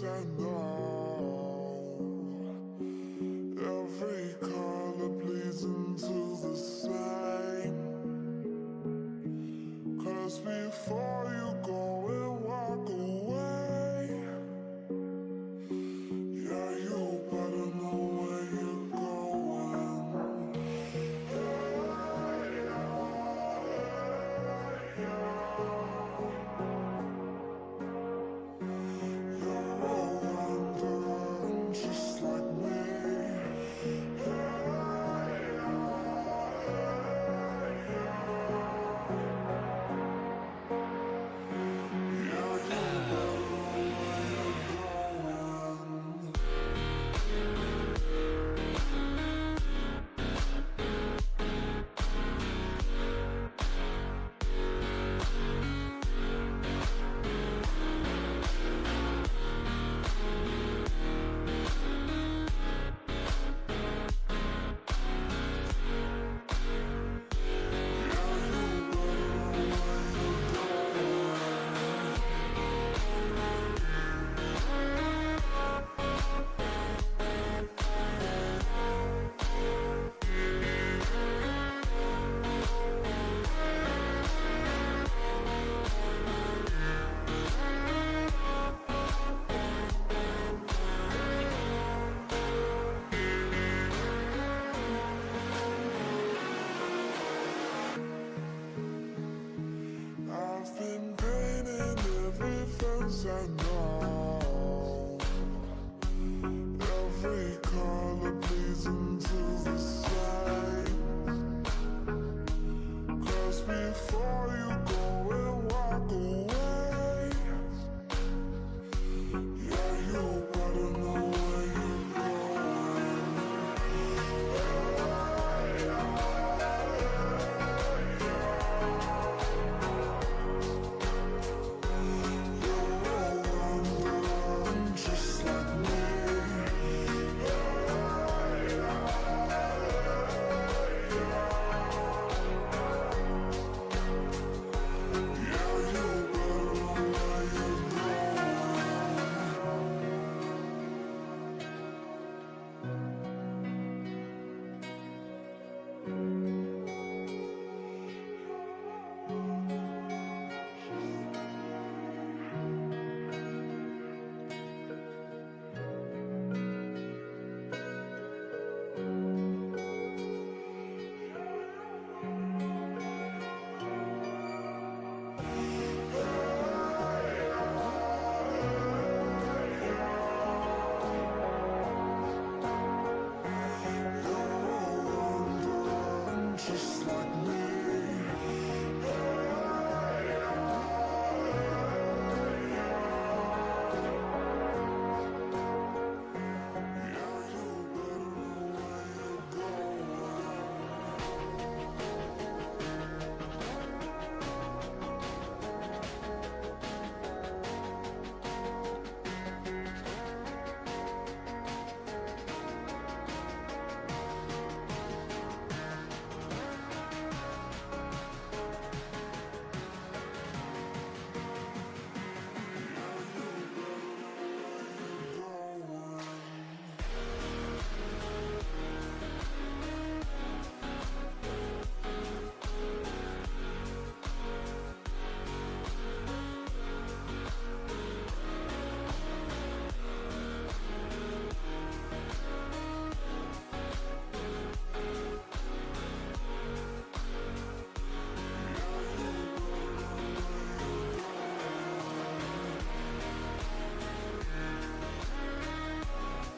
I know. Every color bleeds into the same. 'Cause before you go and walk away, yeah, you better know where you're going. You're a wonder, just like me. Yeah, you better know where you're going. I've been painting every fence I know. Every color bleeds into the same. 'Cause before you go and walk away, yeah, you better know where you're going. You're a wonder, just like me. Yeah, you better know where you're just like me.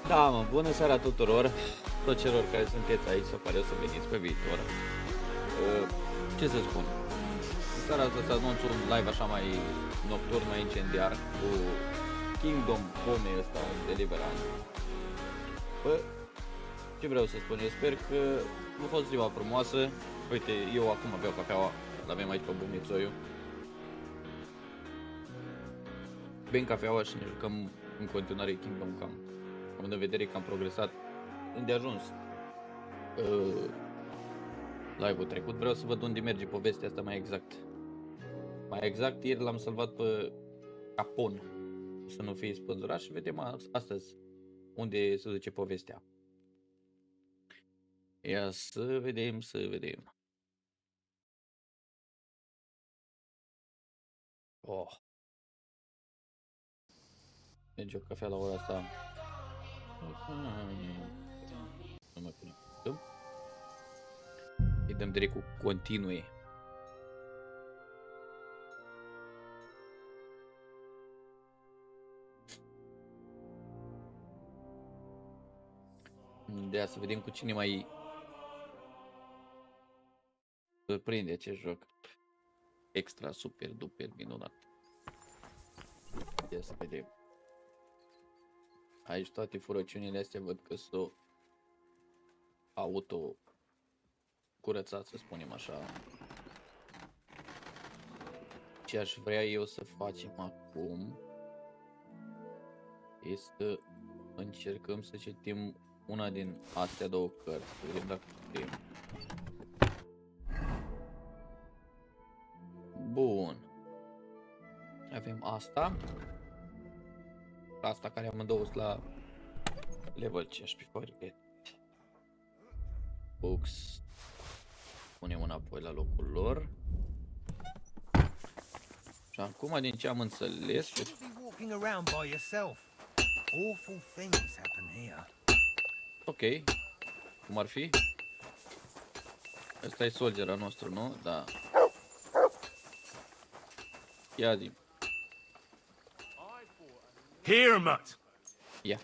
Da, mă, bună seara tuturor, toți celor care sunteți aici sau care o să veniți pe viitor. Ce să spun? În seara asta să anunț un live așa mai nocturn, mai incendiar, cu Kingdom Come ăsta, Deliverance. Bă, ce vreau să spun? Eu sper că nu a fost ziua frumoasă. Uite, eu acum beau cafeaua, l-avem aici pe bunițoiu. Bem cafeaua și ne jucăm în continuare Kingdom Come. Având în vedere că am progresat îndeajuns live-ul trecut, vreau să văd unde merge povestea asta mai exact. Mai exact, ieri l-am salvat pe Capon, să nu fie spânzurat și vedem astăzi unde se duce povestea. Ia să vedem, să vedem. Oh. Merge o cafea la ora asta. Nu mai punem. Îi dăm direct cu continue. De să vedem cu cine mai surprinde acest joc. Extra, super, duper, minunat. Ia să vedem. Aici toate furăciunile astea văd că s-o auto curățat, să spunem așa. Ce aș vrea eu să facem acum este să încercăm să citim una din astea două cărți, să vedem dacă putem. Bun. Avem asta. Asta care am dus la level 15 parerile. Books. Punem înapoi la locul lor. Și acum, din ce am înțeles, ok, cum ar fi? Ăsta e soldiera nostru, nu? Da. Ia zi. Here, mutt. Ia.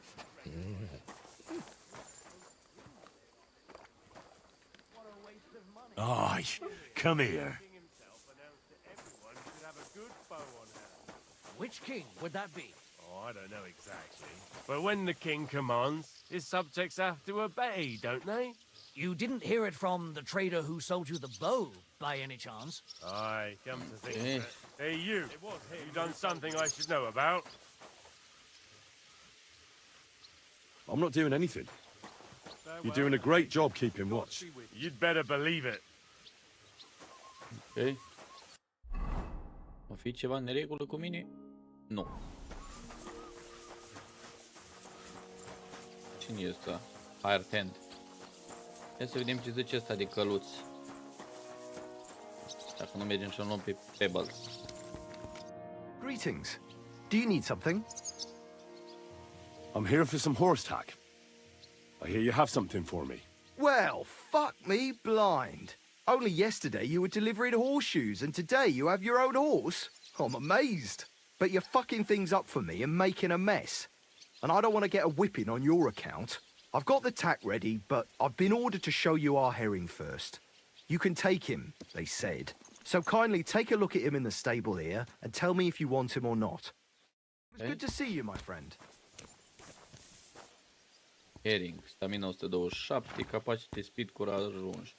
Aye, come here. Which king would that be? Oh, I don't know exactly. But when the king commands, his subjects have to obey, don't they? You didn't hear it from the trader who sold you the bow, by any chance? Aye, come to think of it. Hey, you done something I should know about? I'm not doing anything. You're doing a great job keeping watch. You'd better believe it. Ok. O fi ceva în neregulă cu mine? Nu. Cine e ăsta? Hired hand. Ia să vedem ce zice ăsta de căluț. Dacă nu mergem și-o luăm pe Pebbles. Greetings. Do you need something? I'm here for some horse tack. I hear you have something for me. Well, fuck me blind. Only yesterday you were delivering horseshoes, and today you have your own horse? I'm amazed. But you're fucking things up for me and making a mess. And I don't want to get a whipping on your account. I've got the tack ready, but I've been ordered to show you our herring first. You can take him, they said. So kindly take a look at him in the stable here and tell me if you want him or not. It was good to see you, my friend. Herring, stamina 127, capacity speed curaj 11.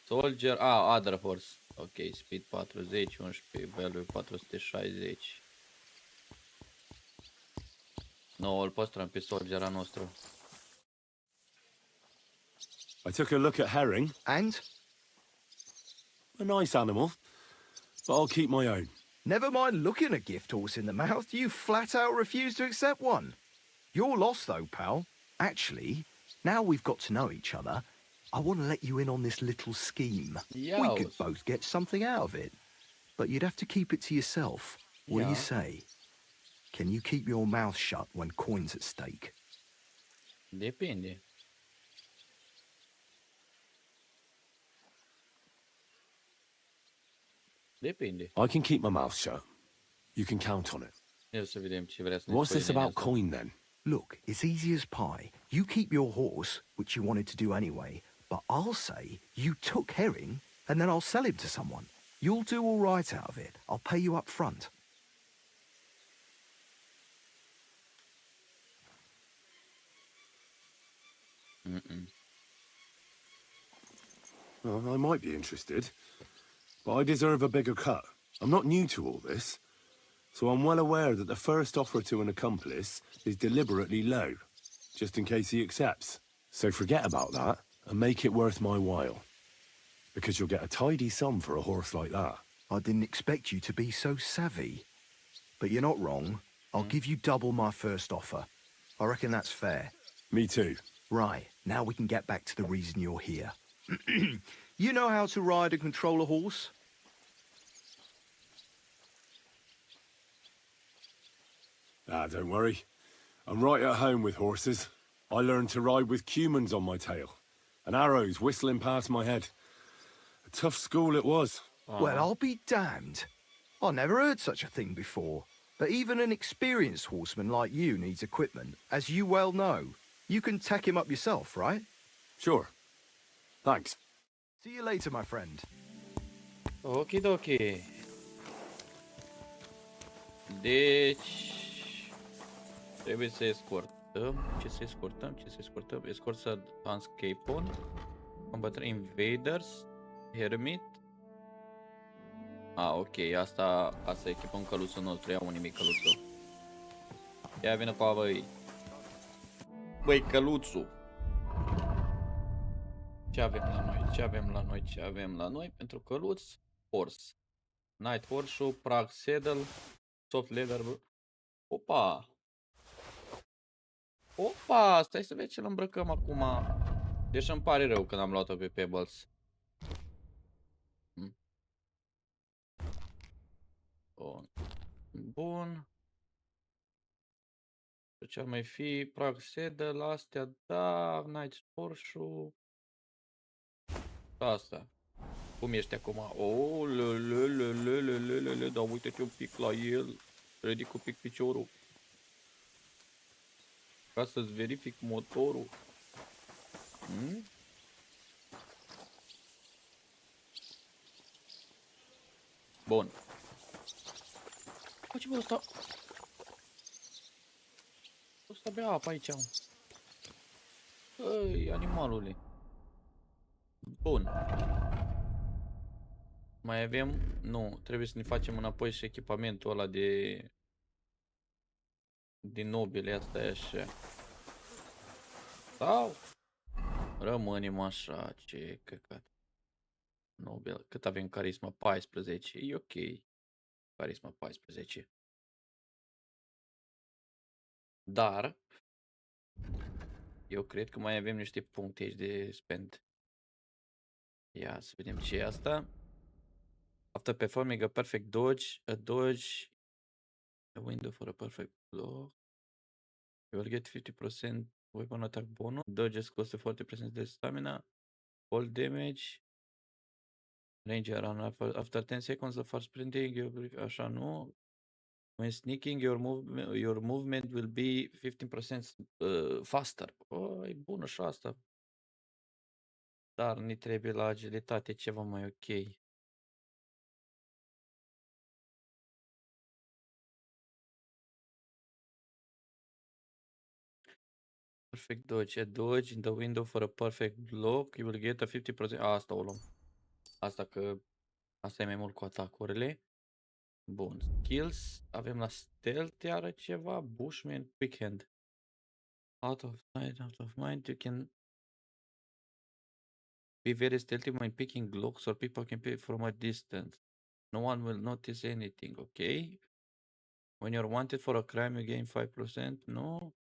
Soldier, other horse. Ok, speed 40, 11, value 460. No, îl păstrăm pe soldiera nostru. I took a look at herring. And? A nice animal, but I'll keep my own. Never mind looking a gift horse in the mouth, you flat out refuse to accept one. You're lost though, pal. Actually, now we've got to know each other, I want to let you in on this little scheme. We could both get something out of it. But you'd have to keep it to yourself. What do you say? Can you keep your mouth shut when coin's at stake? Depinde. Depinde. I can keep my mouth shut. You can count on it. Ia să vedem ce vrea să ne What's this spui din about asta. coin then? Look, it's easy as pie. You keep your horse, which you wanted to do anyway, but I'll say you took herring, and then I'll sell him to someone. You'll do all right out of it. I'll pay you up front. Well, I might be interested, but I deserve a bigger cut. I'm not new to all this. so I'm well aware that the first offer to an accomplice is deliberately low, just in case he accepts. So forget about that and make it worth my while. Because you'll get a tidy sum for a horse like that. I didn't expect you to be so savvy. But you're not wrong. I'll give you double my first offer. I reckon that's fair. Me too. Right, now we can get back to the reason you're here. You know how to ride and control a horse? Ah, don't worry. I'm right at home with horses. I learned to ride with cumans on my tail, and arrows whistling past my head. A tough school it was. Well, I'll be damned. I never heard such a thing before. But even an experienced horseman like you needs equipment, as you well know. You can tack him up yourself, right? Sure. Thanks. See you later, my friend. Okidoki. Deci... Trebuie să escortăm. Ce să escortăm? Ce să escortăm? Escortă Unscape-on. Combate Invaders. Hermit. Ok. Asta echipăm căluțul nostru. Ia nimic căluțul. Ia vină cu băi. Băi, căluțul. Ce avem la noi? Ce avem la noi? Ce avem la noi? Pentru căluț, horse. Night Horseshoe, Prague Saddle, Soft Leather. Opa! Opa! Stai să vezi ce-l îmbrăcăm acum. Deci îmi pare rău când am luat-o pe Pebbles. Bun. Bun. Ce ar mai fi? Prague Saddle, astea, da, Night Horseshoe. Asta. Cum ești acum? Oh, le, dar uite-te un pic la el. Ridic un pic piciorul. Ca să-ți verific motorul. Bun. Ce bă ăsta? Ăsta bea apă aici.Ăi, animalule. Bun. Mai avem? Nu, trebuie să ne facem înapoi și echipamentul ăla de... din nobile, asta e așa. Sau? Rămânem așa, ce căcat. Nobil, cât avem carisma? 14, e ok. Carisma 14. Dar... eu cred că mai avem niște puncte aici de spend. Ia să vedem ce e asta. After performing a perfect dodge, a window for a perfect blow, you will get 50% weapon attack bonus. Dodge is close to 40% de stamina. All damage. Range around after 10 seconds of fast sprinting, așa nu. When sneaking, your movement will be 15% faster. Oh, e bună și asta. Dar ne trebuie la agilitate ceva mai ok. Perfect dodge. A dodge in the window for a perfect block. You will get a 50%. Asta o luăm. Asta că... asta e mai mult cu atacurile. Bun. Skills. Avem la stealth iară ceva. Bushman. Quick hand. Out of sight, out of mind. You can be very stealthy when picking locks or people can pick from a distance. No one will notice anything. Okay. When you're wanted for a crime, you gain 5%. No.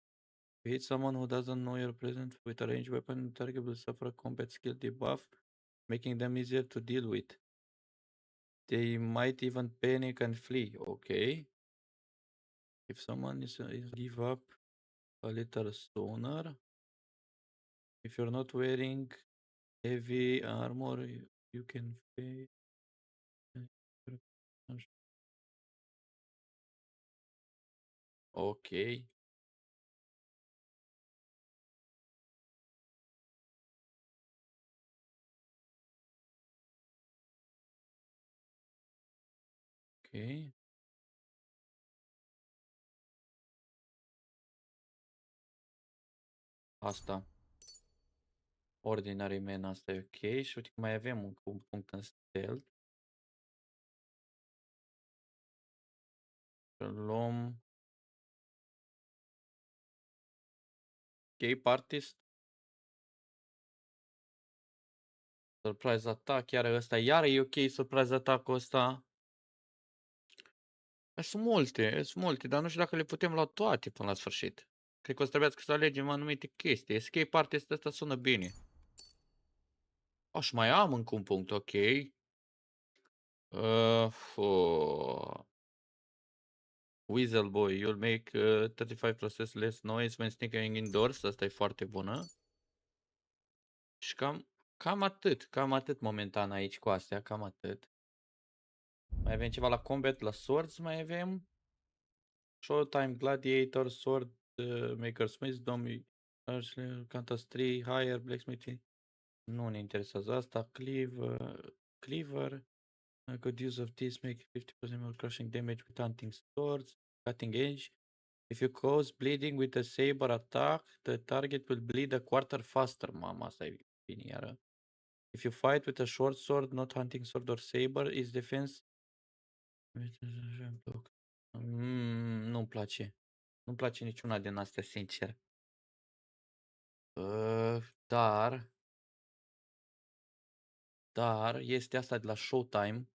You hit someone who doesn't know you're present with a ranged weapon, the target will suffer a combat skill debuff, making them easier to deal with. They might even panic and flee. Okay. If someone is give up a little sooner. If you're not wearing heavy armor, you can face. Okay. Ok. Asta. Ordinary Man, asta e ok. Și uite că mai avem un punct în stealth. Luăm... Escape artist. Surprise attack, iar ăsta, iar e ok surprise attack-ul ăsta. Sunt multe, dar nu știu dacă le putem lua toate până la sfârșit. Cred că o să trebuiască să alegem anumite chestii. Escape artist ăsta sună bine. Și mai am încă un punct, ok. Weasel Boy, you'll make 35% less noise when sneaking indoors. Asta e foarte bună. Și cam atât momentan aici cu astea, cam atât. Mai avem ceva la combat, la swords mai avem. Showtime, gladiator, sword, maker's wisdom, cantos 3, higher, blacksmithing. Nu ne interesează asta. Cleaver. A good use of this make 50% more crushing damage with hunting swords, cutting edge. If you cause bleeding with a saber attack, the target will bleed a quarter faster. Mama, asta e bine iară. If you fight with a short sword, not hunting sword or saber, is defense. Nu-mi place. Nu-mi place niciuna din astea, sincer. Dar este asta de la Showtime.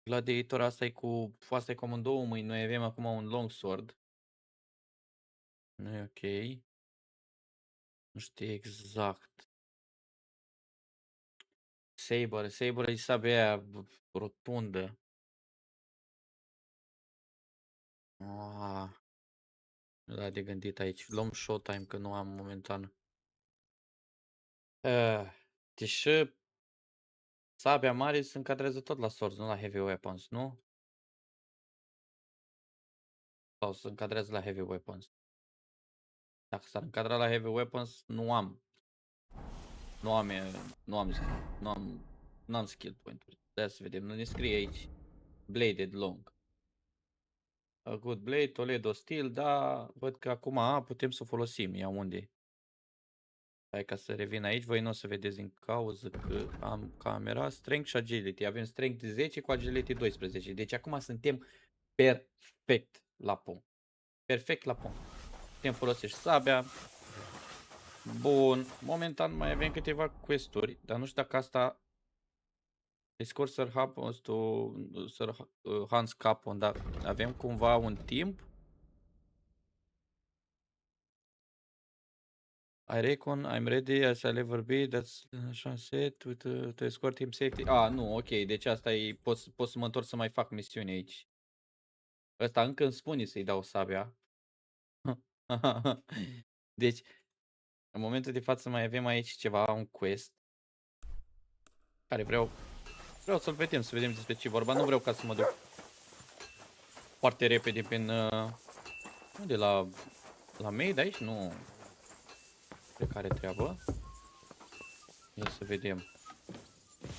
Gladiator, asta e cu amândouă mâini. Noi avem acum un longsword. Nu e ok. Nu știu exact. Saber e sabia aia rotundă. Da, de gândit aici. Luăm Showtime, că nu am momentan. Deși sabia mare se încadrează tot la swords, nu la heavy weapons, nu? Sau se încadrează la heavy weapons? Dacă s-ar încadra la heavy weapons, nu am skill point-uri. De-aia să vedem, nu ne scrie aici. Bladed long. A good blade, Toledo steel, da, văd că acum putem să o folosim. Ia unde? Hai ca să revin aici, voi nu o să vedeți din cauza că am camera, strength și agility. Avem strength 10 cu agility 12. Deci acum suntem perfect la punct. Perfect la punct. Putem folosi sabia. Bun. Momentan mai avem câteva quest-uri, dar nu știu dacă asta Discord Sir Hans Capon, dar avem cumva un timp. I reckon I'm ready as I'll ever be. That's set to escort him safety. Nu, ok. Deci asta e, pot să mă întorc să mai fac misiuni aici. Ăsta încă îmi spune să-i dau sabia. Deci, în momentul de față mai avem aici ceva, un quest. Care vreau să-l vedem, să vedem despre ce vorba. Nu vreau ca să mă duc foarte repede prin... de la maid aici? Nu. Pe care treabă. Ia să vedem.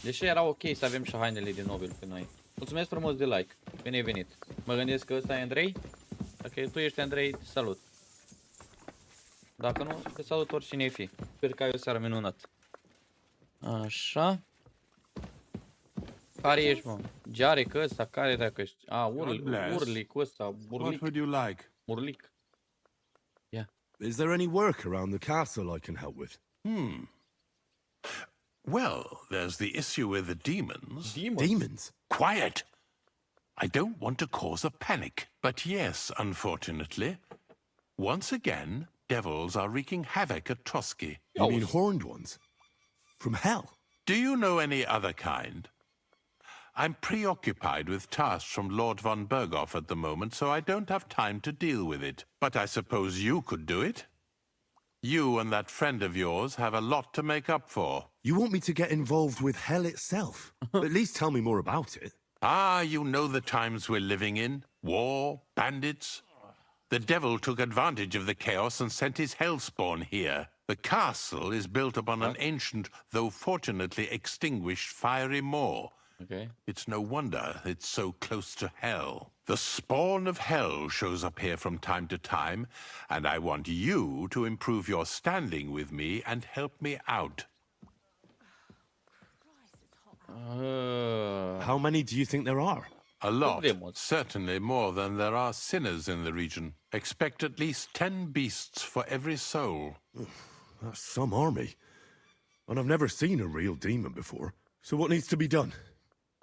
Deși era ok să avem și hainele de nobil pe noi. Mulțumesc frumos de like. Bine ai venit. Mă gândesc că ăsta e Andrei. Dacă tu ești Andrei, te salut. Dacă nu, te salut oricine ai fi. Sper că ai o seară minunată. Așa. Care ești, mă? Gearec ăsta? Care dacă ești? Urlic ăsta. What would you like? Urlic. Is there any work around the castle I can help with? Well, there's the issue with the demons. Demons? Quiet! I don't want to cause a panic. But yes, unfortunately, once again, devils are wreaking havoc at Trotsky. You mean horned ones? From hell? Do you know any other kind? I'm preoccupied with tasks from Lord von Berghoff at the moment, so I don't have time to deal with it. But I suppose you could do it? You and that friend of yours have a lot to make up for. You want me to get involved with hell itself? At least tell me more about it. You know the times we're living in. War, bandits. The devil took advantage of the chaos and sent his hellspawn here. The castle is built upon an ancient, though fortunately extinguished, fiery moor. Okay. It's no wonder it's so close to hell. The spawn of hell shows up here from time to time, and I want you to improve your standing with me and help me out. How many do you think there are? A lot. Vrem. Certainly more than there are sinners in the region. Expect at least 10 beasts for every soul. That's some army. And I've never seen a real demon before. So what needs to be done?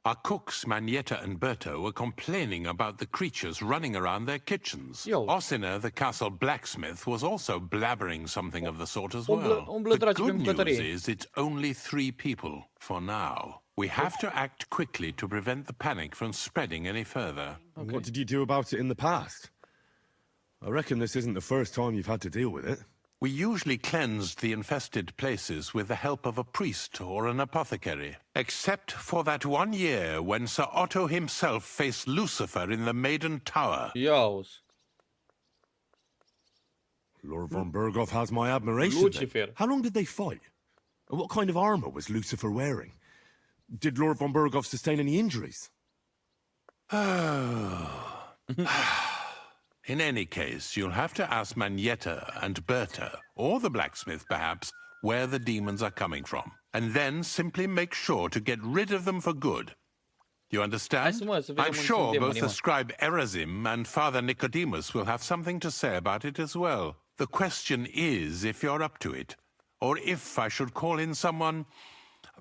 Our cooks, Manietta and Berto, were complaining about the creatures running around their kitchens. Yo. Osina, the castle blacksmith, was also blabbering something of the sort as Umblă well. The dragi good prin news bucătărie. is it's only 3 people, for now. We have to act quickly to prevent the panic from spreading any further. And what did you do about it in the past? I reckon this isn't the first time you've had to deal with it. We usually cleansed the infested places with the help of a priest or an apothecary. Except for that one year when Sir Otto himself faced Lucifer in the Maiden Tower. Ia uzi. Lord von Berghoff has my admiration. then. Lucifer. How long did they fight? And what kind of armor was Lucifer wearing? Did Lord von Berghoff sustain any injuries? In any case, you'll have to ask Manietta and Berta, or the blacksmith perhaps, where the demons are coming from. And then simply make sure to get rid of them for good. You understand? Hai să vedem I'm unde sure sunt both demonii, the mă. scribe Erazim and Father Nicodemus will have something to say about it as well. The question is if you're up to it, or if I should call in someone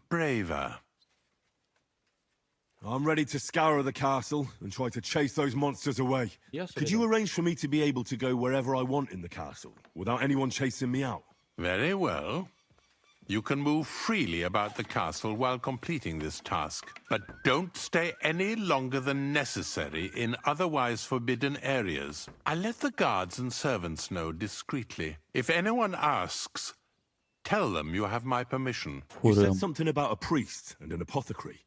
braver. I'm ready to scour the castle and try to chase those monsters away. Ia să Could vedem. you arrange for me to be able to go wherever I want in the castle, without anyone chasing me out? Very well. You can move freely about the castle while completing this task, but don't stay any longer than necessary in otherwise forbidden areas. I let the guards and servants know discreetly. If anyone asks, tell them you have my permission. You said something about a priest and an apothecary.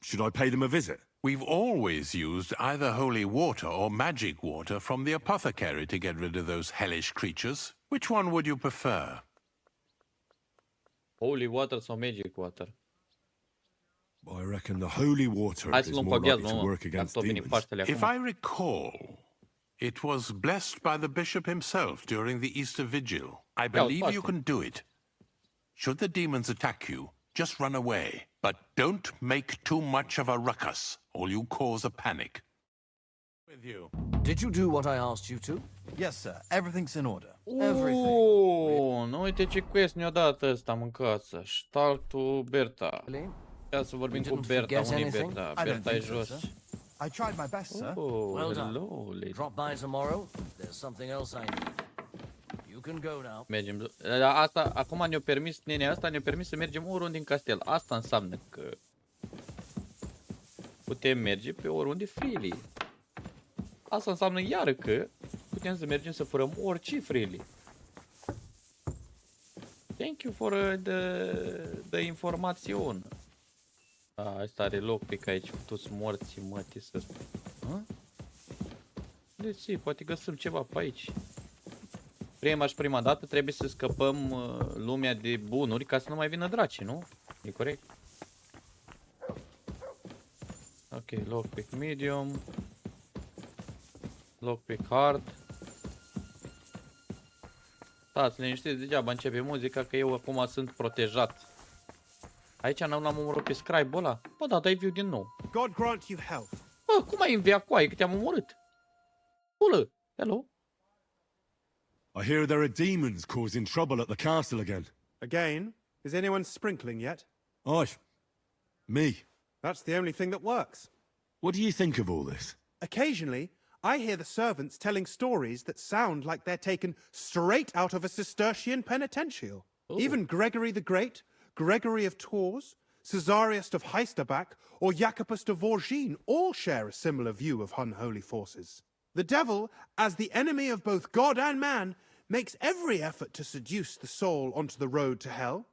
Should I pay them a visit? We've always used either holy water or magic water from the apothecary to get rid of those hellish creatures. Which one would you prefer? Holy water sau magic water? I reckon the holy water Hai să is luăm more likely paghiazmă, to mă. work Dacă against tot vine demons. Paștele If acum. I recall, it was blessed by the bishop himself during the Easter Vigil. I believe you can do it. Should the demons attack you, just run away. But don't make too much of a ruckus, or you cause a panic. With you. Did you do what I asked you to? Yes, sir. Everything's in order. Nu uite ce quest ne-a dat ăsta, mâncață. Talk to Berta. Ia să vorbim cu didn't Berta. forget Unde e anything? Berta? I don't Berta e think so, jos. sir. I tried my best, sir. Oh, Well done. hello, lady. Drop by tomorrow. There's something else I need. You can go now. Mergem. Asta, acum ne-a permis, nenea asta ne-a permis să mergem oriunde în castel. Asta înseamnă că putem merge pe oriunde freely. Asta înseamnă iară că putem să mergem să furăm orice freely. Thank you for the information. Asta are loc pe aici, toți morții, mătii să spun. Deci, poate găsim ceva pe aici. Prima dată trebuie să scăpăm lumea de bunuri ca să nu mai vină draci, nu? E corect? Ok, lockpick medium. Lockpick hard. Stați liniștiți, degeaba începe muzica că eu acum sunt protejat. Aici n-am omorât pe scribe-ul ăla? Bă, da, dai viu din nou. God grant you health. Bă, cum ai învia coaie că te-am omorât? Bulă, hello? I hear there are demons causing trouble at the castle again. Again? Is anyone sprinkling yet? Me. That's the only thing that works. What do you think of all this? Occasionally, I hear the servants telling stories that sound like they're taken straight out of a Cistercian penitential. Even Gregory the Great, Gregory of Tours, Caesarius of Heisterbach, or Jacobus de Vorgine all share a similar view of unholy forces. The devil, as the enemy of both God and man, makes every effort to seduce the soul onto the road to hell.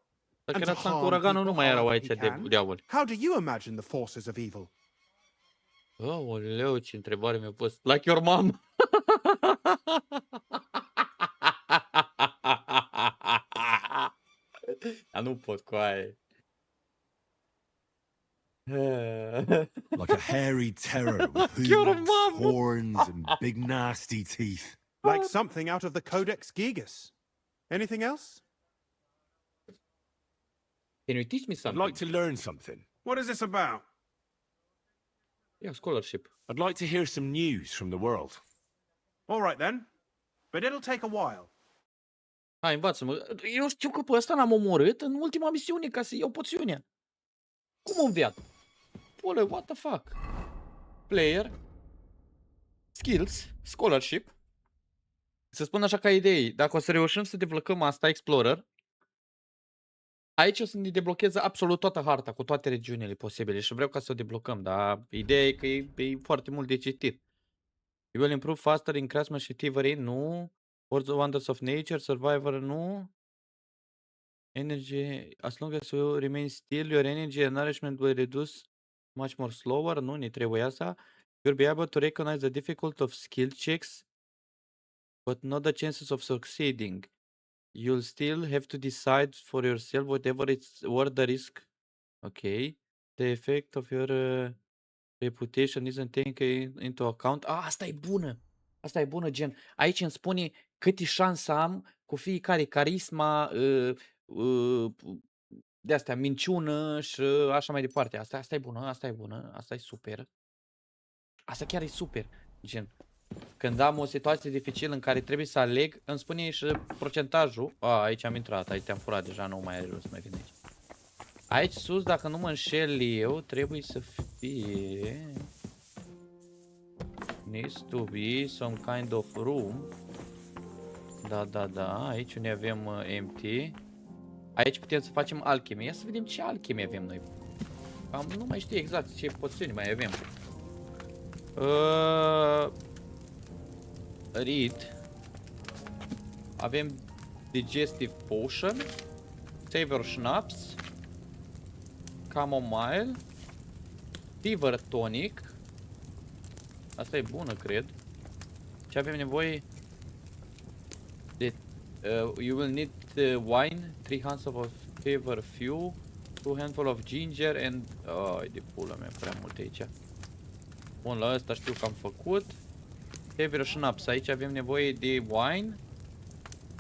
Dacă And to era cu harm uraganul nu people mai erau however aici he can. diavoli. How do you imagine the forces of evil? Aoleu, ce întrebare mi-a pus. Like your mom. Dar nu pot cu aia. Like a hairy terror with Your hooves, mum. horns, and big nasty teeth. Like something out of the Codex Gigas. Anything else? Can you teach me I'd something? like to learn something. What is this about? Yeah, scholarship. I'd like to hear some news from the world. All right then. But it'll take a while. Hai, învață-mă. Eu știu că pe ăsta l-am omorât în ultima misiune ca să iau poțiunea. Cum am viat? Pule, what the fuck? Player. Skills. Scholarship. Să spun așa ca idei. Dacă o să reușim să deblocăm asta, Explorer, aici o să ne deblocheze absolut toată harta cu toate regiunile posibile și vreau ca să o deblocăm, dar ideea e că e foarte mult de citit. You will improve faster in craftsmanship și thievery, nu. For the wonders of nature, survivor, nu. Energy, as long as you remain still, your energy and nourishment will reduce much more slower, nu, ne trebuie asta. You'll be able to recognize the difficulty of skill checks, but not the chances of succeeding. You'll still have to decide for yourself whatever it's worth the risk. Okay. The effect of your reputation isn't taken into account. Asta e bună! Asta e bună, gen. Aici îmi spune câte șanse am cu fiecare carisma, de astea, minciună și așa mai departe. Asta e bună, asta e bună, asta e super. Asta chiar e super, gen. Când am o situație dificilă în care trebuie să aleg, îmi spune și procentajul. Aici am intrat, aici te-am furat deja, nu mai are rost să mai vin aici. Aici sus, dacă nu mă înșel eu, trebuie să fie... Needs to be some kind of room. Da, aici unde avem empty. Aici putem să facem alchimie. Ia să vedem ce alchimie avem noi. Nu mai știu exact ce poțiuni mai avem. Read. Avem digestive potion, savor schnapps, chamomile, fever tonic. Asta e bună, cred. Ce avem nevoie de you will need wine, 3 hands of fever few, 2 handful of ginger and de pula mea, prea multe aici. Bun, la ăsta știu că am făcut. Fever schnapps, aici avem nevoie de wine,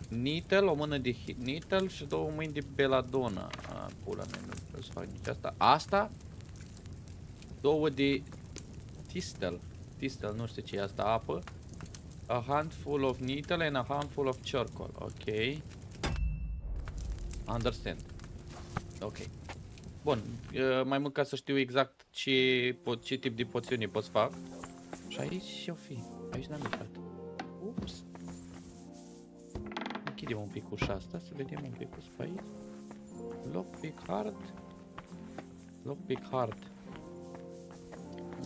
nettle, o mână de nettle și 2 mâini de belladonna. Pula mea, nu vreau să fac nici asta. Asta 2 de tistel. Tistel, nu știu ce e asta, apă. A handful of nettle and a handful of charcoal. Ok. Understand. Ok. Bun, mai mult ca să știu exact ce tip de poțiune pot să fac. Și aici și-o fi. Aici n-am intrat. Ups. Închidem un pic ușa asta, să vedem un pic pe aici. Lockpick hard. Lockpick hard.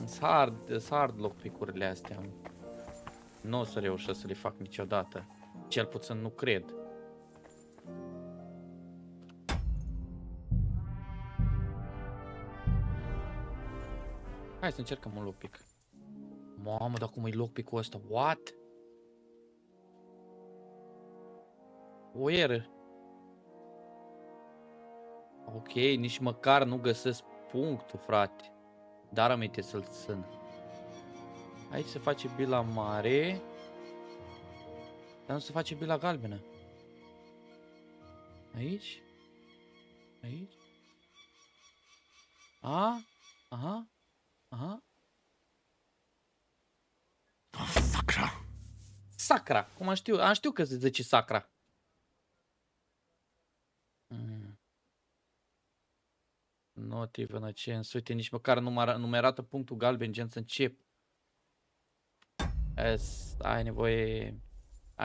Sunt hard lockpick-urile astea. Nu o să reușesc să le fac niciodată. Cel puțin nu cred. Hai să încercăm un lockpick. Mamă, dar cum e lockpick-ul ăsta? What? Where? Ok, nici măcar nu găsesc punctul, frate. Dar aminte să-l țin. Aici se face bila mare. Dar nu se face bila galbenă. Aici? Aici? Aha. Sacra. Sacra. Cum am știu că se zice sacra. Not even a chance. Uite, nici măcar nu mi arată punctul galben, gen să încep. Ai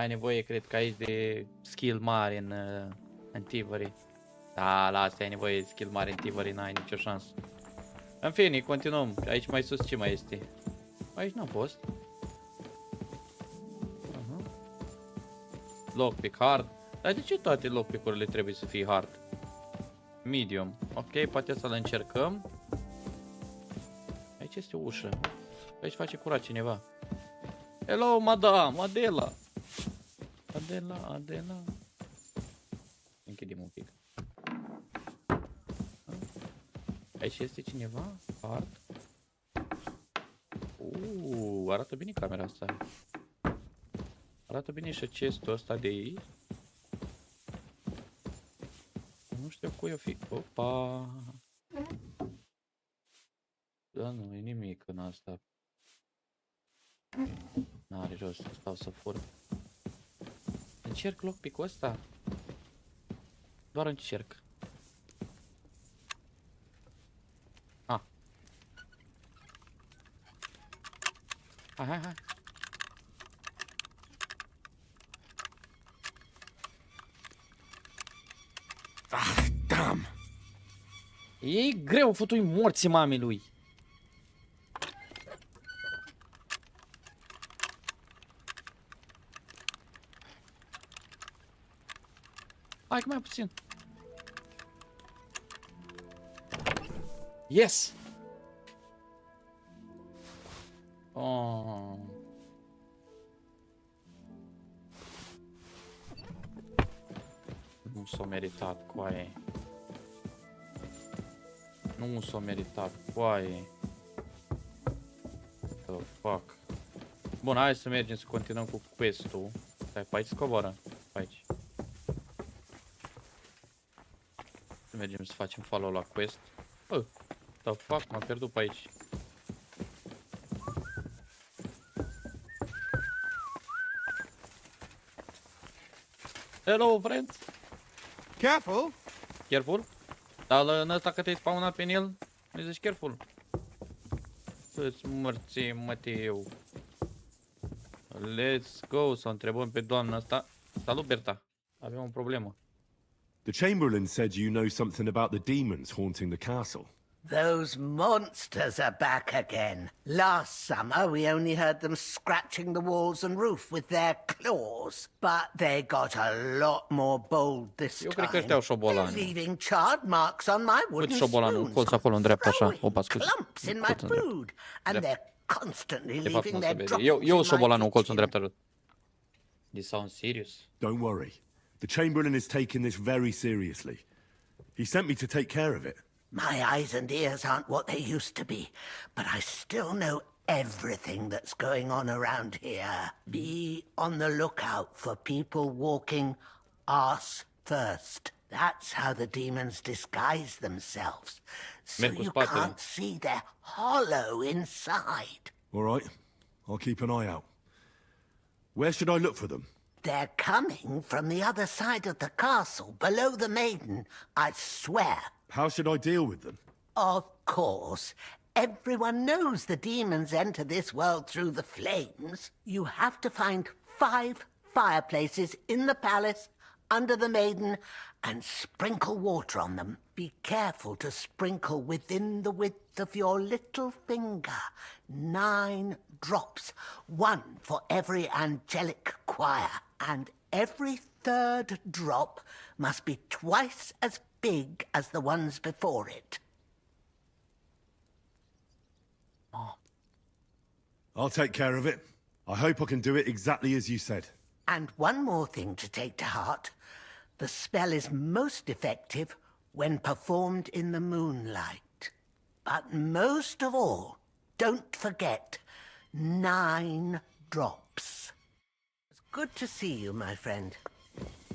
nevoie, cred că aici de skill mare în thievery. Da, la asta ai nevoie de skill mare în thievery, n-ai nicio șansă. În fine, continuăm. Aici mai sus ce mai este? Aici n-am fost. Lockpick hard. Dar de ce toate lockpick-urile trebuie să fie hard? Medium. Ok, poate să-l încercăm. Aici este o ușă. Aici face curat cineva. Hello, madame, Adela. Adela. Închidem un pic. Aici este cineva? Hard. Arată bine camera asta. Arată bine și chestul ăsta de aici. Nu știu cui o fi. Opa. Da, nu e nimic în asta. N-are rost să stau să fur. Încerc lockpick-ul ăsta. Doar încerc. Ah. Hai. Ah, damn! E greu, futui morții mamei lui. Hai că mai puțin. Yes! Oh. Nu s-o meritat, coaie. Nu s-o meritat, coaie. The fuck. Bun, hai să mergem să continuăm cu quest-ul. Stai, pe aici coboară. Pe aici. Să mergem să facem follow la quest. The fuck, m-am pierdut pe aici. Hello, friends. Careful! Careful. Dar în ăsta că te-ai spawnat pe el, îi zici careful. Îți mărții, Mateu. Let's go, să întrebăm pe doamna asta. Salut, Berta. Avem o problemă. The Chamberlain said you know something about the demons haunting the castle. Those monsters are back again. Last summer, we only heard them scratching the walls and roof with their claws. But they got a lot more bold this Eu cred că time, ăștia au șobolani. leaving charred marks on my Uite wooden șobolanul, spoons, colț acolo în dreapta așa. Opa, scuze. clumps in my food, and they're constantly De fapt leaving nu se their vede. droppings Eu in my șobolanul în colț în kitchen. dreapta. You sound serious? Don't worry. The Chamberlain is taking this very seriously. He sent me to take care of it. My eyes and ears aren't what they used to be, but I still know everything that's going on around here. Be on the lookout for people walking arse first. That's how the demons disguise themselves, so you can't see their hollow inside. All right. I'll keep an eye out. Where should I look for them? They're coming from the other side of the castle, below the maiden, I swear. How should I deal with them? Of course. Everyone knows the demons enter this world through the flames. You have to find 5 fireplaces in the palace, under the maiden, and sprinkle water on them. Be careful to sprinkle within the width of your little finger. 9 drops, 1 for every angelic choir, and every 3rd drop must be twice as big as the ones before it. I'll take care of it. I hope I can do it exactly as you said. And one more thing to take to heart. The spell is most effective when performed in the moonlight. But most of all, don't forget 9 drops. It's good to see you, my friend.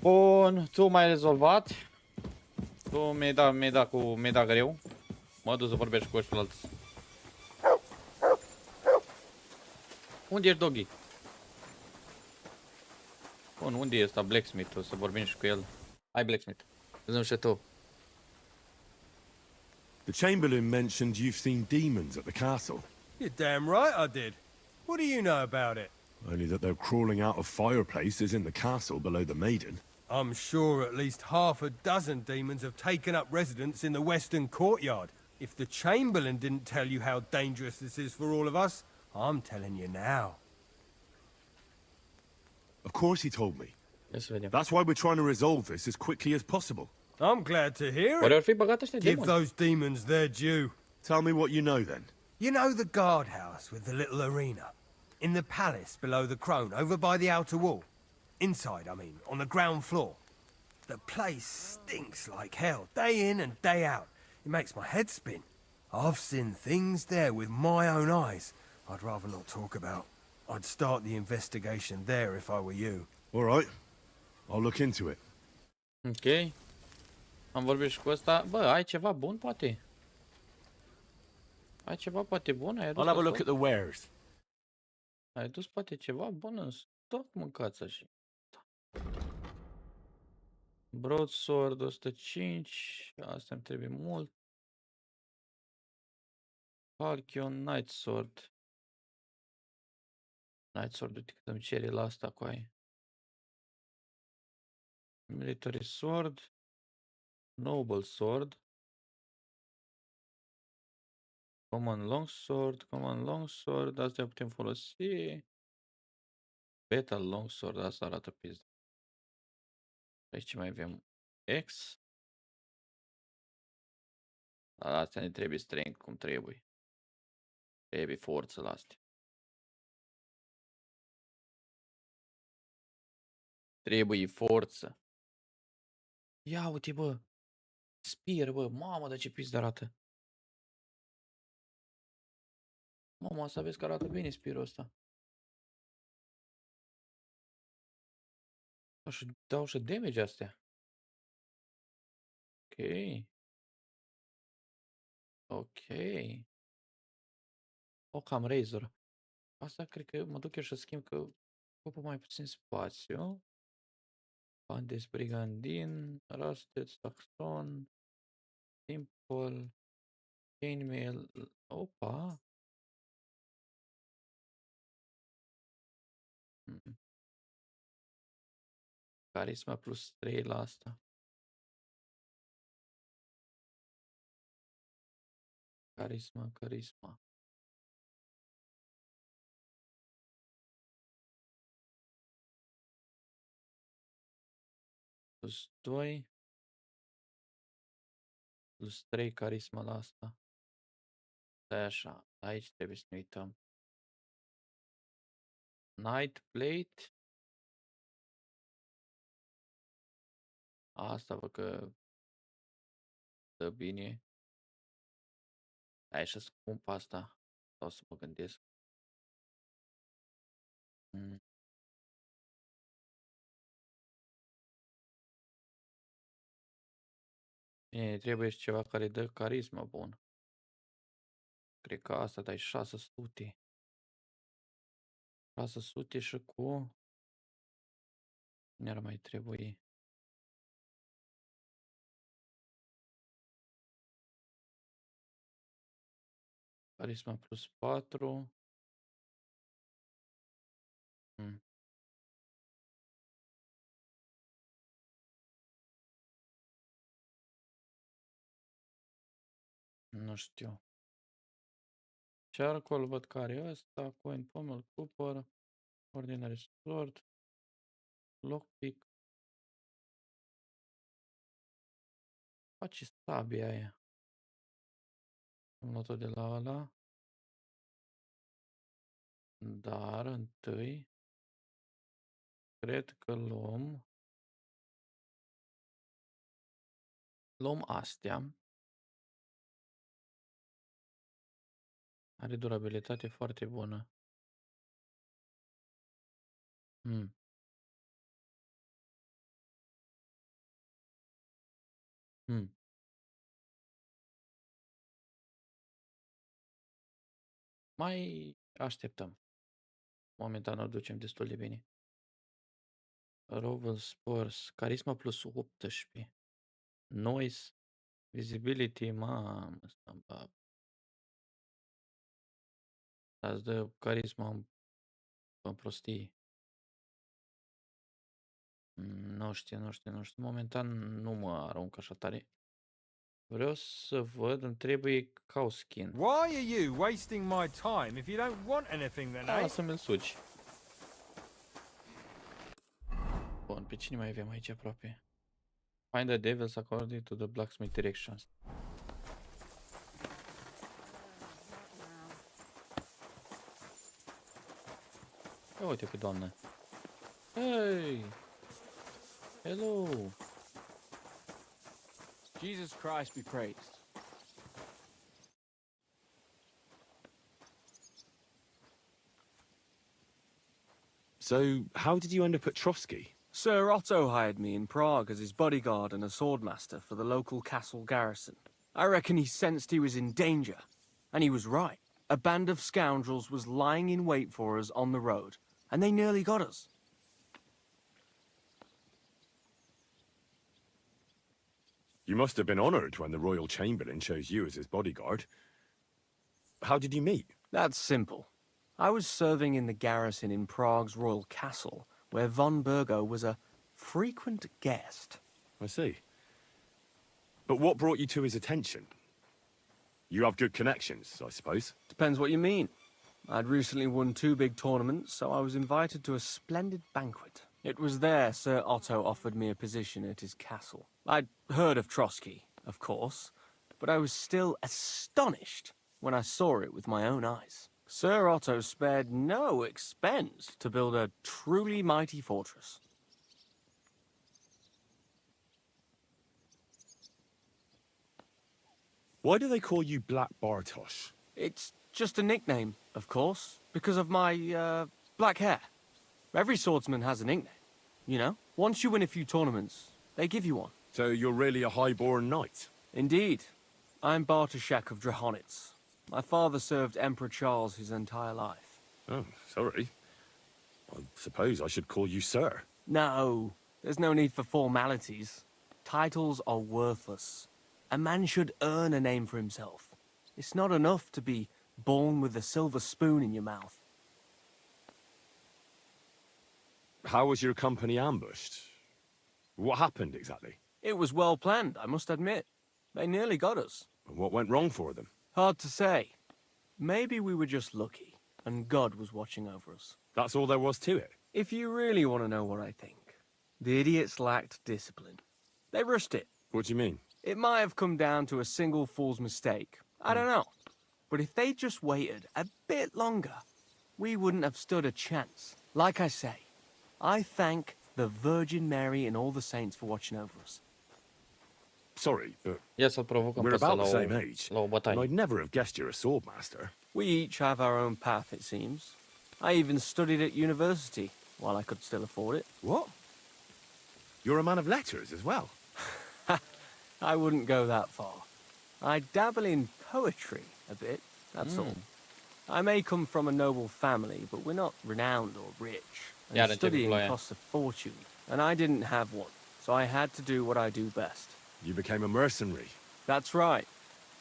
Bun, tu m-ai rezolvat. Tu mi-ai dat greu. Mă duc să vorbești cu ăștilalți. Unde ești, doggy? Bun, unde e ăsta blacksmith-ul? Să vorbim și cu el. Hai, blacksmith. Zâm și tu. The Chamberlain mentioned you've seen demons at the castle. You're damn right I did. What do you know about it? Only that they're crawling out of fireplaces in the castle below the maiden. I'm sure at least half a dozen demons have taken up residence in the western courtyard. If the Chamberlain didn't tell you how dangerous this is for all of us, I'm telling you now. Of course he told me. That's why we're trying to resolve this as quickly as possible. I'm glad to hear Oare ar it. fi băgat ăștia Give demoni? those demons their due. Tell me what you know then. You know the guardhouse with the little arena? In the palace below the throne, over by the outer wall? Inside, I mean, on the ground floor. The place stinks like hell, day in and day out. It makes my head spin. I've seen things there with my own eyes I'd rather not talk about. I'd start the investigation there if I were you. All right. I'll look into it. Ok. Am vorbit și cu ăsta. Bă, ai ceva bun, poate? Ai ceva poate bun? Ai adus I'll have a la look at stoc? the wares. Ai adus poate ceva bun în stoc? Mâncați așa. Broadsword 105. Asta îmi trebuie mult. Falchion, Nightsword. Nightsword, uite cât îmi cere la asta cu ai. Military Sword. Noble Sword. Common Longsword. Common Longsword. Astea putem folosi. Battle Longsword. Asta arată pizda. Aici mai avem X. La astea ne trebuie strength cum trebuie. Trebuie forță la astea. Trebuie forță. Ia uite, bă. Spear, bă. Mamă, de ce pizda arată. Mamă, asta vezi că arată bine spear-ul ăsta. Dau și damage astea. Ok. Ok. O cam razor. Asta cred că mă duc eu să schimb că ocupă mai puțin spațiu. Bandes Brigandin, Rusted, Saxon, Simple, Chainmail. Opa! Carisma plus 3 la asta. Carisma. Plus 2. Plus 3 carisma la asta. Stai așa, aici trebuie să ne uităm. Night Plate. Asta văd că dă bine. Hai și scump asta. Sau să mă gândesc. Bine, trebuie și ceva care dă carisma bun. Cred că asta dai 600. 600 și cu... Ne-ar mai trebui. Carisma plus 4. Nu știu. Charcoal, văd care e ăsta. Coin Pommel, Cooper. Ordinary Sword. Lockpick. Face sabia aia. Am luat-o de la ăla. Dar întâi cred că luăm astea. Are durabilitate foarte bună. Mai așteptăm. Momentan o ducem destul de bine. Rovel Spurs, carisma plus 18. Noise, visibility, mamă, stamba. Îți dă carisma în prostii. Nu știu. Momentan nu mă arunc așa tare. Vreau să văd, îmi trebuie cow skin. Why are you wasting my time if you don't want anything then, eh? Lasă-mi-l suci. Bun, pe cine mai avem aici aproape? Find the devils according to the blacksmith directions. Ia uite pe doamnă. Hey! Hello! Jesus Christ be praised. So, how did you end up at Trotsky? Sir Otto hired me in Prague as his bodyguard and a swordmaster for the local castle garrison. I reckon he sensed he was in danger. And he was right. A band of scoundrels was lying in wait for us on the road, and they nearly got us. You must have been honored when the royal chamberlain chose you as his bodyguard. How did you meet? That's simple. I was serving in the garrison in Prague's royal castle, where von Burgo was a frequent guest. I see. But what brought you to his attention? You have good connections, I suppose. Depends what you mean. I'd recently won 2 big tournaments, so I was invited to a splendid banquet. It was there Sir Otto offered me a position at his castle. I'd heard of Trotsky, of course, but I was still astonished when I saw it with my own eyes. Sir Otto spared no expense to build a truly mighty fortress. Why do they call you Black Bartosz? It's just a nickname, of course, because of my, black hair. Every swordsman has a nickname, you know? Once you win a few tournaments, they give you one. So you're really a high-born knight? Indeed. I'm Bartoszek of Drahonitz. My father served Emperor Charles his entire life. Oh, sorry. I suppose I should call you sir. No, there's no need for formalities. Titles are worthless. A man should earn a name for himself. It's not enough to be born with a silver spoon in your mouth. How was your company ambushed? What happened exactly? It was well planned, I must admit. They nearly got us. And what went wrong for them? Hard to say. Maybe we were just lucky, and God was watching over us. That's all there was to it? If you really want to know what I think, the idiots lacked discipline. They rushed it. What do you mean? It might have come down to a single fool's mistake. I don't know. But if they just waited a bit longer, we wouldn't have stood a chance. Like I say, I thank the Virgin Mary and all the saints for watching over us. Sorry, but Ia să-l provocăm we're pe ăsta about la the o, same age. la o And bătaie. I'd never have guessed you're a swordmaster. We each have our own path, it seems. I even studied at university, while I could still afford it. What? You're a man of letters as well? I wouldn't go that far. I dabble in poetry a bit, that's all. I may come from a noble family, but we're not renowned or rich. Iar And începe studying ploaia. costs a fortune, and I didn't have one, so I had to do what I do best. You became a mercenary. That's right.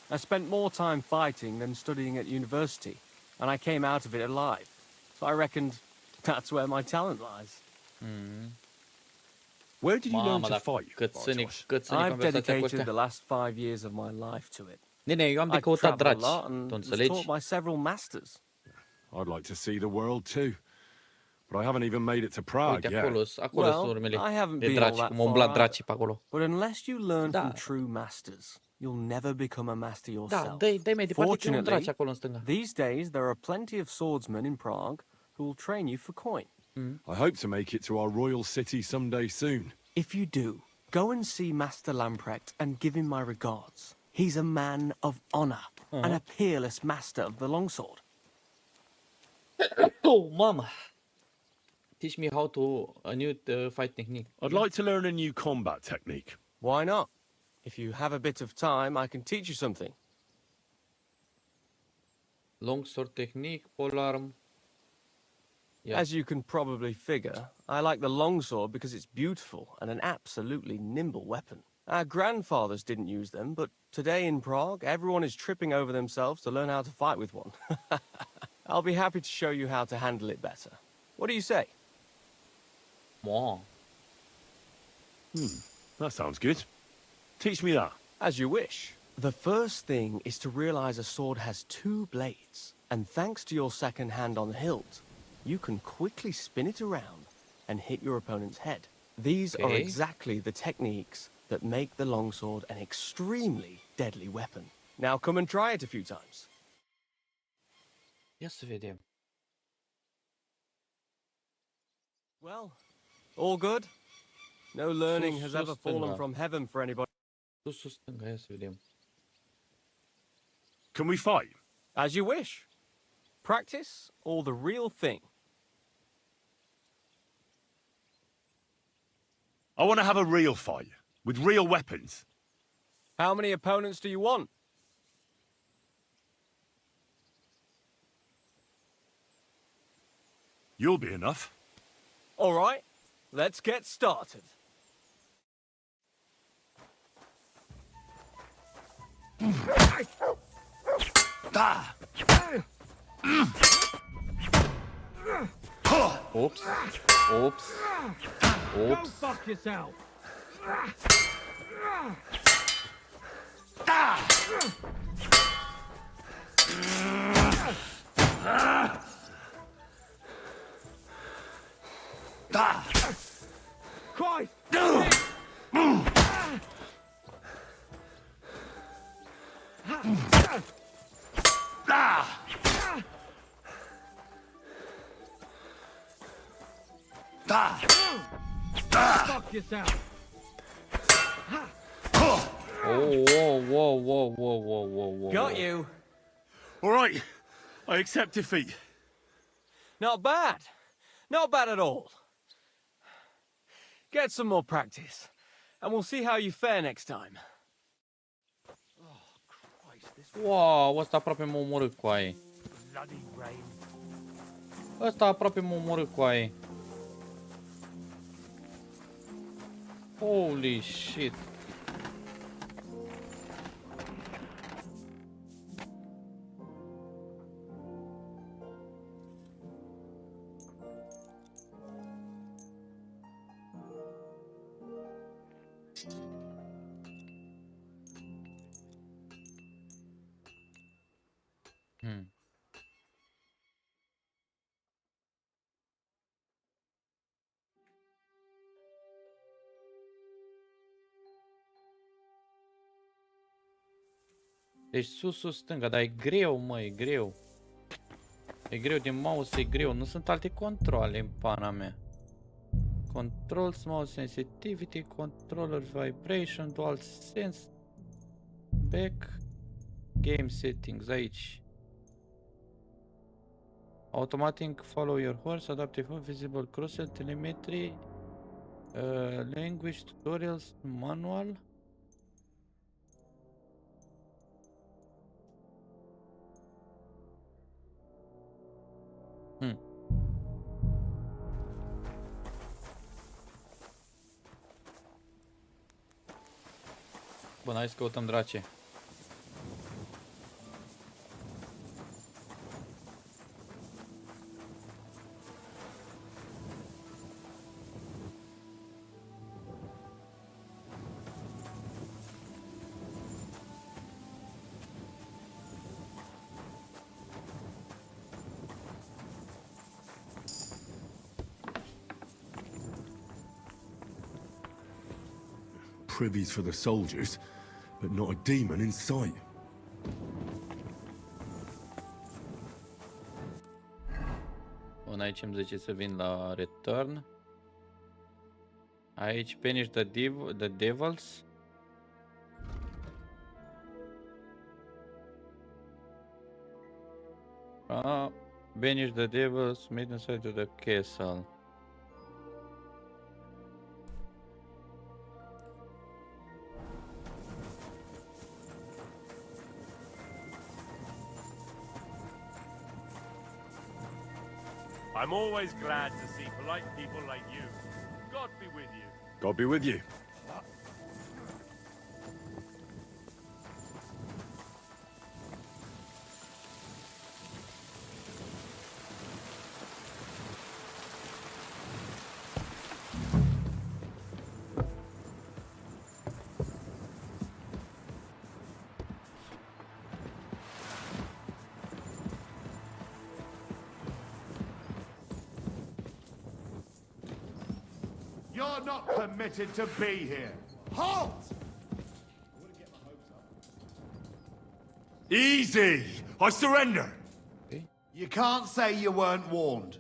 I spent more time fighting than studying at university, and I came out of it alive. So I reckoned that's where my talent lies. Where did you learn Mamă, to dar fight, cât sâni Bartosz? I've conversația cu dedicated ăștia. the last 5 years of my life to it. Nene, eu am de I căutat traveled a draci, lot and tu was înțelegi? taught by several masters. I'd like to see the world too. But I haven't even made it to Prague Uite, yet. acolo Well, sunt urmele I haven't de been draci, all that cum au far umblat either. dracii pe acolo. But unless you learn Da. from true masters, you'll never become a master Da, yourself. dă-i mai departe că e un Fortunately, draci acolo în stânga. these days there are plenty of swordsmen in Prague who will train you for coin. I hope to make it to our royal city someday soon. If you do, go and see Master Lamprecht and give him my regards. He's a man of honor and a peerless master of the longsword. Oh, mamă! Teach me how to a new fight technique. I'd like to learn a new combat technique. Why not? If you have a bit of time, I can teach you something. Longsword technique, polearm. Yeah. As you can probably figure, I like the longsword because it's beautiful and an absolutely nimble weapon. Our grandfathers didn't use them, but today in Prague, everyone is tripping over themselves to learn how to fight with one. I'll be happy to show you how to handle it better. What do you say? Mo. That sounds good. Teach me that. As you wish. The first thing is to realize a sword has 2 blades, and thanks to your second hand on the hilt, you can quickly spin it around and hit your opponent's head. These are Okay. exactly the techniques that make the longsword an extremely deadly weapon. Now come and try it a few times. Ia să vedem. Well, all good? No learning has Sus, ever stânga. fallen from heaven for anybody. Sus, stânga, ia să vedem. Can we fight? As you wish. Practice or the real thing. I want to have a real fight, with real weapons. How many opponents do you want? You'll be enough. All right, let's get started. Oops. Oops. Go Oops. fuck yourself. Christ! Fuck yourself. Oh, whoa, whoa, whoa, whoa, whoa, whoa, whoa. Got you. All right, I accept defeat. Not bad. Not bad at all. Get some more practice, and we'll see how you fare next time. Wow, ăsta aproape m-a omorât cu aia. Bloody rain. Ăsta aproape m-a omorât cu aia. Holy shit. Deci sus, stânga, dar e greu, mă, e greu. E greu de mouse, e greu. Nu sunt alte controle în pana mea. Controls, mouse sensitivity, controller vibration, dual sense, back, game settings, aici. Automatic follow your horse, adaptive visible crosshair, telemetry, language, tutorials, manual. Bun, hai să căutăm drace. Privies for the soldiers, but not a demon in sight. Bun, aici îmi zice să vin la return. Aici banish the devils. Banish the devils, made inside to the castle. I'm always glad to see polite people like you. God be with you. God be with you. You're not permitted to be here. Halt! Easy! I surrender! You can't say you weren't warned.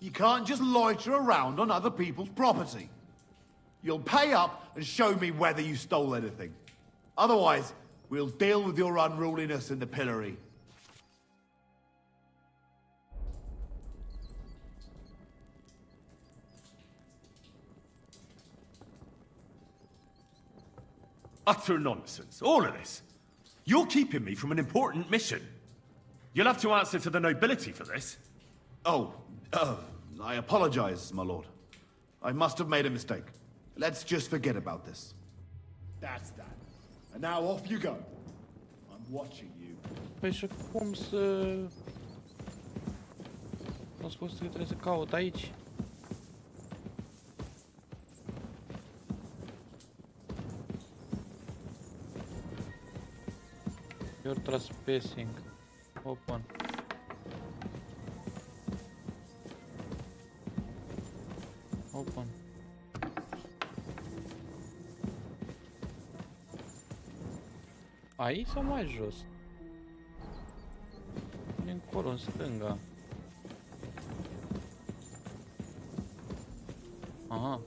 You can't just loiter around on other people's property. You'll pay up and show me whether you stole anything. Otherwise, we'll deal with your unruliness in the pillory. Utter nonsense, all of this. You're keeping me from an important mission. You'll have to answer to the nobility for this. Oh, I apologize, my lord. I must have made a mistake. Let's just forget about this. That's that. And now off you go. I'm watching you. Păi și cum să... Nu spus că trebuie să caut aici? You're trespassing. Open. Open. Aici sau mai jos? Încolo, în stânga. Aha.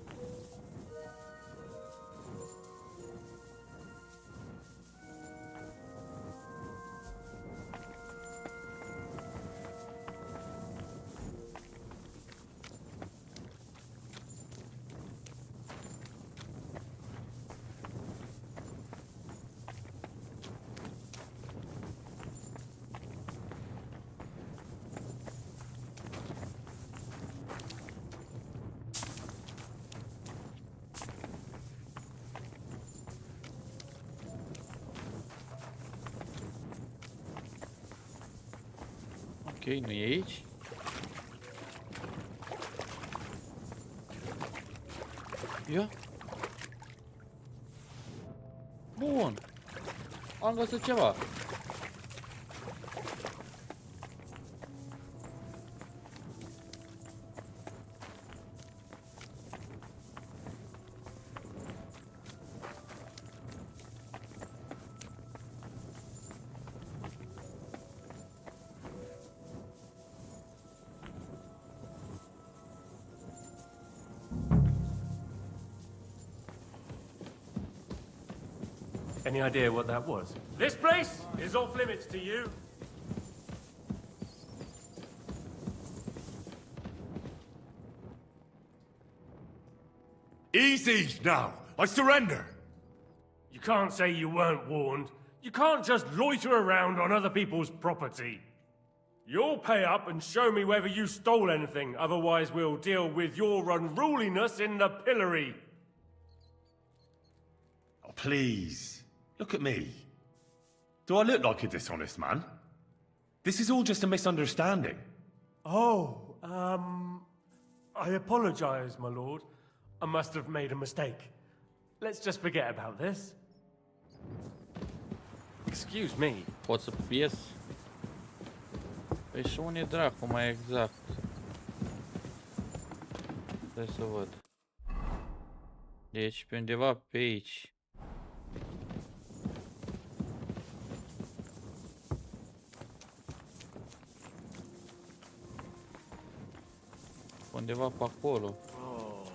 Ok, nu e aici? Ia. Bun. Am găsit ceva. Any idea what that was? This place is off limits to you. Easy now. I surrender. You can't say you weren't warned. You can't just loiter around on other people's property. You'll pay up and show me whether you stole anything, otherwise we'll deal with your unruliness in the pillory. Oh, please. Look at me. Do I look like a dishonest man? This is all just a misunderstanding. Oh, I apologize, my lord. I must have made a mistake. Let's just forget about this. Excuse me. Pot să ies? Păi și unde e dracu mai exact? Stai să văd. Deci pe undeva pe aici. Undeva pe acolo. Oh,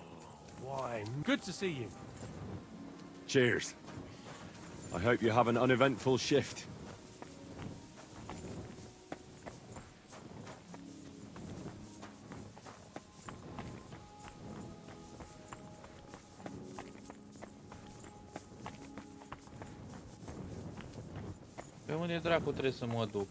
why? Good to see you. Cheers. I hope you have an uneventful shift. Pe unde dracu trebuie să mă duc?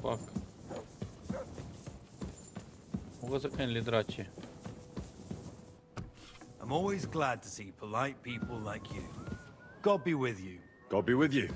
Fuck. Mogę zakręcić dracie. I'm always glad to see polite people like you. God be with you. God be with you.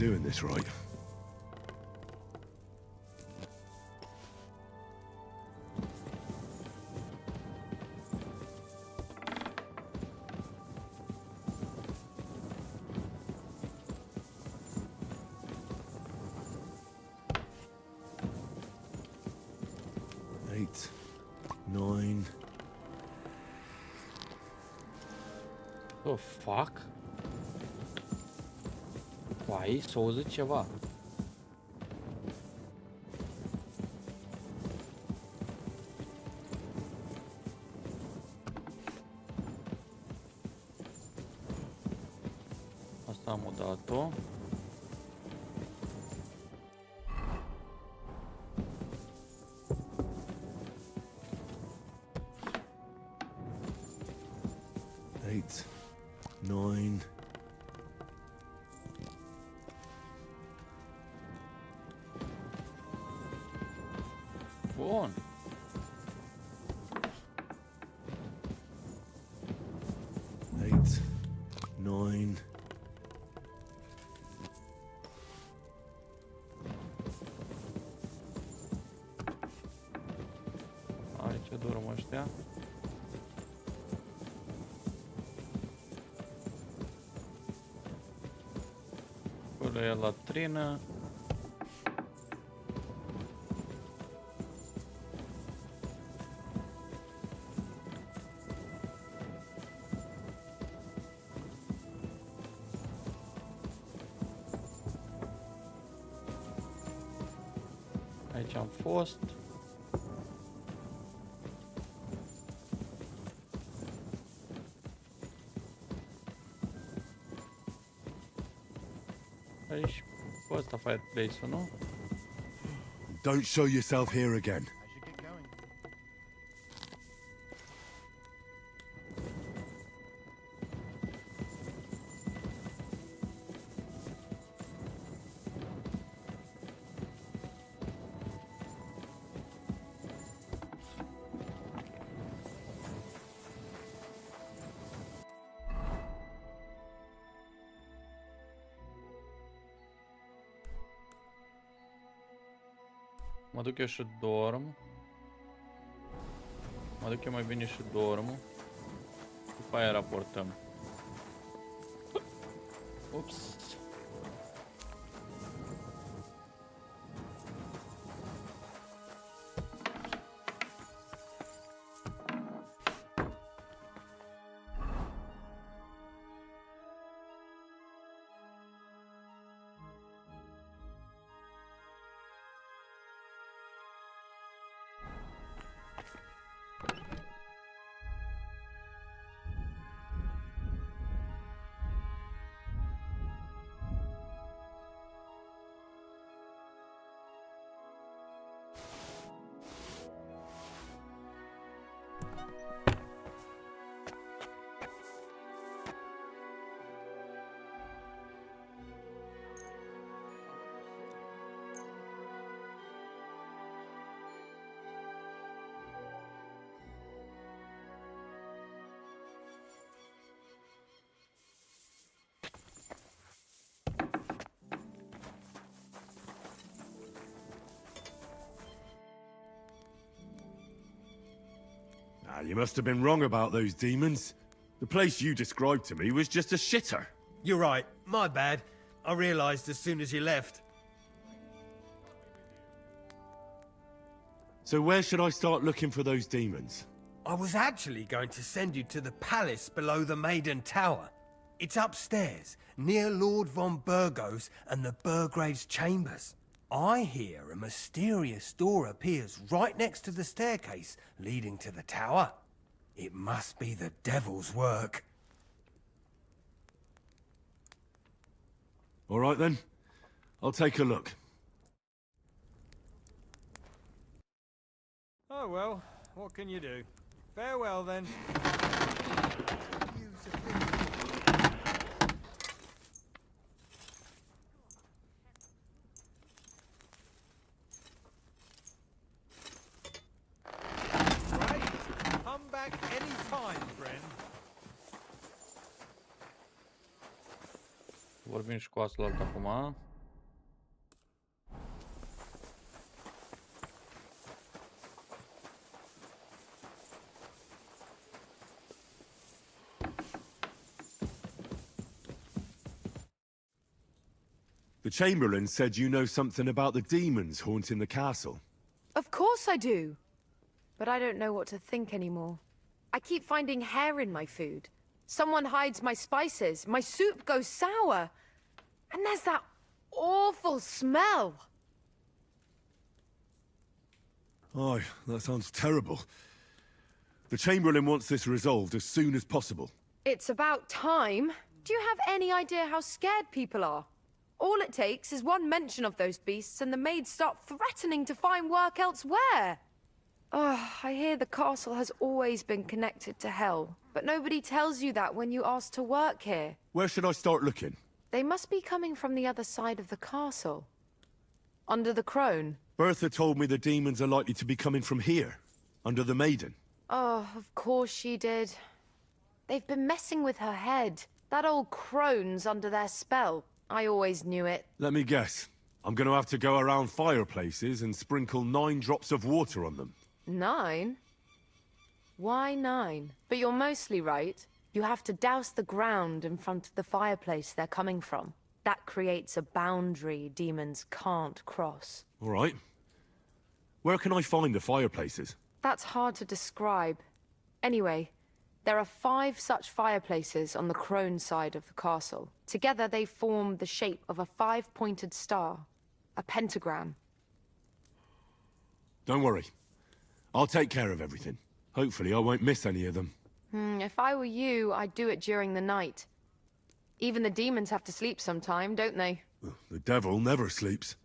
doing this right. Eight, 9. The fuck? Păi, să auzi ceva. Asta am dat-o. Eight, 9. Bun. Eight, 9. Aici dorm ăștia. Acolo e latrină. Aici am fost. Aici, pe ăsta fireplace-ul, nu? Don't show yourself here again. Mă duc eu și dorm. Mă duc eu mai bine și dorm. După aia raportăm. Ups. You must have been wrong about those demons. The place you described to me was just a shitter. You're right. My bad. I realized as soon as you left. So where should I start looking for those demons? I was actually going to send you to the palace below the Maiden Tower. It's upstairs, near Lord von Burgos and the Burgrave's chambers. I hear a mysterious door appears right next to the staircase leading to the tower. It must be the devil's work. All right then. I'll take a look. Oh well, what can you do? Farewell then. Come back any time, friend. Vorbim și cu asta acum. The Chamberlain said you know something about the demons haunting the castle. Of course I do. But I don't know what to think anymore. I keep finding hair in my food. Someone hides my spices. My soup goes sour. And there's that awful smell. Oh, that sounds terrible. The Chamberlain wants this resolved as soon as possible. It's about time. Do you have any idea how scared people are? All it takes is one mention of those beasts and the maids start threatening to find work elsewhere. Oh, I hear the castle has always been connected to hell, but nobody tells you that when you ask to work here. Where should I start looking? They must be coming from the other side of the castle. Under the crone. Bertha told me the demons are likely to be coming from here, under the maiden. Oh, of course she did. They've been messing with her head. That old crone's under their spell. I always knew it. Let me guess. I'm going to have to go around fireplaces and sprinkle 9 drops of water on them. 9? Why 9? But you're mostly right. You have to douse the ground in front of the fireplace they're coming from. That creates a boundary demons can't cross. All right. Where can I find the fireplaces? That's hard to describe. Anyway, there are 5 such fireplaces on the crone side of the castle. Together they form the shape of a 5-pointed star, a pentagram. Don't worry. I'll take care of everything. Hopefully I won't miss any of them. If I were you, I'd do it during the night. Even the demons have to sleep sometime, don't they? The devil never sleeps.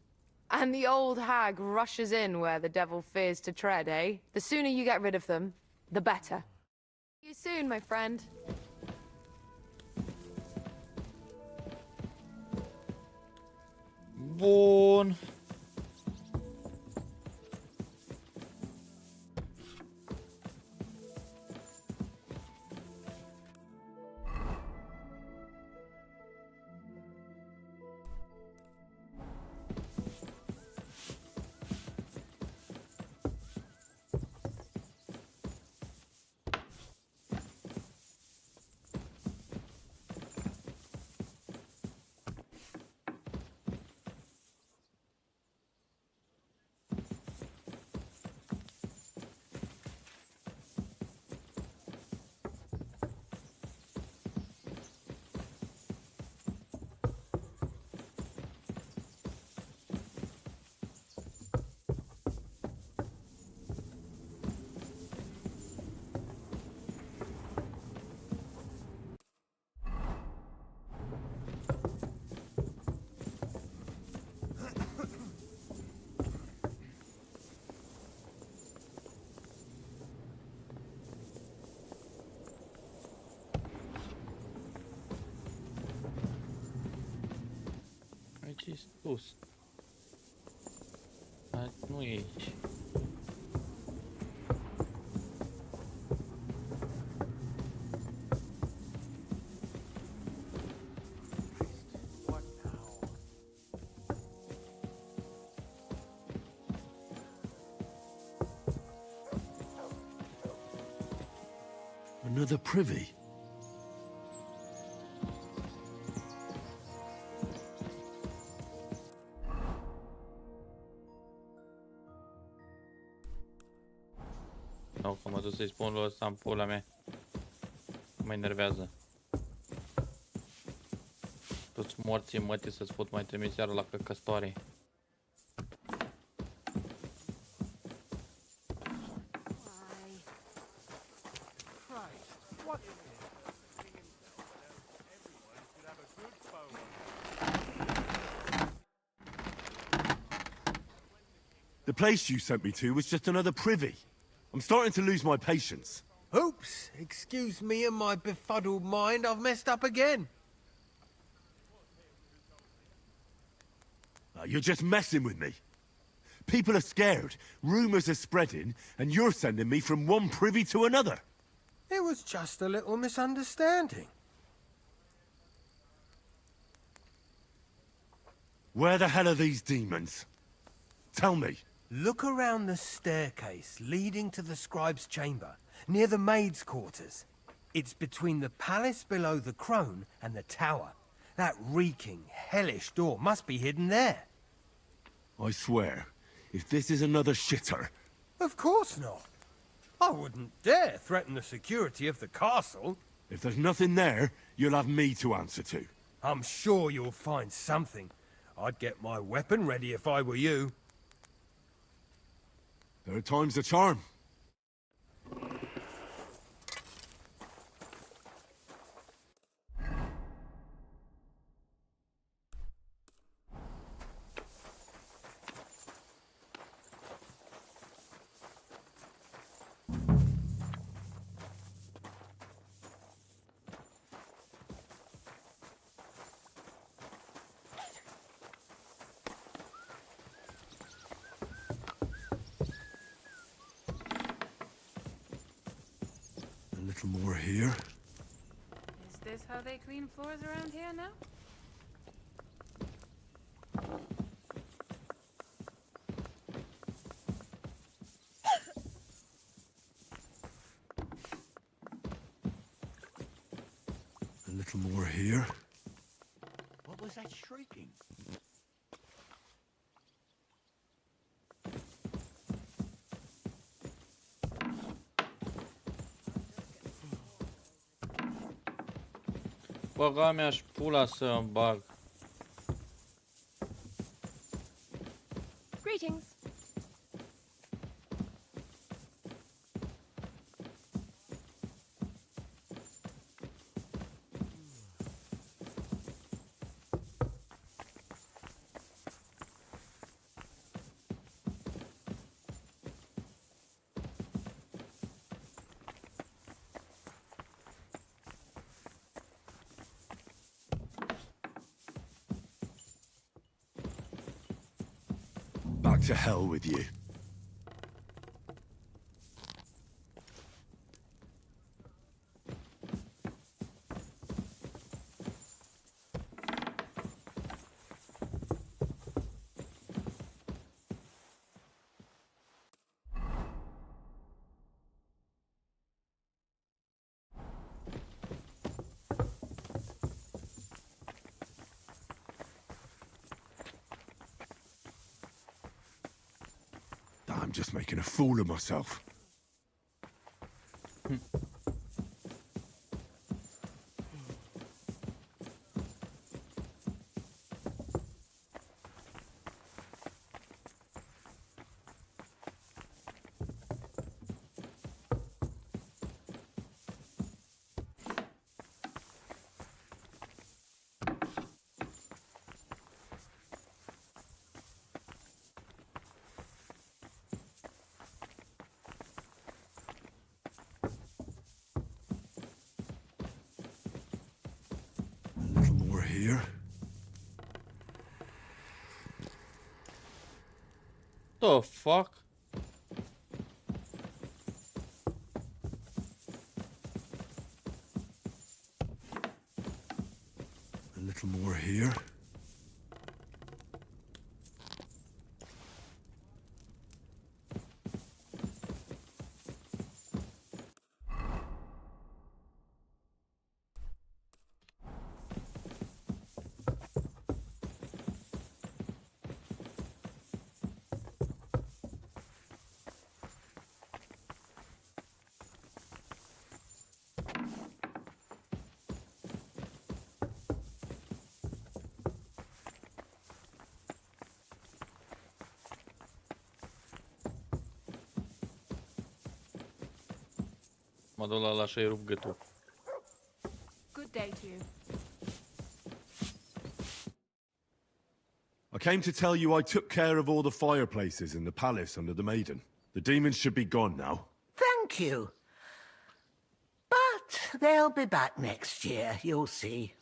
And the old hag rushes in where the devil fears to tread, eh? The sooner you get rid of them, the better. See you soon, my friend. Bun. Ce-i spus? Dar nu e aici. Another privy? Sau că mă duc să-i spun lui ăsta în pula mea. Mă enervează. Toți morții mătii să-ți fut mai trimis iară la căcăstoare. The place you sent me to was just another privy. I'm starting to lose my patience. Oops, excuse me and my befuddled mind, I've messed up again. You're just messing with me. People are scared, rumors are spreading, and you're sending me from one privy to another. It was just a little misunderstanding. Where the hell are these demons? Tell me. Look around the staircase leading to the scribe's chamber, near the maid's quarters. It's between the palace below the crone and the tower, That reeking, hellish door must be hidden there. I swear, if this is another shitter... Of course not. I wouldn't dare threaten the security of the castle. If there's nothing there, you'll have me to answer to. I'm sure you'll find something. I'd get my weapon ready if I were you. Third time's the charm. A little more here. Is this how they clean floors around here now? A little more here. What was that shrieking? Băga mea-și pula să bag. Greetings. Back to hell with you. I'm just making a fool of myself. Here. The fuck? A little more here. Mă duc la și-i rup gâtul. Good day to you. I came to tell you I took care of all the fireplaces in the palace under the maiden. The demons should be gone now. Thank you. But they'll be back next year, you'll see.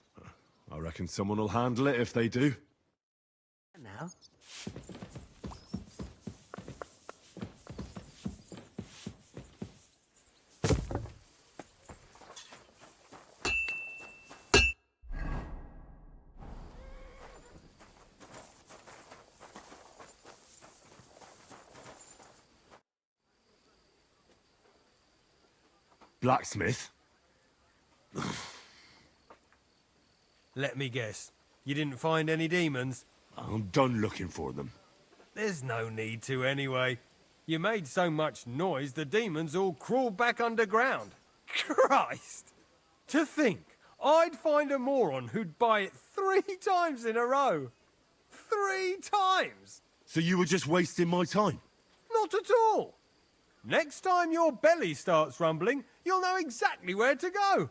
I reckon someone will handle it if they do. Now. Blacksmith? Let me guess. You didn't find any demons? I'm done looking for them. There's no need to anyway. You made so much noise, the demons all crawled back underground. Christ! To think, I'd find a moron who'd buy it 3 times in a row. 3 times! So you were just wasting my time? Not at all. Next time your belly starts rumbling, you'll know exactly where to go.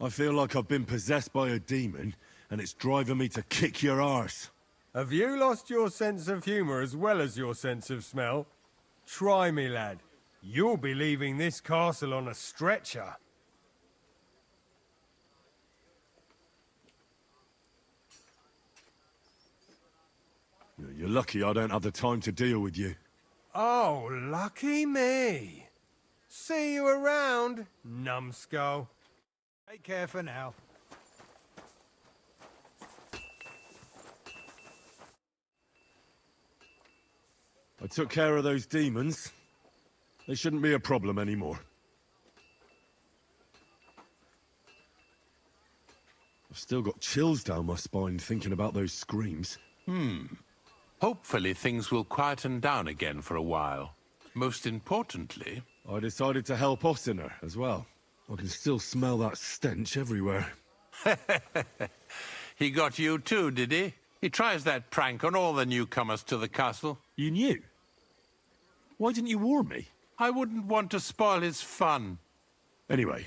I feel like I've been possessed by a demon, and it's driving me to kick your arse. Have you lost your sense of humour as well as your sense of smell? Try me, lad. You'll be leaving this castle on a stretcher. You're lucky I don't have the time to deal with you. Oh, lucky me. See you around, numbskull. Take care for now. I took care of those demons. They shouldn't be a problem anymore. I've still got chills down my spine thinking about those screams. Hopefully things will quieten down again for a while. Most importantly... I decided to help Ossiner as well. I can still smell that stench everywhere. He got you too, did he? He tries that prank on all the newcomers to the castle. You knew? Why didn't you warn me? I wouldn't want to spoil his fun. Anyway,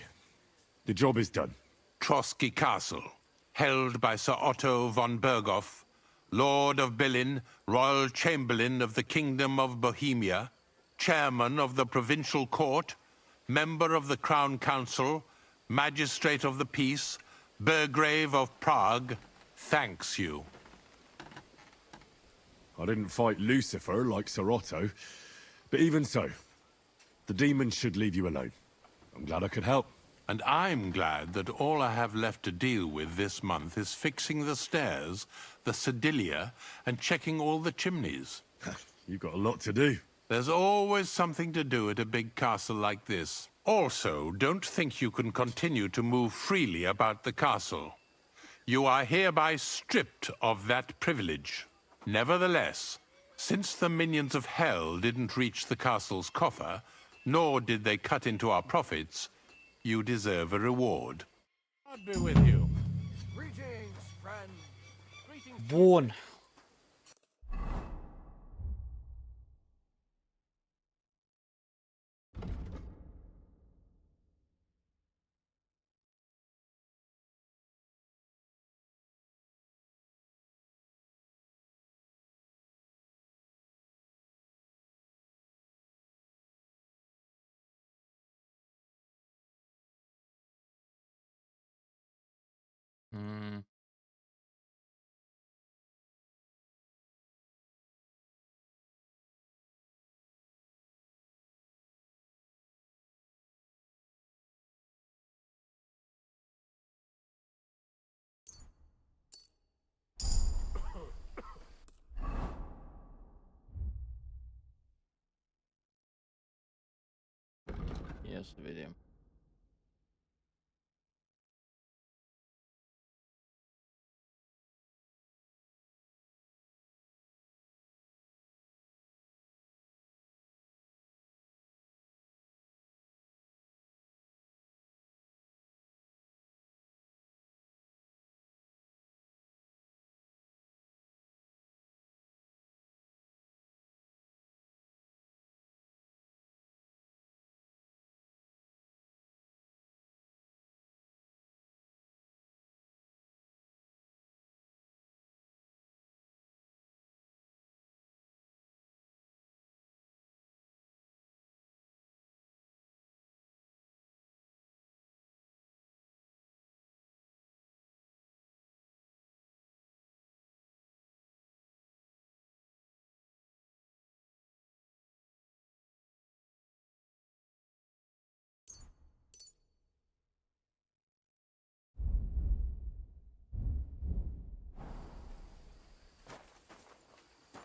the job is done. Trotsky Castle, held by Sir Otto von Berghoff, Lord of Berlin, Royal Chamberlain of the Kingdom of Bohemia, Chairman of the Provincial Court, Member of the Crown Council, Magistrate of the Peace, Burgrave of Prague, thanks you. I didn't fight Lucifer like Sir Otto, but even so, the demons should leave you alone. I'm glad I could help. And I'm glad that all I have left to deal with this month is fixing the stairs, the sedilia, and checking all the chimneys. You've got a lot to do. There's always something to do at a big castle like this. Also, don't think you can continue to move freely about the castle. You are hereby stripped of that privilege. Nevertheless, since the minions of hell didn't reach the castle's coffer, nor did they cut into our profits, you deserve a reward. God be with you. Greetings, friend. Greetings. Bun. Ia să vedem.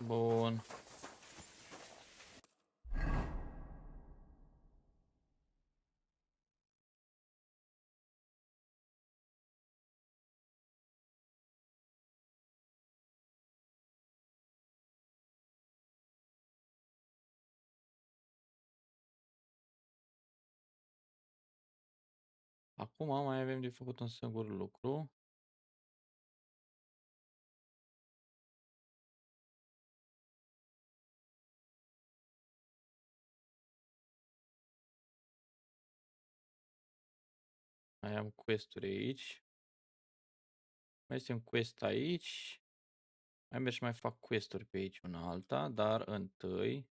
Bun. acum mai avem de făcut un singur lucru. Mai am quest-uri aici. Mai este un quest aici. Mai merg și mai fac quest-uri pe aici una alta, dar întâi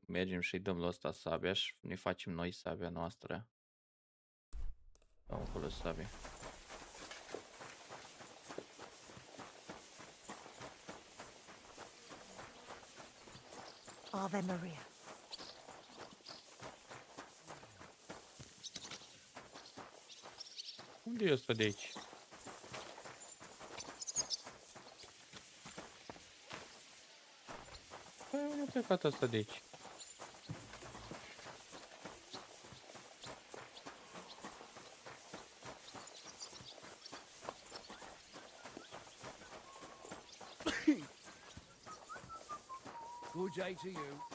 mergem și dăm la ăsta sabia și ne facem noi sabia noastră. Dăm acolo sabia. Ave Maria. Unde e ăsta de aici? Păi unde a plecat ăsta de aici? Good day to you.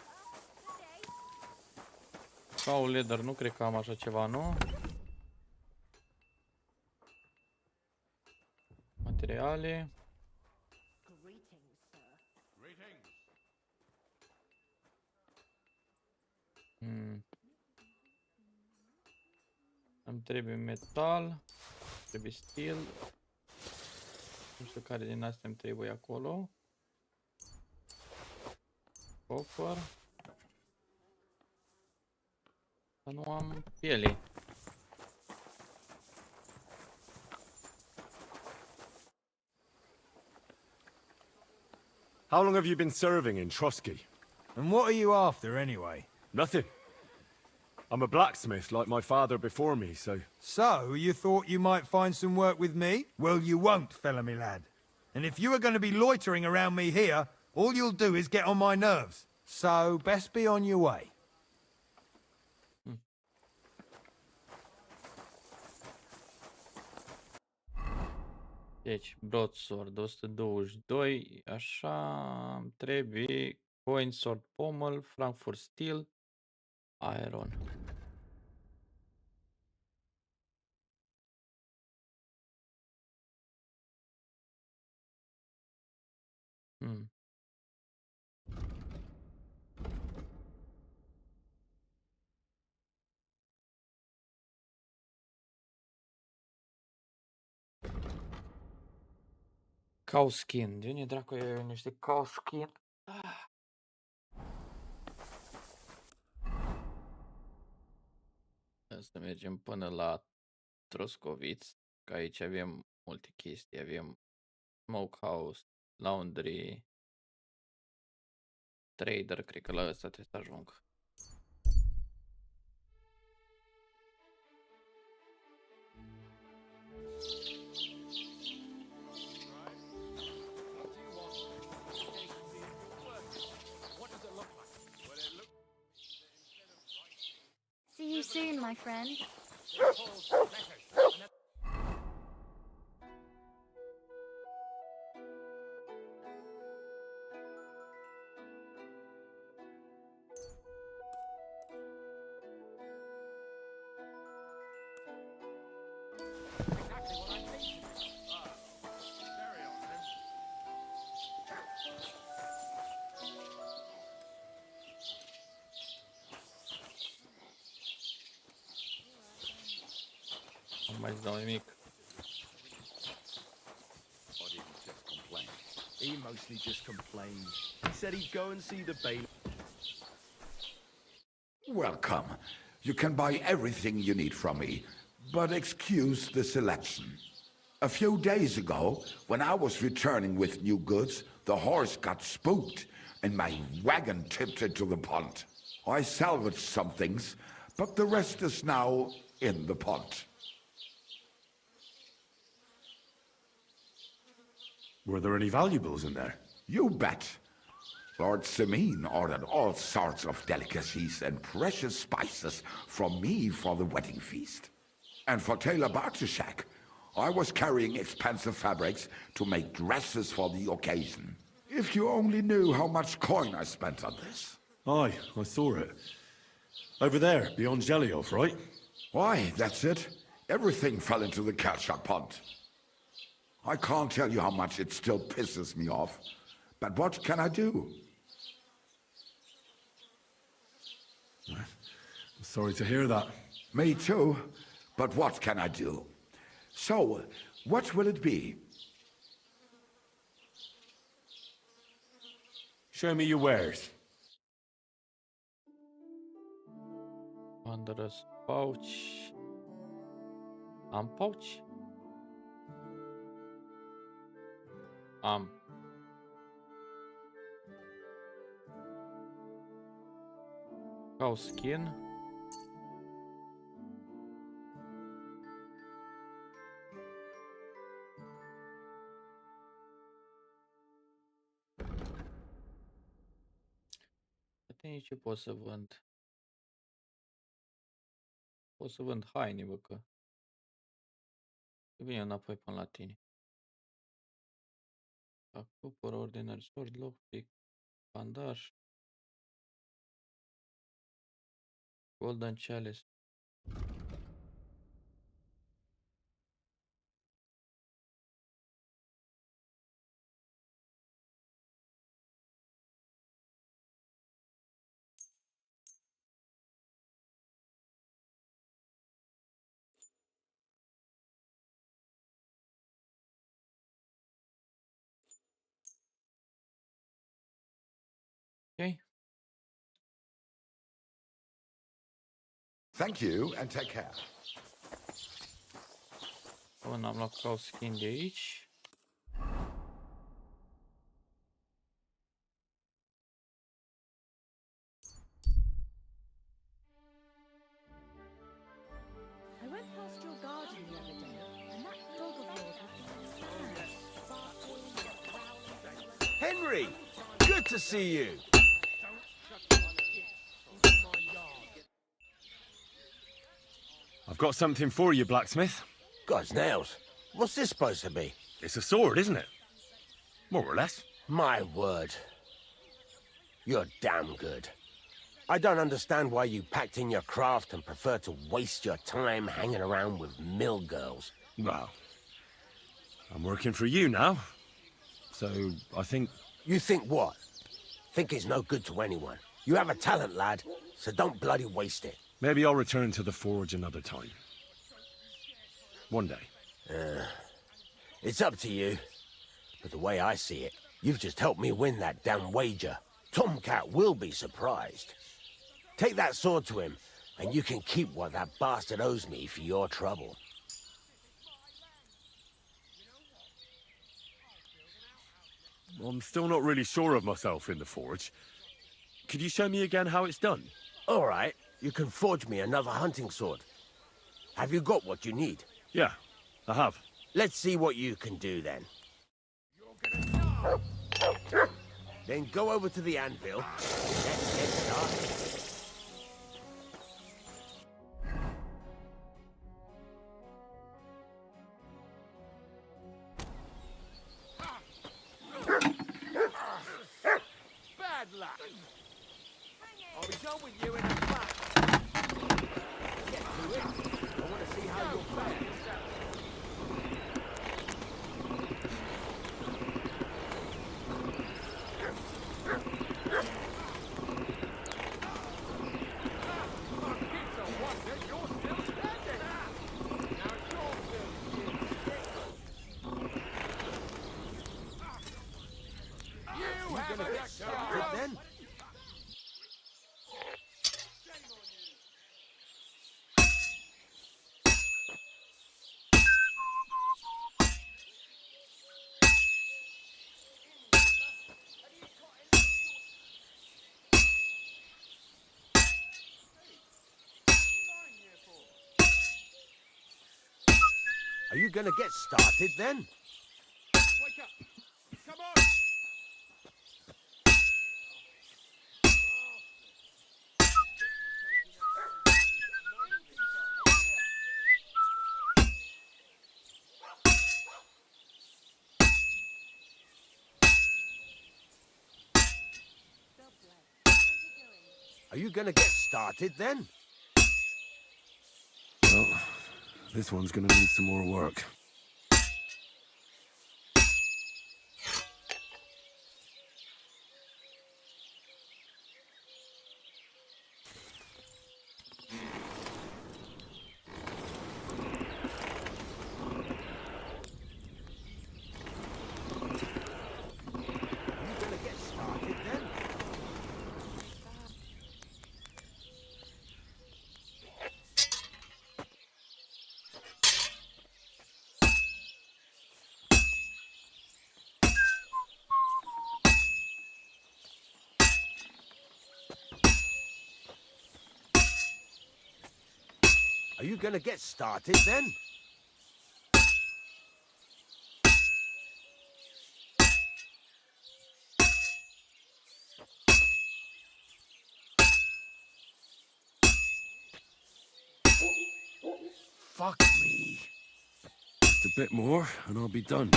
Sau leather, nu cred că am așa ceva, nu? Materiale. Îmi trebuie metal, trebuie steel. Nu știu care din astea îmi trebuie acolo. Copper. Dar nu am piele. How long have you been serving in Trotsky? And what are you after, anyway? Nothing. I'm a blacksmith like my father before me, so... So, you thought you might find some work with me? Well, you won't, fella me lad. And if you are going to be loitering around me here, all you'll do is get on my nerves. So, best be on your way. Deci, broadsword 122, așa, îmi trebuie coin sword pommel, Frankfurt steel, iron. Cow skin. De unde dracu e niște cow skin? Să mergem până la Troscoviț, că aici avem multe chestii. Avem smokehouse, laundry, trader, cred că la ăsta trebuie să ajung. See you soon, my friend. Nu mai îți dau nimic. He mostly just complained. He said he'd go and see the bailiff. Welcome. You can buy everything you need from me, but excuse the selection. A few days ago, when I was returning with new goods, the horse got spooked and my wagon tipped into the pond. I salvaged some things, but the rest is now in the pond. Were there any valuables in there? You bet. Lord Semin ordered all sorts of delicacies and precious spices from me for the wedding feast. And for Taylor Bartishak, I was carrying expensive fabrics to make dresses for the occasion. If you only knew how much coin I spent on this. Aye, I saw it. Over there, beyond Jelioff, right? Why, that's it. Everything fell into the ketchup pot. I can't tell you how much it still pisses me off, but what can I do? I'm sorry to hear that. Me too, but what can I do? So, what will it be? Show me your wares. Wanderer's pouch. Am pouch? Am. Cow skin. Atunci ce pot să vând? Pot să vând haine, bă, că vine înapoi până la tine. Acopăr, ordinary sword, lockpick, bandaj, golden chalice. Ok. Thank you and take care. Bun, am luat cow skin de aici. I went past your garden the other day, and that dog of yours was Henry! Good to see you! I've got something for you, blacksmith. God's nails. What's this supposed to be? It's a sword, isn't it? More or less. My word. You're damn good. I don't understand why you packed in your craft and prefer to waste your time hanging around with mill girls. Well, I'm working for you now. So, I think... You think what? Think it's no good to anyone. You have a talent, lad, so don't bloody waste it. Maybe I'll return to the forge another time. One day. It's up to you. But the way I see it, you've just helped me win that damn wager. Tomcat will be surprised. Take that sword to him, and you can keep what that bastard owes me for your trouble. I'm still not really sure of myself in the forge. Could you show me again how it's done? All right, you can forge me another hunting sword. Have you got what you need? Yeah, I have. Let's see what you can do then. Then go over to the anvil. Let's get started. Bad luck. I'll be done with you in a flash. Get to it. I want to see how you'll fare. Are you gonna get started then? Wake up. Come on. Are you gonna get started then? Well, this one's gonna need some more work. Are you gonna get started then? Fuck me. Just a bit more, and I'll be done.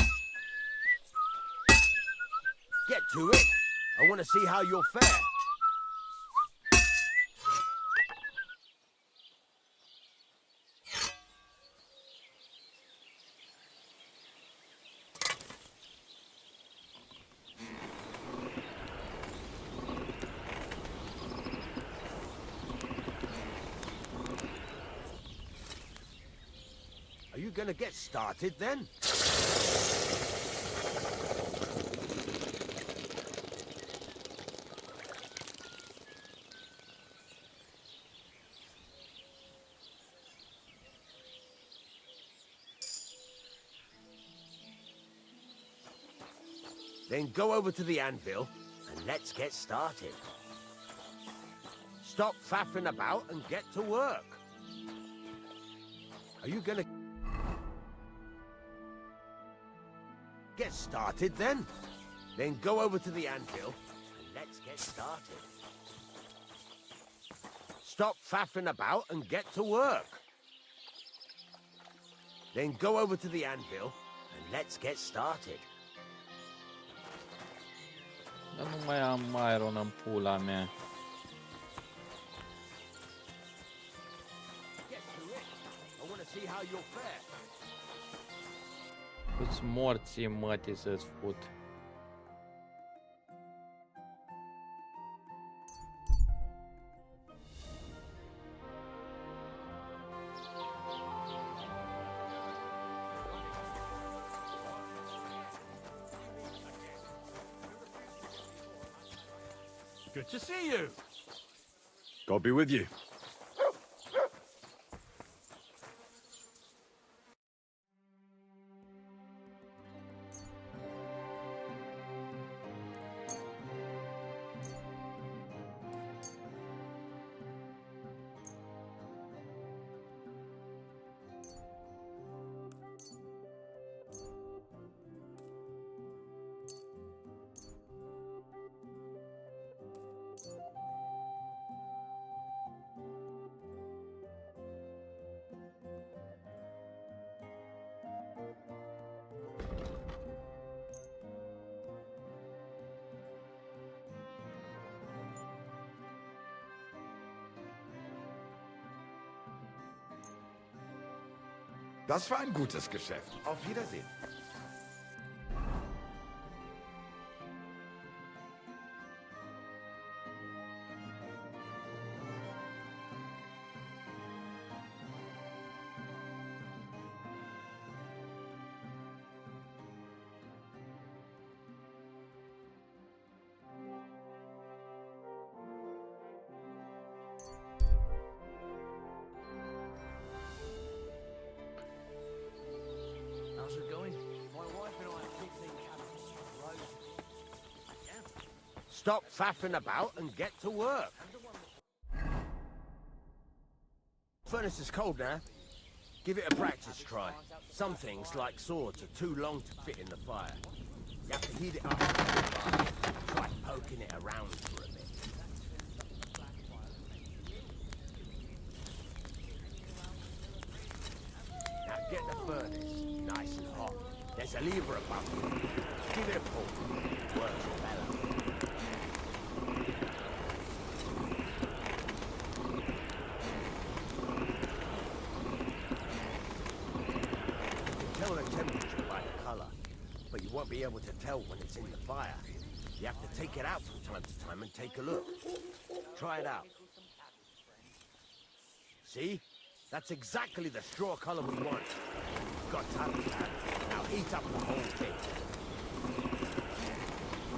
Get to it. I want to see how you'll fare. Are you gonna get started then? Then go over to the anvil and let's get started. Stop faffing about and get to work. Are you gonna get started then? Then go over to the anvil and let's get started. Stop faffing about and get to work. Then go over to the anvil and let's get started. Dar nu mai am iron în pula mea. Îți morții mătii să-ți fut. Good to see you. God be with you. Das war ein gutes Geschäft. Auf Wiedersehen. How's it going? My wife and I are fixing cabins. Stop faffing about and get to work. Furnace is cold now. Give it a practice try. Some things, like swords, are too long to fit in the fire. You have to heat it up. Try poking it around for a bit. Now get the furnace nice and hot. There's a lever above you. Give it a pull. Works will bellow. tell when it's in the fire. You have to take it out from time to time and take a look. Try it out. See? That's exactly the straw color we want. Got time, lad. Now heat up the whole thing.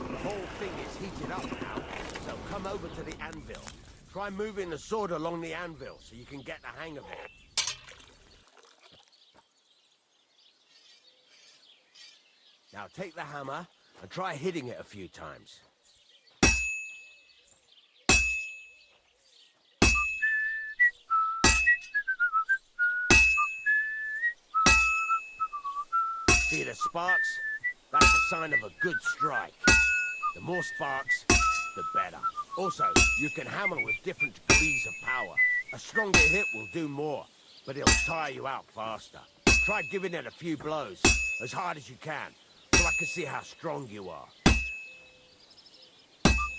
The whole thing is heated up now, so come over to the anvil. Try moving the sword along the anvil so you can get the hang of it. Now take the hammer and try hitting it a few times. See the sparks? That's a sign of a good strike. The more sparks, the better. Also, you can hammer with different degrees of power. A stronger hit will do more, but it'll tire you out faster. Try giving it a few blows, as hard as you can, so I can see how strong you are.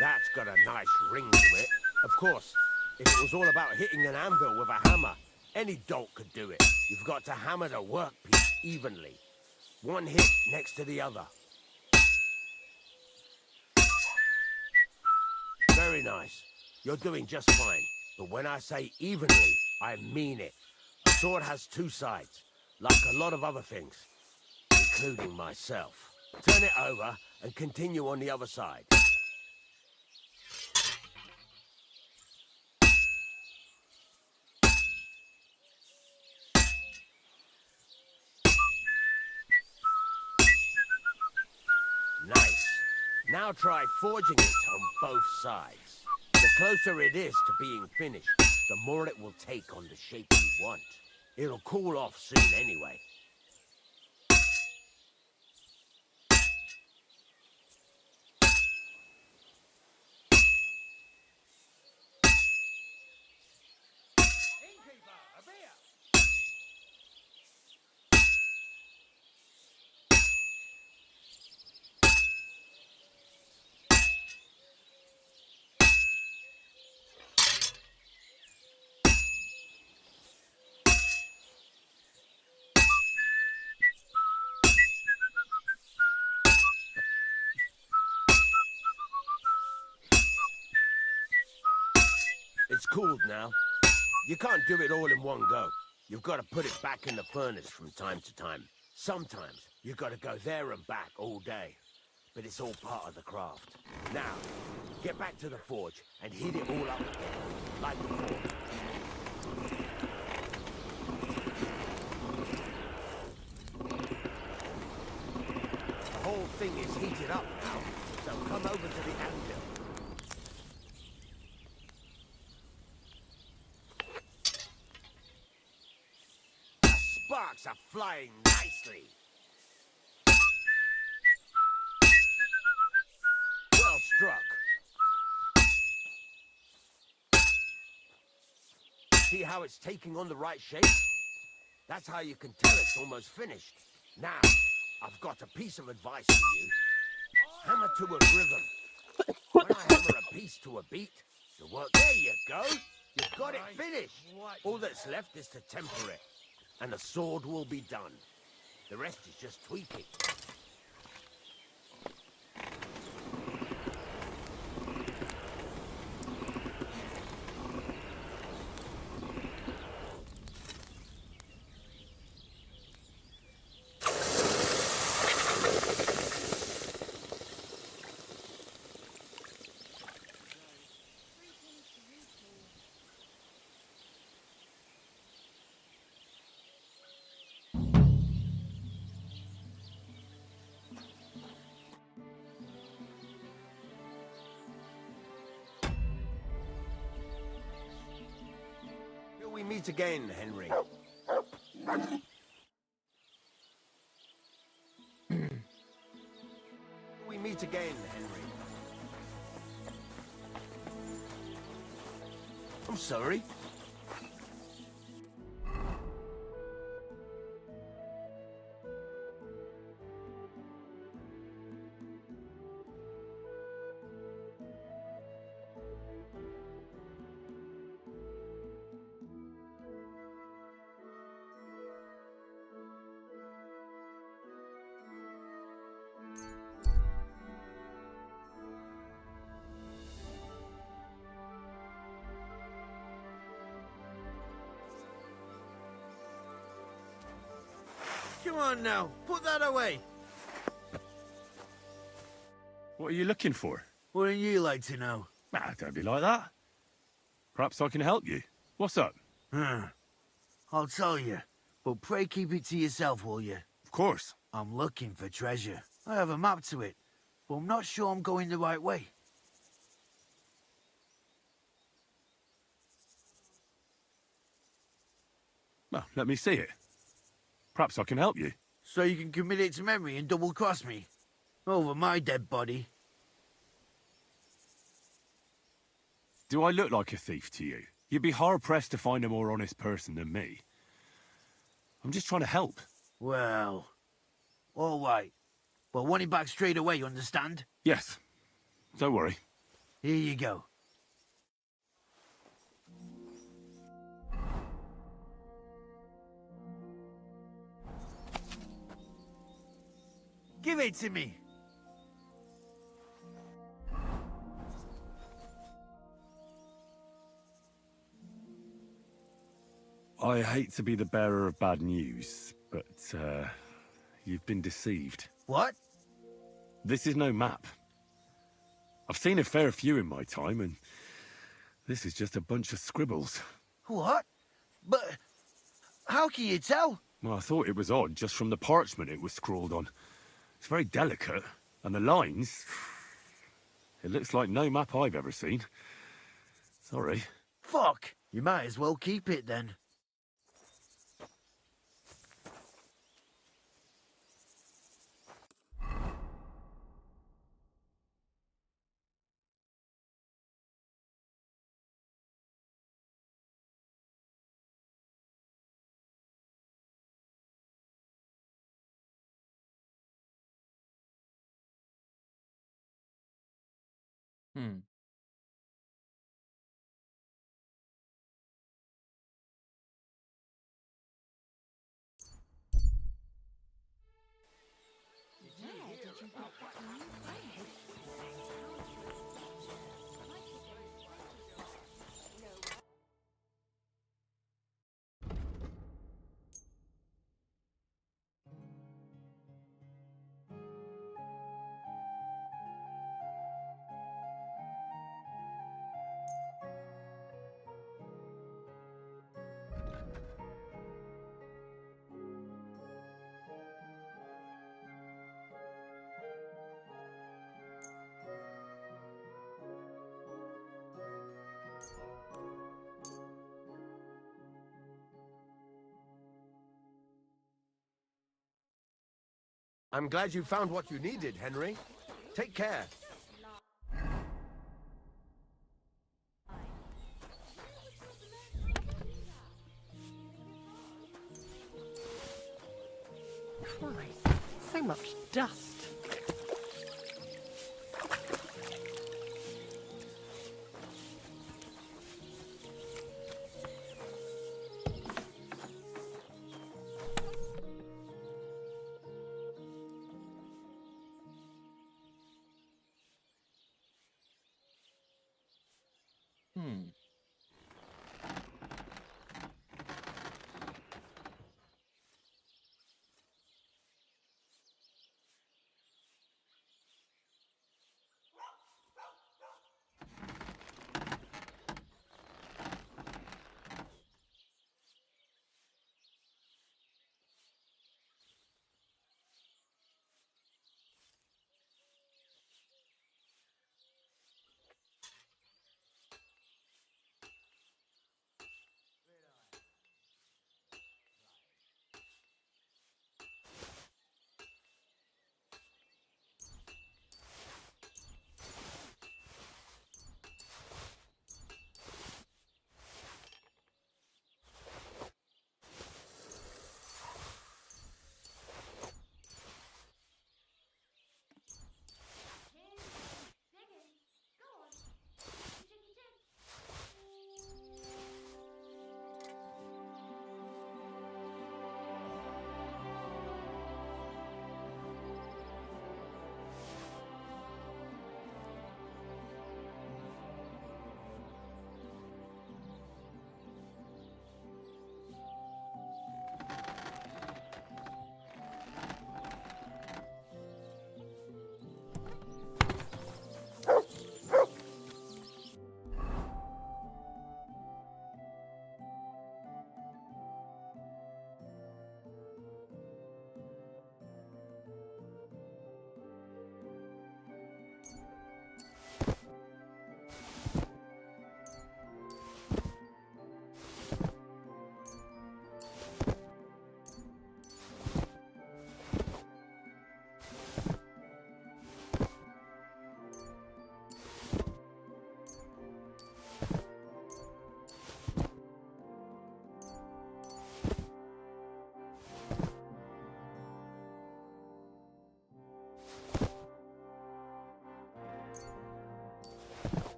That's got a nice ring to it. Of course, if it was all about hitting an anvil with a hammer, any dolt could do it. You've got to hammer the workpiece evenly. One hit next to the other. Very nice. You're doing just fine. But when I say evenly, I mean it. A sword has two sides, like a lot of other things, including myself. Turn it over and continue on the other side. Nice. Now try forging it on both sides. The closer it is to being finished, the more it will take on the shape you want. It'll cool off soon anyway. It's cooled now. You can't do it all in one go. You've got to put it back in the furnace from time to time. Sometimes you've got to go there and back all day. But it's all part of the craft. Now, get back to the forge and heat it all up again, like before. The whole thing is heated up now, so come over to the anvil. Sparks are flying nicely. Well struck. See how it's taking on the right shape? That's how you can tell it's almost finished. Now, I've got a piece of advice for you. Hammer to a rhythm. When I hammer a piece to a beat, the work... There you go! You've got it finished! All that's left is to temper it. And the sword will be done. The rest is just tweaking. We meet again, Henry. We meet again, Henry. I'm sorry. Come on now, put that away. What are you looking for? Wouldn't you like to know? Ah, don't be like that. Perhaps I can help you. What's up? I'll tell you, but pray keep it to yourself, will you? Of course. I'm looking for treasure. I have a map to it, but I'm not sure I'm going the right way. Well, let me see it. Perhaps I can help you. So you can commit it to memory and double-cross me? Over my dead body. Do I look like a thief to you? You'd be hard-pressed to find a more honest person than me. I'm just trying to help. Well, all right. But want it back straight away, you understand? Yes. Don't worry. Here you go. Give it to me. I hate to be the bearer of bad news, but, you've been deceived. What? This is no map. I've seen a fair few in my time, and this is just a bunch of scribbles. What? But how can you tell? Well, I thought it was odd just from the parchment it was scrawled on. It's very delicate, and the lines... It looks like no map I've ever seen. Sorry. Fuck! You might as well keep it then. I'm glad you found what you needed, Henry. Take care. Christ, so much dust.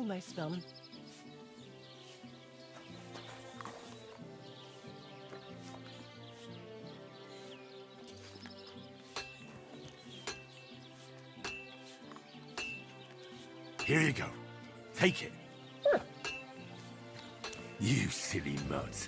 almost done. Here you go. Take it. You silly mutt.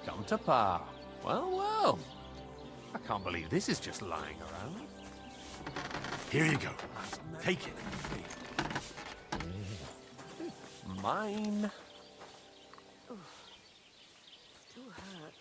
Come to pa. Well, well. I can't believe this is just lying around. Here you go. Take it. Mine. Still hurts.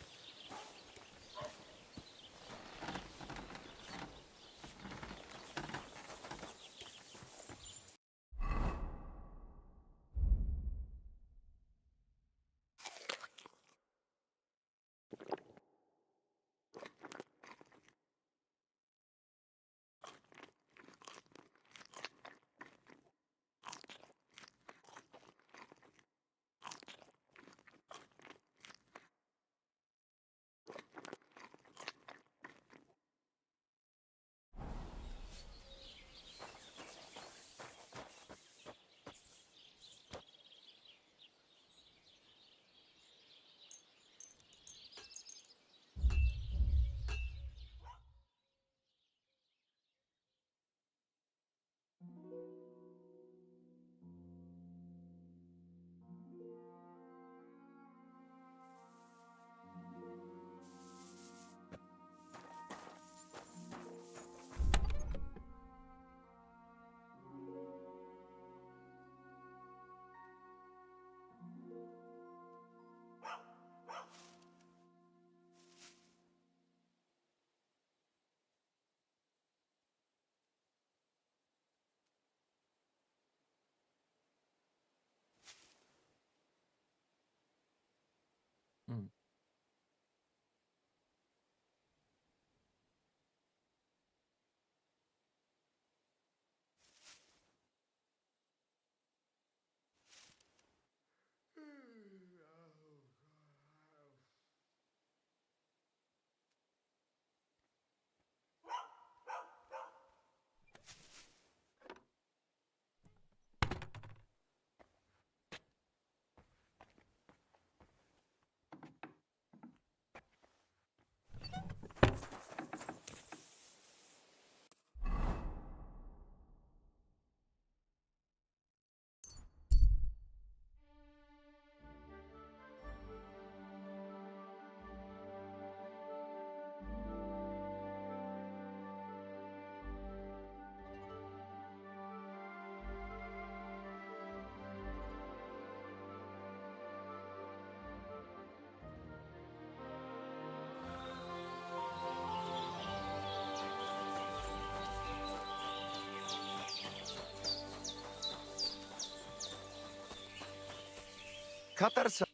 Katarsa.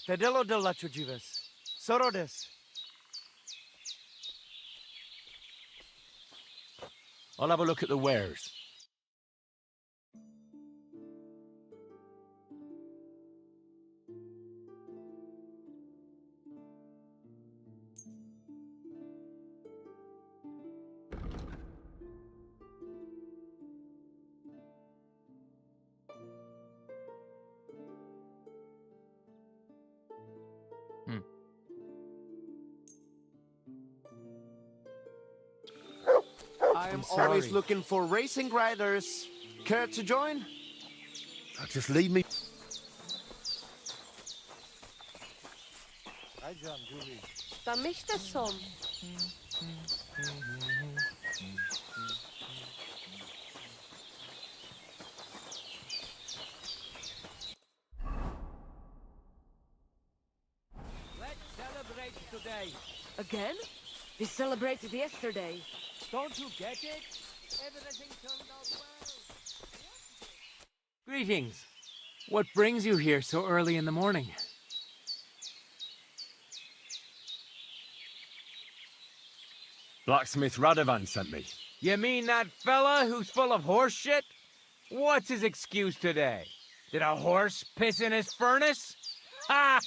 Tedelo de la chujives. Sorodes. I'll have a look at the wares. I am always looking for racing riders. Care to join? Just leave me. Tam ještě som. Let's celebrate today. Again? We celebrated yesterday. Don't you get it? Everything turned out well. Greetings. What brings you here so early in the morning? Blacksmith Radovan sent me. You mean that fella who's full of horse shit? What's his excuse today? Did a horse piss in his furnace? Ha!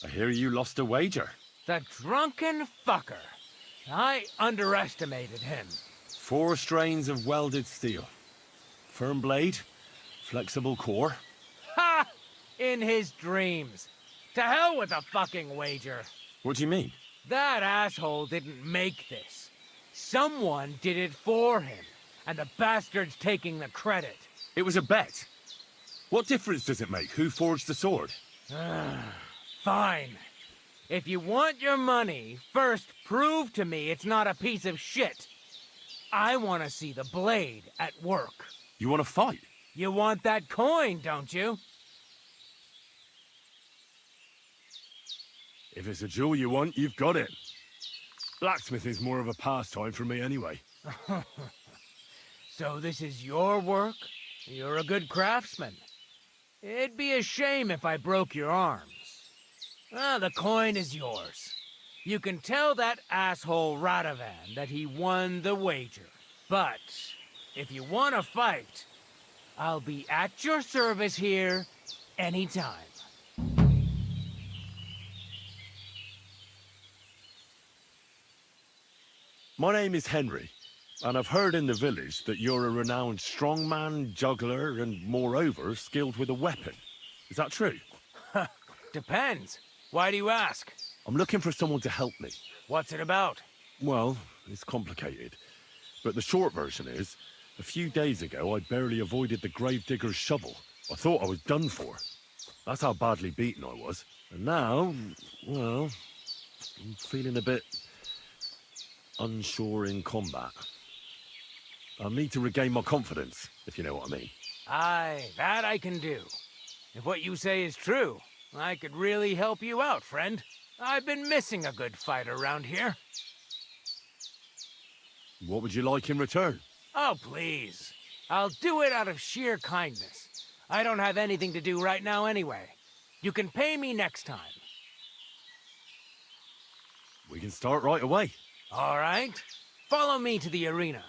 I hear you lost a wager. The drunken fucker. I underestimated him. 4 strains of welded steel. Firm blade, flexible core. Ha! In his dreams. To hell with the fucking wager. What do you mean? That asshole didn't make this. Someone did it for him, and the bastard's taking the credit. It was a bet. What difference does it make who forged the sword? Fine. If you want your money, first prove to me it's not a piece of shit. I want to see the blade at work. You want to fight? You want that coin, don't you? If it's a jewel you want, you've got it. Blacksmith is more of a pastime for me anyway. So this is your work? You're a good craftsman. It'd be a shame if I broke your arms. The coin is yours. You can tell that asshole Radovan that he won the wager. But if you want to fight, I'll be at your service here anytime. My name is Henry, and I've heard in the village that you're a renowned strongman, juggler, and moreover, skilled with a weapon. Is that true? Depends. Why do you ask? I'm looking for someone to help me. What's it about? Well, it's complicated. But the short version is, a few days ago I barely avoided the gravedigger's shovel. I thought I was done for. That's how badly beaten I was. And now, well, I'm feeling a bit unsure in combat. I'll need to regain my confidence, if you know what I mean. Aye, that I can do. If what you say is true, I could really help you out, friend. I've been missing a good fight around here. What would you like in return? Oh, please. I'll do it out of sheer kindness. I don't have anything to do right now anyway. You can pay me next time. We can start right away. All right. Follow me to the arena.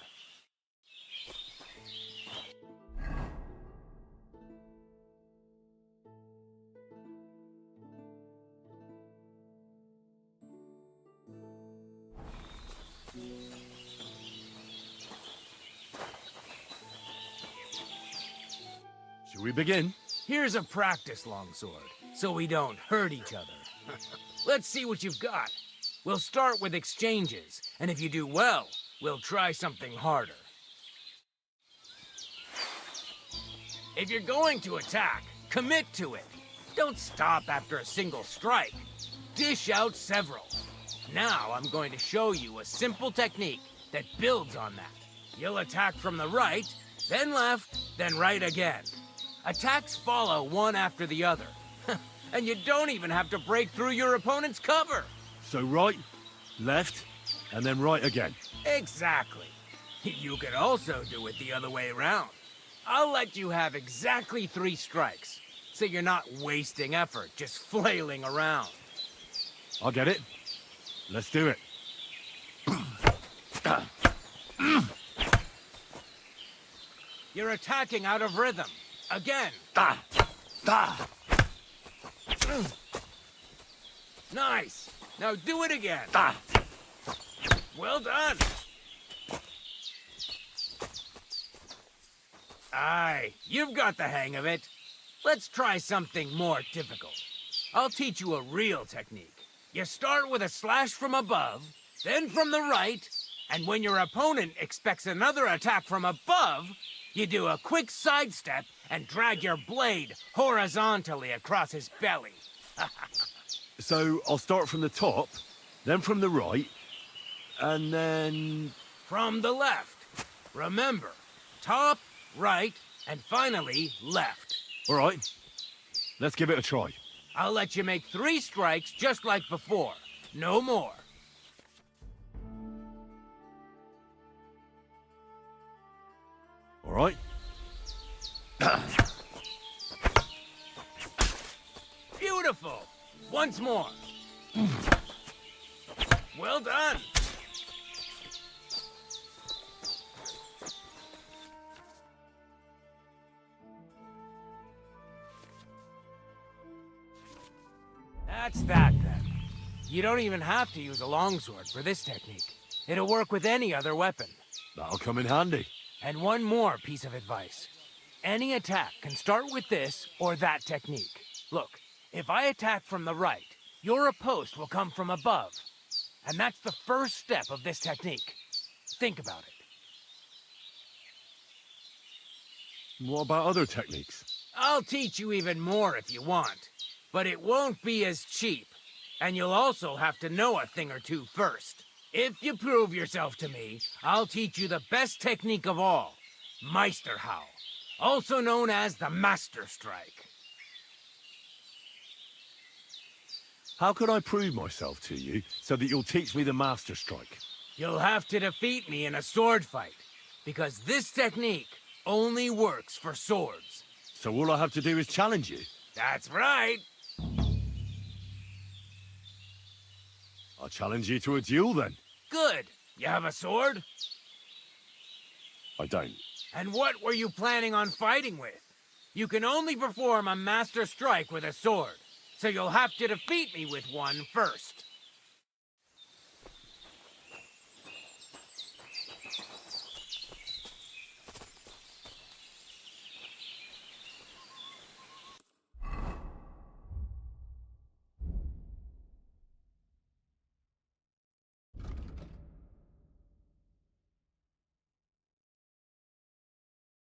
Shall we begin? Here's a practice longsword, so we don't hurt each other. Let's see what you've got. We'll start with exchanges, and if you do well, we'll try something harder. If you're going to attack, commit to it. Don't stop after a single strike. Dish out several. Now I'm going to show you a simple technique that builds on that. You'll attack from the right, then left, then right again. Attacks follow one after the other. And you don't even have to break through your opponent's cover. So right, left, and then right again. Exactly. You could also do it the other way around. I'll let you have exactly 3 strikes, so you're not wasting effort just flailing around. I'll get it. Let's do it. You're attacking out of rhythm. Again. Nice. Now do it again. Well done. Aye, you've got the hang of it. Let's try something more difficult. I'll teach you a real technique. You start with a slash from above, then from the right, and when your opponent expects another attack from above, you do a quick sidestep and drag your blade horizontally across his belly. So I'll start from the top, then from the right, and then... From the left. Remember, top, right, and finally left. All right, let's give it a try. I'll let you make 3 strikes just like before. No more. All right. Beautiful. Once more. Well done. That's that, then. You don't even have to use a longsword for this technique. It'll work with any other weapon. That'll come in handy. And one more piece of advice. Any attack can start with this or that technique. Look, if I attack from the right, your riposte will come from above. And that's the first step of this technique. Think about it. What about other techniques? I'll teach you even more if you want. But it won't be as cheap. And you'll also have to know a thing or two first. If you prove yourself to me, I'll teach you the best technique of all. Meisterhau. Also known as the Master Strike. How can I prove myself to you so that you'll teach me the Master Strike? You'll have to defeat me in a sword fight. Because this technique only works for swords. So all I have to do is challenge you? That's right. I'll challenge you to a duel then. Good. You have a sword? I don't. And what were you planning on fighting with? You can only perform a Master Strike with a sword. So you'll have to defeat me with one first.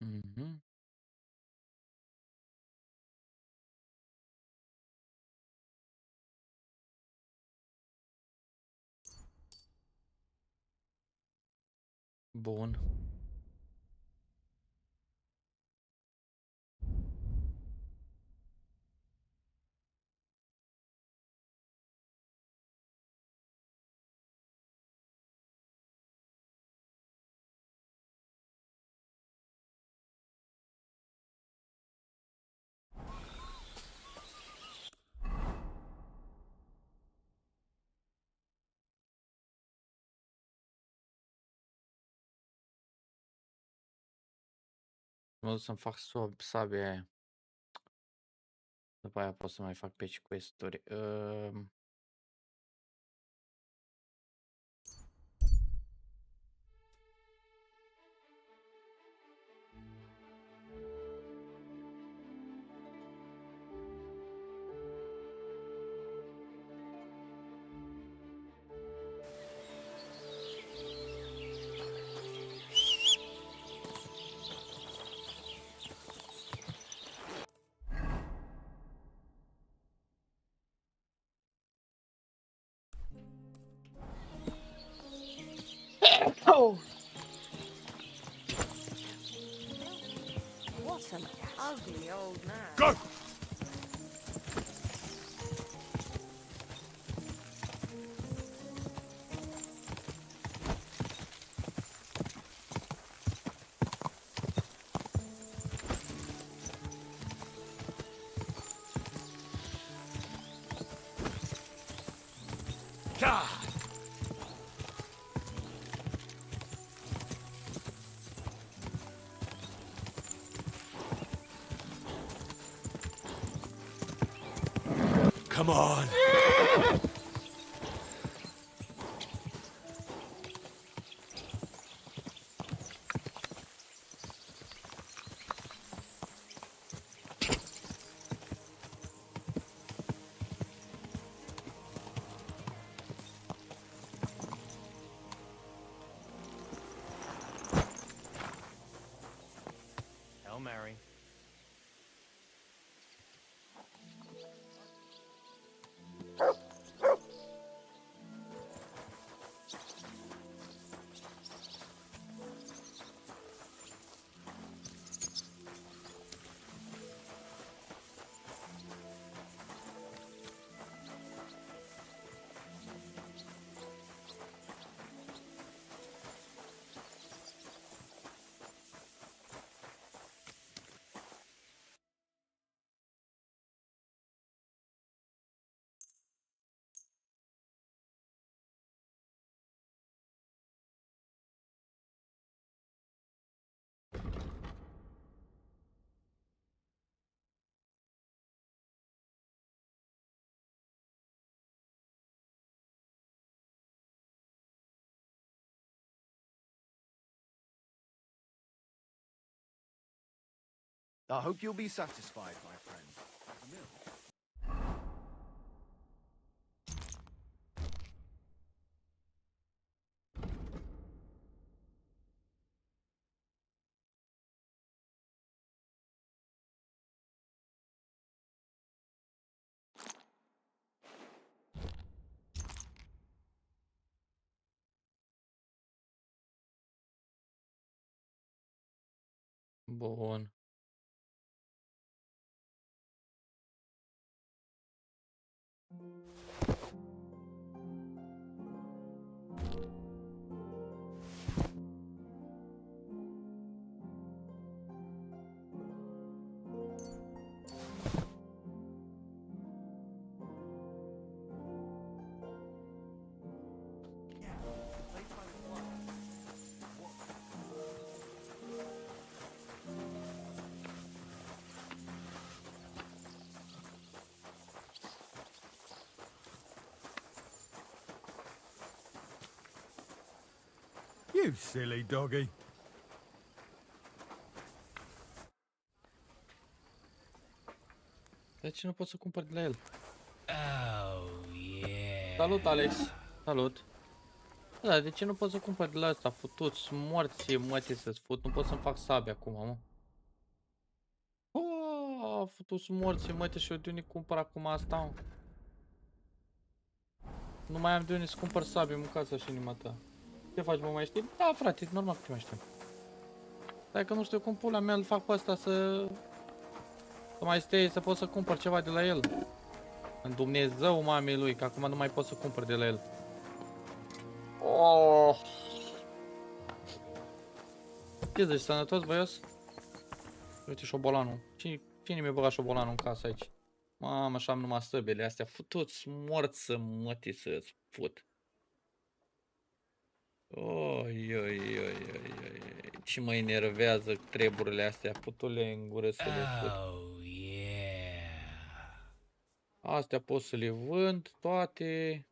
Mhm. Bun. Mă duc să-mi fac sabia aia. După aia pot să mai fac pe și quest-uri. Oh! What an ugly old man. Go! Come on. Hail Mary. I hope you'll be satisfied, my friend. Bun. You silly doggy. De ce nu pot să cumpăr de la el? Salut, Alex. Salut. Da, de ce nu pot să cumpăr de la ăsta? Futuți morți, mătii să-ți fut. Nu pot să-mi fac sabie acum, mă. Futuți morți, mătii, și eu de unde cumpăr acum asta, mă? Nu mai am de unde să cumpăr sabie, mâncați așa inima ta. Ce faci, mă, mai știi? Da, frate, normal că te mai știu. Stai că nu știu cum pula mea îl fac pe ăsta să mai stea, să pot să cumpăr ceva de la el. În Dumnezeu mamei lui, că acum nu mai pot să cumpăr de la el. Oh. Ce zici, sănătos, băios? Uite șobolanul. Cine mi-a băgat șobolanul în casă aici? Mamă, așa am numai săbele astea. Futuți morți să mătii să-ți fut. Oi, oi, oi, oi, oi. Ce mă enervează treburile astea. Putule în gură să le fut. Astea pot să le vând toate.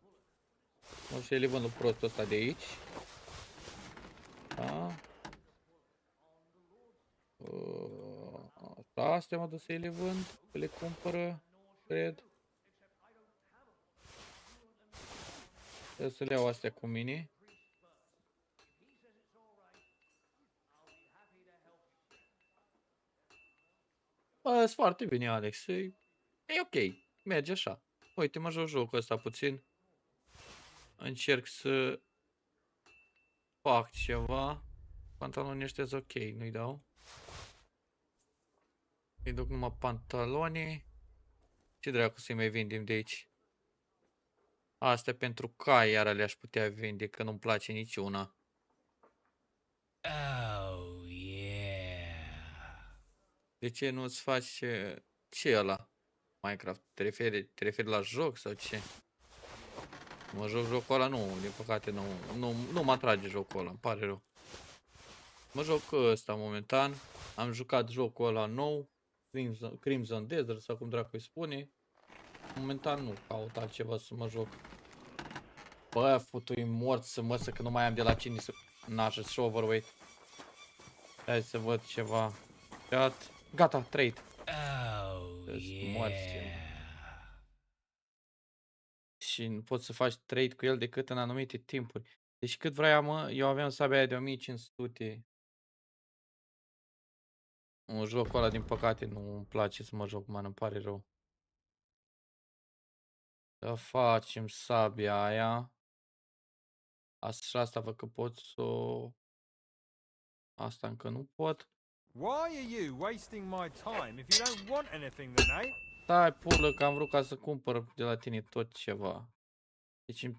O să le vând lui prostul ăsta de aici. Da. Astea mă duc să le vând. Că le cumpără, cred. Trebuie să le iau astea cu mine. Bă, sunt foarte bine, Alex. E ok. Merge așa. Uite, mă joc jocul ăsta puțin. Încerc să fac ceva. Pantalonii ăștia sunt ok, nu-i dau. Îi duc numai pantalonii. Ce dracu să-i mai vindem de aici? Astea pentru cai, iar le-aș putea vinde, că nu-mi place niciuna. De ce nu-ți faci ce e ăla? Minecraft? Te referi la joc sau ce? Mă joc jocul ăla? Nu, din păcate nu mă atrage jocul ăla, îmi pare rău. Mă joc ăsta momentan. Am jucat jocul ăla nou, Crimson Desert sau cum dracu îi spune. Momentan nu caut altceva să mă joc. Bă, futui mort să măsă că nu mai am de la cine să... N-aș și overweight. Hai să văd ceva. Gata, trade. Și nu poți să faci trade cu el decât în anumite timpuri. Deci cât vreau, mă, eu aveam sabia aia de 1500. Un joc ăla, din păcate, nu îmi place să mă joc, man, îmi pare rău. Să facem sabia aia. Așa, asta văd că pot să... Asta încă nu pot. Why are you wasting my time if you don't want anything then, eh? Stai, pulă, că am vrut ca să cumpăr de la tine tot ceva. Deci îmi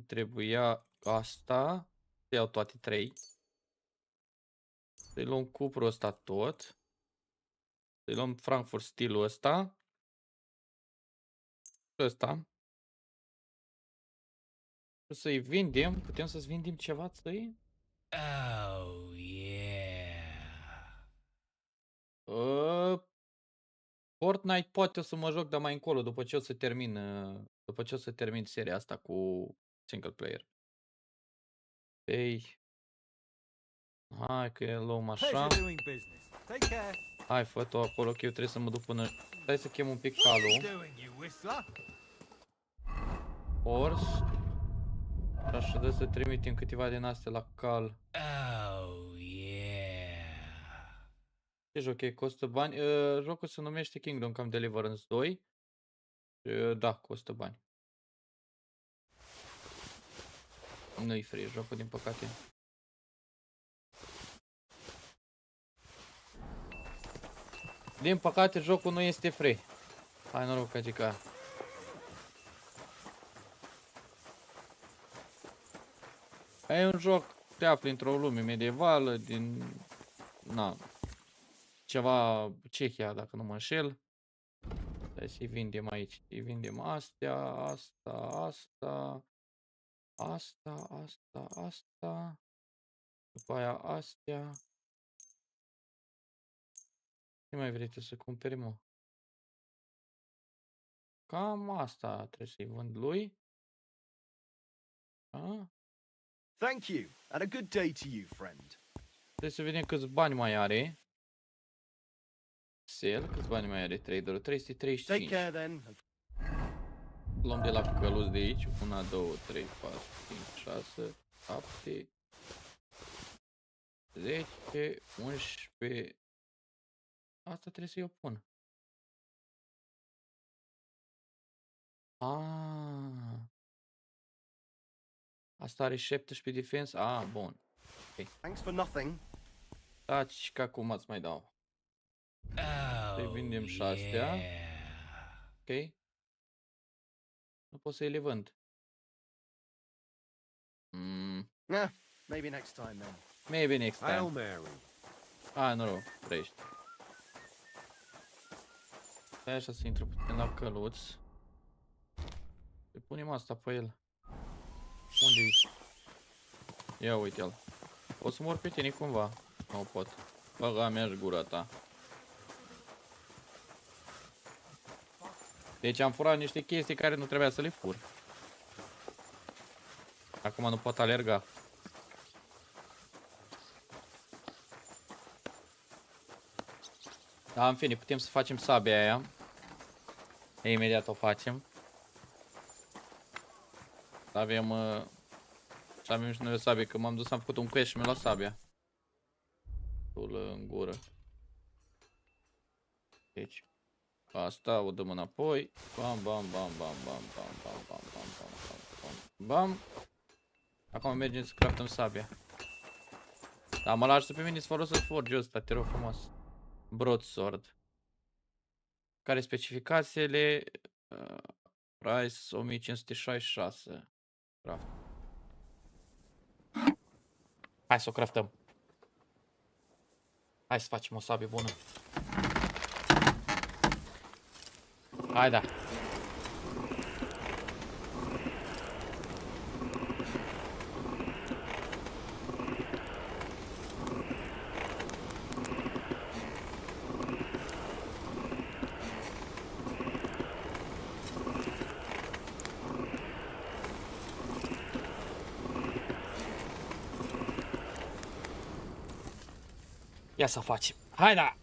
trebuia asta. Să iau toate 3. Să-i luăm cuprul ăsta tot. Să-i luăm Frankfurt stilul ăsta. Ăsta. Să-i vindem. Putem să-ți vindem ceva țăi? Fortnite poate o să mă joc de mai încolo după ce o să termin seria asta cu single player. Ei. Hai că luăm așa. Take care. Hai, fă tu acolo, că eu trebuie să mă duc până... Stai să chem un pic calul. Horse. Și așa de să trimitem câteva din astea la cal. Oh, yeah. Ce joc e? Costă bani? Jocul se numește Come Deliverance 2. Da, costă bani. Nu-i free jocul, din păcate. Din păcate, jocul nu este free. Hai noroc, Cagica. E un joc, te afli într-o lume medievală, din... Na... Ceva Cehia, dacă nu mă înșel. Hai să-i vindem aici. Îi vindem astea, asta. După aia astea. Ce mai vrei să cumperi, mă? Cam asta trebuie să-i vând lui. A? Thank you, and a good day to you, friend. Trebuie să vedem câți bani mai are. Sel, câți bani mai are traderul? 335. Take care then. Luăm de la căluți de aici. 1, 2, 3, 4, 5, 6, 7, 10, 11. Asta trebuie să-i o pun. Asta are 17 defense. Bun. Okay. Thanks for nothing. Taci, că acum îți mai dau. Să-i vindem și astea. Ok. Nu pot să-i le vând. Maybe next time then. Maybe next time. Hail Mary. Noroc, prești. Stai așa să intru puțin la căluț. Să punem asta pe el. Unde-i? Ia uite-l. O să mor pe tine cumva. Nu pot. Băga mea-și gura ta. Deci am furat niște chestii care nu trebuia să le fur. Acum nu pot alerga. Da, în fine, putem să facem sabia aia. Imediat o facem. Să avem... Și avem și noi o sabie, că m-am dus, am făcut un quest și mi-a luat sabia. Tulă în gură. Deci... Asta o dăm înapoi. Bam, bam, bam, bam, bam, bam, bam, bam, bam, bam, bam, bam, bam. Acum mergem să craftăm sabia. Da, mă lași pe mine să folosesc forge ăsta, te rog frumos. Broadsword. Care specificațiile? Price 1566. Craft. Hai să o craftăm. Hai să facem o sabie bună. Hai da. Ia să facem. Hai da.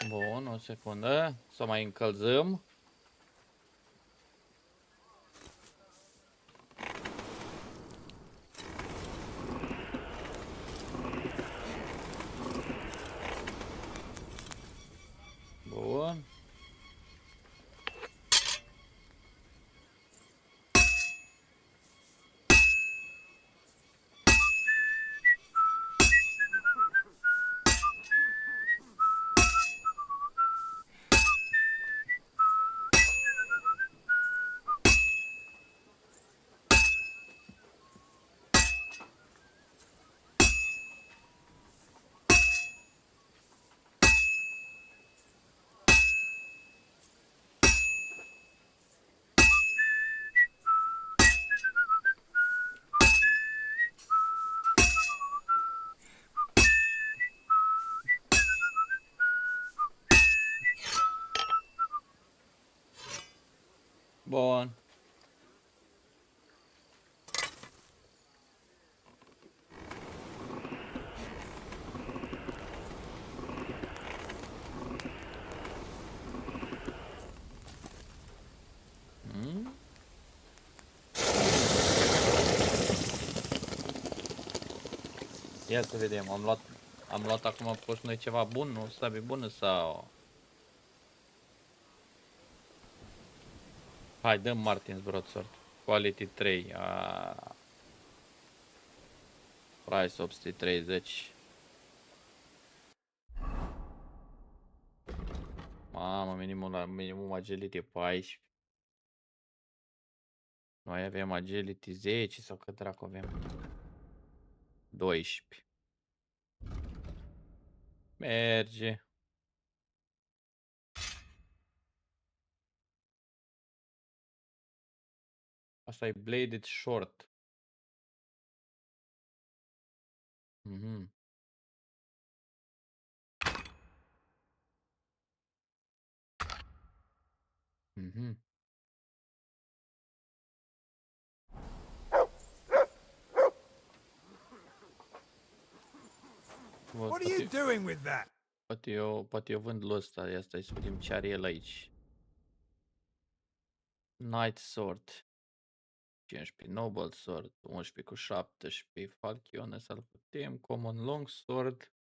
Bun, o secundă, să mai încălzăm. Bun. Bun. Ia să vedem, am luat acum, am pus noi ceva bun, nu sabie bună sau... Hai, dăm Martin's Broadsword. Quality 3. Price 830. Mamă, minimum agility 14. Noi avem agility 10 sau cât dracu avem? 12. Merge. Asta e bladed short. Mhm. Mhm. What are you doing with that? Poate eu vând lui ăsta, ia stai să vedem ce are el aici. Knight Sword. 15 Noble Sword, 11 cu 17 Falchione să-l putem. Common Long Sword.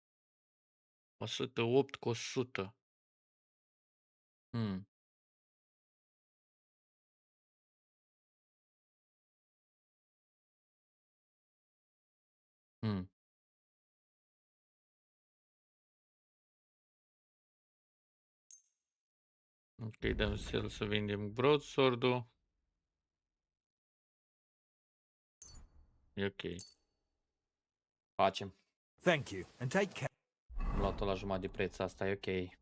108 cu 100. Hmm. Hmm. Ok, dăm sell să vindem broadsword-ul. E ok. Facem. Thank you, and take care. Am luat-o la jumătate de preț, asta e ok.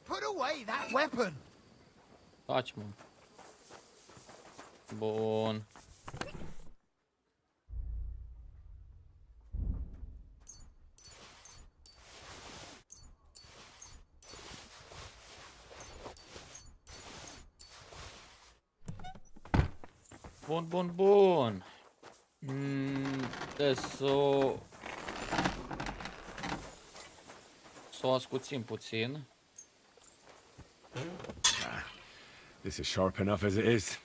Put away that weapon! Taci, mă. Bun. Bun. Trebuie să o ascuțim puțin. This is sharp enough as it is.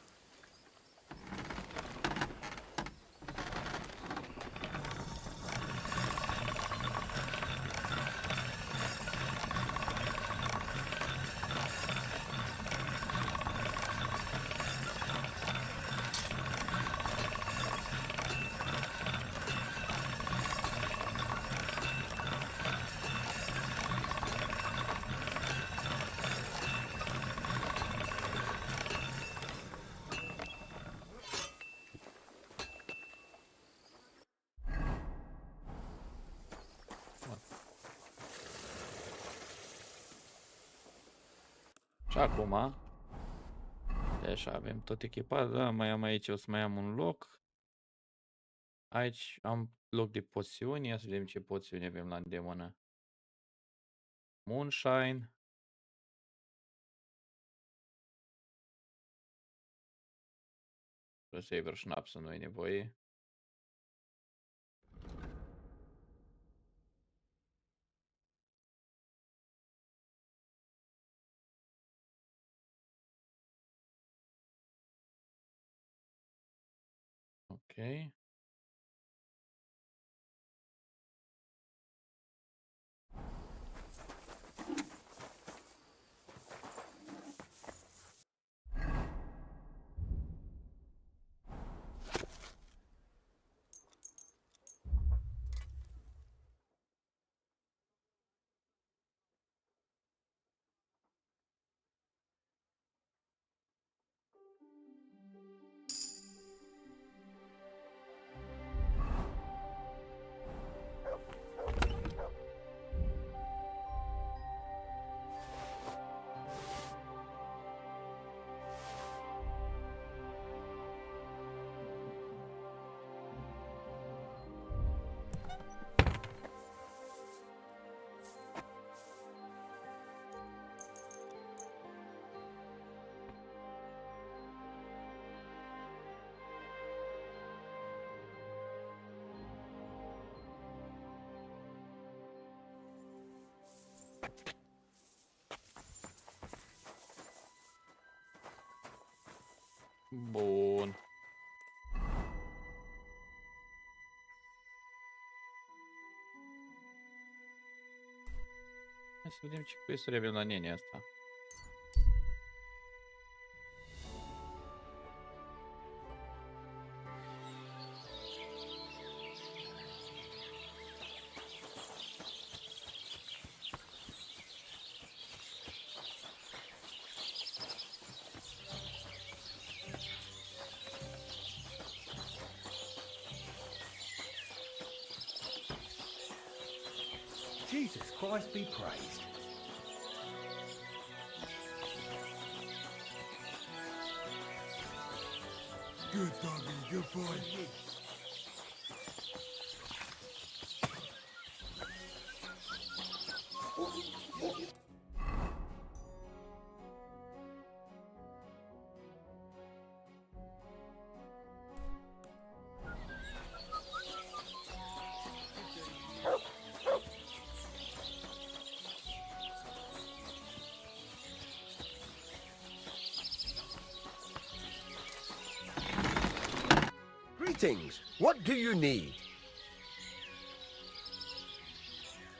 Și acum, așa, avem tot echipat, da, mai am aici, o să mai am un loc. Aici am loc de poțiuni, ia să vedem ce poțiuni avem la îndemână. Moonshine. Saver Schnaps nu e nevoie. Ok. Bun. Hai să vedem ce quest-uri avem la nenea asta. Jesus Christ be praised. Good doggy, good boy. Greetings. What do you need?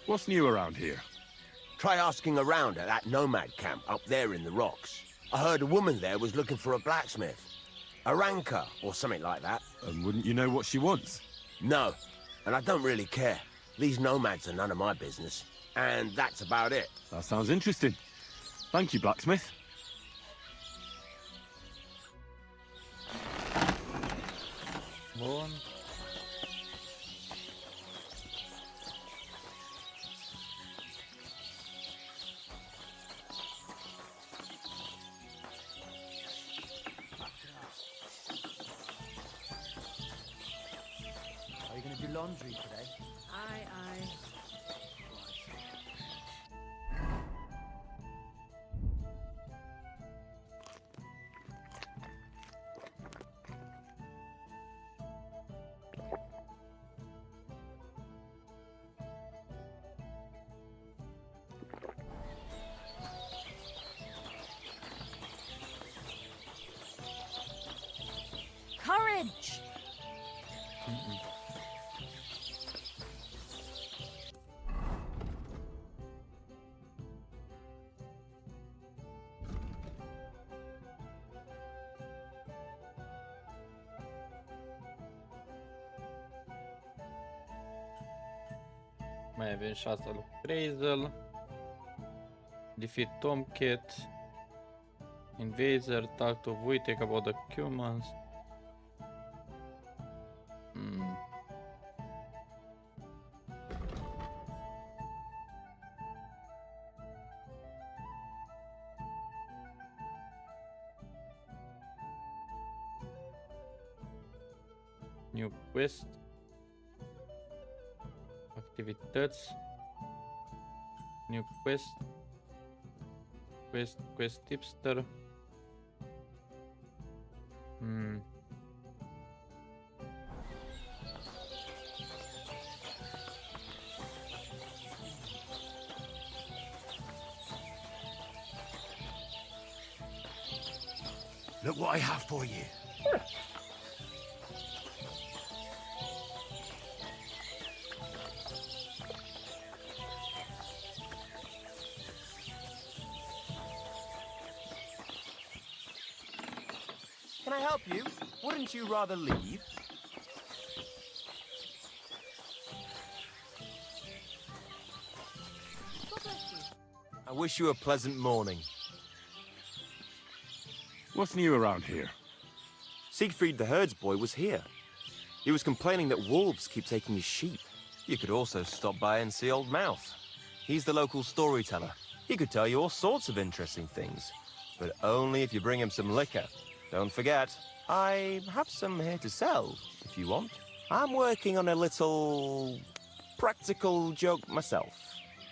What's new around here? Try asking around at that nomad camp up there in the rocks. I heard a woman there was looking for a blacksmith. A ranker, or something like that. And wouldn't you know what she wants? No, and I don't really care. These nomads are none of my business. And that's about it. That sounds interesting. Thank you, blacksmith. Bun. Are you going to do laundry today? Aye, aye. Courage! Mai avem și asta lui Appraisal. Defeat Tomcat. Invader, talk to Wojtek about the humans. New quest. Activități. New quest. Quest tipster. Look what I have for you. Can I help you? Wouldn't you rather leave? God bless you. I wish you a pleasant morning. What's new around here? Siegfried the herdsboy was here. He was complaining that wolves keep taking his sheep. You could also stop by and see Old Mouth. He's the local storyteller. He could tell you all sorts of interesting things, but only if you bring him some liquor. Don't forget, I have some here to sell, if you want. I'm working on a little practical joke myself.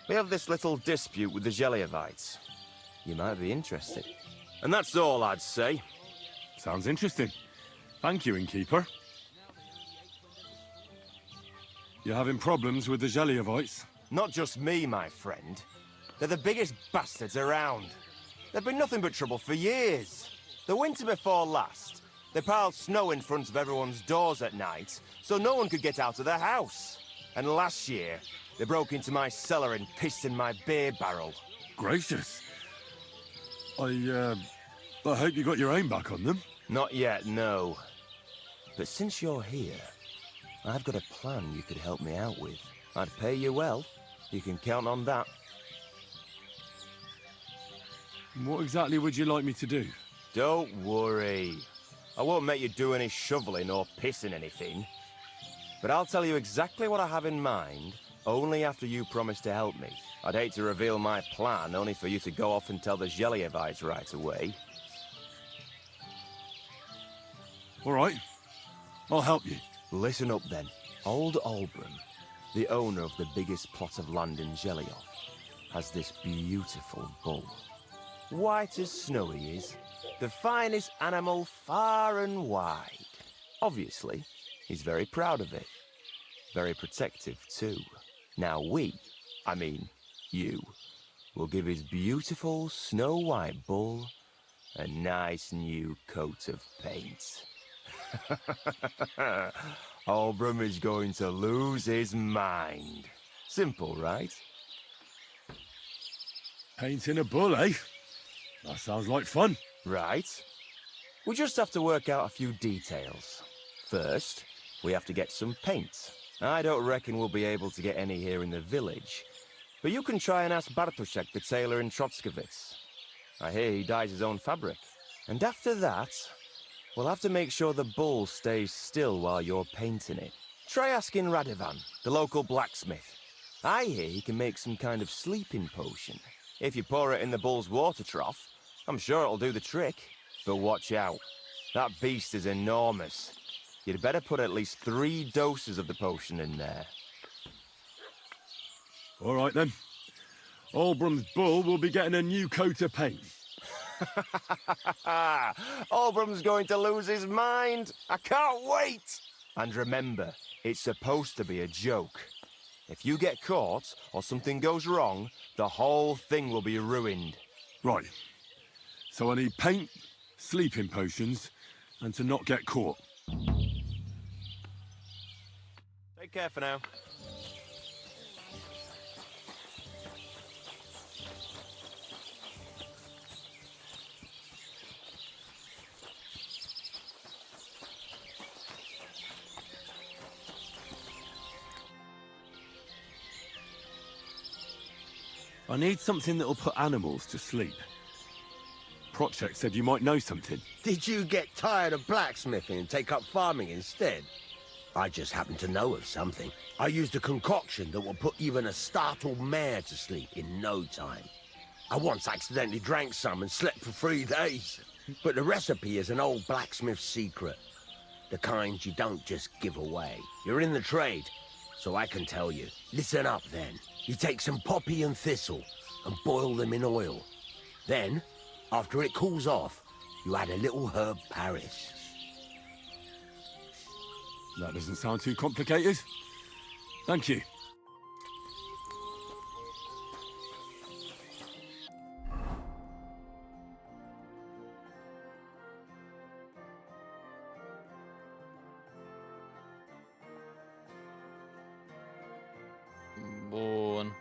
We have this little dispute with the Geliovites. You might be interested. And that's all I'd say. Sounds interesting. Thank you, innkeeper. You having problems with the Geliovites? Not just me, my friend. They're the biggest bastards around. They've been nothing but trouble for years. The winter before last, They piled snow in front of everyone's doors at night, so no one could get out of their house. And last year, they broke into my cellar and pissed in my beer barrel. Gracious. I hope you got your aim back on them. Not yet, no. But since you're here, I've got a plan you could help me out with. I'd pay you well. You can count on that. What exactly would you like me to do? Don't worry. I won't make you do any shoveling or pissing anything. But I'll tell you exactly what I have in mind, only after you promise to help me. I'd hate to reveal my plan, only for you to go off and tell the Zhelievites right away. All right. I'll help you. Listen up, then. Old Olbram, the owner of the biggest plot of land in Zheliov, has this beautiful bull. White as snow he is. The finest animal far and wide. Obviously, he's very proud of it. Very protective, too. Now you, will give his beautiful snow-white bull a nice new coat of paint. Olbram is going to lose his mind. Simple, right? Painting a bull, eh? That sounds like fun. Right. We just have to work out a few details. First, we have to get some paint. I don't reckon we'll be able to get any here in the village, but you can try and ask Bartoszek, the tailor in Trotskovitz. I hear he dyes his own fabric. And after that, we'll have to make sure the bull stays still while you're painting it. Try asking Radovan, the local blacksmith. I hear he can make some kind of sleeping potion. If you pour it in the bull's water trough, I'm sure it'll do the trick. But watch out. That beast is enormous. You'd better put at least 3 doses of the potion in there. All right, then. Olbram's bull will be getting a new coat of paint. Olbram's going to lose his mind. I can't wait. And remember, it's supposed to be a joke. If you get caught or something goes wrong, the whole thing will be ruined. Right. So I need paint, sleeping potions, and to not get caught. Take care for now. I need something that'll put animals to sleep. Prochek said you might know something. Did you get tired of blacksmithing and take up farming instead? I just happen to know of something. I used a concoction that will put even a startled mare to sleep in no time. I once accidentally drank some and slept for 3 days. But the recipe is an old blacksmith's secret. The kind you don't just give away. You're in the trade, so I can tell you. Listen up, then. You take some poppy and thistle and boil them in oil. Then, after it cools off, you add a little herb Paris. That doesn't sound too complicated. Thank you. Bun.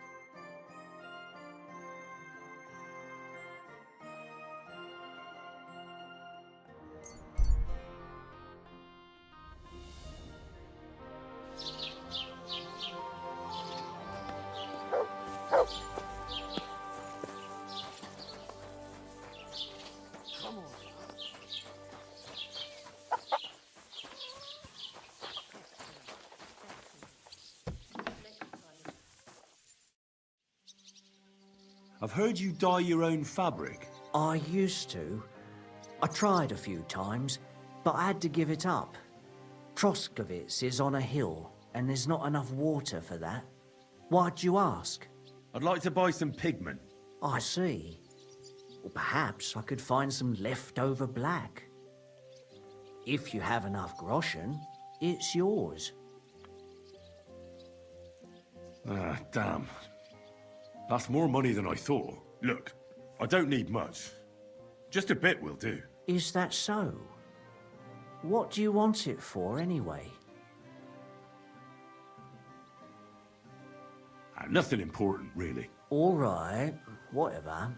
I've heard you dye your own fabric. I used to. I tried a few times, but I had to give it up. Trotskovitz is on a hill, and there's not enough water for that. Why'd you ask? I'd like to buy some pigment. I see. Well, perhaps I could find some leftover black. If you have enough groschen, it's yours. Ah, damn. That's more money than I thought. Look, I don't need much. Just a bit will do. Is that so? What do you want it for, anyway? Nothing important, really. All right, whatever.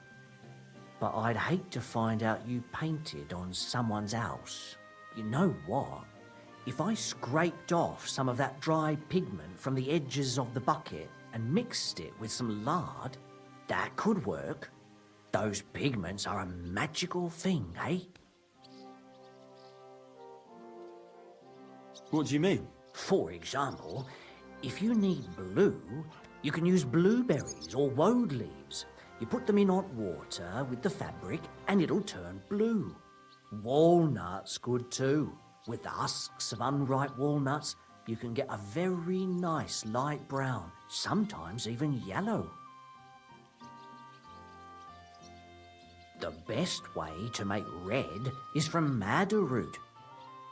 But I'd hate to find out you painted on someone's house. You know what? If I scraped off some of that dry pigment from the edges of the bucket and mixed it with some lard, that could work. Those pigments are a magical thing, eh? What do you mean? For example, if you need blue, you can use blueberries or woad leaves. You put them in hot water with the fabric and it'll turn blue. Walnuts good too. With the husks of unripe walnuts, you can get a very nice light brown, sometimes even yellow. The best way to make red is from madder root.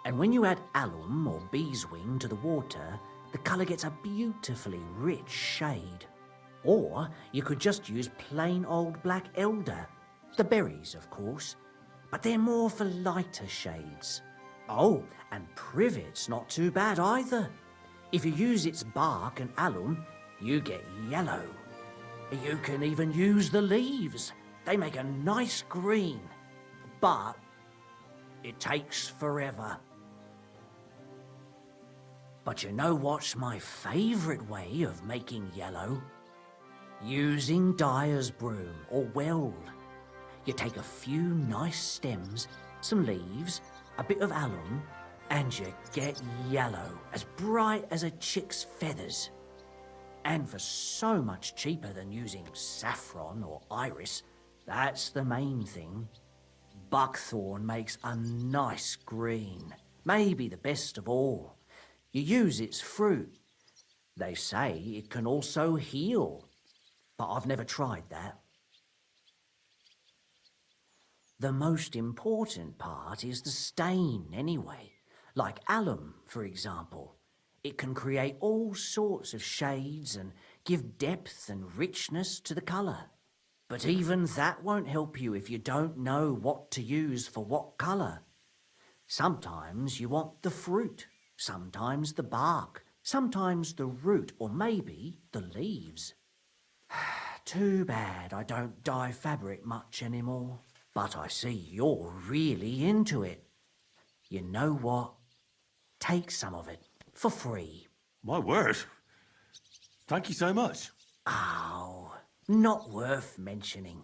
And when you add alum or beeswing to the water, the colour gets a beautifully rich shade. Or you could just use plain old black elder. The berries, of course, but they're more for lighter shades. Oh, and privet's not too bad either. If you use its bark and alum, you get yellow. You can even use the leaves. They make a nice green. But it takes forever. But you know what's my favourite way of making yellow? Using dyer's broom or weld. You take a few nice stems, some leaves, a bit of alum, and you get yellow, as bright as a chick's feathers. And for so much cheaper than using saffron or iris, that's the main thing. Buckthorn makes a nice green, maybe the best of all. You use its fruit. They say it can also heal, but I've never tried that. The most important part is the stain anyway. Like alum, for example. It can create all sorts of shades and give depth and richness to the colour. But even that won't help you if you don't know what to use for what colour. Sometimes you want the fruit, sometimes the bark, sometimes the root, or maybe the leaves. Too bad I don't dye fabric much anymore. But I see you're really into it. You know what? Take some of it for free. My word. Thank you so much. Oh, not worth mentioning.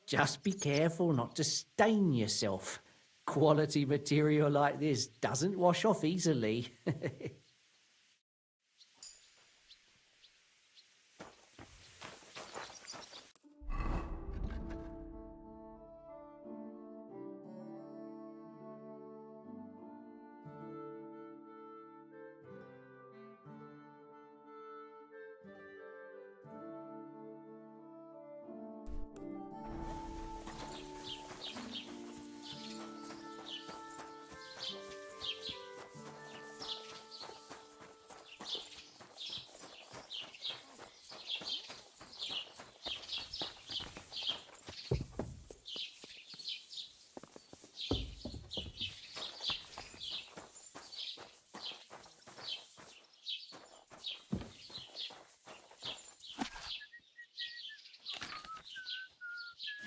Just be careful not to stain yourself. Quality material like this doesn't wash off easily.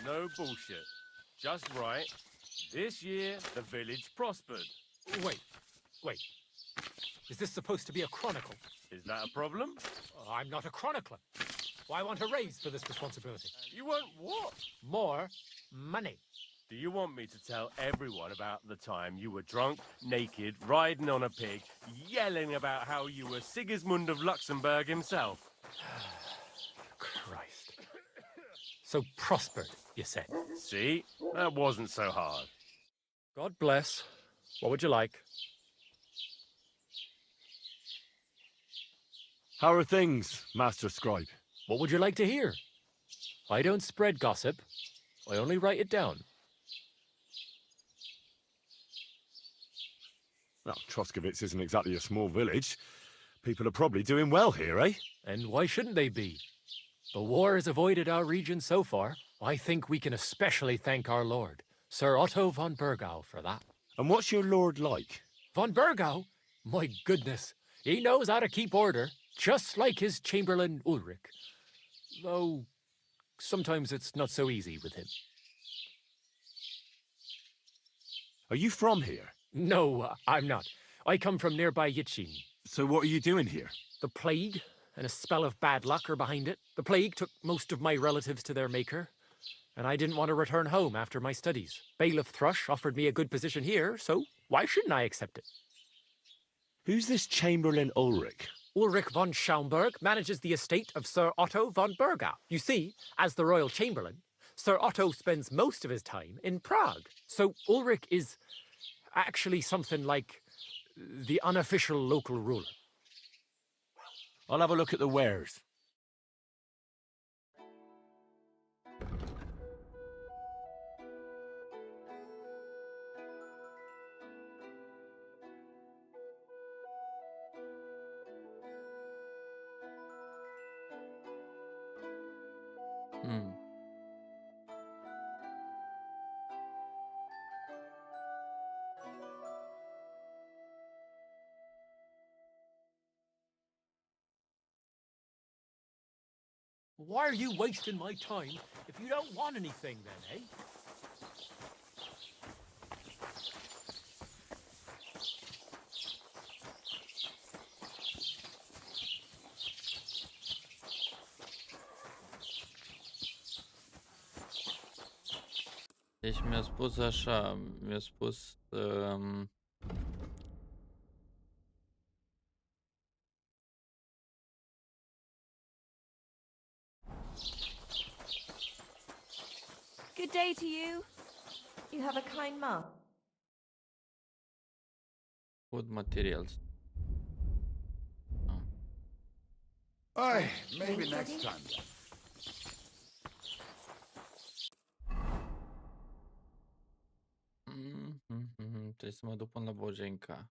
No bullshit. Just right. This year, the village prospered. Wait. Is this supposed to be a chronicle? Is that a problem? I'm not a chronicler. Well, I want a raise for this responsibility. You want what? More money. Do you want me to tell everyone about the time you were drunk, naked, riding on a pig, yelling about how you were Sigismund of Luxembourg himself? Christ. So prospered, you said? See? That wasn't so hard. God bless. What would you like? How are things, Master Scribe? What would you like to hear? I don't spread gossip. I only write it down. Well, Troskovitz isn't exactly a small village. People are probably doing well here, eh? And why shouldn't they be? The war has avoided our region so far. I think we can especially thank our lord, Sir Otto von Burgau, for that. And what's your lord like? Von Burgau? My goodness, he knows how to keep order, just like his Chamberlain Ulrich. Though, sometimes it's not so easy with him. Are you from here? No, I'm not. I come from nearby Yitchin. So what are you doing here? The plague and a spell of bad luck are behind it. The plague took most of my relatives to their maker, and I didn't want to return home after my studies. Bailiff Thrush offered me a good position here, so why shouldn't I accept it? Who's this Chamberlain Ulrich? Ulrich von Schaumburg manages the estate of Sir Otto von Burgau. You see, as the royal chamberlain, Sir Otto spends most of his time in Prague. So Ulrich is actually something like the unofficial local ruler. I'll have a look at the wares. Why are you wasting my time if you don't want anything then, eh? Deci mi-a spus așa, mi-a spus... Good day to you. You have a kind mouth. Food materials. Aye, maybe next time. Trebuie să mă duc până la Bojenca.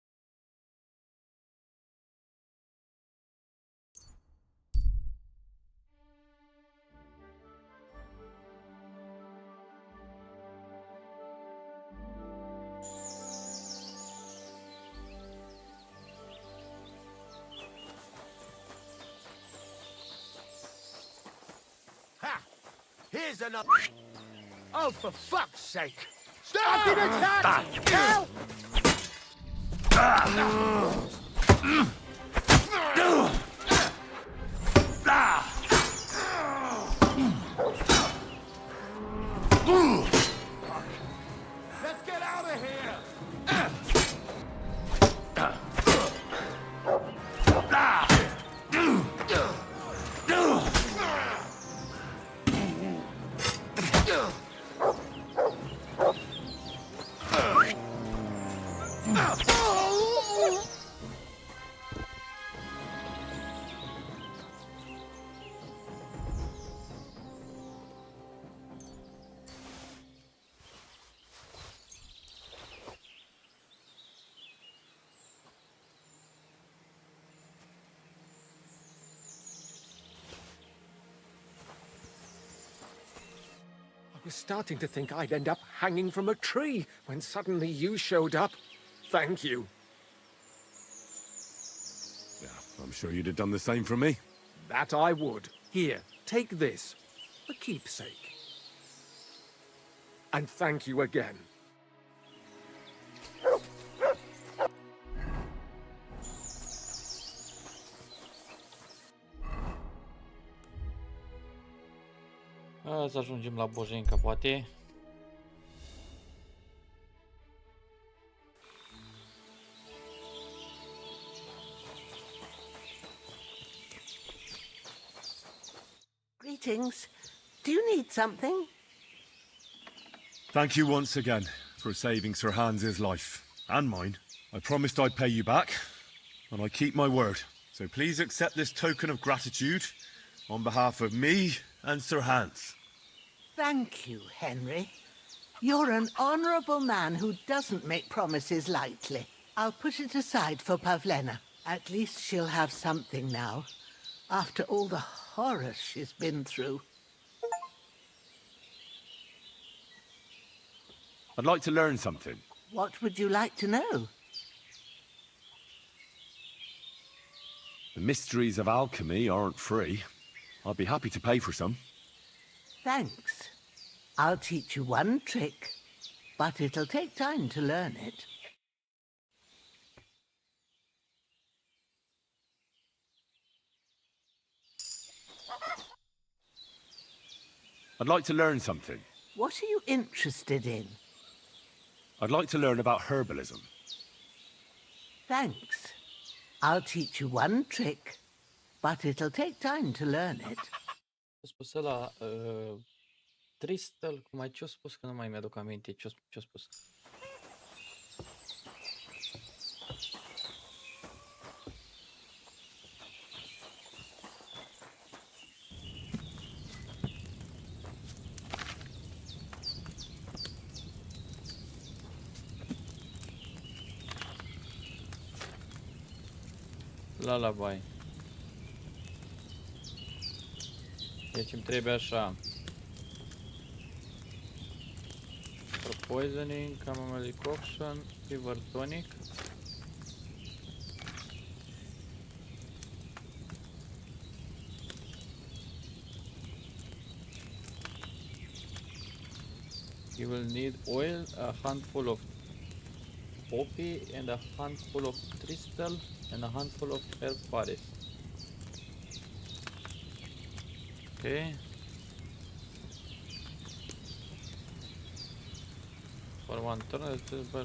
Here's another. Oh, for fuck's sake! Stop in attack! Help! Let's get out of here! I was starting to think I'd end up hanging from a tree when suddenly you showed up. Thank you. Yeah, I'm sure you'd have done the same for me. That I would. Here, take this. A keepsake. And thank you again. Să ajungem la Bojenca, poate. Greetings. Do you need something? Thank you once again for saving Sir Hans's life. And mine. I promised I'd pay you back, and I keep my word. So please accept this token of gratitude on behalf of me and Sir Hans. Thank you, Henry. You're an honourable man who doesn't make promises lightly. I'll put it aside for Pavlena. At least she'll have something now, after all the horror she's been through. I'd like to learn something. What would you like to know? The mysteries of alchemy aren't free. I'd be happy to pay for some. Thanks. I'll teach you one trick, but it'll take time to learn it. I'd like to learn something. What are you interested in? I'd like to learn about herbalism. Thanks. I'll teach you one trick, but it'll take time to learn it. Ce-a spus ăla, Tristel, cum ai ce-a spus, că nu mai mi-aduc aminte ce-a spus. Lullaby. Deci îmi trebuie așa. For poisoning, chamomile decoction, fever tonic. You will need oil, a handful of poppy, and a handful of tristle, and a handful of herb paris. Okay. For one turn,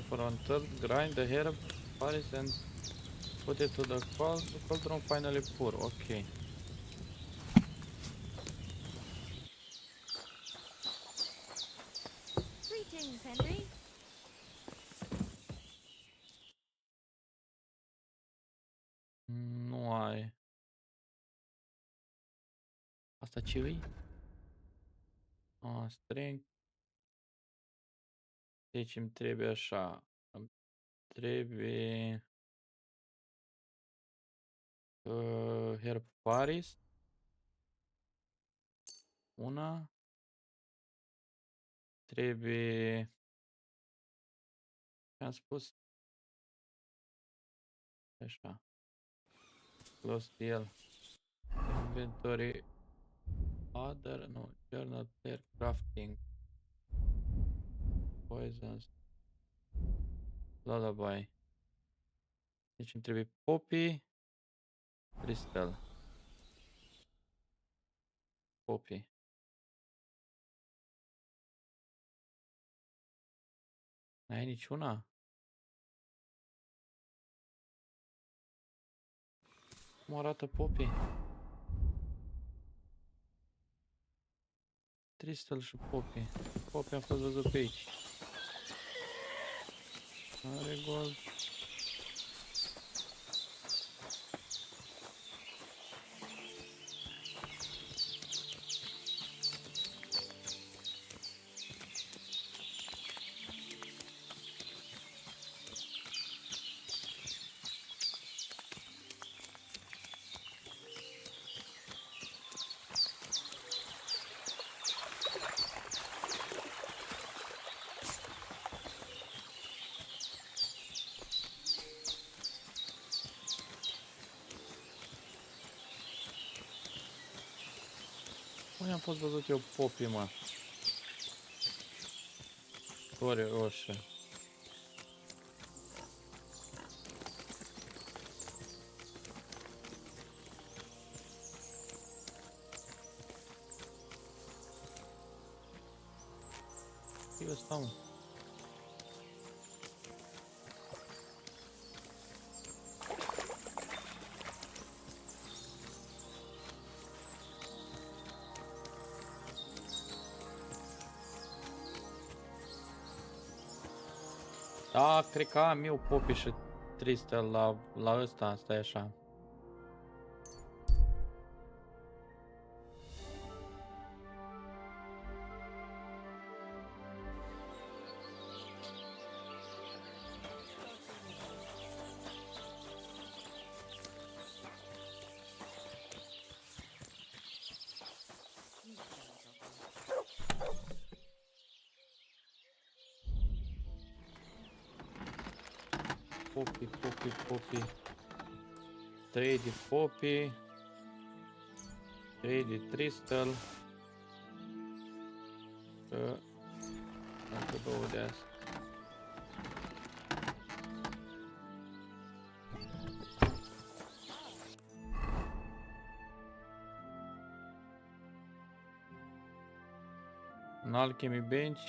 for one third, grind the herb paris and put it to the cauldron. Finally pour. Okay. Greetings, Henry. Nu are. Asta ce-i? Strength. Deci îmi trebuie așa. Îmi trebuie herb paris. Una. Trebuie. Ce am spus? Așa. Close el. Inventory. Other, no, journal player crafting. Poisons. Lullaby. Deci îmi trebuie poppy. Crystal. Poppy. N-ai niciuna? Cum arată poppy? Crystal și poppy. Poppy a fost văzut pe aici. Are gold. Unde am fost văzut eu poppy, mă? Flori roșie. E ăsta, mă. Da, cred că am eu poppy și tristă la ăsta, stai așa. Poppy. 3 de poppy, 3 de tristle, încă 2 de astea. Un alchemy bench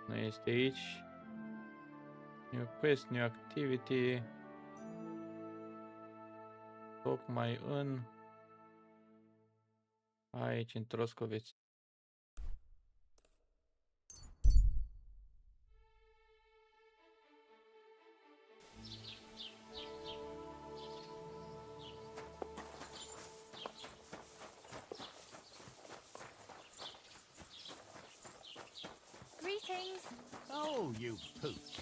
nu este aici. New quest, new activity. Tocmai în aici în Troscoviț. Greetings. Oh, you pooch.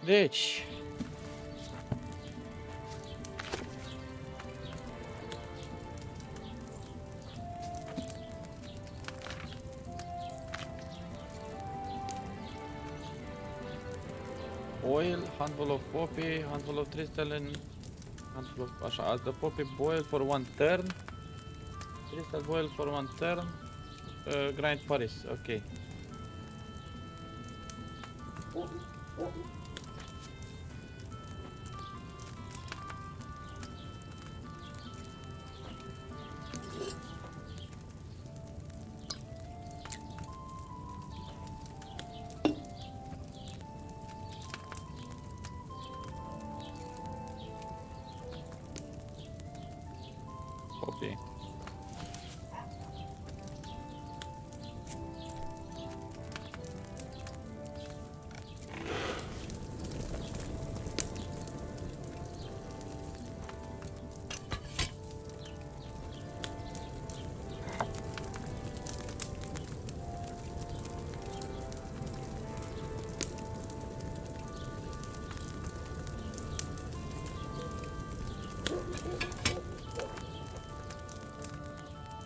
Deci, oil, handful of poppy, handful of tristle and handful of, așa, as the poppy boil for 1 turn, tristle boil for 1 turn, grind Paris, ok. Poppy.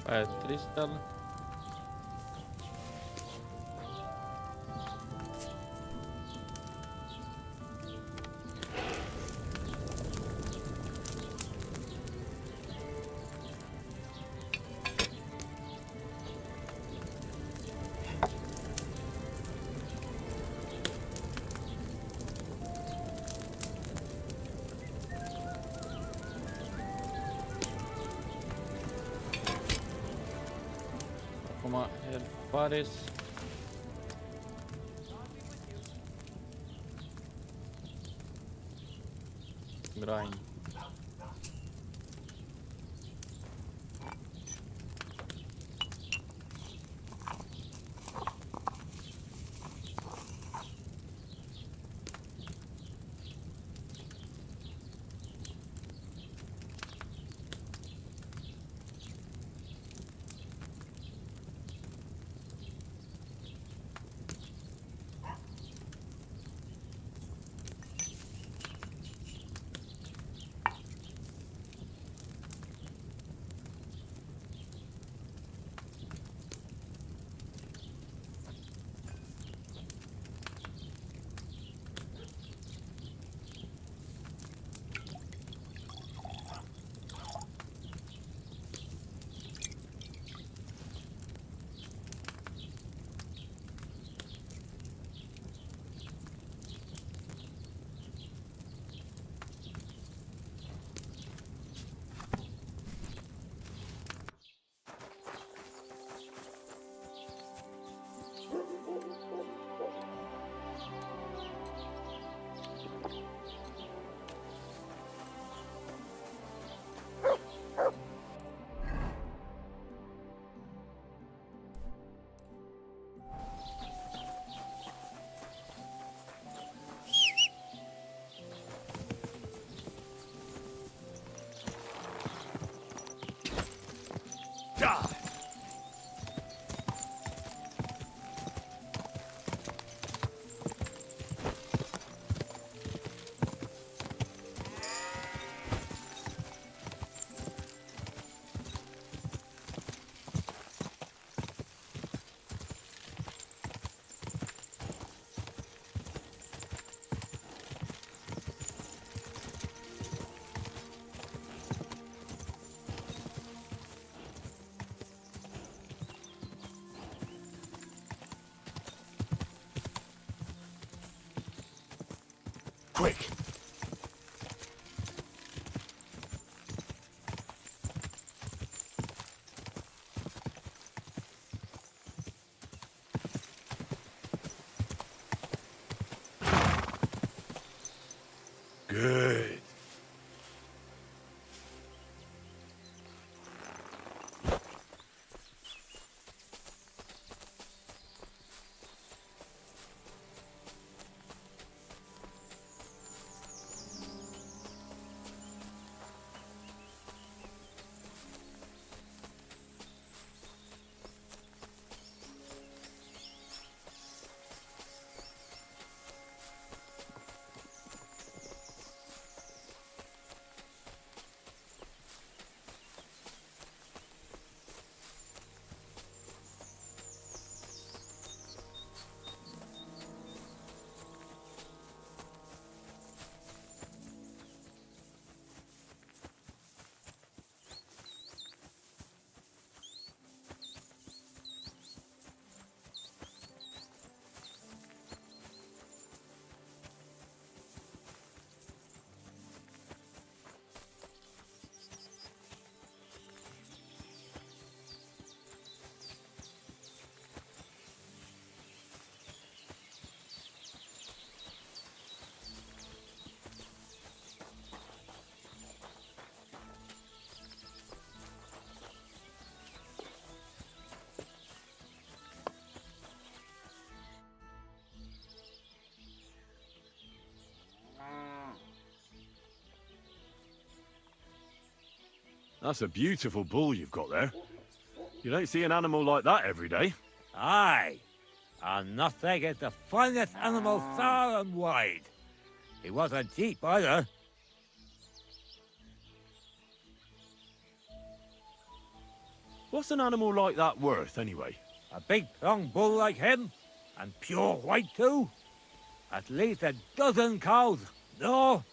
Aia Tristal. Acum el Paris. Grind. quick. Good. That's a beautiful bull you've got there. You don't see an animal like that every day. Aye, and nothing is the finest animal far and wide. He wasn't cheap either. What's an animal like that worth, anyway? A big, strong bull like him, and pure white too. At least a dozen cows. No,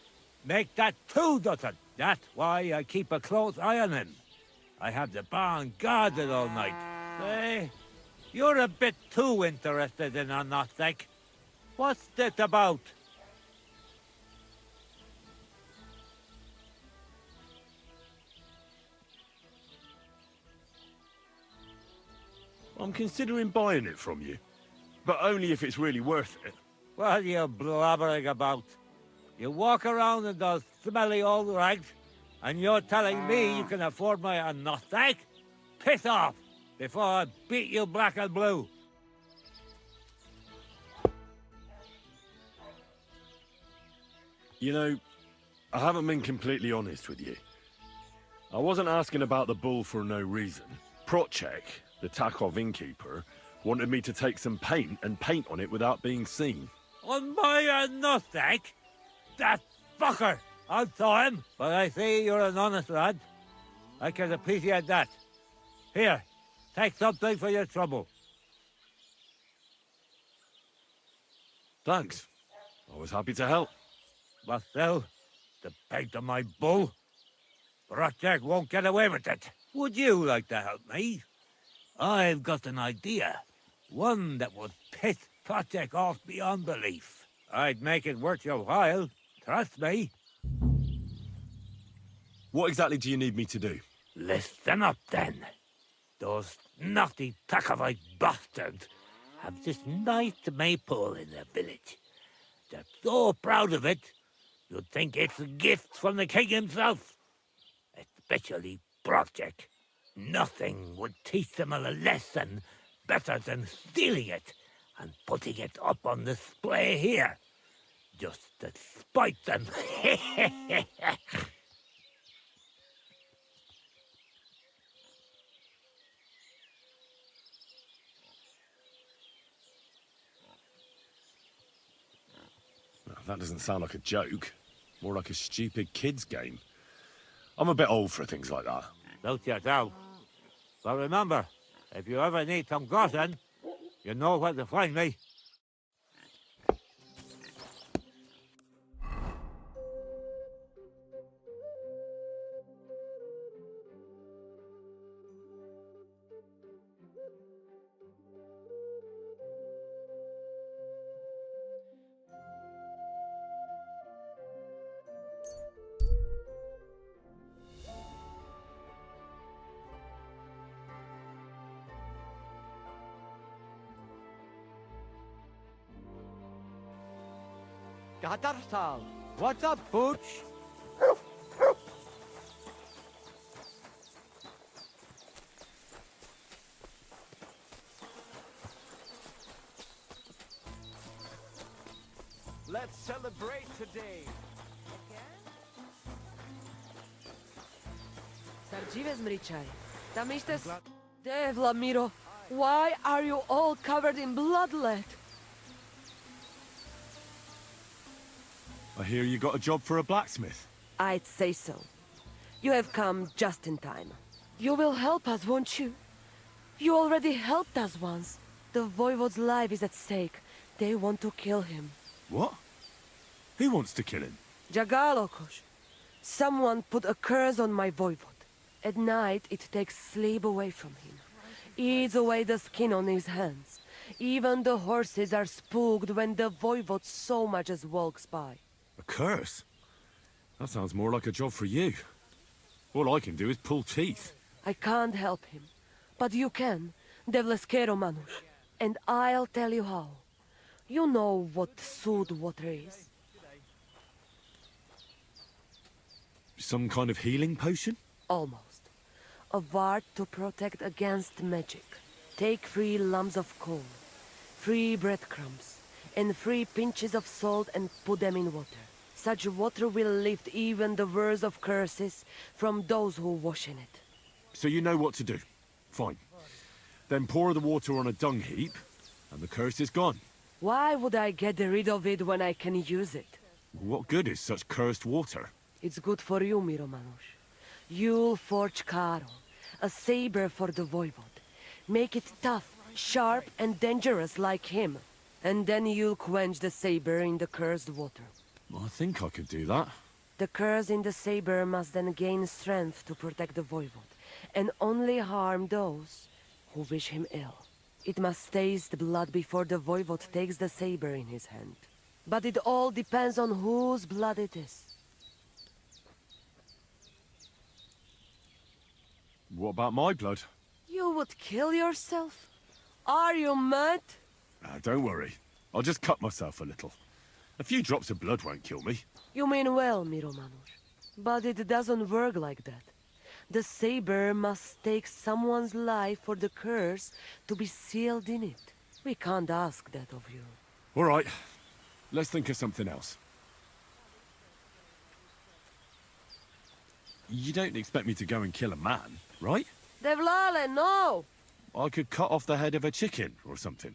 make that 2 dozen. That's why I keep a close eye on him. I have the barn guarded all night. Say, you're a bit too interested in a nothing. What's this about? I'm considering buying it from you, but only if it's really worth it. What are you blabbering about? You walk around in those smelly old rags, and you're telling me you can afford my nothing? Piss off, before I beat you black and blue. You know, I haven't been completely honest with you. I wasn't asking about the bull for no reason. Procek, the Takov innkeeper, wanted me to take some paint and paint on it without being seen. On my nothing? That fucker! I saw him, but I see you're an honest lad. I can appreciate that. Here, take something for your trouble. Thanks. I was happy to help. But still, the paint on my bull? Procek won't get away with it. Would you like to help me? I've got an idea. One that would piss Procek off beyond belief. I'd make it worth your while. Trust me. What exactly do you need me to do? Listen up, then. Those naughty Takovite bastards have this nice maypole in their village. They're so proud of it, you'd think it's a gift from the king himself. Especially Procek. Nothing would teach them a lesson better than stealing it and putting it up on display here. Just to spite them. That doesn't sound like a joke. More like a stupid kid's game. I'm a bit old for things like that. Note yourself. But remember, if you ever need some groschen, you know where to find me. Katarsal. What's up, Pooch? Let's celebrate today. Sardzive zmričaj. Tam ište Devla, Miro. Why are you all covered in bloodlet? I hear you got a job for a blacksmith. I'd say so. You have come just in time. You will help us, won't you? You already helped us once. The voivode's life is at stake. They want to kill him. What? Who wants to kill him? Jagalokos. Someone put a curse on my voivode. At night, it takes sleep away from him. Eats away the skin on his hands. Even the horses are spooked when the voivode so much as walks by. A curse? That sounds more like a job for you. All I can do is pull teeth. I can't help him. But you can, Devleskero Manush. And I'll tell you how. You know what sud water is. Some kind of healing potion? Almost. A ward to protect against magic. Take 3 lumps of coal, 3 breadcrumbs, and 3 pinches of salt and put them in water. Such water will lift even the worst of curses from those who wash in it. So you know what to do. Fine. Then pour the water on a dung heap, and the curse is gone. Why would I get rid of it when I can use it? What good is such cursed water? It's good for you, Miromanush. You'll forge Karo, a saber for the voivode. Make it tough, sharp, and dangerous like him. And then you'll quench the saber in the cursed water. I think I could do that. The curse in the saber must then gain strength to protect the voivode, and only harm those who wish him ill. It must taste blood before the voivode takes the saber in his hand. But it all depends on whose blood it is. What about my blood? You would kill yourself? Are you mad? Don't worry. I'll just cut myself a little. A few drops of blood won't kill me. You mean well, Miromanush. But it doesn't work like that. The saber must take someone's life for the curse to be sealed in it. We can't ask that of you. All right. Let's think of something else. You don't expect me to go and kill a man, right? Devlale, no! I could cut off the head of a chicken or something.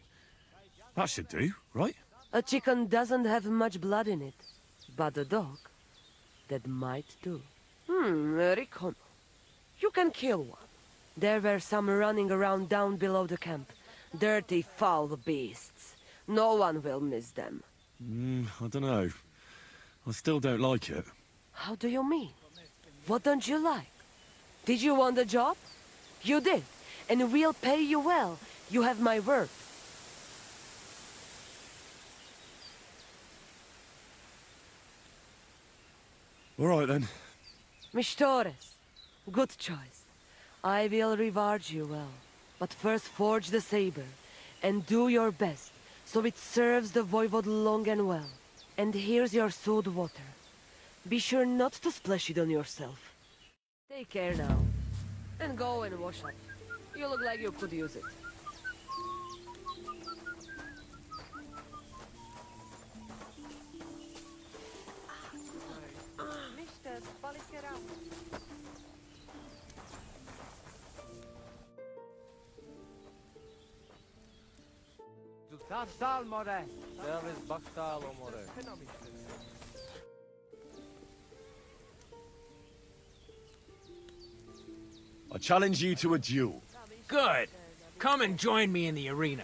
That should do, right? A chicken doesn't have much blood in it. But a dog, that might do. Rikono. You can kill one. There were some running around down below the camp. Dirty, foul beasts. No one will miss them. I don't know. I still don't like it. How do you mean? What don't you like? Did you want the job? You did. And we'll pay you well. You have my word. All right, then. Mistores. Good choice. I will reward you well. But first forge the saber. And do your best, so it serves the voivode long and well. And here's your sud water. Be sure not to splash it on yourself. Take care now. And go and wash up. You look like you could use it. Mister, paliskera. Sal, more. Servis Bastalo, more. I challenge you to a duel. Good. Come and join me in the arena.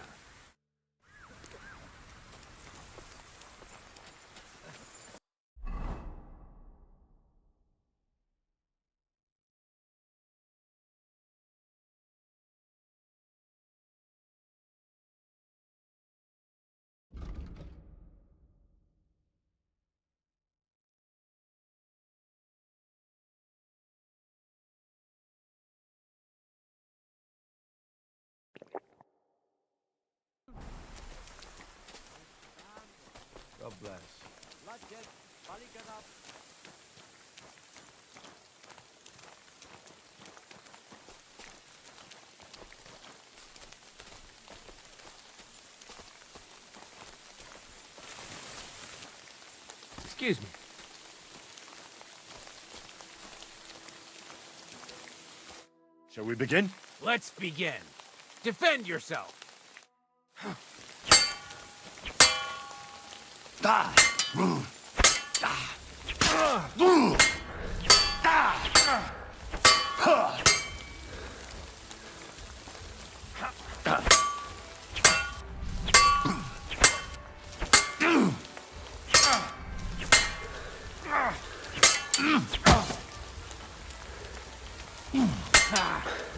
Excuse me. Shall we begin? Let's begin. Defend yourself.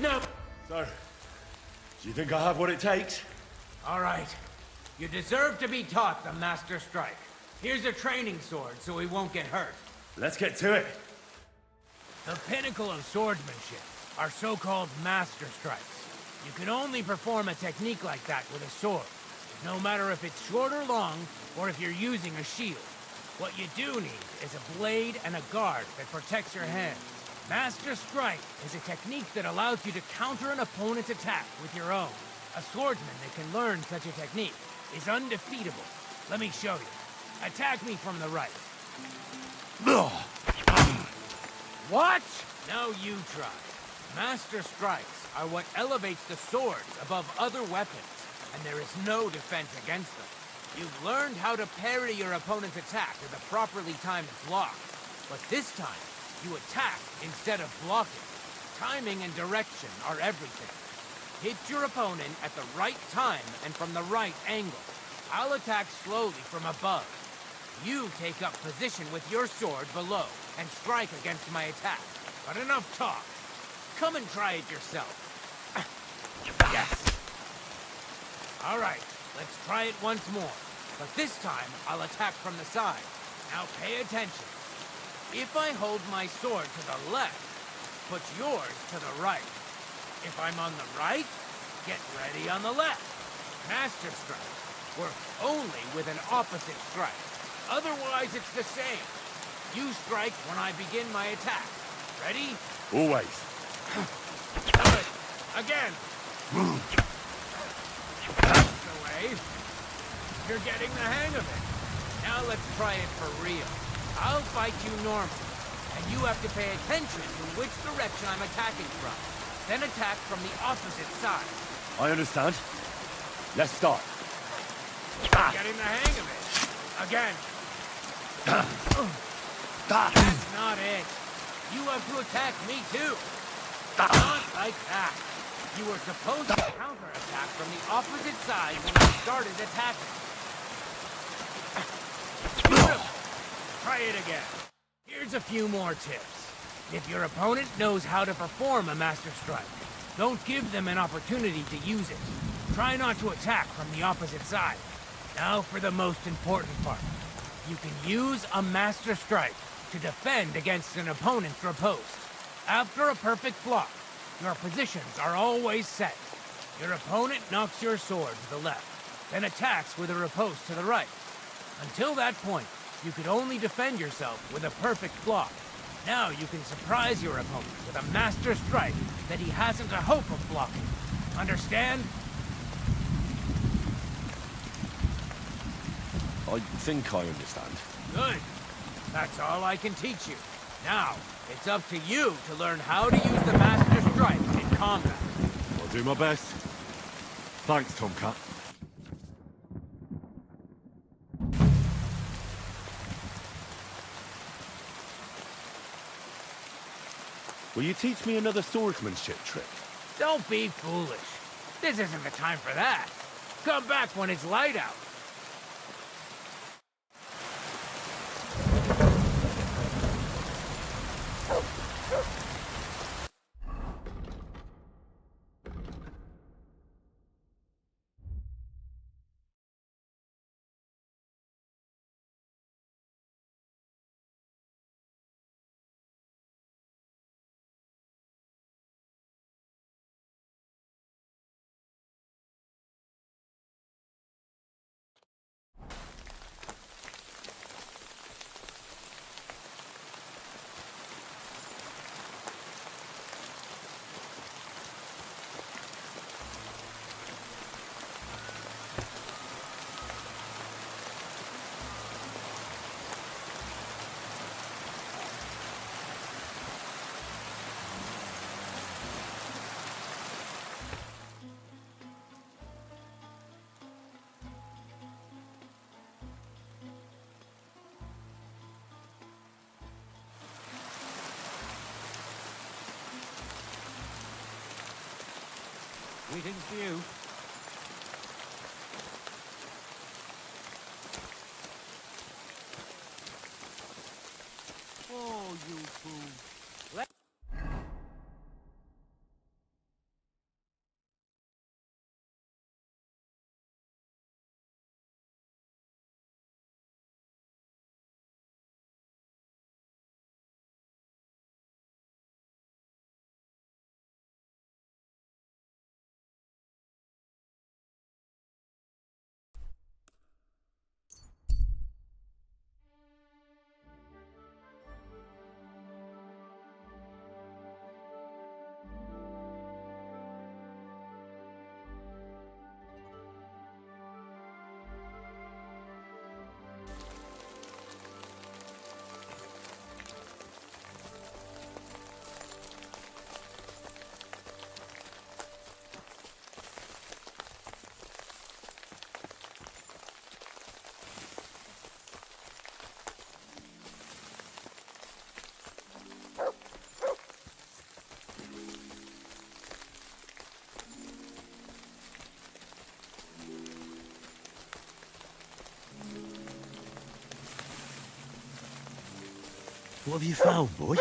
No. So, do you think I have what it takes? All right. You deserve to be taught the Master Strike. Here's a training sword so he won't get hurt. Let's get to it. The pinnacle of swordsmanship are so-called Master Strikes. You can only perform a technique like that with a sword, no matter if it's short or long, or if you're using a shield. What you do need is a blade and a guard that protects your hand. Master Strike is a technique that allows you to counter an opponent's attack with your own. A swordsman that can learn such a technique is undefeatable. Let me show you. Attack me from the right. What? Now you try. Master Strikes are what elevates the swords above other weapons, and there is no defense against them. You've learned how to parry your opponent's attack with a properly timed block, but this time, you attack instead of blocking. Timing and direction are everything. Hit your opponent at the right time and from the right angle. I'll attack slowly from above. You take up position with your sword below and strike against my attack. But enough talk. Come and try it yourself. Yes. All right, let's try it once more. But this time, I'll attack from the side. Now pay attention. If I hold my sword to the left, put yours to the right. If I'm on the right, get ready on the left. Master Strike works only with an opposite strike. Otherwise, it's the same. You strike when I begin my attack. Ready? Always. Good. Again. That's the way. You're getting the hang of it. Now let's try it for real. I'll fight you normally, and you have to pay attention to which direction I'm attacking from. Then attack from the opposite side. I understand. Let's start. Getting the hang of it. Again. That's not it. You have to attack me too. Not like that. You were supposed to counterattack from the opposite side when you started attacking. Beautiful. Try it again. Here's a few more tips. If your opponent knows how to perform a Master Strike, don't give them an opportunity to use it. Try not to attack from the opposite side. Now for the most important part. You can use a Master Strike to defend against an opponent's riposte. After a perfect block, your positions are always set. Your opponent knocks your sword to the left, then attacks with a riposte to the right. Until that point, you could only defend yourself with a perfect block. Now you can surprise your opponent with a Master Strike that he hasn't a hope of blocking. Understand? I think I understand. Good. That's all I can teach you. Now, it's up to you to learn how to use the Master Strike in combat. I'll do my best. Thanks, Tomcat. Will you teach me another swordsmanship trick? Don't be foolish. This isn't the time for that. Come back when it's light out. Greetings to you. Oh, you fool. Let What have you found, boy?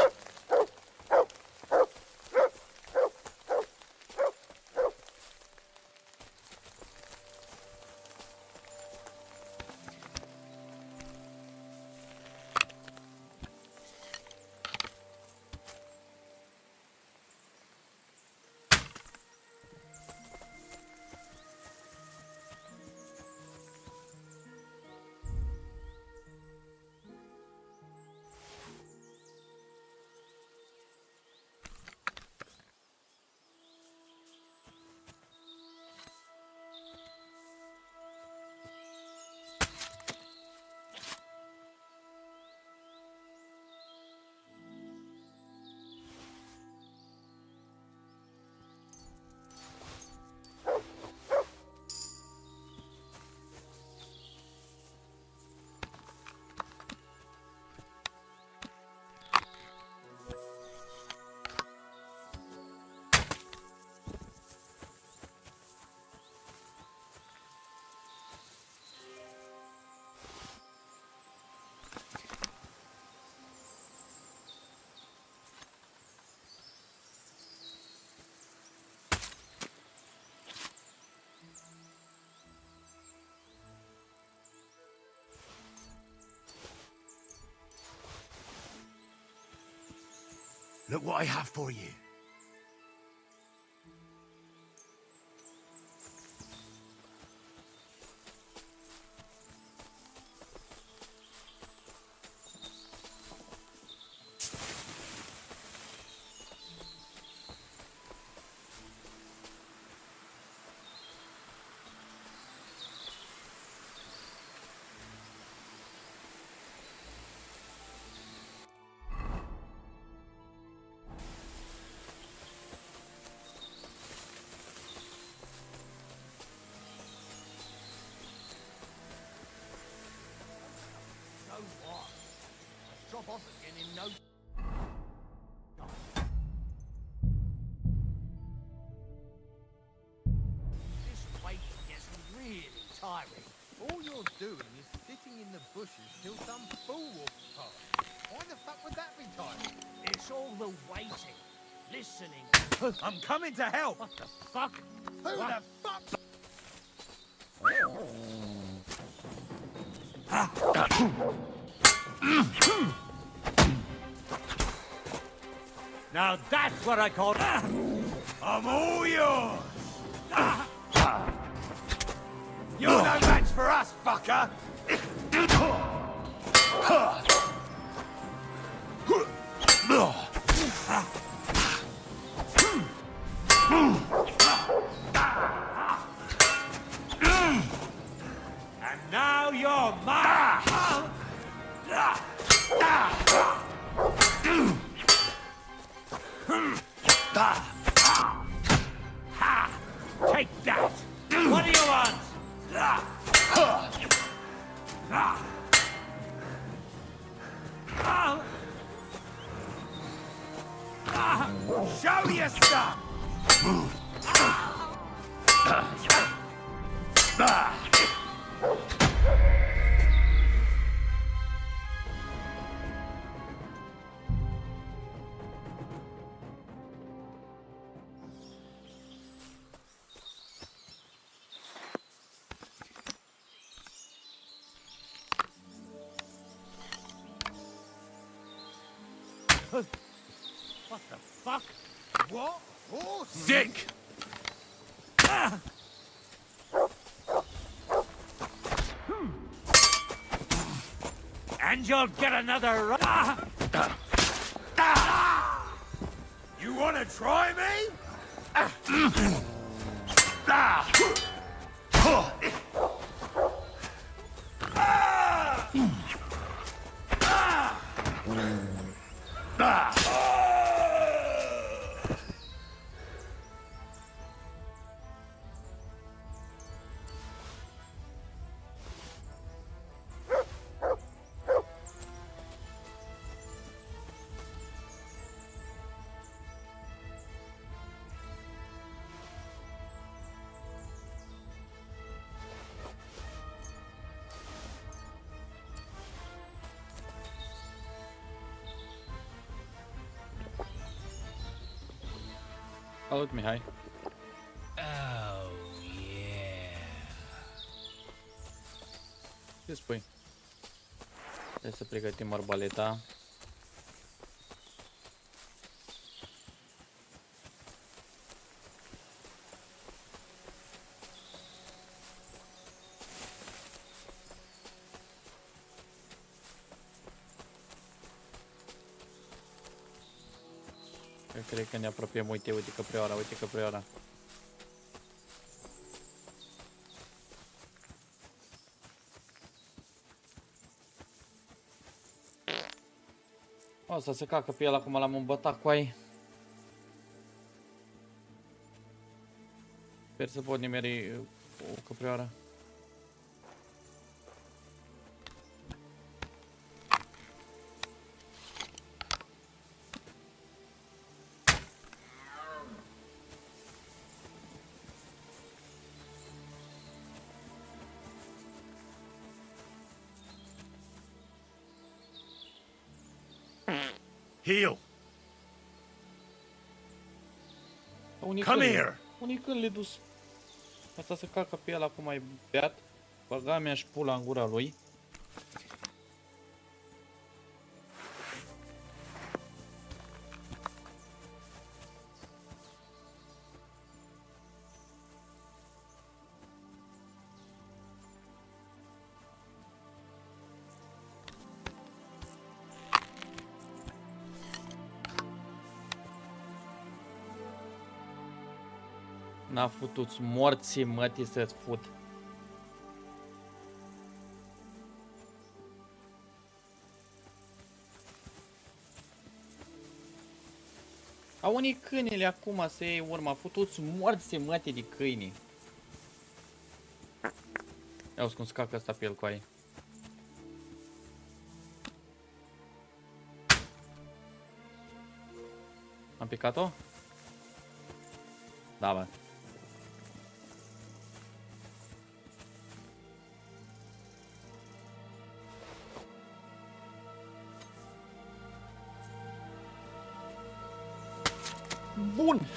Look what I have for you. Drop off again in no... This waiting gets really tiring. All you're doing is sitting in the bushes till some fool walks past. Why the fuck would that be tiring? It's all the waiting. Listening. I'm coming to help. What the fuck? Who What? the fuck? Now that's what I call... I'm all yours. You're no match for us, fucker. And now you're mine! Take that! What do you want? Show your stuff! What the fuck? What? Horse? Sick! And you'll get another. You want to try me? Salut, Mihai. Oh, yeah. Ce spui? Trebuie să pregătim arbaleta. Eu cred că ne apropiem, uite căprioara, uite căprioara. O să se cacă pe el, acum l-am îmbătat cu ai. Sper să pot nimeri o căprioară. Heel. Come here! Unii când le dus. Asta se cacă pe el, acum ai beat. Băga mi-aș pula în gura lui. N-a futuți morții mătii să-ți fut. Au unii câinile acum să iei urma, futuți morții mătii de câini. Ia-uzi cum scacă ăsta pe el cu ai. Am picat-o? Da, bă. Bun!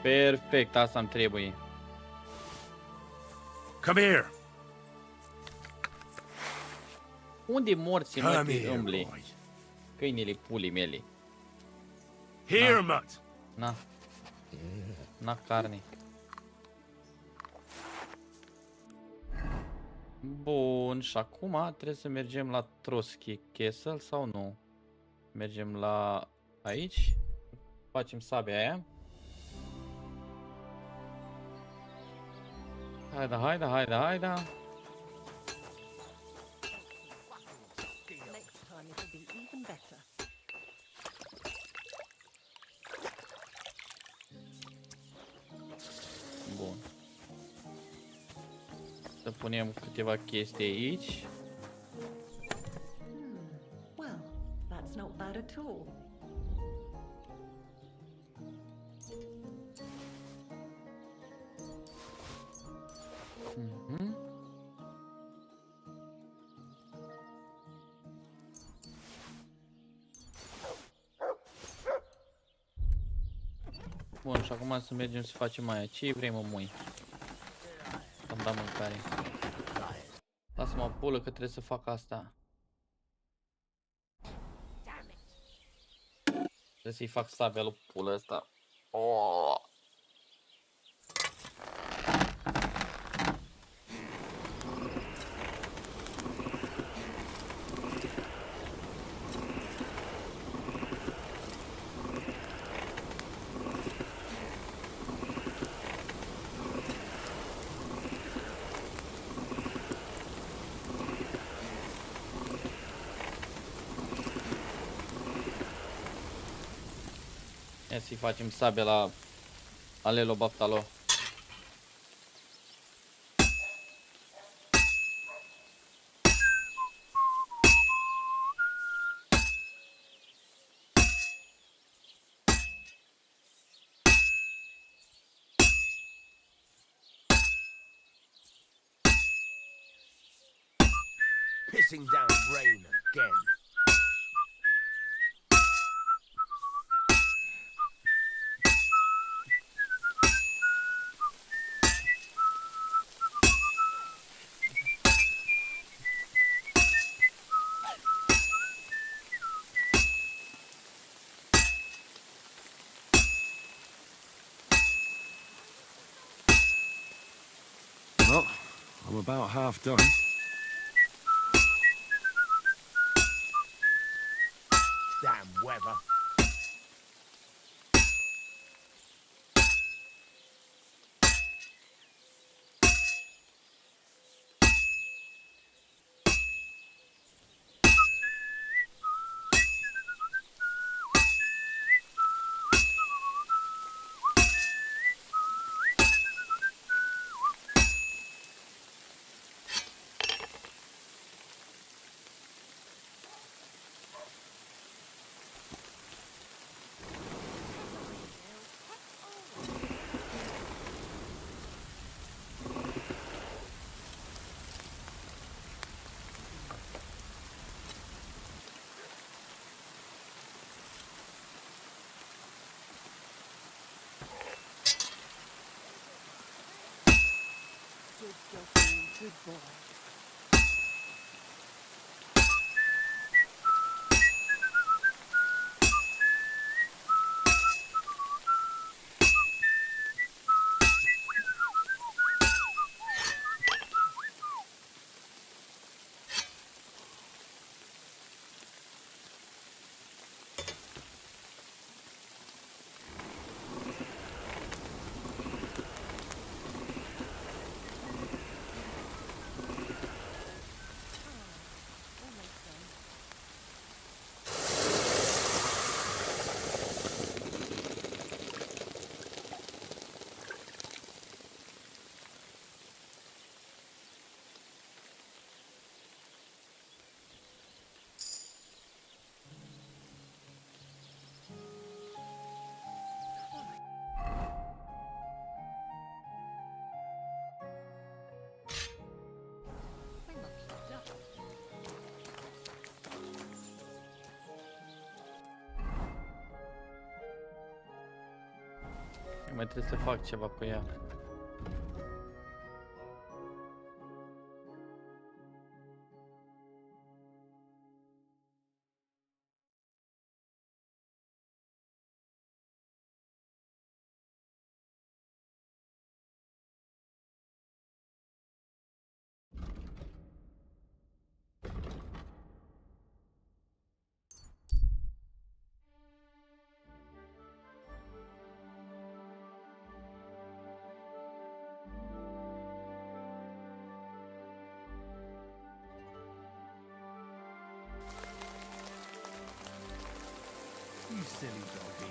Perfect, asta îmi trebuie. Come here. Unde morți mătii îmbli? Câinile pulii mele. Here, mutt. Na. Na carne. Bun, și acum trebuie să mergem la Trotsky Castle sau nu? Mergem la aici. Facem sabia aia. Haida, haida, haida, haida. Bun. Să punem câteva chestii aici. Well, that's not bad at all. Bun, și acum să mergem să facem aia. Ce vrei, mă, mui? Să-mi dau mâncare. Lasă-mă pulă că trebuie să fac asta. Trebuie să-i fac sabia lui pulă ăsta. Oh. Ia să-i facem sabia la Alelo Baptalo. Pissing down rain again. Well, I'm about half done. Damn weather. Good boy. Mai trebuie să fac ceva cu ea. You silly doggy.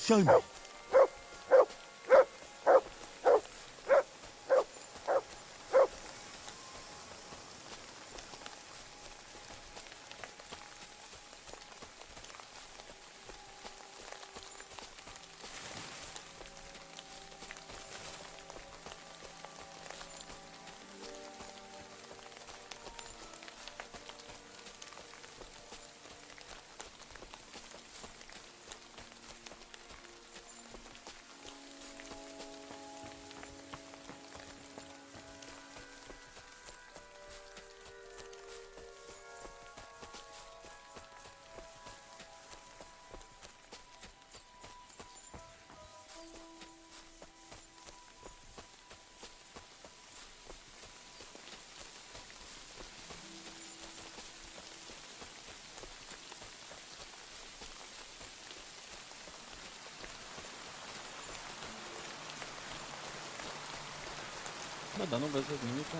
Show me. Bă, dar nu găsesc nimic, mă.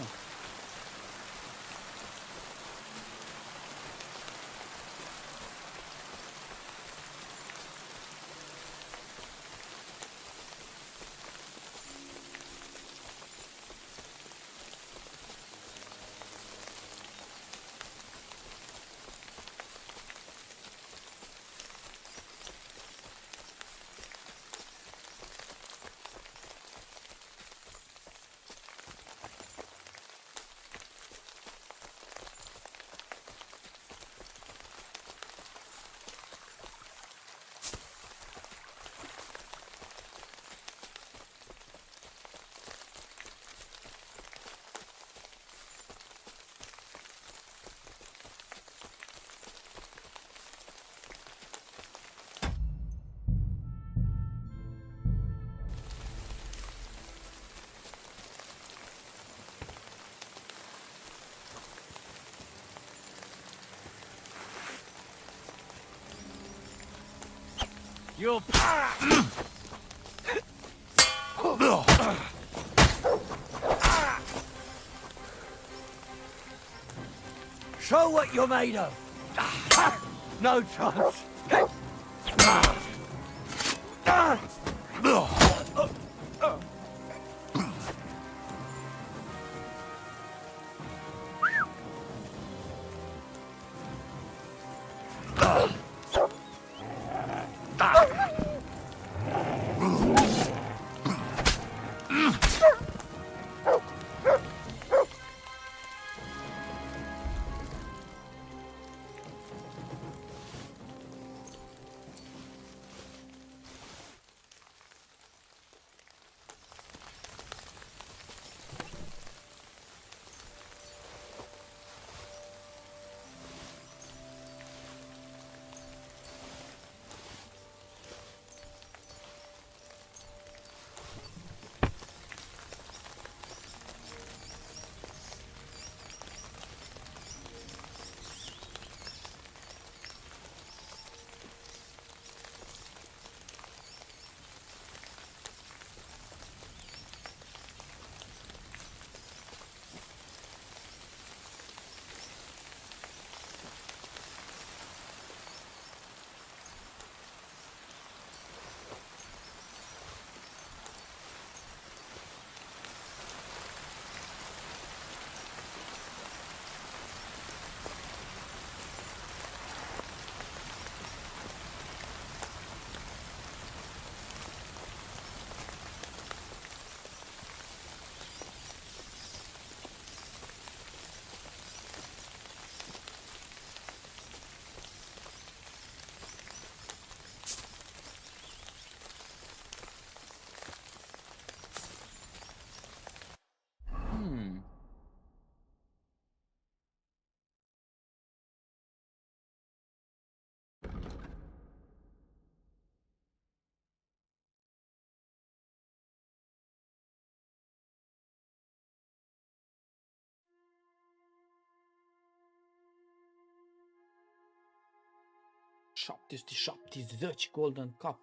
You'll... Show what you're made of. No chance. Golden Cup.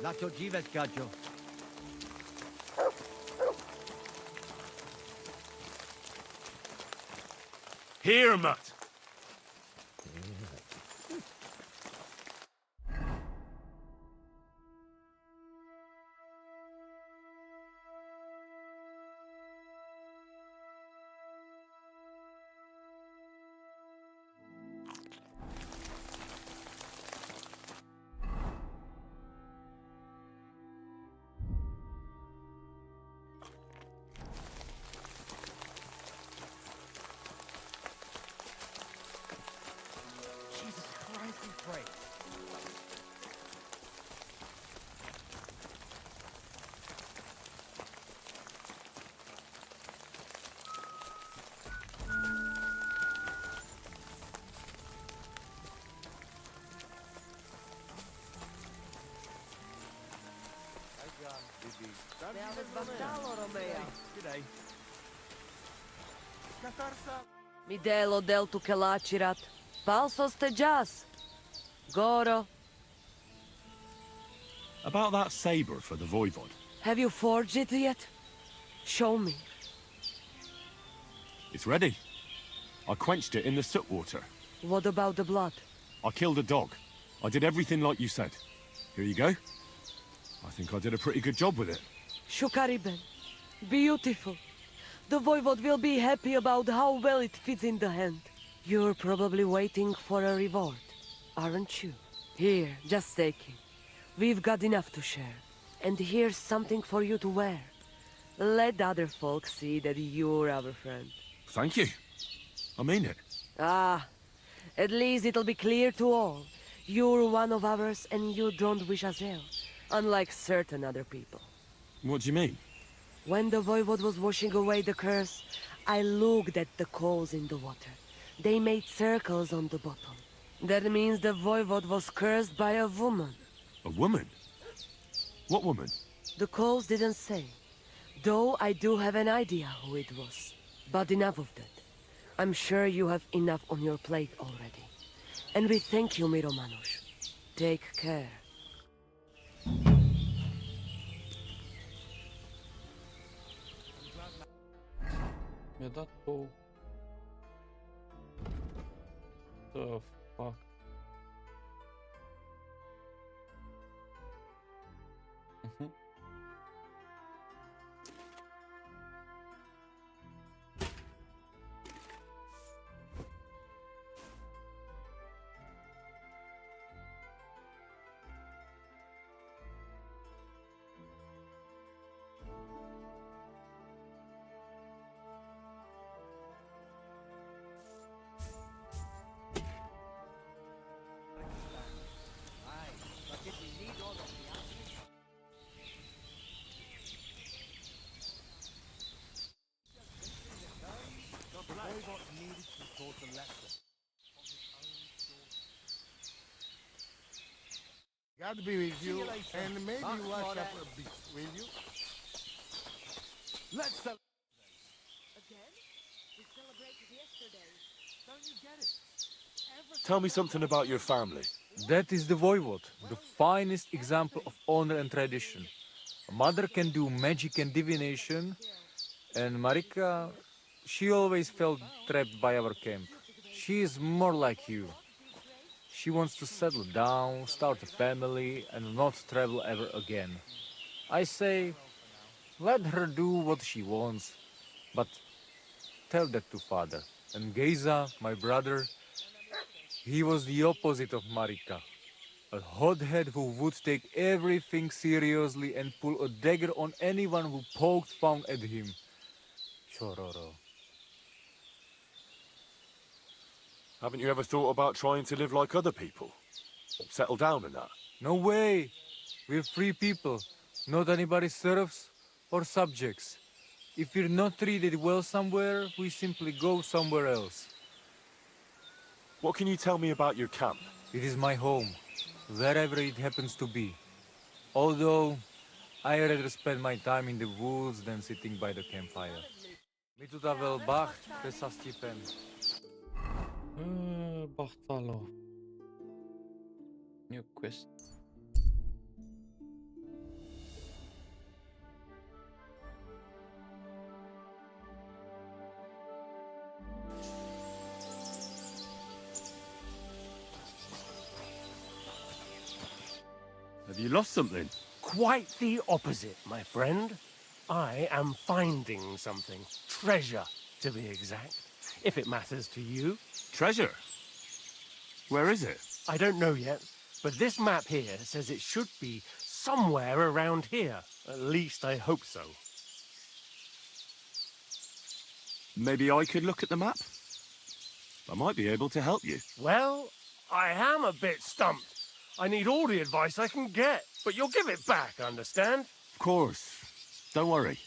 Za to dziwet, Gadzio. Here, Mutt. Jesus Christ, we pray. G'day. Midelo deltu kelachirat. Palsos te jas. Goro, About that saber for the Voivod. have you forged it yet? Show me. It's ready. I quenched it in the soot water. What about the blood? I killed a dog. I did everything like you said. Here you go. I think I did a pretty good job with it. Shukariben. Beautiful. The Voivod will be happy about how well it fits in the hand. You're probably waiting for a reward, aren't you? Here, just take it. We've got enough to share. And here's something for you to wear. Let other folks see that you're our friend. Thank you. I mean it. Ah, at least it'll be clear to all. You're one of ours and you don't wish us ill, unlike certain other people. What do you mean? When the Voivod was washing away the curse, I looked at the coals in the water. They made circles on the bottom. That means the Voivod was cursed by a woman. A woman? What woman? The coals didn't say, though I do have an idea who it was. But enough of that. I'm sure you have enough on your plate already. And we thank you, Miromanush. Take care. Mi-a dat o... The fuck? God be with you, and maybe wash up a bit, will you? Let's celebrate. Again? We celebrated yesterday. Don't you get it? Tell me something about your family. That is the Voivod, the finest example of honor and tradition. A mother can do magic and divination, and Marika, she always felt trapped by our camp. She is more like you. She wants to settle down, start a family, and not travel ever again. I say, let her do what she wants, but tell that to father. And Geza, my brother, he was the opposite of Marika. A hothead who would take everything seriously and pull a dagger on anyone who poked fun at him. Chororo. Haven't you ever thought about trying to live like other people? Settle down and that? No way! We're free people, not anybody's serfs or subjects. If we're not treated well somewhere, we simply go somewhere else. What can you tell me about your camp? It is my home, wherever it happens to be. Although, I rather spend my time in the woods than sitting by the campfire. Mi tu tavel bacht, pesastipen. Bahtalo. New quest. Have you lost something? Quite the opposite, my friend. I am finding something. Treasure, to be exact. If it matters to you. Treasure? Where is it? I don't know yet, but this map here says it should be somewhere around here. At least I hope so. Maybe I could look at the map? I might be able to help you. Well, I am a bit stumped. I need all the advice I can get, but you'll give it back, understand? Of course. Don't worry.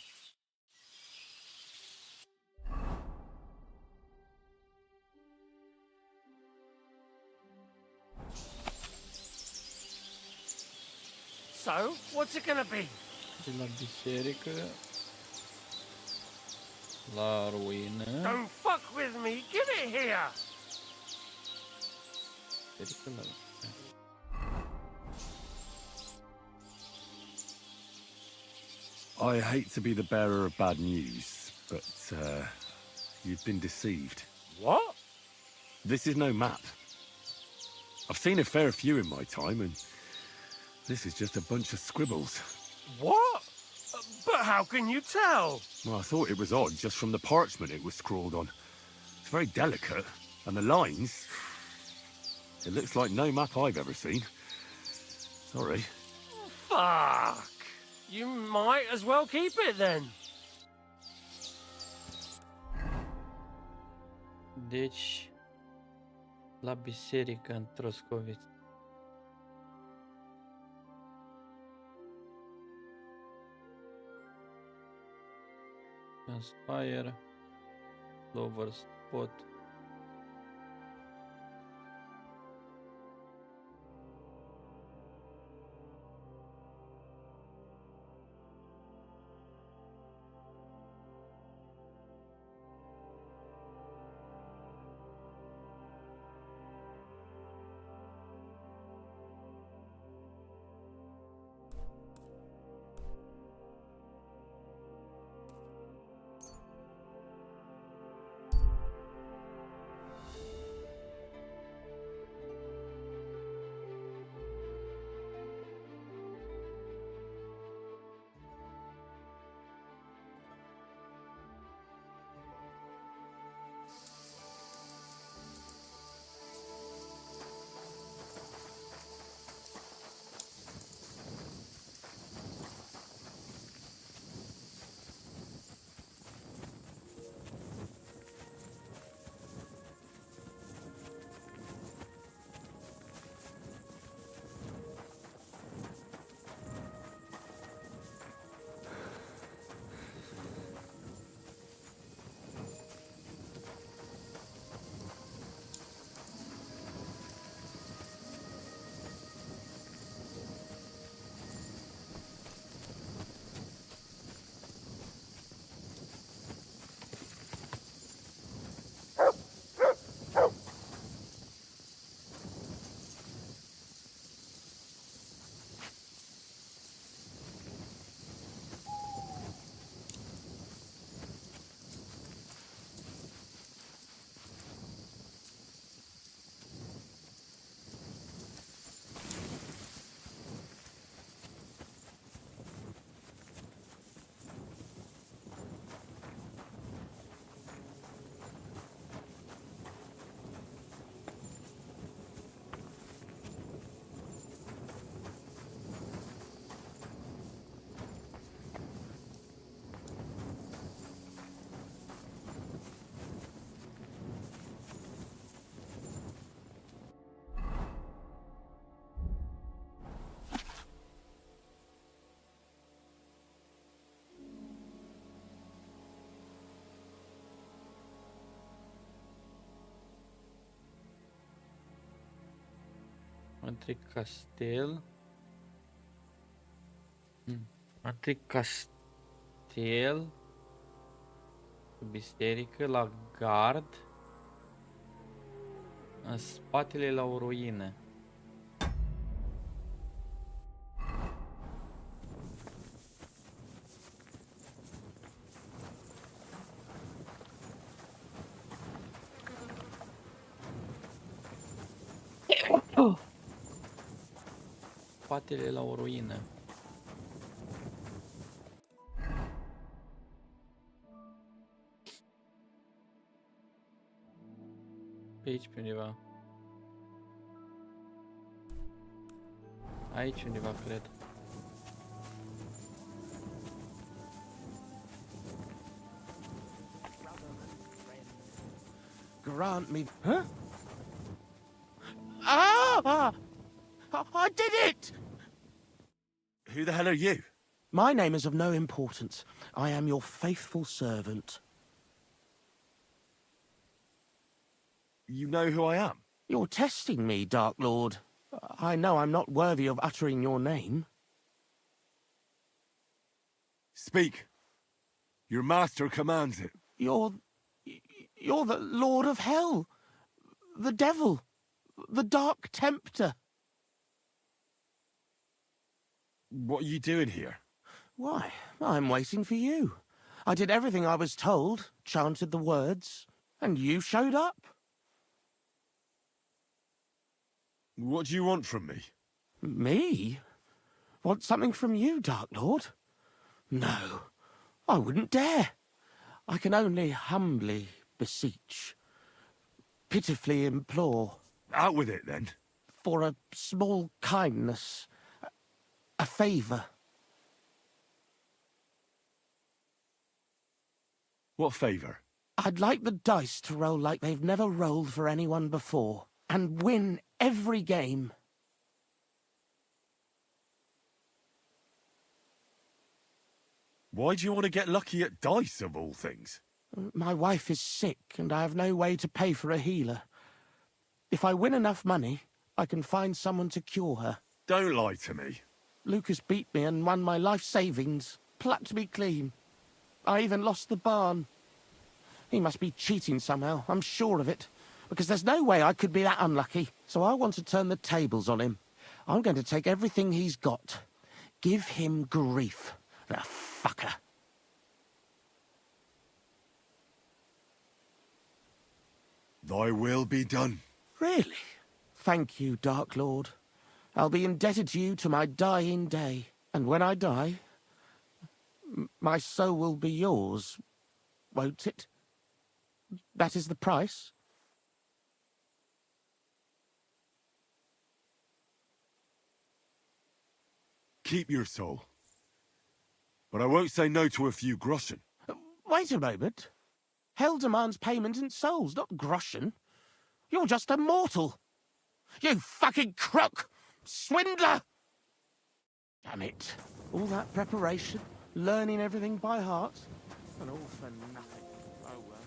So, what's it gonna be? De la biserică la ruină. Don't fuck with me! Give it here! Biserică la ruină. I hate to be the bearer of bad news, but you've been deceived. What? This is no map. I've seen a fair few in my time, and this is just a bunch of scribbles. What? But how can you tell? Well, I thought it was odd just from the parchment it was scrawled on. It's very delicate, and the lines... It looks like no map I've ever seen. Sorry. Fuck! You might as well keep it then. Deci, la biserică în Troscoviț. Inspire, Lover Spot. Între castel. Între castel. Biserică la gard. În spatele la o ruină. spatele la o ruină. Pe aici pe undeva. Aici undeva, cred. Grant me... Huh? Ah! I did it! Who the hell are you? My name is of no importance. I am your faithful servant. You know who I am? You're testing me, Dark Lord. I know I'm not worthy of uttering your name. Speak. Your master commands it. You're the Lord of Hell. The devil. The Dark Tempter. What are you doing here? Why, I'm waiting for you. I did everything I was told, chanted the words, and you showed up. What do you want from me? Me? Want something from you, Dark Lord? No, I wouldn't dare. I can only humbly beseech, pitifully implore. Out with it, then. For a small kindness, a favour. What favour? I'd like the dice to roll like they've never rolled for anyone before, and win every game. Why do you want to get lucky at dice, of all things? My wife is sick, and I have no way to pay for a healer. If I win enough money, I can find someone to cure her. Don't lie to me. Lucas beat me and won my life savings, plucked me clean. I even lost the barn. He must be cheating somehow, I'm sure of it, because there's no way I could be that unlucky. So I want to turn the tables on him. I'm going to take everything he's got. Give him grief, the fucker. Thy will be done. Really? Thank you, Dark Lord. I'll be indebted to you to my dying day. And when I die, my soul will be yours, won't it? That is the price? Keep your soul. But I won't say no to a few groschen. Wait a moment. Hell demands payment in souls, not groschen. You're just a mortal. You fucking crook! Swindler! Damn it. All that preparation, learning everything by heart, and all for nothing. Oh well.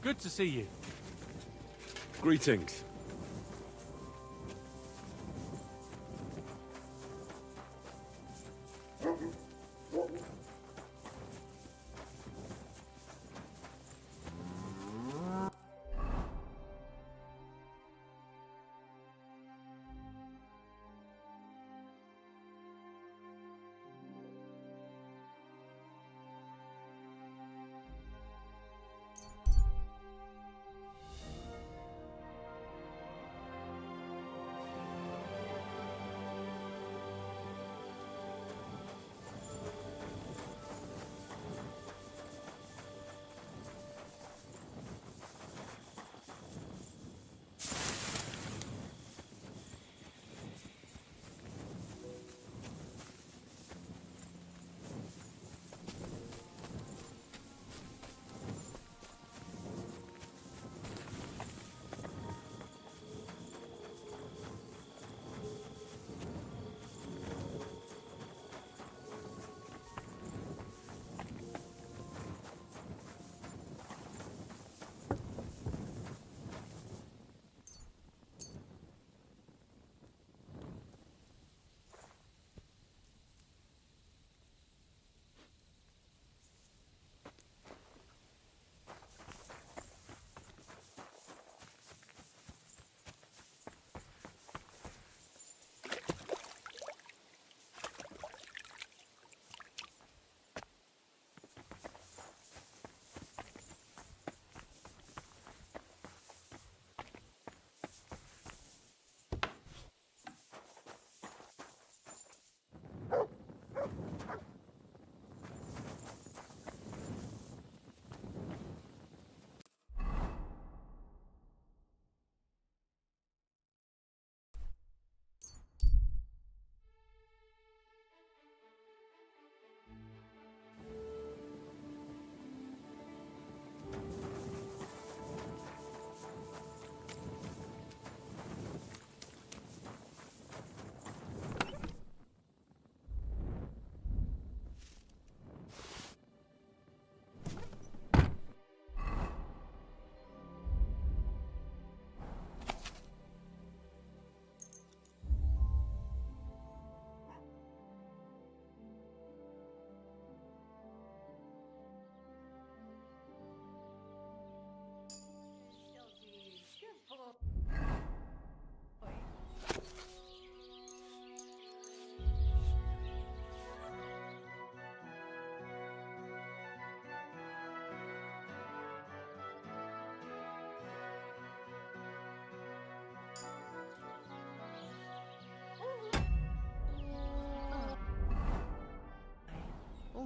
Good to see you. Greetings.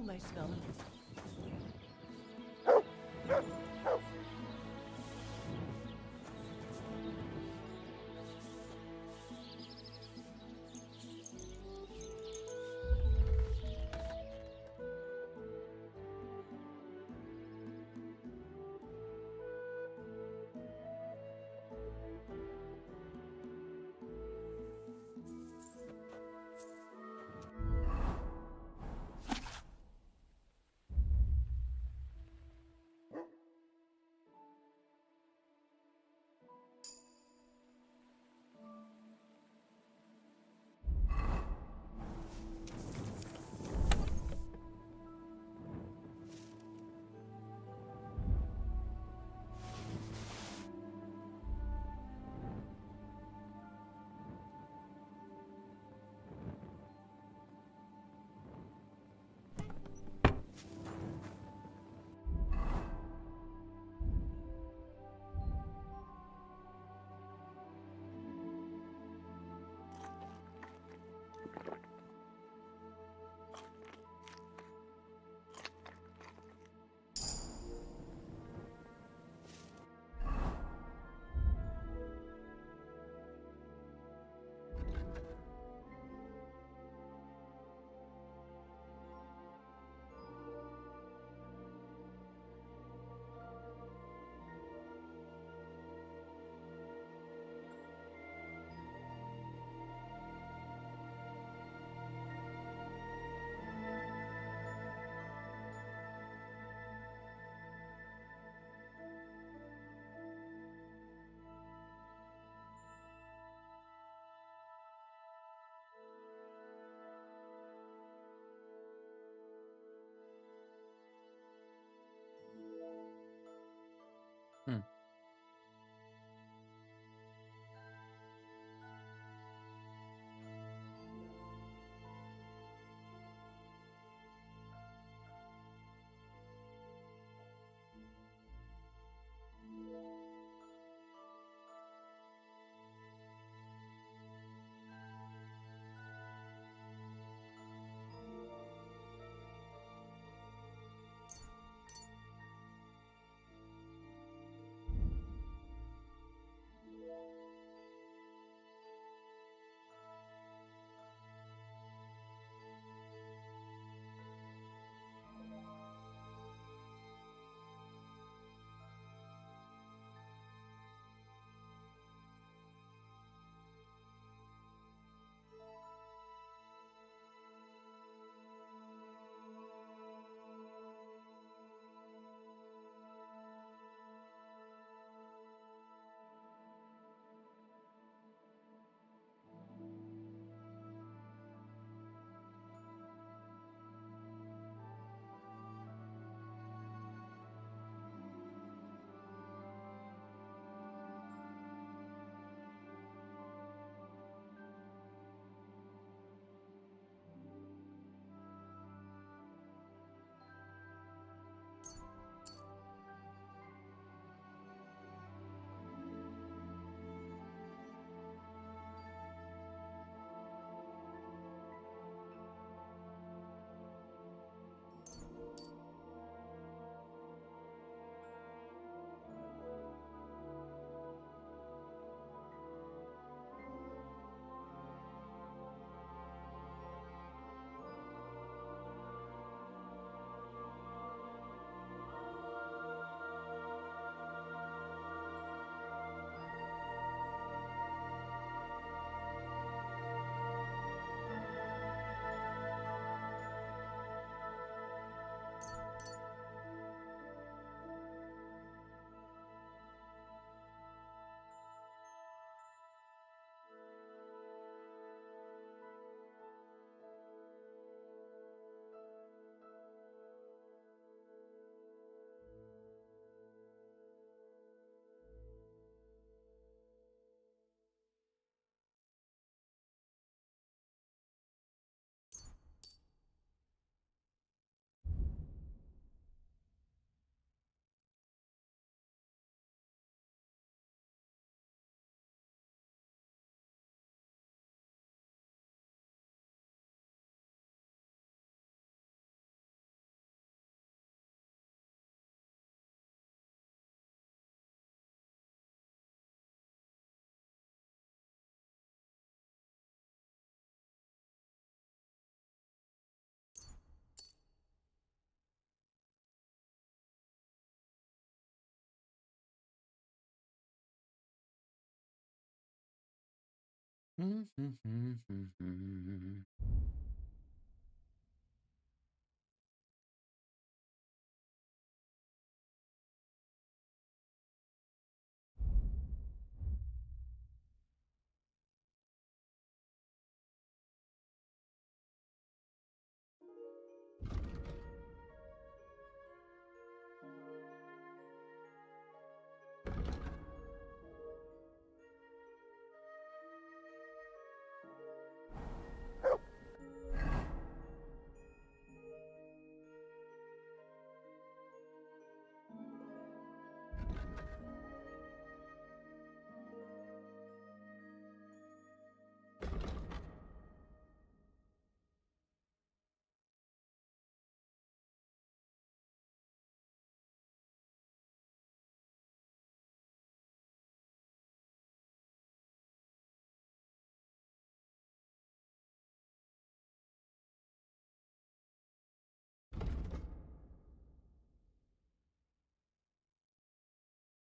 almost gone.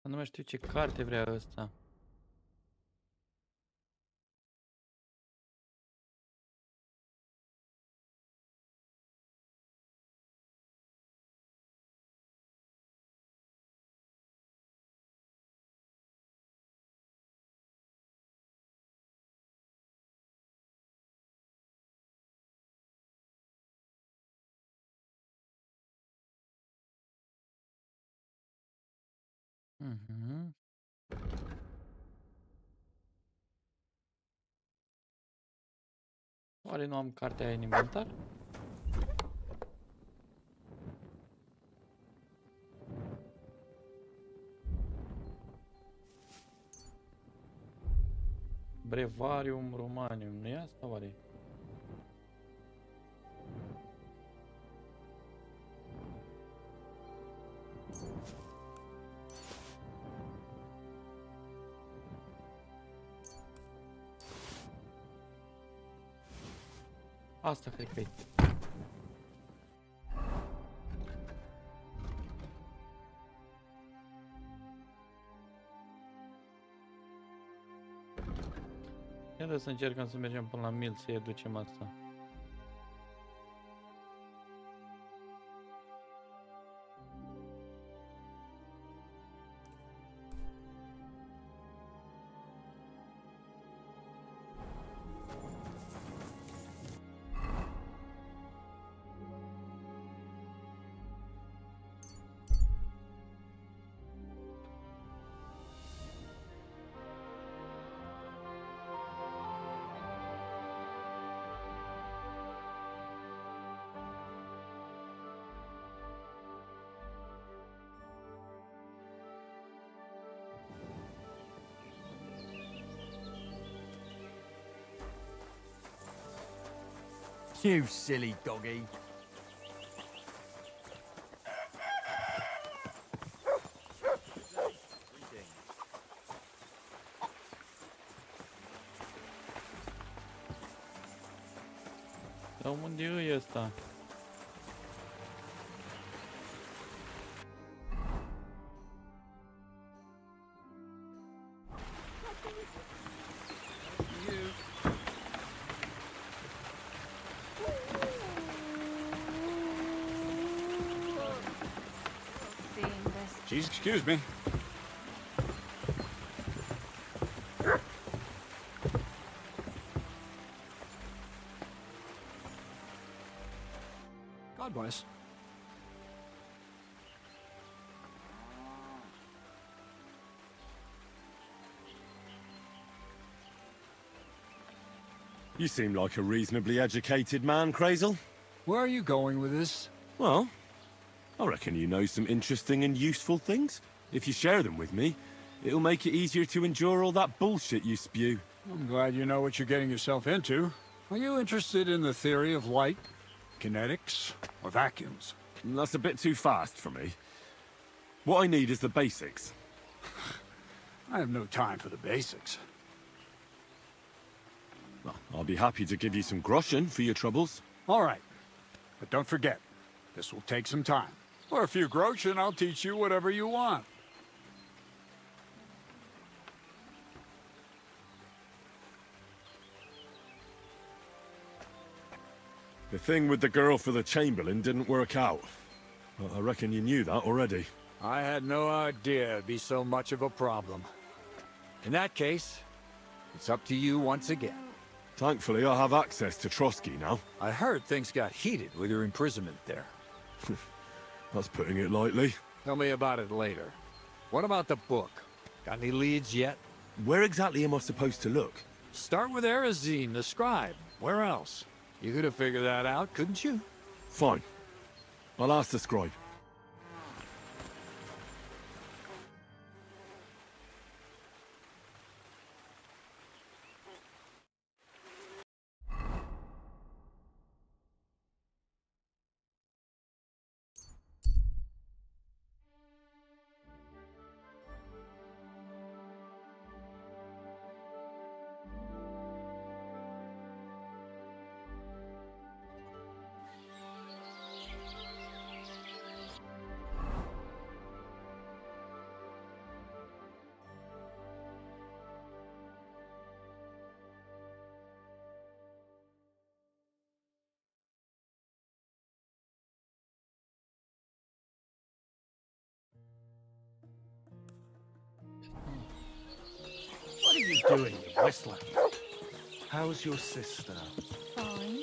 Nu mai știu ce carte vrea ăsta. Oare nu am cartea aia în inventar? Brevarium Romanium, nu e asta oare? Asta cred că e. Ia să încercăm să mergem până la mil să-i aducem asta. You silly doggy. Dar unde e ăsta? Jeez, excuse me. God bless. You seem like a reasonably educated man, Crazel. Where are you going with this? Well, I reckon you know some interesting and useful things. If you share them with me, it'll make it easier to endure all that bullshit you spew. I'm glad you know what you're getting yourself into. Are you interested in the theory of light, kinetics, or vacuums? That's a bit too fast for me. What I need is the basics. I have no time for the basics. Well, I'll be happy to give you some groschen for your troubles. All right. But don't forget, this will take some time. For a few groschen, I'll teach you whatever you want. The thing with the girl for the Chamberlain didn't work out. I reckon you knew that already. I had no idea it'd be so much of a problem. In that case, it's up to you once again. Thankfully, I have access to Trotsky now. I heard things got heated with your imprisonment there. That's putting it lightly. Tell me about it later. What about the book? Got any leads yet? Where exactly am I supposed to look? Start with Erezine, the scribe. Where else? You could have figured that out, couldn't you? Fine. I'll ask the scribe. What are you doing, you whistler? How's your sister? Fine.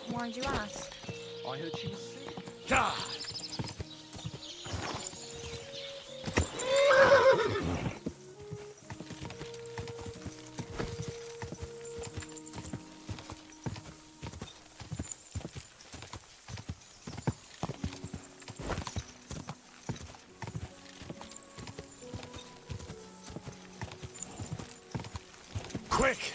Why'd you ask? I heard she was sick. God! Quick!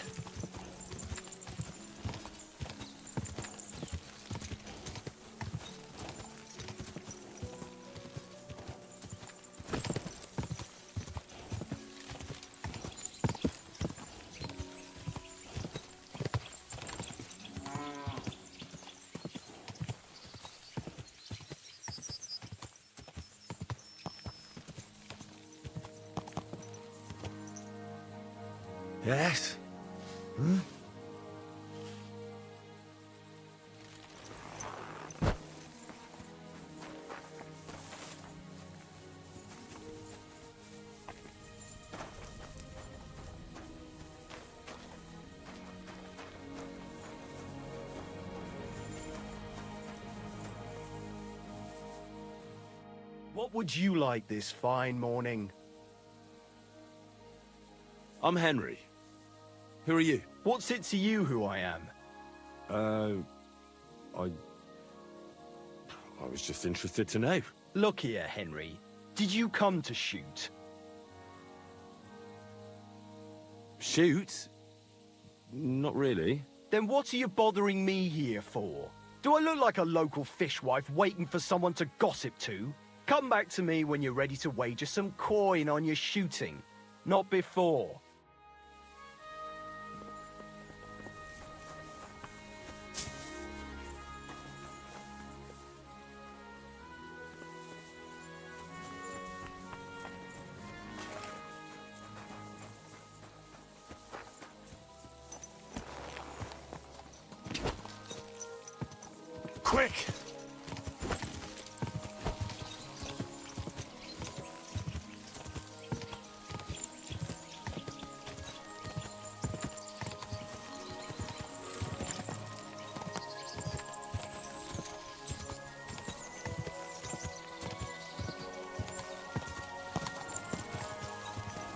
Yes? Hmm? What would you like this fine morning? I'm Henry. Who are you? What's it to you who I am? I was just interested to know. Look here, Henry. Did you come to shoot? Shoot? Not really. Then what are you bothering me here for? Do I look like a local fishwife waiting for someone to gossip to? Come back to me when you're ready to wager some coin on your shooting. Not before. Quick!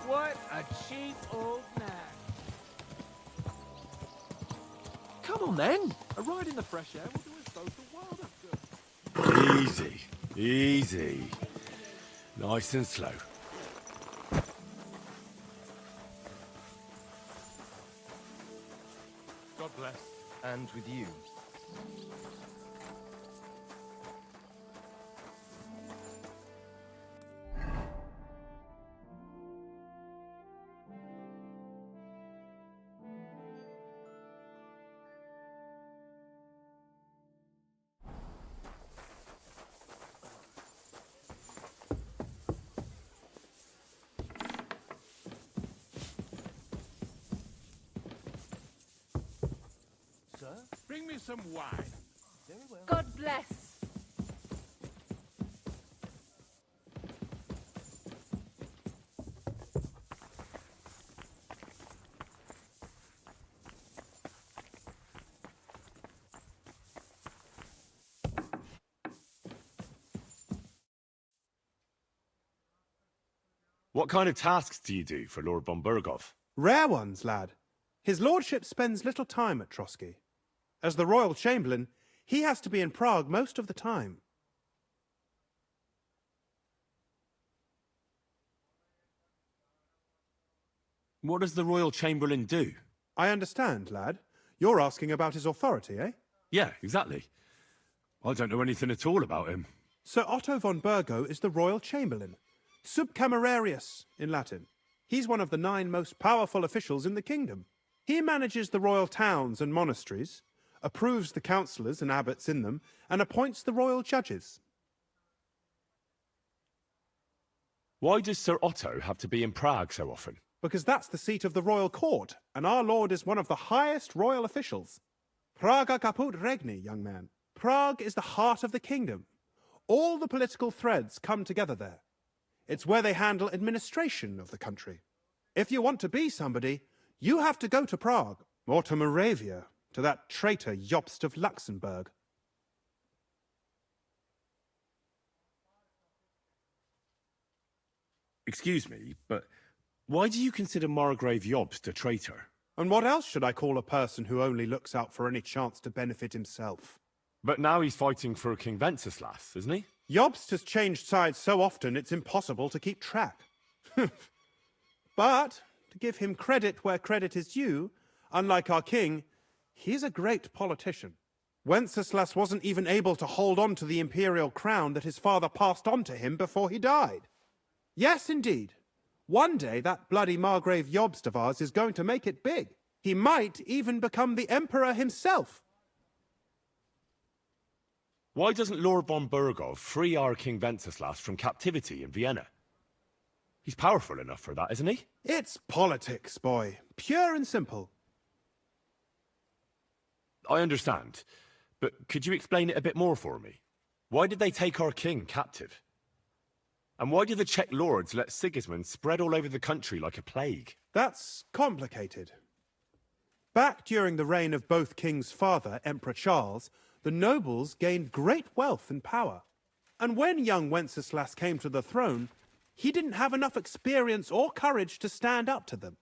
What a cheap old man. Come on then. A ride in the fresh air will do us both a world of good. Easy. Easy. Nice and slow. God bless. And with you. Bring me some wine. God bless. What kind of tasks do you do for Lord von Berghoff? Rare ones, lad. His lordship spends little time at Trotsky. As the royal chamberlain, he has to be in Prague most of the time. What does the royal chamberlain do? I understand, lad. You're asking about his authority, eh? Yeah, exactly. I don't know anything at all about him. Sir Otto von Bergo is the royal chamberlain. Subcamerarius in Latin. He's one of the 9 most powerful officials in the kingdom. He manages the royal towns and monasteries, approves the councillors and abbots in them, and appoints the royal judges. Why does Sir Otto have to be in Prague so often? Because that's the seat of the royal court, and our lord is one of the highest royal officials. Praga caput regni, young man. Prague is the heart of the kingdom. All the political threads come together there. It's where they handle administration of the country. If you want to be somebody, you have to go to Prague, or to Moravia, to that traitor Jobst of Luxembourg. Excuse me, but why do you consider Margrave Jobst a traitor? And what else should I call a person who only looks out for any chance to benefit himself? But now he's fighting for King Wenceslas, isn't he? Jobst has changed sides so often it's impossible to keep track. But, to give him credit where credit is due, unlike our king, he's a great politician. Wenceslas wasn't even able to hold on to the imperial crown that his father passed on to him before he died. Yes, indeed. One day that bloody Margrave Jobst of ours is going to make it big. He might even become the emperor himself. Why doesn't Lord von Berghoff free our King Wenceslas from captivity in Vienna? He's powerful enough for that, isn't he? It's politics, boy. Pure and simple. I understand, but could you explain it a bit more for me? Why did they take our king captive? And why did the Czech lords let Sigismund spread all over the country like a plague? That's complicated. Back during the reign of both King's father, Emperor Charles, the nobles gained great wealth and power. And when young Wenceslas came to the throne, he didn't have enough experience or courage to stand up to them.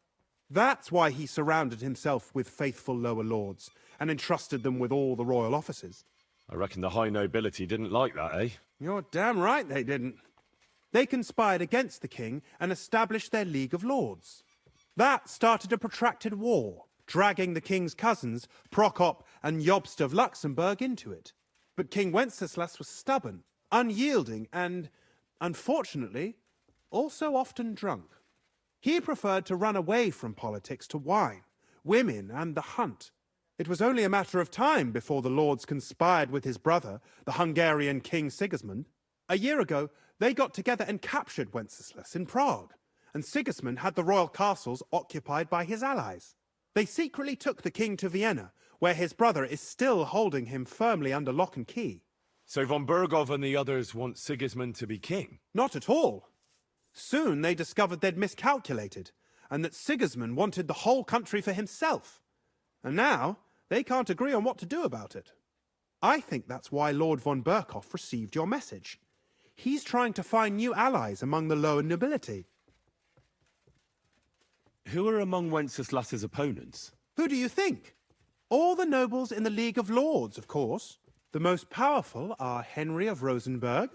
That's why he surrounded himself with faithful lower lords and entrusted them with all the royal offices. I reckon the high nobility didn't like that, eh? You're damn right they didn't. They conspired against the king and established their League of Lords. That started a protracted war, dragging the king's cousins, Prokop and Jobst of Luxembourg, into it. But King Wenceslas was stubborn, unyielding, and, unfortunately, also often drunk. He preferred to run away from politics to wine, women, and the hunt. It was only a matter of time before the lords conspired with his brother, the Hungarian King Sigismund. A year ago, they got together and captured Wenceslas in Prague, and Sigismund had the royal castles occupied by his allies. They secretly took the king to Vienna, where his brother is still holding him firmly under lock and key. So von Berghoff and the others want Sigismund to be king? Not at all. Soon they discovered they'd miscalculated, and that Sigismund wanted the whole country for himself. And now, they can't agree on what to do about it. I think that's why Lord von Berghoff received your message. He's trying to find new allies among the lower nobility. Who are among Wenceslas's opponents? Who do you think? All the nobles in the League of Lords, of course. The most powerful are Henry of Rosenberg,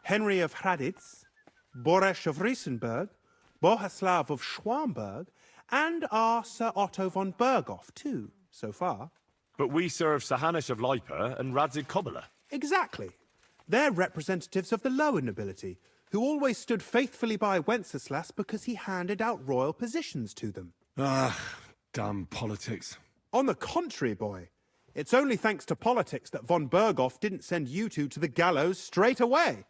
Henry of Hraditz, Boresh of Riesenberg, Bohuslav of Schwamberg, and our Sir Otto von Berghoff, too, so far. But we serve Sahanish of Lipa and Radzig Kobyla. Exactly. They're representatives of the lower nobility, who always stood faithfully by Wenceslas because he handed out royal positions to them. Ah, damn politics. On the contrary, boy. It's only thanks to politics that von Berghoff didn't send you two to the gallows straight away.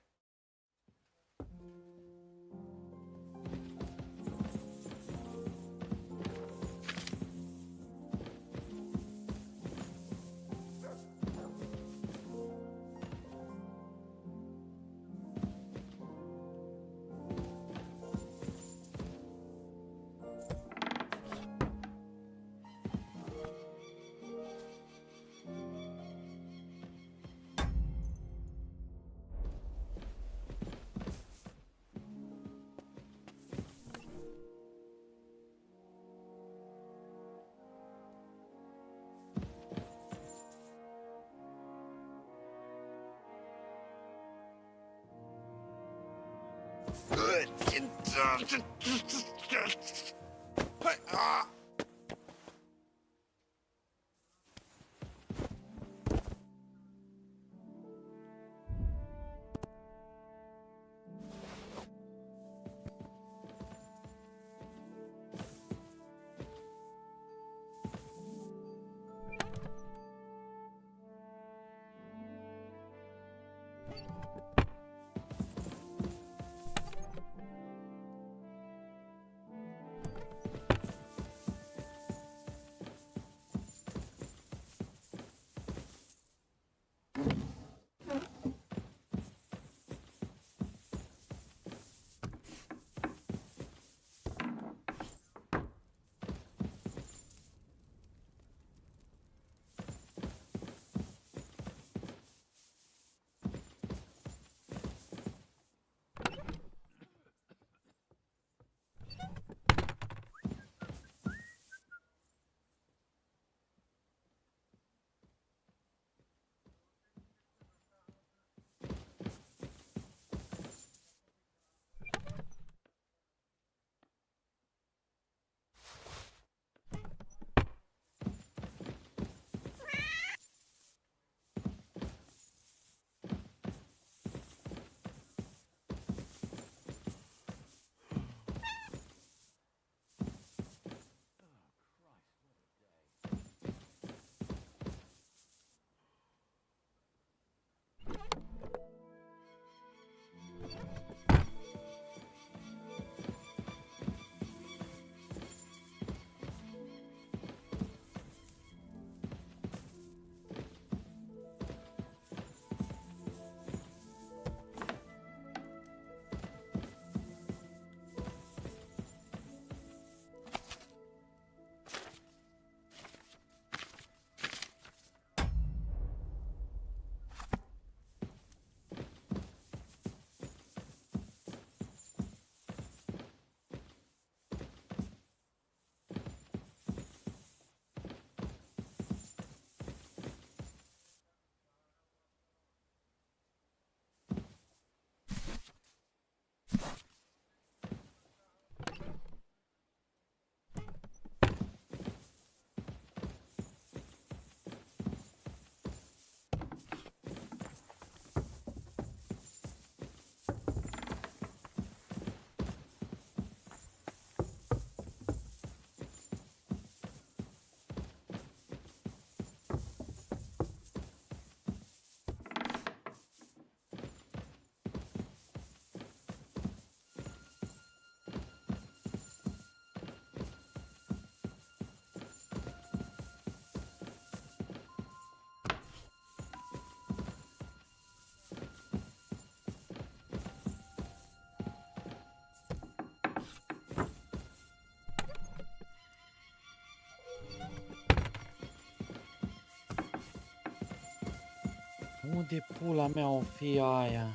Unde pula mea o fi aia?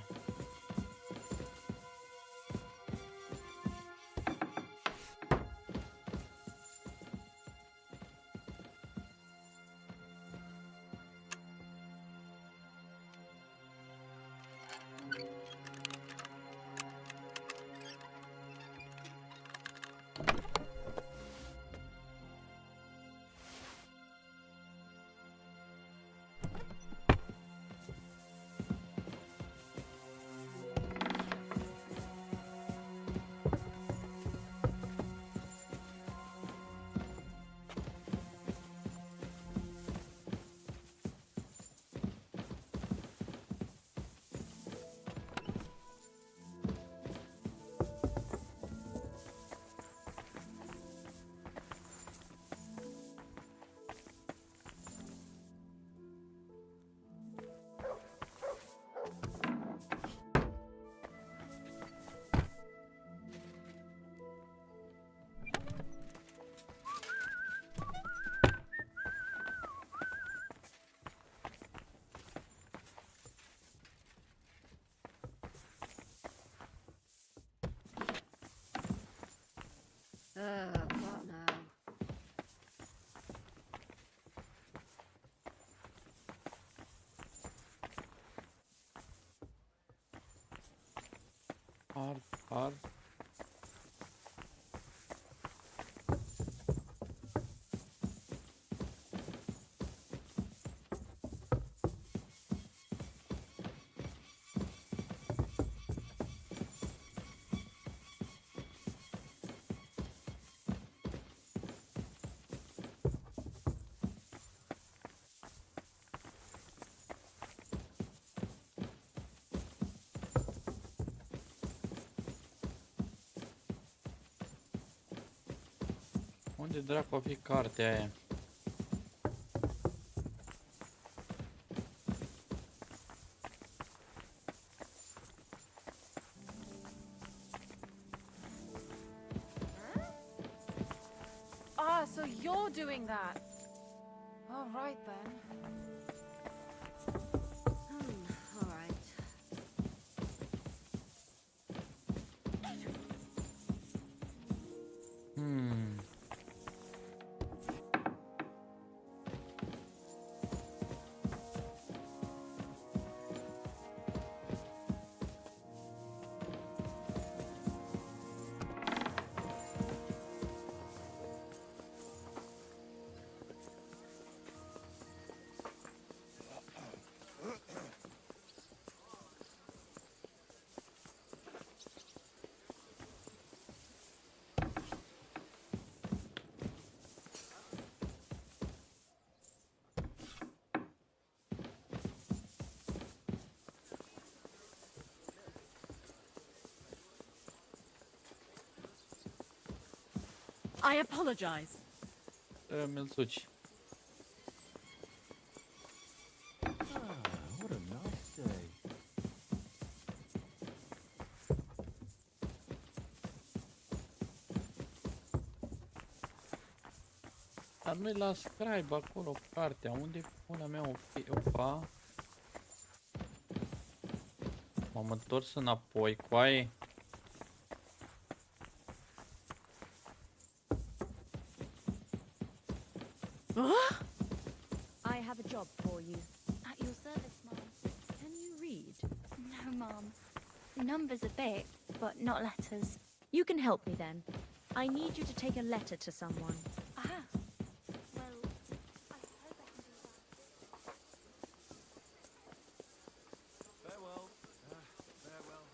What now? Ar. Unde dracu a fi cartea aia? Ah, so you're doing that. All right then. All right. I apologize. Mi-l suci. What a nice day. Dar nu-i la scribe acolo cartea. Unde pula mea o fi? Opa. M-am întors înapoi, coaie. I have a job for you. At your service, Mom. Can you read? No, Mom. Numbers a bit, but not letters. You can help me then. I need you to take a letter to someone. Ah. Well, I suppose I can do that. Farewell. Farewell.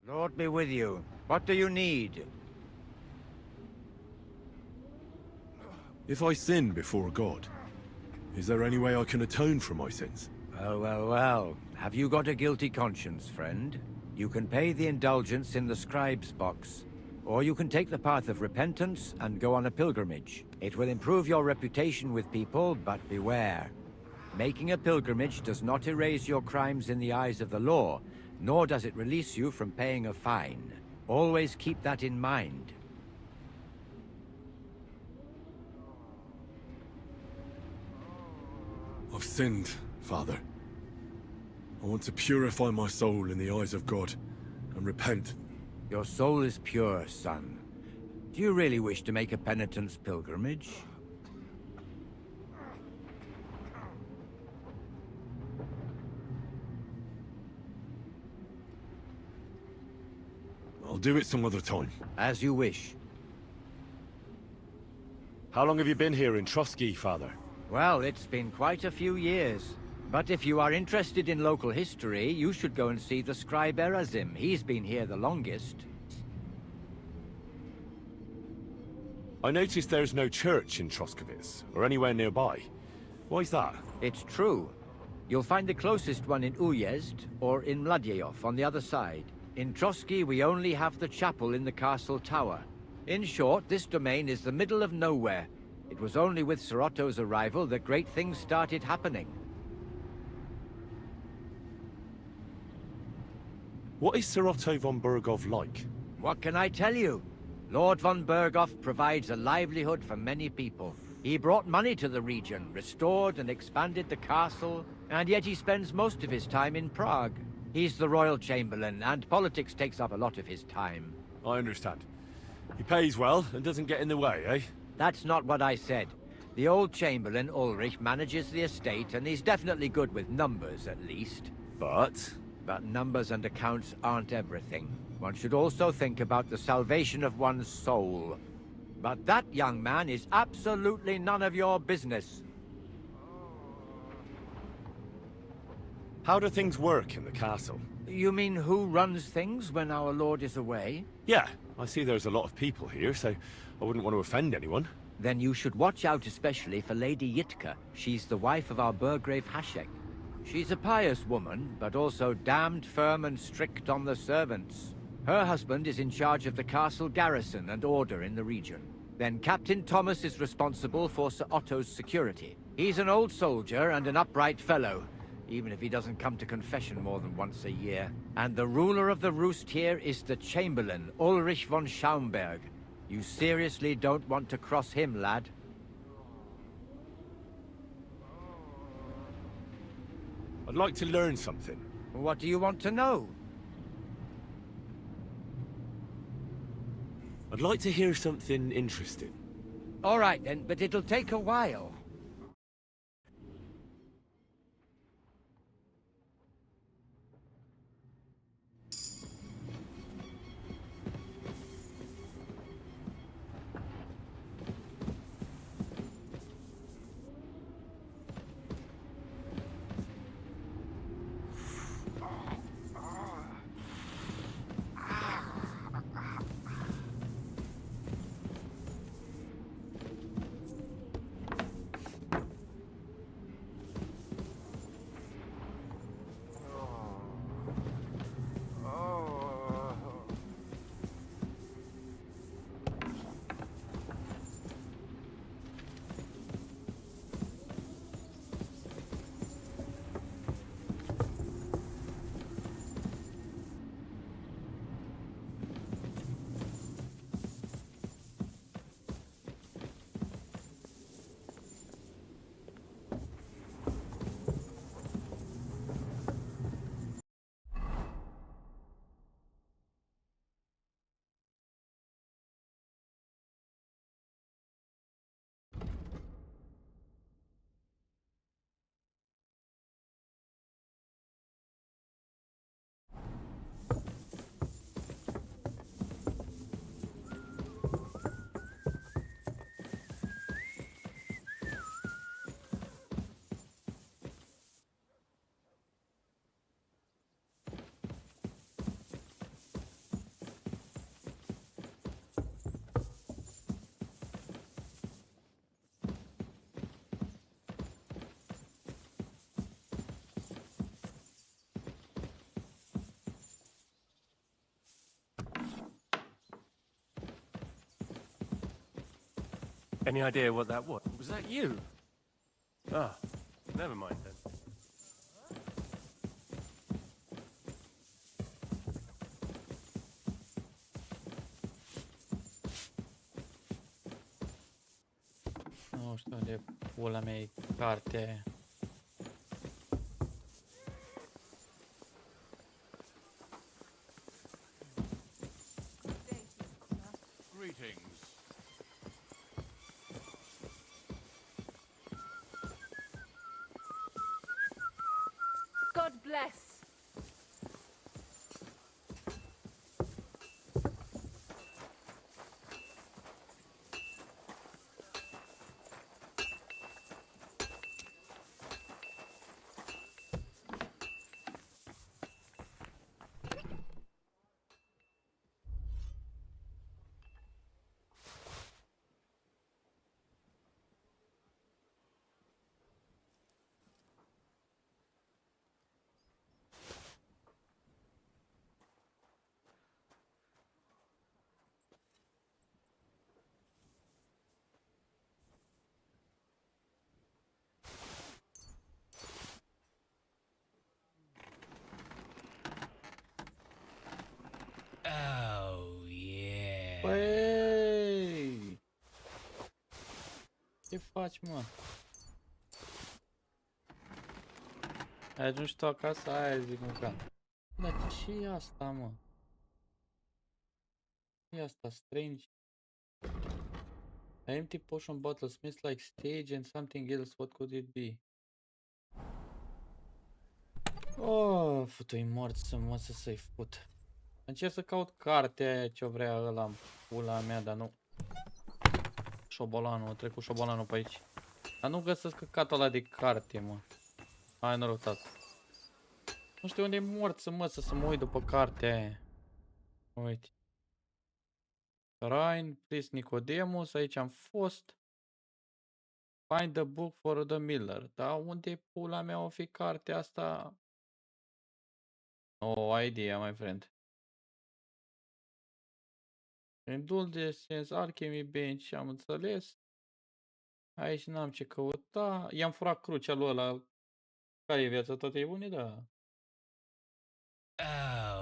Lord be with you. What do you need? If I sin before God, is there any way I can atone for my sins? Well, well, well. Have you got a guilty conscience, friend? You can pay the indulgence in the scribe's box, or you can take the path of repentance and go on a pilgrimage. It will improve your reputation with people, but beware. Making a pilgrimage does not erase your crimes in the eyes of the law, nor does it release you from paying a fine. Always keep that in mind. I've sinned, Father. I want to purify my soul in the eyes of God and repent. Your soul is pure, son. Do you really wish to make a penitence pilgrimage? I'll do it some other time. As you wish. How long have you been here in Trotsky, Father? Well, it's been quite a few years. But if you are interested in local history, you should go and see the scribe Erazim. He's been here the longest. I noticed there's no church in Troskowitz, or anywhere nearby. Why's that? It's true. You'll find the closest one in Uyezd, or in Mladyeyov on the other side. In Trotsky, we only have the chapel in the castle tower. In short, this domain is the middle of nowhere. It was only with Sir Otto's arrival that great things started happening. What is Sir Otto von Berghoff like? What can I tell you? Lord von Berghoff provides a livelihood for many people. He brought money to the region, restored and expanded the castle, and yet he spends most of his time in Prague. He's the royal chamberlain, and politics takes up a lot of his time. I understand. He pays well and doesn't get in the way, eh? That's not what I said. The old Chamberlain, Ulrich, manages the estate, and he's definitely good with numbers, at least. But numbers and accounts aren't everything. One should also think about the salvation of one's soul. But that, young man, is absolutely none of your business. how do things work in the castle? You mean who runs things when our lord is away? Yeah, I see there's a lot of people here, so I wouldn't want to offend anyone. Then you should watch out especially for Lady Yitka. She's the wife of our Burgrave Hashek. She's a pious woman, but also damned firm and strict on the servants. Her husband is in charge of the castle garrison and order in the region. Then Captain Thomas is responsible for Sir Otto's security. He's an old soldier and an upright fellow, even if he doesn't come to confession more than once a year. And the ruler of the roost here is the Chamberlain, Ulrich von Schaumburg. You seriously don't want to cross him, lad? I'd like to learn something. What do you want to know? I'd like to hear something interesting. All right then, but it'll take a while. Any idea what that was? Was that you? Ah, never mind then. Nu știu unde pula mea e cartea aia. Greetings. God bless. Oh, yeah. Păi! Ce faci, mă? Ai ajuns tu acasă, aia zic mânca. Dar ce e asta, mă? E asta, strange. An empty potion bottle smells like stage and something else. What could it be? Oh, futui morți să-i fut. Încerc să caut cartea aia ce-o vrea ăla în pula mea, dar nu. Șobolanul, a trecut șobolanul pe aici. Dar nu găsesc căcatul ăla de carte, mă. Hai noroc, tată. Nu știu unde e morță, mă, să mă uit după cartea aia. Uite. Ryan, please Nicodemus, aici am fost. Find the book for the miller. Dar unde pula mea o fi cartea asta? No idea, my friend. Indulgences, alchemy bench, am înțeles. Aici n-am ce căuta. I-am furat crucea lui ăla. Care e viața? Toate e bune? Da.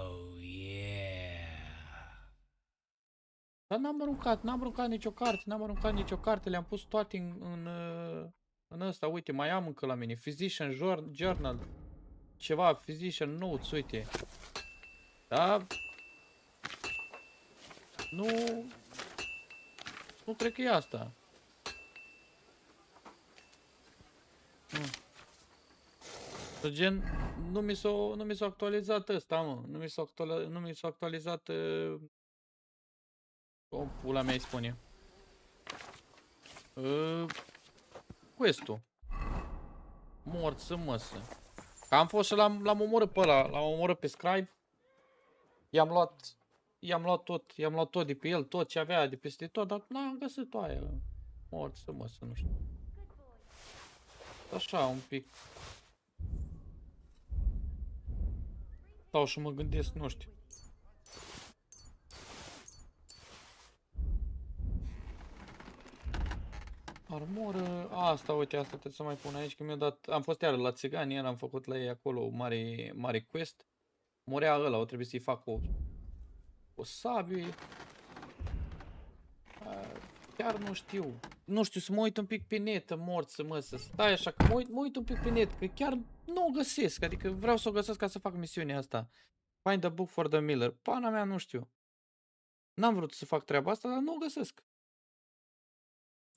Oh, yeah. Dar n-am aruncat nicio carte, le-am pus toate în ăsta, uite, mai am încă la mine, Physician Journal, ceva, Physician Notes, uite. Da? Nu cred că e asta. Gen, nu mi s-a actualizat ăsta, mă, nu mi s-a actualizat o pula mea îi spune. Quest-ul. Morță măsă. Am fost și l-am omorât pe ăla, l-am omorât pe scribe. I-am luat tot de pe el, tot ce avea de peste tot, dar n-am găsit-o aia. Morță măsă, nu știu. Așa, un pic. Stau și mă gândesc, nu știu. Armoră, asta, uite, asta trebuie să mai pun aici, că mi-a dat, am fost iară la țigani, iar am făcut la ei acolo o mare quest. Murea ăla, o trebuie să-i fac o sabie. Chiar nu știu. Nu știu, să mă uit un pic pe net, morță, mă, să stai așa, că mă uit un pic pe net, că chiar nu o găsesc, adică vreau să o găsesc ca să fac misiunea asta. Find a book for the miller. Pana mea, nu știu. N-am vrut să fac treaba asta, dar nu o găsesc.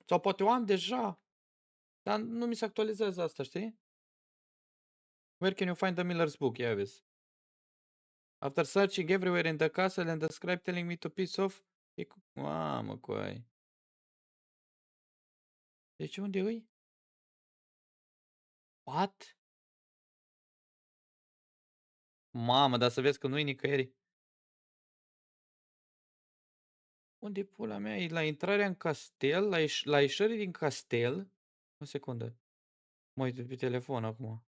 Sau poate o am deja, dar nu mi se actualizează asta, știi? Where can you find the miller's book? Ia vezi. After searching everywhere in the castle and the scribe telling me to piss off... Mamă, coai. Deci unde îi? What? Mamă, dar să vezi că nu-i nicăieri. Unde pula mea e? La intrarea în castel? La ieșirii din castel? O secundă. Mă uit pe telefon acum.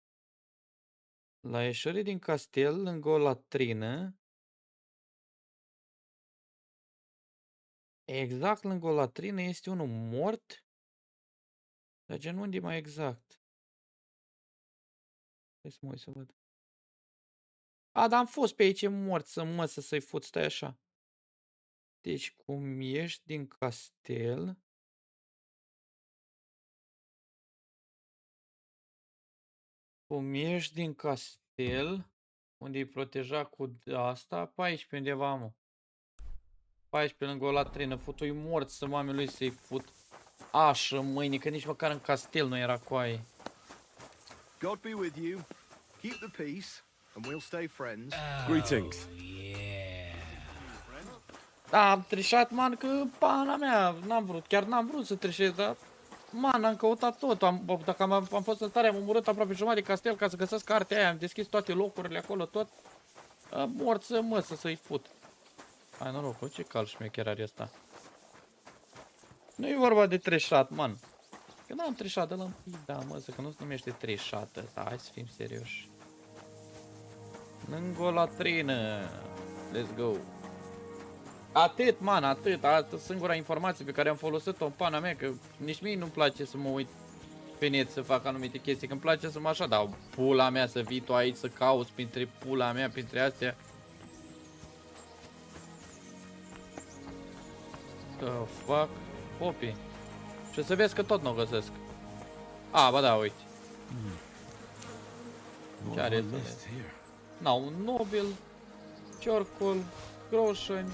La ieșirii din castel, lângă o latrină. Exact lângă o latrină este unul mort. Dar gen unde mai exact? Hai să mă uit să văd. A, dar am fost pe aici mort să-i fut, stai așa. Deci cum ieși din castel... Cum ieși din castel, unde e protejat cu asta, pe aici pe undeva, mă. Pe aici, pe lângă o latrină, futui mort să mame lui să-i fut așa mâine, că nici măcar în castel nu era coaie. God be with you. Keep the peace, and we'll stay friends. Greetings. Da, am trișat, man, că pana mea, chiar n-am vrut să trișez, dar... Man, am căutat tot, dacă am fost în stare, am omorât aproape jumătate de castel ca să găsesc cartea aia, am deschis toate locurile acolo, tot. Morță măsă să-i fut. Hai noroc, ce cal șmecher are ăsta. Nu e vorba de trișat, man. Că n-am trișat, ăla da, măsă, că nu se numește trișat ăsta, hai să fim serioși. Lângă o latrină. Let's go. Atât, man, atât. Asta singura informație pe care am folosit-o în pana mea, că nici mie nu-mi place să mă uit pe net să fac anumite chestii, că îmi place să mă așa, dar pula mea să vii tu aici să cauți printre pula mea, printre astea. The fuck? Popi. Și să vezi că tot nu o găsesc. A, ba da, uite. Ce are asta? Na, un nobil, ciorcul, groșeni.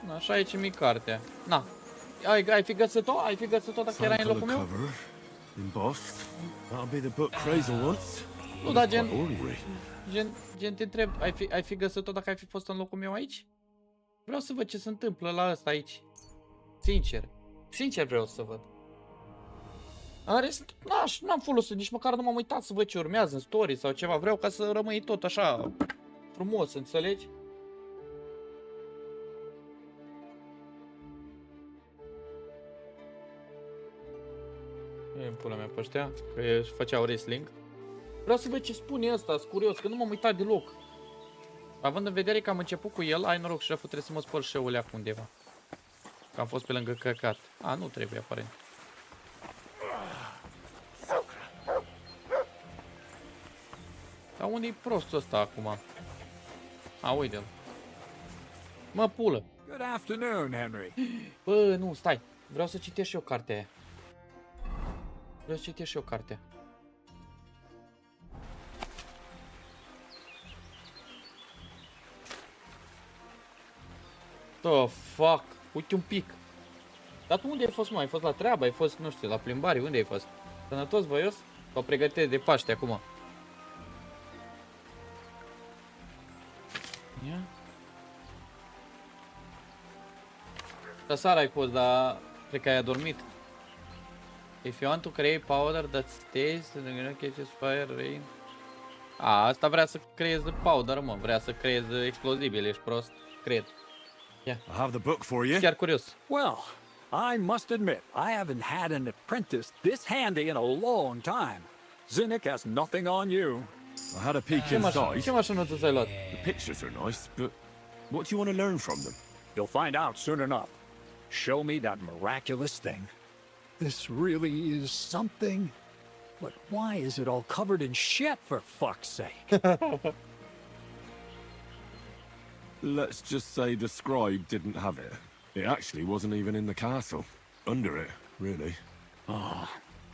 Așa aici mi cartea. Na, ai fi găsit-o? Ai fi găsit-o dacă erai în locul meu? Embossed. That'll be the book Crazel wants. Nu, dar gen... Ordinary. Gen te întreb, ai fi găsit-o dacă ai fi fost în locul meu aici? Vreau să văd ce se întâmplă la ăsta aici. Sincer vreau să văd. În rest, n-am folosit, nici măcar nu m-am uitat să văd ce urmează în story sau ceva. Vreau ca să rămâi tot așa frumos, înțelegi? E în pula mea pe ăștia, că își făceau wrestling. Vreau să văd ce spune ăsta, sunt curios, că nu m-am uitat deloc. Având în vedere că am început cu el, ai noroc, șeful, trebuie să mă spăl șeul acum undeva. Că am fost pe lângă căcat. A, nu trebuie, aparent. Dar unde e prostul ăsta acum? A, uite-l. Mă, pulă. Good afternoon, Henry. Bă, nu, stai. Vreau să citesc și eu cartea aia. Vreau să citesc și eu cartea. The fuck? Uite un pic. Dar tu unde ai fost, mă? Ai fost la treabă? Ai fost, nu știu, la plimbare? Unde ai fost? Sănătos, voios? Sau pregătire de Paște acum? Ia. La seara ai fost, dar cred că ai adormit. If you want to create powder that stays, then you catches fire, rain. A, asta vrea să creeze powder, mă. Vrea să creeze explozibil, ești prost. Cred. Yeah. I have the book for you. Chiar curios. Well, I must admit, I haven't had an apprentice this handy in a long time. Zinnik has nothing on you. I had a peek inside. Ce mașină ți-ai luat? The pictures are nice, but what do you want to learn from them? You'll find out soon enough. Show me that miraculous thing. This really is something. But why is it all covered in shit, for fuck's sake? Let's just say the scribe didn't have it. It actually wasn't even in the castle. Under it, really. Ah,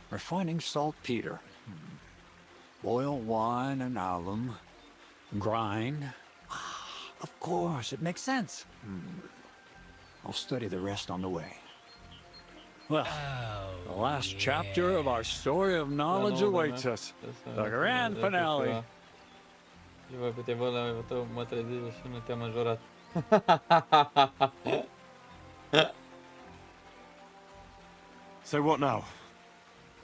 refining saltpeter. Boil wine and alum. Grind. Ah, of course, it makes sense. I'll study the rest on the way. Well, the last chapter of our story of knowledge awaits us. The grand finale. Mă trezesc și nu te-am înjurat. So what now?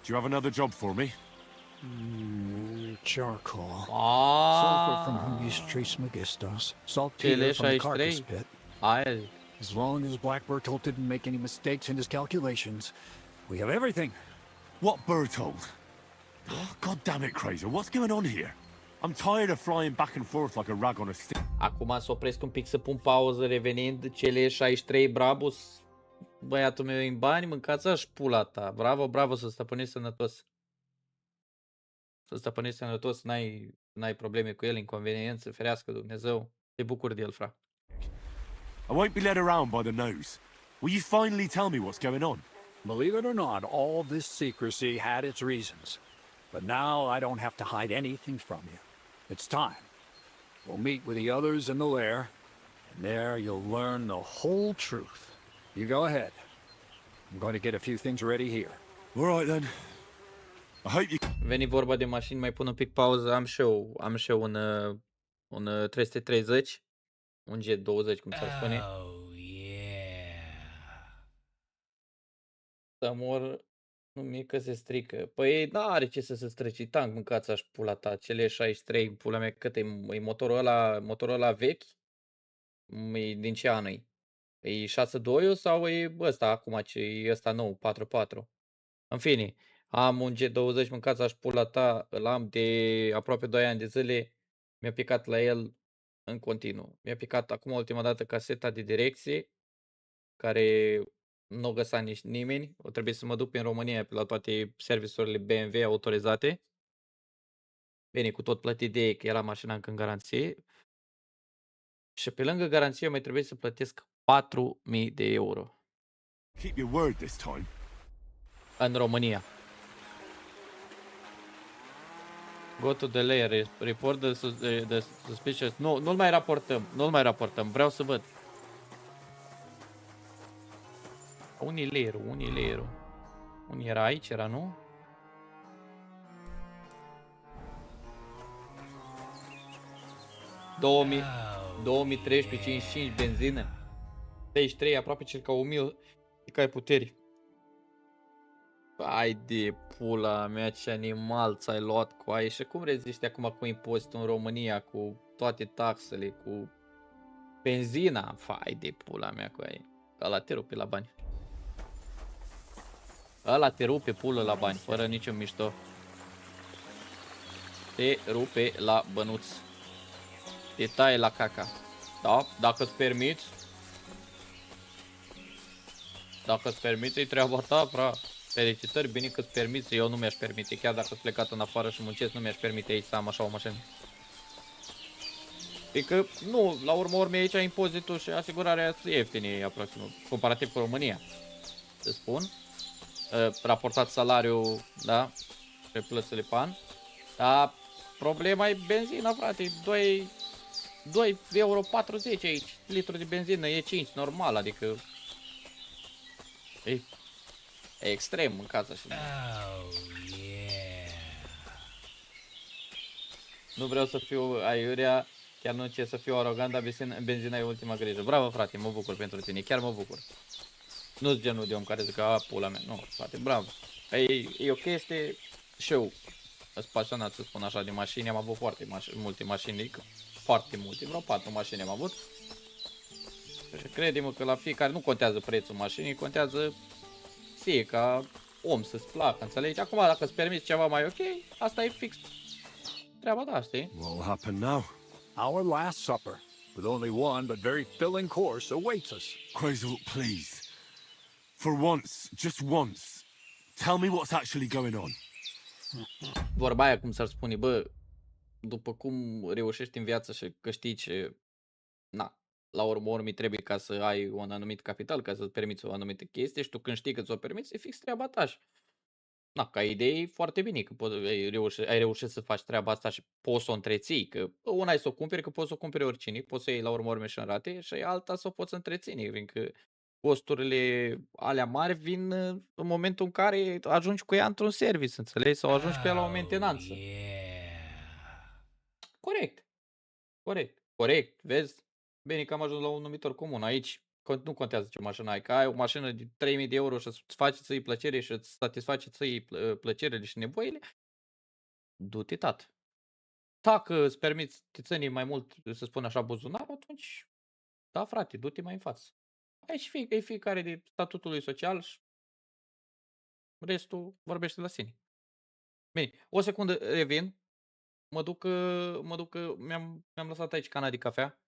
Do you have another job for me? Charcoal. Ah. Sulfur from Hughes Trismegistos. Saltpeter from the carcass pit. As long as Black Bertolt didn't make any mistakes in his calculations, we have everything. What Bertolt? Oh, God damn it, Crazer, what's going on here? I'm tired of flying back and forth like a rag on a stick. Acum să opresc un pic să pun pauză, revenind, cele 63 Brabus. Băiatul meu în bani, mâncați și pula ta. Bravo, bravo, să stăpânești sănătos. Să stăpânești sănătos, n-ai probleme cu el, inconveniențe, ferească Dumnezeu. Te bucur de el, fra. I won't be led around by the nose. Will you finally tell me what's going on? Believe it or not, all this secrecy had its reasons. But now I don't have to hide anything from you. It's time. We'll meet with the others in the lair, and there you'll learn the whole truth. You go ahead. I'm going to get a few things ready here. All right then. I hope you... Veni vorba de mașini, mai pun un pic pauză, am și eu un 330, un G20, cum s-ar spune. Să mor, nu mică se strică. Păi n-are ce să se strice, tank, mâncați aș pula ta, cele 63, pula mea, cât e motorul ăla vechi? E din ce an e? E 6.2 sau e ăsta acum, ce e ăsta nou, 4.4? În fine, am un G20, mâncați aș pula ta, îl am de aproape 2 ani de zile, mi-a picat la el în continuu. Mi-a picat acum ultima dată caseta de direcție, care nu o găsa nici nimeni, o trebuie să mă duc prin România pe la toate serviciurile BMW autorizate. Bine, cu tot plătit de ei, că era mașina încă în garanție. Și pe lângă garanție mai trebuie să plătesc 4.000 de euro. Keep your word this time. În România. Go to the layer, report the suspicious. Nu, nu-l mai raportăm, vreau să văd. Unileru. Unde era aici, era, nu? $2013, 55 benzină. 33, aproape circa 1000 de cai puteri. Hai de pula mea, ce animal ți-ai luat cu aia. Și cum reziști acum cu impozitul în România, cu toate taxele, cu benzina? Hai de pula mea cu aia. Ăla te rupe la bani. Ăla te rupe pulă la bani, fără niciun mișto. Te rupe la bănuț. Te taie la caca. Da? Dacă îți permiți. Dacă îți permiți, e treaba ta, fra. Felicitări, bine că îți permiți. Eu nu mi-aș permite. Chiar dacă sunt plecat în afară și muncesc, nu mi-aș permite aici să am așa o mașină. Adică, nu, la urma urmei aici impozitul și asigurarea sunt ieftine aproximativ, comparativ cu România. Să spun. Raportat salariul, da, pe plățile pe an. Dar problema e benzina, frate. 2,40 € aici. Litru de benzină e 5, normal, adică e extrem în casa și nu vreau să fiu aiurea, chiar nu ce să fiu arogant, dar benzina e ultima grijă. Bravo, frate, mă bucur pentru tine, chiar mă bucur. Nu-s genul de om care zic, a, pula mea, nu, frate, bravo. E o chestie, și eu sunt pasionat, să spun așa, de mașini, am avut foarte multe mașini, foarte multe, vreo 4 mașini am avut. Și crede-mă că la fiecare nu contează prețul mașinii, contează ție ca om să-ți placă, înțelegi? Acum dacă îți permiți ceva mai ok, asta e fix treaba ta, știi? What'll happen now? Our last supper, with only one but very filling course, awaits us. Quasel, please. For once, just once, tell me what's actually going on. Vorba aia, cum s-ar spune, bă, după cum reușești în viață și câștigi, na, la urmă urmii trebuie ca să ai un anumit capital, ca să-ți permiți o anumită chestie și tu când știi că ți-o permiți, e fix treaba ta. Și, na, ca idee e foarte bine că ai reușit să faci treaba asta și poți să o întreții, că una e să o cumperi, că poți să o cumperi oricine, poți să iei la urmă urme și în rate și alta să o poți întreține, fiindcă costurile alea mari vin în momentul în care ajungi cu ea într-un service, înțelegi? Sau ajungi cu ea la o mentenanță. Corect, vezi? Bine că am ajuns la un numitor comun. Aici nu contează ce mașină ai, că ai o mașină de 3000 de euro și îți face ție plăcere și îți satisface ție plăcerile și nevoile, du-te, tată. Dacă îți permiți țănii mai mult, să spun așa, buzunar, atunci, da, frate, du-te mai în față. Aici e fiecare de statutul lui social și restul vorbește la sine. Bine, o secundă, revin. Mă duc că mi-am lăsat aici cana de cafea.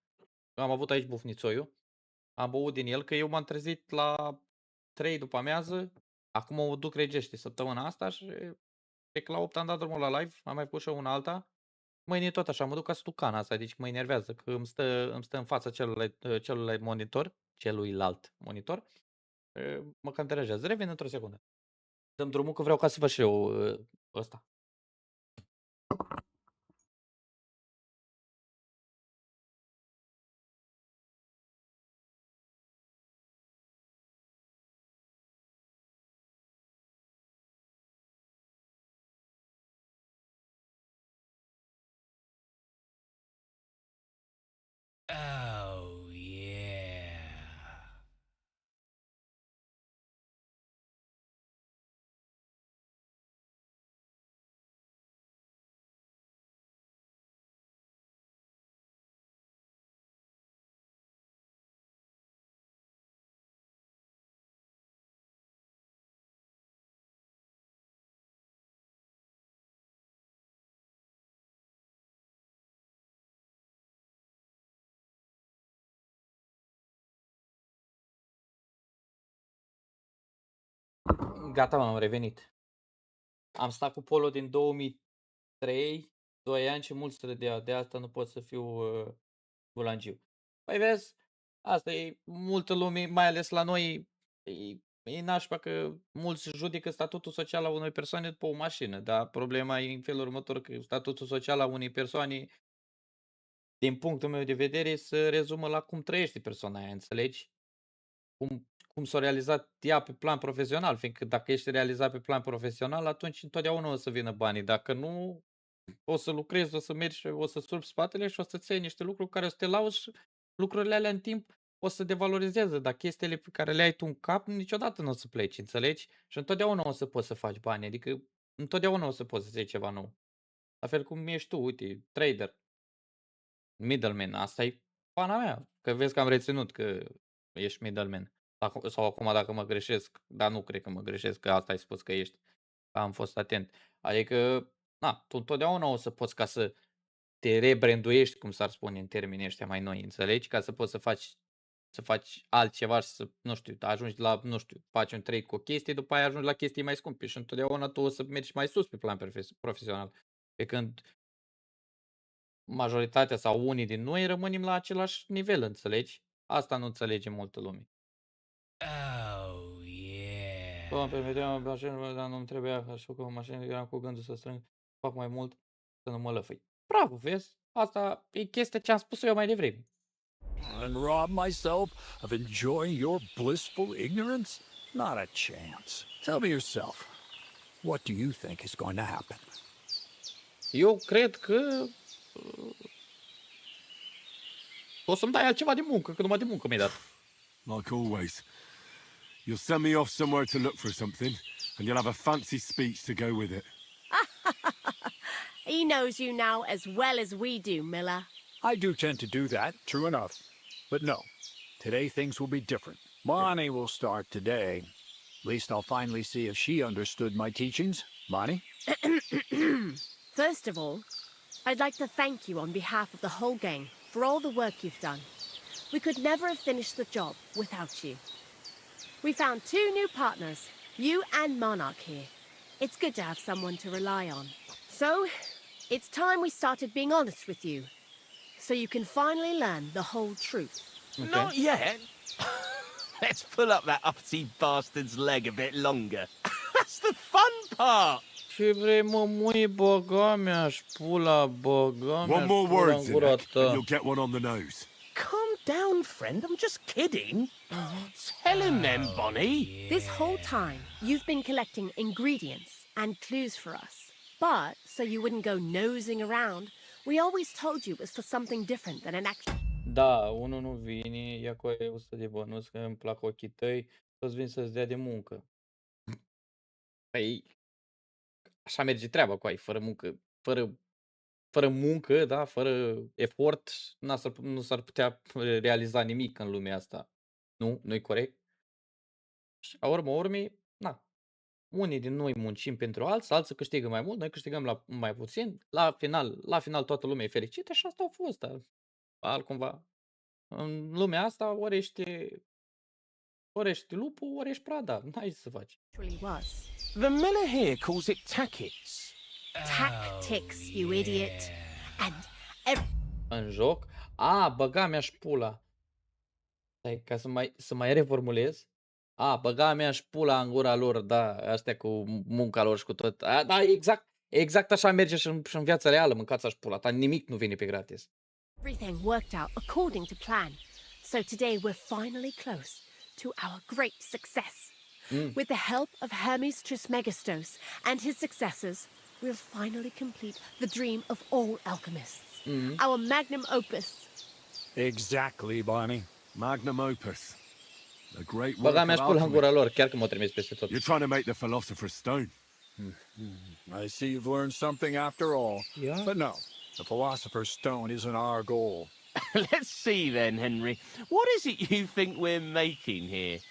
Am avut aici bufnițoiul. Am băut din el, că eu m-am trezit la 3 după amiază. Acum mă duc regește săptămâna asta și cred că la 8 am dat drumul la live. Am mai pus și eu una alta. Mâine tot așa, mă duc ca să duc cana asta, deci mă enervează că îmi stă în fața celuilalt monitor. Mă cam deranjează. Revin într-o secundă. Dăm drumul că vreau ca să văd și eu ăsta. Oh, yeah. Gata, m-am revenit. Am stat cu Polo din 2003, 2 ani și mulți râdeau. De asta nu pot să fiu bulangiu. Păi vezi, asta e multă lume, mai ales la noi, e nașpa că mulți judecă statutul social al unei persoane după o mașină, dar problema e în felul următor, că statutul social al unei persoane, din punctul meu de vedere, se rezumă la cum trăiește persoana aia, înțelegi? cum s-a realizat ea pe plan profesional, fiindcă dacă ești realizat pe plan profesional, atunci întotdeauna o să vină banii. Dacă nu, o să lucrezi, o să mergi, o să surpi spatele și o să-ți iei niște lucruri care o să te lauzi și lucrurile alea în timp o să devalorizează. Dar chestiile pe care le ai tu în cap, niciodată nu o să pleci, înțelegi? Și întotdeauna o să poți să faci bani, adică întotdeauna o să poți să iei ceva nou. La fel cum ești tu, uite, trader, middleman, asta e pana mea, că vezi că am reținut că ești middleman. Sau acum dacă mă greșesc, dar nu cred că mă greșesc, că asta ai spus că ești, că am fost atent. Adică, na, tu întotdeauna o să poți ca să te rebranduiești, cum s-ar spune în termenii ăștia mai noi, înțelegi? Ca să poți să faci altceva și să, nu știu, ajungi la, nu știu, faci un trade cu o chestie, după aia ajungi la chestii mai scumpe și întotdeauna tu o să mergi mai sus pe plan profesional. Pe când majoritatea sau unii din noi rămânem la același nivel, înțelegi? Asta nu înțelege multă lume. Oh, yeah. Îmi permiteam mașină, dar nu-mi trebuia, așa că o mașină eram cu gândul să strâng, fac mai mult, să nu mă lăfăi. Bravo, vezi? Asta e chestia ce am spus eu mai devreme. And rob myself of enjoying your blissful ignorance? Not a chance. Tell me yourself, what do you think is going to happen? Eu cred că o să-mi dai altceva de muncă, că numai de muncă mi-ai dat. Like always. You'll send me off somewhere to look for something, and you'll have a fancy speech to go with it. He knows you now as well as we do, Miller. I do tend to do that, true enough. But no, today things will be different. Bonnie will start today. At least I'll finally see if she understood my teachings. Bonnie? First of all, I'd like to thank you on behalf of the whole gang for all the work you've done. We could never have finished the job without you. We found 2 new partners, you and Monarch here. It's good to have someone to rely on. So, it's time we started being honest with you, so you can finally learn the whole truth. Okay. Not yet. Let's pull up that uppity bastard's leg a bit longer. That's the fun part. Ce vrei, mă, mui, băga mea-și pula, băga One mea-și more pula word, în gura Zinec, and ta. you'll get one on the nose. Calm down, friend. I'm just kidding. Tell him then, Bonnie. This whole time, you've been collecting ingredients and clues for us. But, so you wouldn't go nosing around, we always told you it was for something different than an actual... Da, unul nu vine, ia cu aia 100 de bănuți, că îmi plac ochii tăi, toți vin să-ți dea de muncă. Păi, așa merge treaba cu ai, fără muncă, fără muncă, da, fără efort, nu s-ar putea realiza nimic în lumea asta. Nu? Nu-i corect? Și la urma urmei, na, unii din noi muncim pentru alții câștigă mai mult, noi câștigăm la mai puțin, la final toată lumea e fericită și asta a fost, dar altcumva. În lumea asta ori ești lupul, ori ești prada, n-ai ce să faci. The miller here calls it tactics. Tactics, you idiot. And În joc? Băga mea-și pula. Stai, ca să mai reformulez. Băga mea-și pula în gura lor, da, astea cu munca lor și cu tot. Da, exact așa merge și în viața reală, mâncați-și pula ta, nimic nu vine pe gratis. everything worked out according to plan. So today we're finally close to our great success. With the help of Hermes Trismegistos and his successors, we'll finally complete the dream of all alchemists. Our magnum opus. Exactly, Bonnie. Magnum opus. A great work Băga of mea-și pula în alchemy. gura lor, chiar că m-au trimis peste tot. You're trying to make the philosopher's stone. I see you've learned something after all. Yeah. But no, the philosopher's stone isn't our goal. Let's see then, Henry. What is it you think we're making here?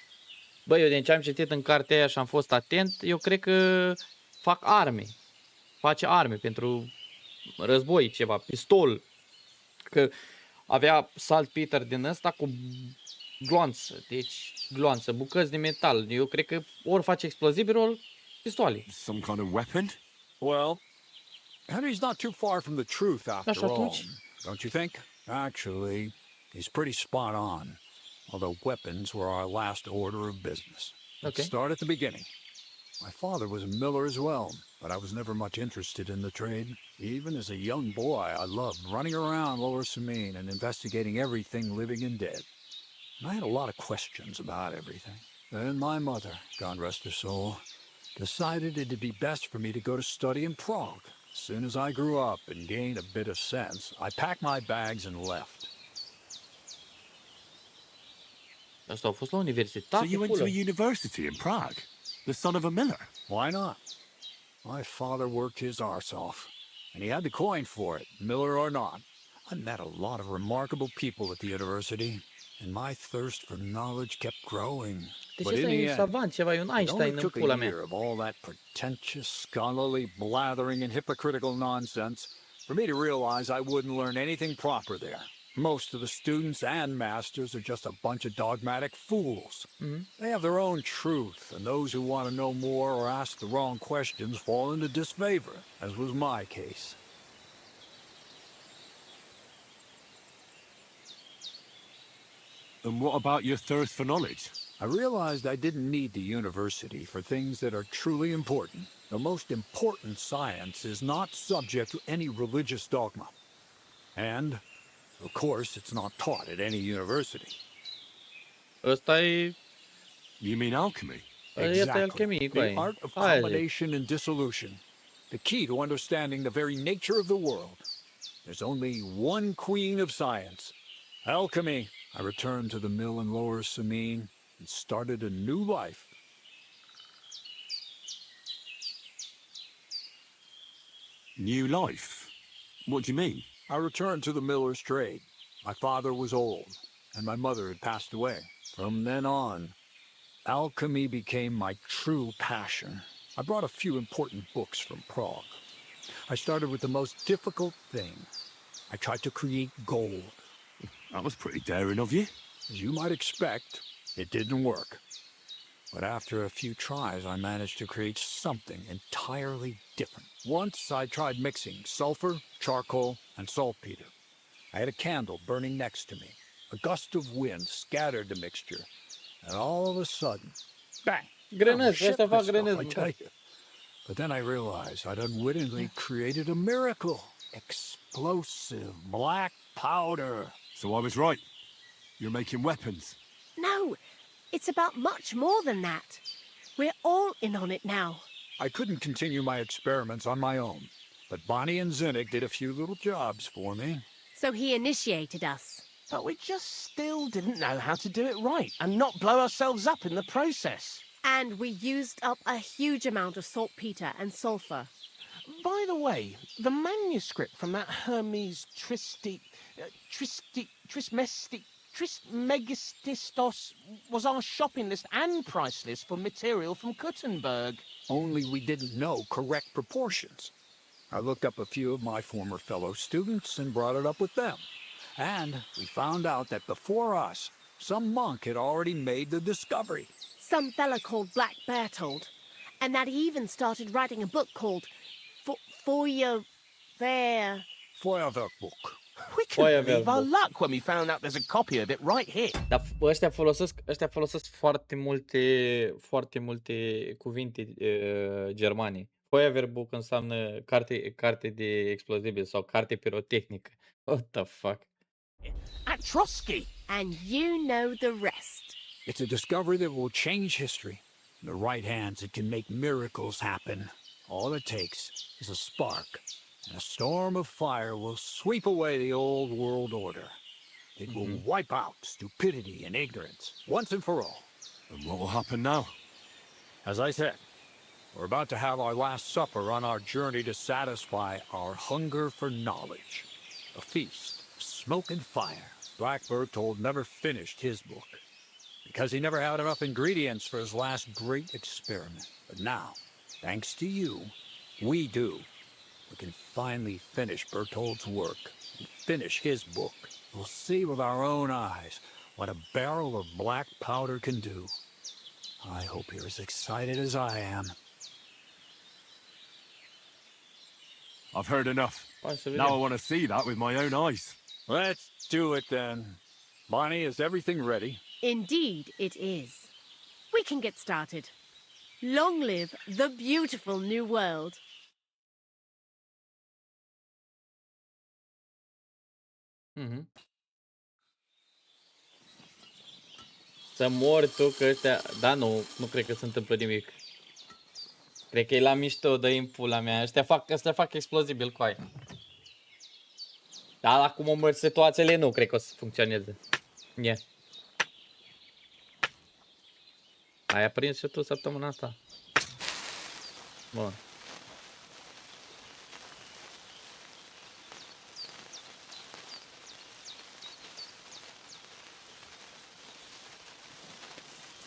Băi, eu din ce am citit în cartea aia și am fost atent, eu cred că fac arme. Face arme pentru război, ceva, pistol. Că avea saltpeter din ăsta cu gloanță, deci gloanță, bucăți de metal. Eu cred că ori face explozibil, ori pistoale. Some kind of weapon? Well, Henry's not too far from the truth after Așa all, atunci. don't you think? Actually, he's pretty spot on. Although weapons were our last order of business. Let's Okay. start at the beginning. My father was a miller as well, but I was never much interested in the trade. Even as a young boy, I loved running around Lower Samine and investigating everything living and dead. And I had a lot of questions about everything. Then my mother, God rest her soul, decided it'd be best for me to go to study in Prague. As soon as I grew up and gained a bit of sense, I packed my bags and left. Asta a fost la universitate. So you went to a university in Prague? The son of a miller? Why not? My father worked his arse off, and he had the coin for it, miller or not. I met a lot of remarkable people at the university, and my thirst for knowledge kept growing. Deci ăsta e un savant, ceva, e un Einstein în pula mea. Of all that pretentious, scholarly blathering and hypocritical nonsense for me to realize I wouldn't learn anything proper there. Most of the students and masters are just a bunch of dogmatic fools. They have their own truth, and those who want to know more or ask the wrong questions fall into disfavor, as was my case. And what about your thirst for knowledge? I realized I didn't need the university for things that are truly important. The most important science is not subject to any religious dogma. And, of course, it's not taught at any university. Ăsta e... You mean alchemy? Exactly. The art of combination and dissolution. The key to understanding the very nature of the world. There's only one queen of science. Alchemy. I returned to the mill in Lower Samine and started a new life. New life? What do you mean? I returned to the miller's trade. My father was old, and my mother had passed away. From then on, alchemy became my true passion. I brought a few important books from Prague. I started with the most difficult thing. I tried to create gold. That was pretty daring of you. As you might expect, it didn't work. But after a few tries, I managed to create something entirely different. Once I tried mixing sulfur, charcoal, and saltpeter. I had a candle burning next to me. A gust of wind scattered the mixture. And all of a sudden, bang! I tell you. But then I realized I'd unwittingly created a miracle. Explosive black powder. So I was right. You're making weapons. No, it's about much more than that. We're all in on it now. I couldn't continue my experiments on my own, but Bonnie and Zinnik did a few little jobs for me. So he initiated us. But we just still didn't know how to do it right and not blow ourselves up in the process. And we used up a huge amount of saltpeter and sulfur. By the way, the manuscript from that Hermes Trismegistos was our shopping list and price list for material from Gutenberg. Only we didn't know correct proportions. I looked up a few of my former fellow students and brought it up with them. And we found out that before us, some monk had already made the discovery. Some fella called Black Bertold, and that he even started writing a book called Feuerwerkbuch. We couldn't believe our luck when we found out there's a copy of it right here. Dar ăștia folosesc foarte multe cuvinte germane. Feuerwehrbuch înseamnă carte de explozibil sau carte pirotehnică. What the fuck? At Trotsky. And you know the rest. It's a discovery that will change history. In the right hands, it can make miracles happen. All it takes is a spark, and a storm of fire will sweep away the old world order. It will wipe out stupidity and ignorance, once and for all. And what will happen now? As I said, we're about to have our last supper on our journey to satisfy our hunger for knowledge. A feast of smoke and fire. Black Bertold never finished his book, because he never had enough ingredients for his last great experiment. But now, thanks to you, we do. We can finally finish Bertold's work and finish his book. We'll see with our own eyes what a barrel of black powder can do. I hope you're as excited as I am. I've heard enough. Now I want to see that with my own eyes. Let's do it then. Bonnie, is everything ready? Indeed it is. We can get started. Long live the beautiful new world. Să mori tu că ăștia... Da, nu cred că se întâmplă nimic. Cred că e la mișto, dă-i în pula mea. Ăștia fac explozibil cu aia. Dar acum omori situațiile nu cred că o să funcționeze. Nie. Ai aprins și tu săptămâna asta? Bun.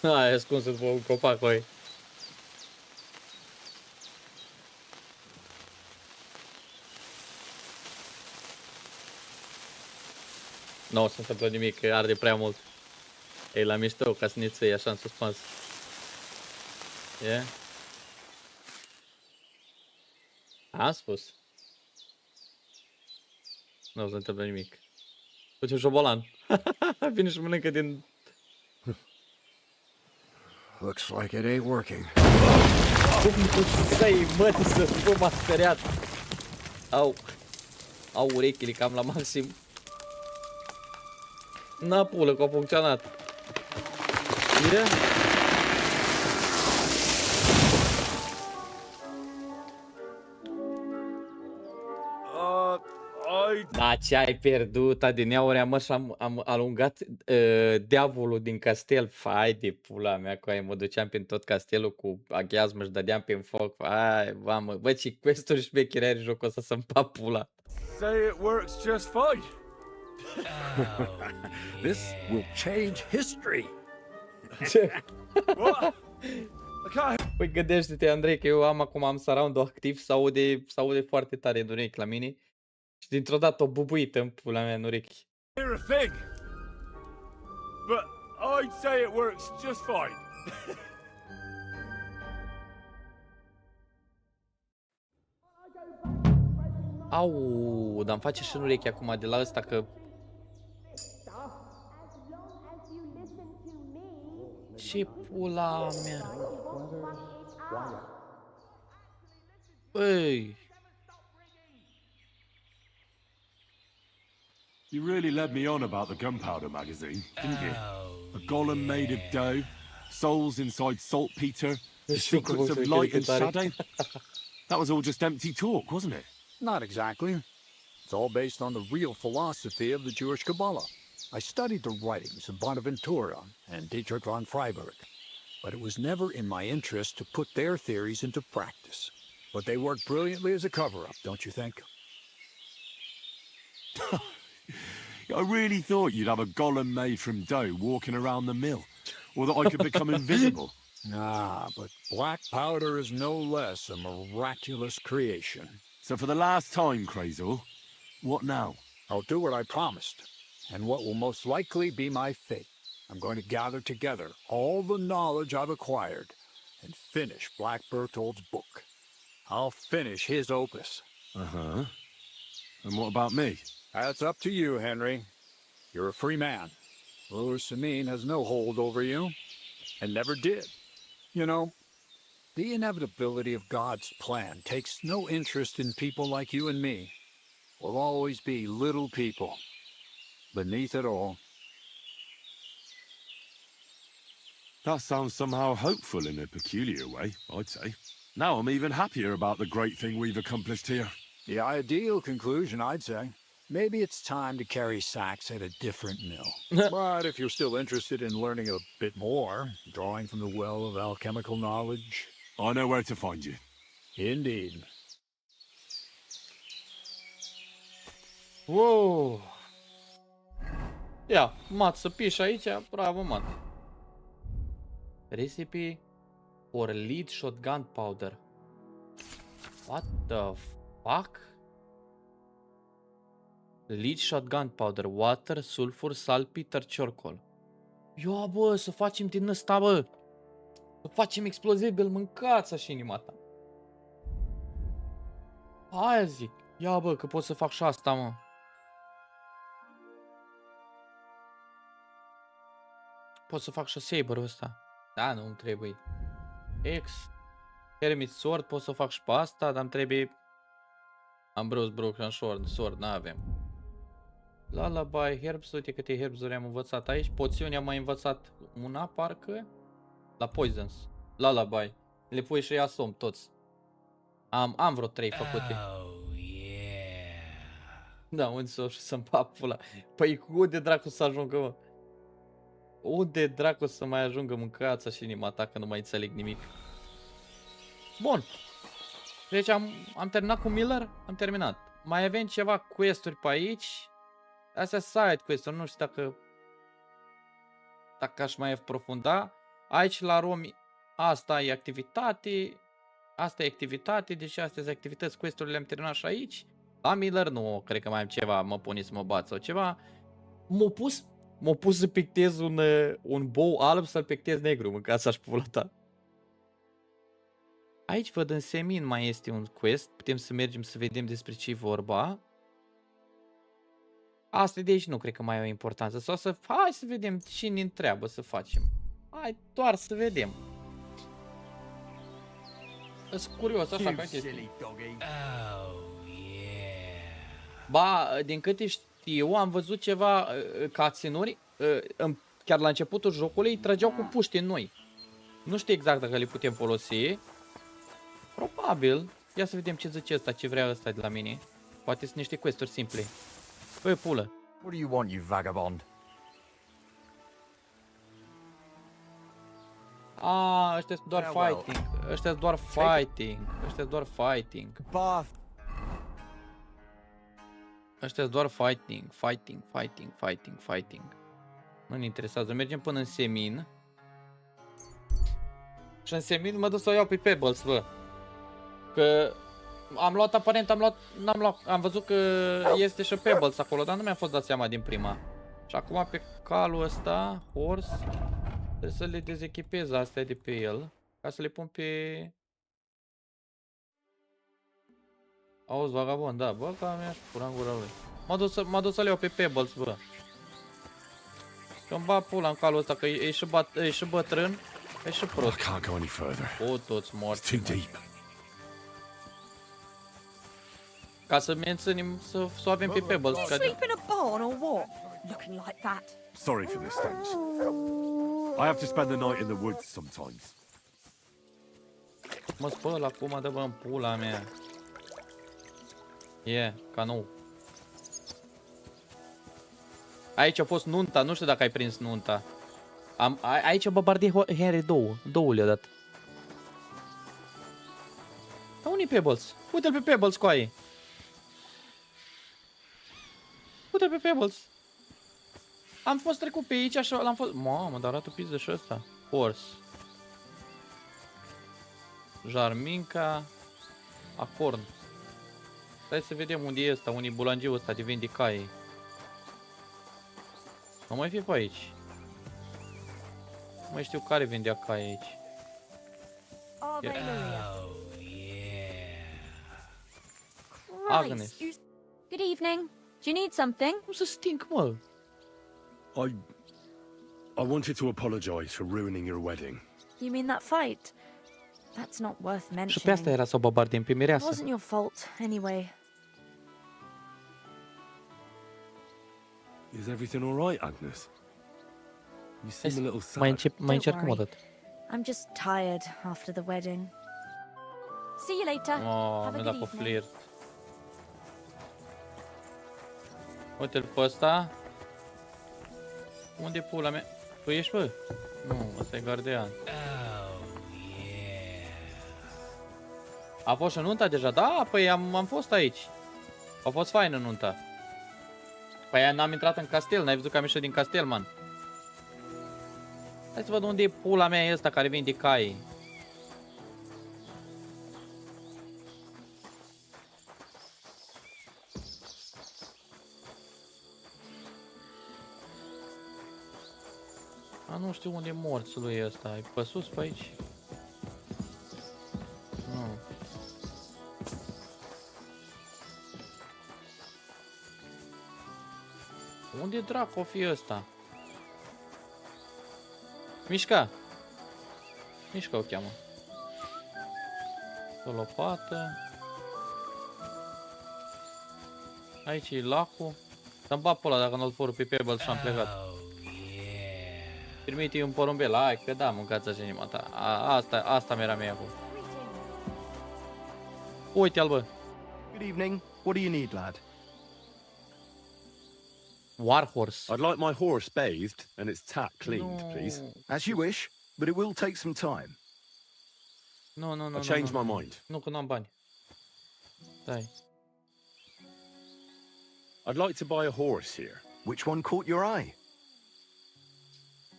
Ai ascuns după un copac, oi. Nu o să întâmplă nimic, că arde prea mult. E la mișto ca să ne ții așa în suspans. E? Am spus. Nu o să întâmplă nimic. Uite un șobolan. Vine și mănâncă din... Looks like it ain't working. Să-i măti să spun, m-a speriat. Au urechile cam la maxim. N-a pulă că a funcționat. Mire? Da, ce ai pierdut, adineaurea, mă, și am alungat diavolul din castel. Fai de pula mea, cu aia mă duceam prin tot castelul cu aghiazmă și dădeam prin foc. Ai, vamă, bă, ce quest-uri șmecheri are jocul ăsta să-mi pa pula. Say it works just fine. This will change history. Păi gândește-te, Andrei, că eu am surround-ul activ, s-aude foarte tare în urechi la mine. Și dintr-o dată o bubuită în pula mea în urechi. Hear a thing. But I'd say it works just fine. Au, dar îmi face și în urechi acum de la ăsta că... Ce pula mea? Băi! You really led me on about the gunpowder magazine, didn't you? A golem made of dough, souls inside saltpeter, the secrets of light and shadow. That was all just empty talk, wasn't it? Not exactly. It's all based on the real philosophy of the Jewish Kabbalah. I studied the writings of Bonaventura and Dietrich von Freiberg, but it was never in my interest to put their theories into practice. But they work brilliantly as a cover-up, don't you think? I really thought you'd have a golem made from dough walking around the mill, or that I could become invisible. Ah, but black powder is no less a miraculous creation. So for the last time, Crazel, what now? I'll do what I promised, and what will most likely be my fate. I'm going to gather together all the knowledge I've acquired and finish Black Berthold's book. I'll finish his opus. Uh-huh. And what about me? That's up to you, Henry. You're a free man. Ruler Samin has no hold over you, and never did. You know, the inevitability of God's plan takes no interest in people like you and me. We'll always be little people, beneath it all. That sounds somehow hopeful in a peculiar way, I'd say. Now I'm even happier about the great thing we've accomplished here. The ideal conclusion, I'd say. Maybe it's time to carry sacks at a different mill. But if you're still interested in learning a bit more, drawing from the well of alchemical knowledge... I know where to find you. Indeed. Wow! Ia, mat să piși aici, bravo, mat. Recipe for lead shotgun powder. What the fuck? Lead shotgun powder, water, sulfur, saltpeter, charcoal. Ia, bă, să facem din ăsta, bă. Să facem explozibil, mâncați așa inima ta. Aia zic. Ia, bă, că pot să fac și asta, mă. Pot să fac și saber-ul ăsta. Da, nu-mi trebuie. Hermit sword, pot să fac și pe asta, dar îmi trebuie... Ambrose broken sword, n-avem. Lullaby, herbs, uite câte herbs-uri am învățat aici. Poțiuni am mai învățat una, parcă. La poisons. Lullaby. Le pui și ia somn, toți. Am vreo 3 făcute. Da, unde să-mi pap pula? Păi unde dracu să ajungă, mă? Unde dracu să mai ajungă mâncața și inima ta, că nu mai înțeleg nimic? Bun. Deci am terminat cu Miller? Am terminat. Mai avem ceva quest-uri pe aici. Astea side quest-uri, nu știu dacă aș mai aprofunda. Aici la Romi, asta e activitate. Asta e activitate, deci astea sunt activități, quest-urile le-am terminat și aici. La Miller nu, cred că mai am ceva, mă pune să mă bat sau ceva. M-a pus să pictez un bou alb să-l pictez negru, mâncați-aș pula ta. Aici văd în semin mai este un quest, putem să mergem să vedem despre ce e vorba. Asta de aici nu cred că mai au importanță, sau să, hai să vedem ce ne întreabă să facem. Hai doar să vedem. Sunt curios, așa ca chestii. Ba, din câte știu, am văzut ceva cutscene-uri, chiar la începutul jocului, trăgeau cu puști în noi. Nu știu exact dacă le putem folosi. Probabil. Ia să vedem ce zice ăsta, ce vrea ăsta de la mine. Poate sunt niște quest-uri simple. Băi, pulă. What do you want, you vagabond? Ăștia sunt doar fighting. Ăștia sunt doar fighting. Ăștia sunt doar fighting. Ăștia sunt doar fighting. Fighting. Nu-mi interesează. Mergem până în semin. Și în semin mă duc să o iau pe Pebbles, bă. Că am luat aparent, am văzut că este și Pebbles acolo, dar nu mi-am fost dat seama din prima. Și acum pe calul ăsta, horse, trebuie să le dezechipez astea de pe el, ca să le pun pe... Auzi, vagabond, da, bă, ca mea și pura în gura lui. M-a dus să le iau pe Pebbles, bă. Că-mi bat pula în calul ăsta, că e și bătrân, e și prost. O, toți morți. Ca să menținem, să o avem pe Pebbles. You sleep in a barn or what? Looking like that. Sorry for this, thanks. I have to spend the night in the woods sometimes. Mă spăl acum, dă-bă în pula mea. Ca nou. Aici a fost nunta, nu știu dacă ai prins nunta. Aici băbardei Henry două le-a dat. Dar unde-i Pebbles? Uite-l pe Pebbles, coaie. Uite-l pe Pebbles. Am fost trecut pe aici așa, l-am fost... Mamă, dar arată piză și ăsta. Horse. Jarminca. Acorn. Stai să vedem unde e ăsta, unde e bulangiul ăsta de vinde caii. Nu mai fi pe aici. Nu mai știu care vendea cai aici. Agnes. Good evening. Do you need something? Cum să stink, mă? I wanted to apologize for ruining your wedding. You mean that fight? That's not worth mentioning. Și pe asta era să o babardem pe It mireasă. wasn't your fault, anyway. Is everything all right, Agnes? You seem a little sad. Mai încercăm o dată. I'm just tired after the wedding. See you later. Have a mi-a good dat pe evening. flirt. Uite-l pe ăsta. Unde pula mea? Tu ești, bă? Nu, ăsta e gardian. A fost și nunta deja? Da, păi am fost aici. A fost faină nunta. Păi n-am intrat în castel, n-ai văzut că am ieșit din castel, man. Hai să văd unde e pula mea ăsta care vinde cai. Nu știu unde e morțul lui ăsta. E pe sus pe aici? Nu. Unde dracu o fi ăsta? Mișca! Mișca o cheamă. O lopată. Aici e lacul. Să-mi bat pe ăla dacă nu-l fură pe Pebble și am plecat. Trimite-i un porumbel, hai că da, mâncați așa inima ta. Asta mi-era mie acum. Uite-l, bă. Good evening. What do you need, lad? Warhorse. I'd like my horse bathed and its tack cleaned, please. As you wish, but it will take some time. Nu. I changed my mind. Nu, că n-am bani. Stai. I'd like to buy a horse here. Which one caught your eye?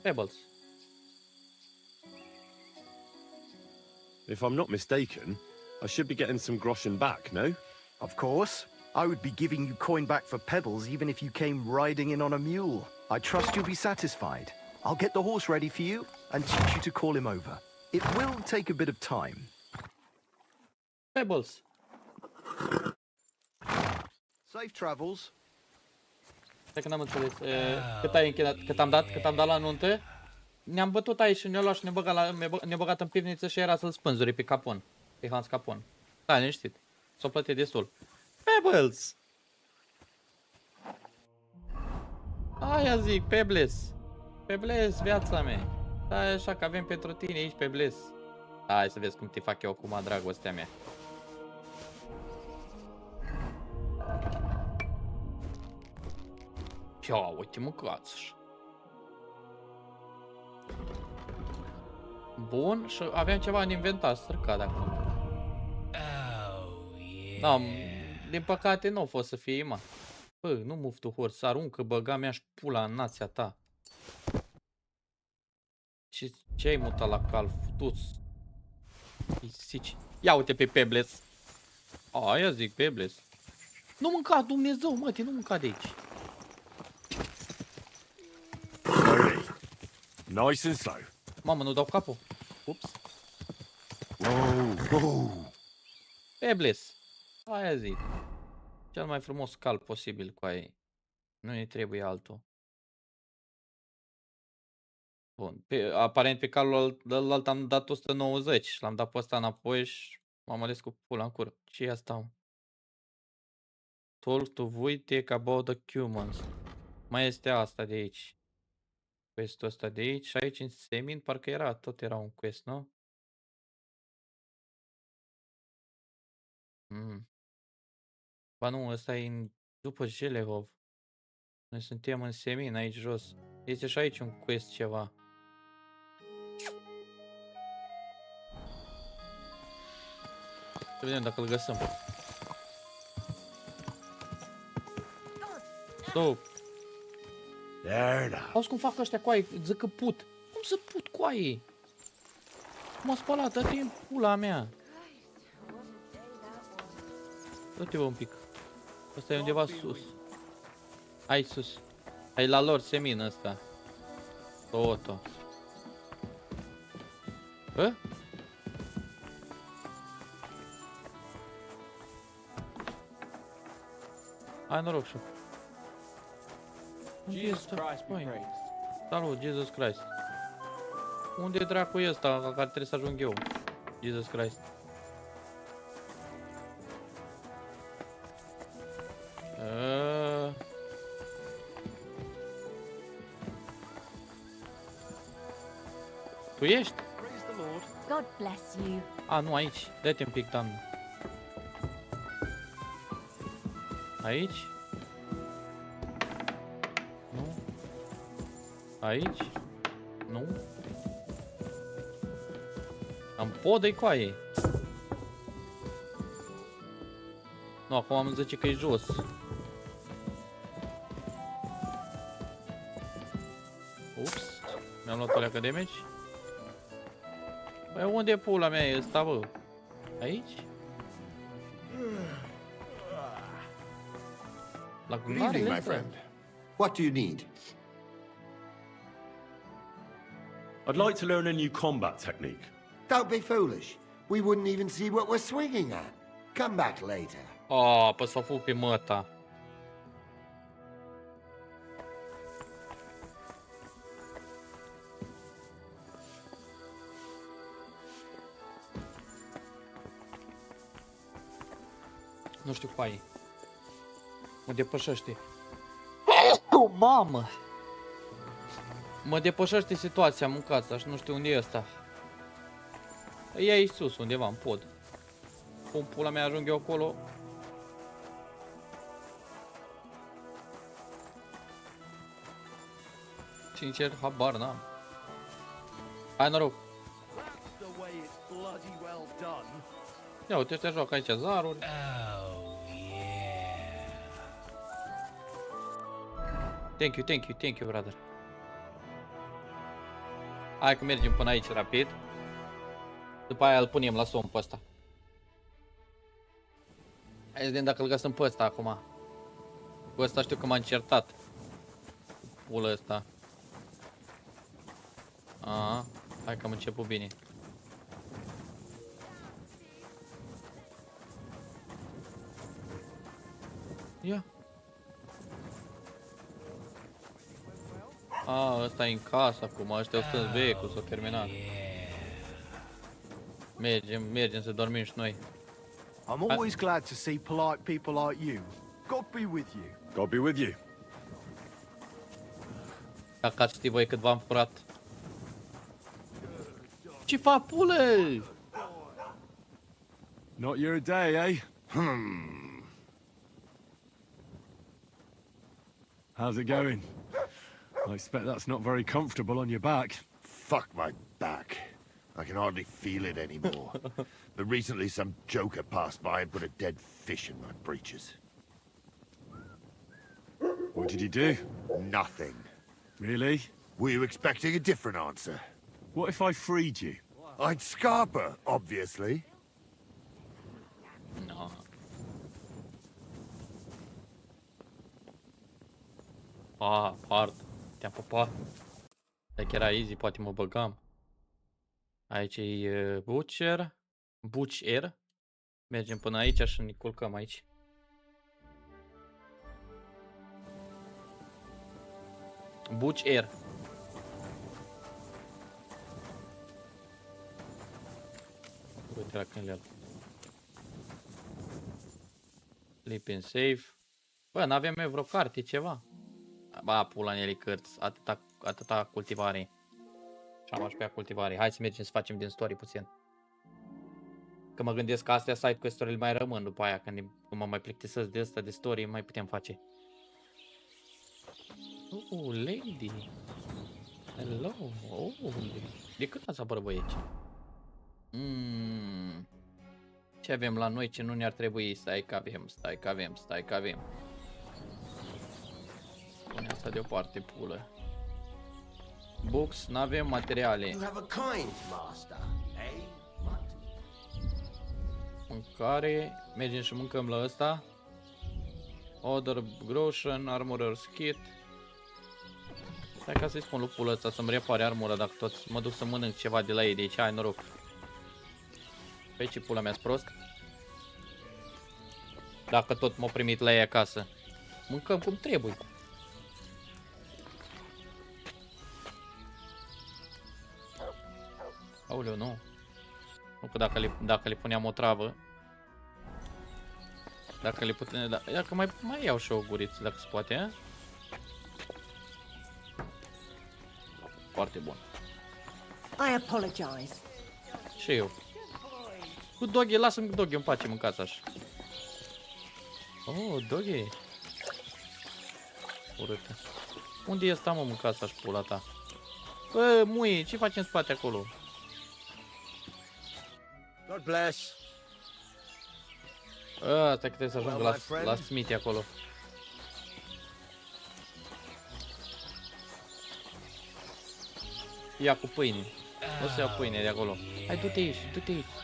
Pebbles. If I'm not mistaken, I should be getting some groschen back, no? Of course. I would be giving you coin back for pebbles even if you came riding in on a mule. I trust you'll be satisfied. I'll get the horse ready for you and teach you to call him over. It will take a bit of time. Pebbles. Safe travels. Stai că n-am înțeles. Cât ai închinat? Cât am dat la nuntă? Ne-am bătut aici și ne-a luat și ne-a băgat în pivniță și era să-l spânzuri pe Capon. Pe Hans Capon. Da, liniștit. S-o plătit destul. Pebbles! Aia zic, Pebbles. Pebbles, viața mea. Stai așa că avem pentru tine aici, Pebbles. Hai să vezi cum te fac eu acum, dragostea mea. Ia, uite, mâncați-și. Bun, și aveam ceva în inventar stricat acum. Da, din păcate nu a fost să fie, mă. Bă, nu move to horse, aruncă, băga mea-și pula în nația ta. Ce ai mutat la cal, futuți? Pisici. Ia uite pe Pebbles. Aia zic, Pebbles. Nu mânca, Dumnezeu, mătii, nu mânca de aici. Nice and slow. Mamă, nu dau capul. Ups. Whoa. Pebbles. Aia zic. Cel mai frumos cal posibil cu aia. Nu ne trebuie altul. Bun. Aparent pe calul ălalt am dat 190 și l-am dat pe ăsta înapoi și m-am ales cu pula în cură. Ce e asta? Talk to take about the humans. Mai este asta de aici. Questul ăsta de aici și aici în semin parcă tot era un quest, nu? Ba nu, ăsta e după Jelehov. Noi suntem în semin aici jos. Este și aici un quest ceva. Să vedem dacă îl găsim. Stop. Auzi cum fac ăștia coaie, zic că put. Cum să put coaie? M-a spălat, dă-te în pula mea. Dă-te-vă un pic. Ăsta e undeva sus. Aici sus. Ai la lor semin ăsta. Totul. Bă? Hai noroc și. Jesus Christ be praised. Salut, Jesus Christ. Unde e dracu ăsta la care trebuie să ajung eu? Jesus Christ. Tu ești? God bless you. A, nu, aici. Dă-te un pic, doamne. Aici? Nu. Aici? Nu. Am podă-i coaie. Nu, acum am zice că e jos. Ups. Mi-am luat o leacă de meci. Băi, unde e pula mea e ăsta, bă? Aici? La Good evening, my friend. What do you need? I'd like to learn a new combat technique. Don't be foolish. We wouldn't even see what we're swinging at. Come back later. Oh, pe s-o fu pe măta. Nu știu cu aia. Mă depășește. Mamă! Mă depășește situația, mâncați și nu știu unde e ăsta. E aici sus, undeva, în pod. Cum pula mea ajung eu acolo? Sincer, habar n-am. Hai noroc! Ia uite, ăștia joacă aici zaruri. Thank you, brother. Hai că mergem până aici rapid. După aia îl punem la somn pe ăsta. Hai să vedem dacă îl găsim pe ăsta acum. Cu ăsta știu că m-a încertat. Pula ăsta. Aha, hai că am început bine. Ia. Ăsta e în casă acum, ăștia au stâns becul, s-au terminat. Mergem să dormim și noi. I'm always glad to see polite people like you. God be with you. God be with you. Dacă ați ști voi cât v-am furat. Ce fac, pule? Not your day, eh? How's it going? I expect that's not very comfortable on your back. Fuck my back. I can hardly feel it anymore. But recently some joker passed by and put a dead fish in my breeches. What did he do? Nothing. Really? Were you expecting a different answer? What if I freed you? I'd scarper, obviously. No. Hard. Te-am pupat. Dacă era easy, poate mă băgam. Aici e Butcher. Mergem până aici și ne culcăm aici. Butcher. Uite la când le-al. Sleep in safe. Bă, n-avem mai vreo carte, ceva. Ba, pula nele cărți, atâta cultivare. Și am pe cultivare. Hai să mergem să facem din story puțin. Că mă gândesc că astea side quest-urile mai rămân după aia, când mă mai plictisesc de asta de story, mai putem face. Lady. Hello. De când ați apărut băieți? Ce avem la noi ce nu ne-ar trebui? Stai că avem. Pune asta deoparte, pulă. Books, n-avem materiale. Mâncare, mergem și mâncăm la ăsta. Order groschen, armorer kit. Stai ca să-i spun lui pulă ăsta să-mi repare armura dacă tot mă duc să mănânc ceva de la ei de aici, ai noroc. Păi ce pula mea-s prost? Dacă tot m-au primit la ei acasă. Mâncăm cum trebuie. Aoleu, nu. Nu că dacă le puneam o travă. Dacă le putem... Dacă mai iau și o guriță, dacă se poate, a? Foarte bun. I apologize. Și eu. Cu Doggy, lasă-mi Doggy în pace, mâncați așa. Oh, Doggy. Urâtă. Unde e ăsta, mă, mâncați așa, pula ta? Bă, muie, ce faci în spate acolo? God bless. Stai că trebuie să ajung la Smithy acolo. Ia cu pâine. O să iau pâine de acolo. Hai, du-te aici,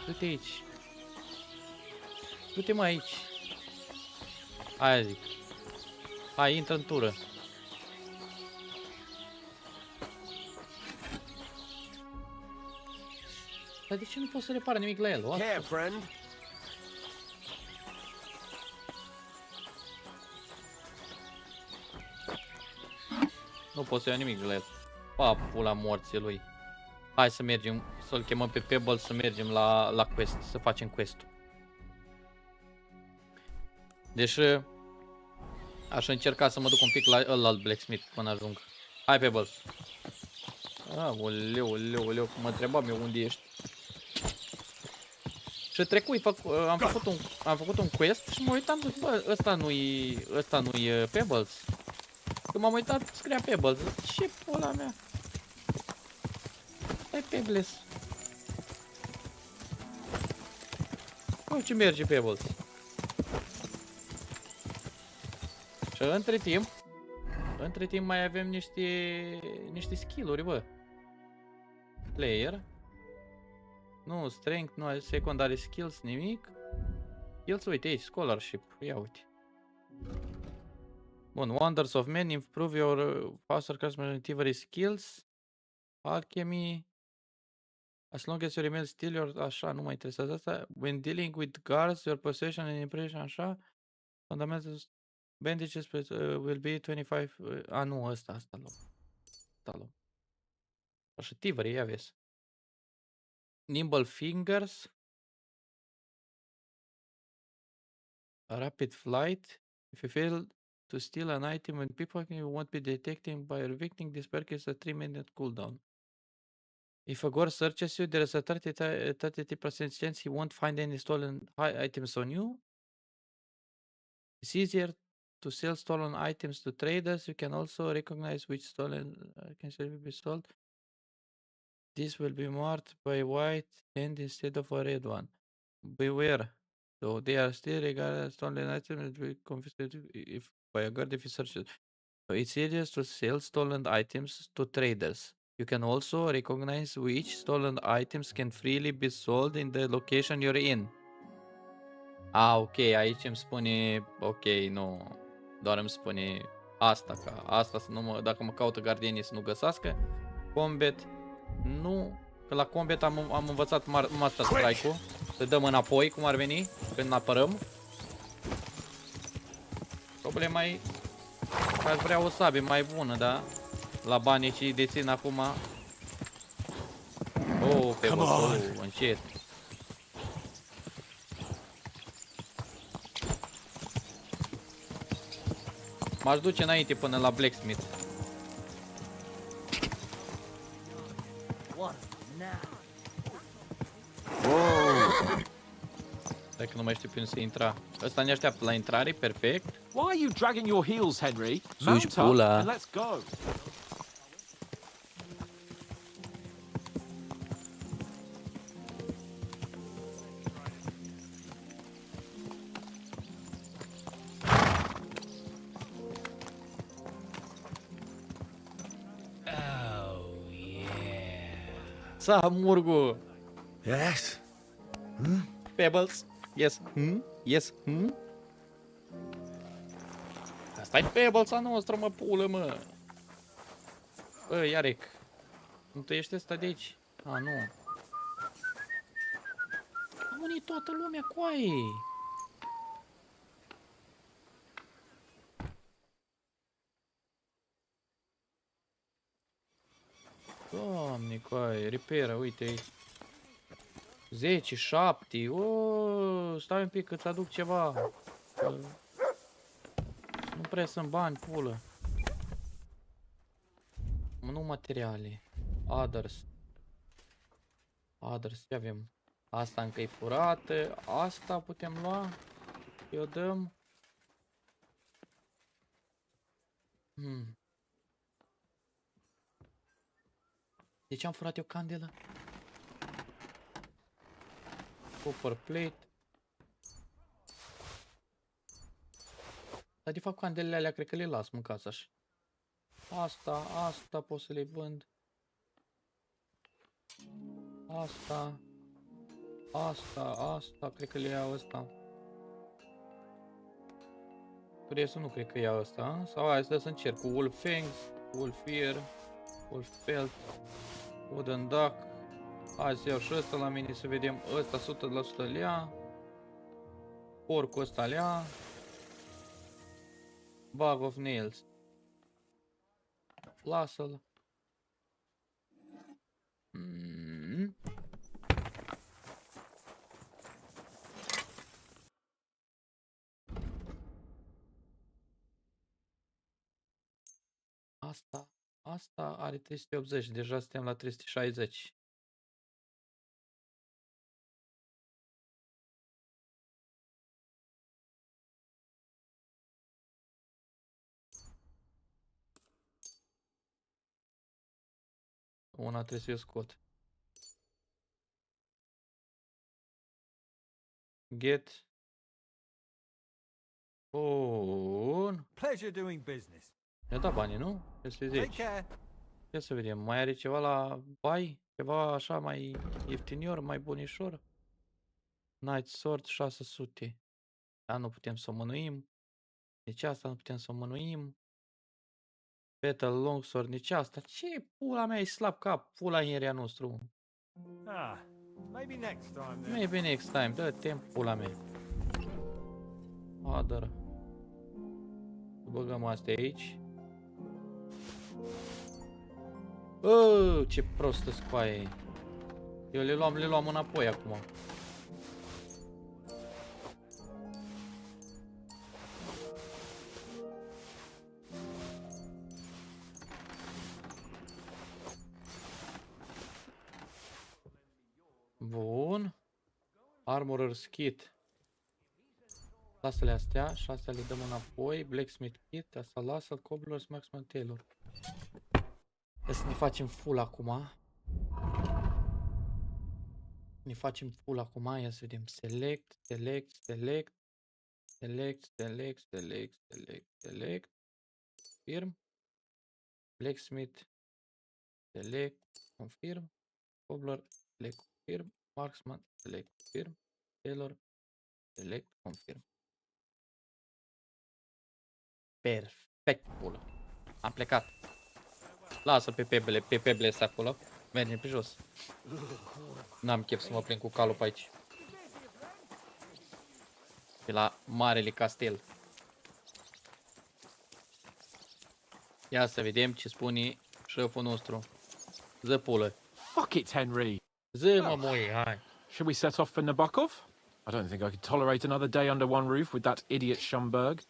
du-te aici. Du-te, mă, aici. Aia zic. Hai, intră în tură. Dar de ce nu pot să repar nimic la el? Care, friend. Nu pot să iau nimic de la el. Pa, pula morții lui. Hai să mergem, să-l chemăm pe Pebble, să mergem la quest, să facem quest-ul. Deși Aș încerca să mă duc un pic la ălalt blacksmith până ajung. Hai pe băl. Oleu, mă întrebam eu unde ești. Și trecui, am făcut un quest și mă uitam, zic, bă, ăsta nu-i Pebbles. Când m-am uitat, scria Pebbles. Ce pula mea? Stai Pebbles. Nu, ce merge Pebbles. Și între timp mai avem niște skill-uri, bă. Player. Nu, strength, nu, secondary skills, nimic. Skills, uite aici, scholarship, ia uite. Bun, wonders of men, improve your faster customary skills. Alchemy. As long as you remain still, your, așa, nu mă interesează asta. When dealing with guards, your possession and impression, așa. Fundamentals, bandages will be 25, nu, asta luăm. Așa, thievery, ia vezi. Nimble fingers. Rapid flight. If you fail to steal an item when people you won't be detected by your victim, this perk is a 3-minute cooldown. If a guard searches you, there is a 30% chance he won't find any stolen items on you. It's easier to sell stolen items to traders. You can also recognize which stolen can be sold. This will be marked by white end instead of a red one. Beware, though they are still regarded as stolen items and will be confiscated if by a guard if he searches. So it's easier to sell stolen items to traders. You can also recognize which stolen items can freely be sold in the location you're in. Ok, aici îmi spune, ok, nu, doar îmi spune asta, ca asta să nu mă, dacă mă caută gardienii să nu găsească. Combat, nu, că la combat am învățat Master Strike-ul, să dăm înapoi cum ar veni când apărăm. Problema e că aș vrea o sabie mai bună, da? La banii ce îi dețin acum. Oh, pe bătul, încet. M-aș duce înainte până la blacksmith. Stai că nu mai știu pe unde se intra. Ăsta ne așteaptă la intrare, perfect. Why are you dragging your heels, Henry? Mount up and let's go. Samurgu. Yes? Pebbles. Yes. Yes. Asta e Pebbles-a noastră, mă, pulă, mă. Bă, Iarec. Nu te ești ăsta de aici? A, nu. Am unit toată lumea, coaie. Doamne, coaie, repair, uite aici. 10, 7, stai un pic că-ți aduc ceva. Nu prea sunt bani, pulă. Nu materiale. Others, ce avem? Asta încă e furată, asta putem lua. Eu dăm. De ce am furat eu candelă? Copper plate. Dar de fapt candelele alea cred că le las mâncați așa. Asta pot să le vând. Asta, cred că le iau ăsta. Restul nu cred că iau ăsta, sau hai să încerc cu Wolf Fangs, Wolf Ear, Wolf Pelt, Wooden Duck. Hai să iau și ăsta la mine să vedem, ăsta 100% le ia. Porcul ăsta le ia. Bag of Nails. Lasă-l. Asta are 380, deja suntem la 360. Una trebuie să o scot. Get. Bun. Pleasure doing business. Mi-a dat banii, nu? Este Take 10. care. Ia să vedem, mai are ceva la bai? Ceva așa mai ieftinior, mai bunișor? Night Sword 600. Dar nu putem să o mânuim. Nici asta nu putem să o mânuim. Battle Longsword, nici asta. Ce pula mea, e slab cap, pula ineria nostru. Ah, maybe next time then. Maybe next time, dă-te pula mea. Adăr. Băgăm astea aici. Ce prostă scoaie. Eu le luam înapoi acum. Bun. Armorer's Kit. Lasă-le astea și astea le dăm înapoi. Blacksmith Kit, asta lasă. Cobblers, Marksman, Tailor. Hai să ne facem full acum. Ne facem full acum. Ia să vedem. Select, select, select. Select, select, select, select, select. Confirm. Blacksmith. Select, confirm. Cobbler, select, confirm. Marksman, select, confirm. Tailor, select, confirm. Perfect, pula. Am plecat. Lasă pe peble să acolo. Mergem pe jos. N-am chef să mă plin cu calul pe aici. Pe la marele castel. Ia să vedem ce spune șeful nostru. Ză pulă. Fuck it, Henry. Ză mă moi, hai. Should we set off for Nabokov? I don't think I could tolerate another day under one roof with that idiot Schumberg.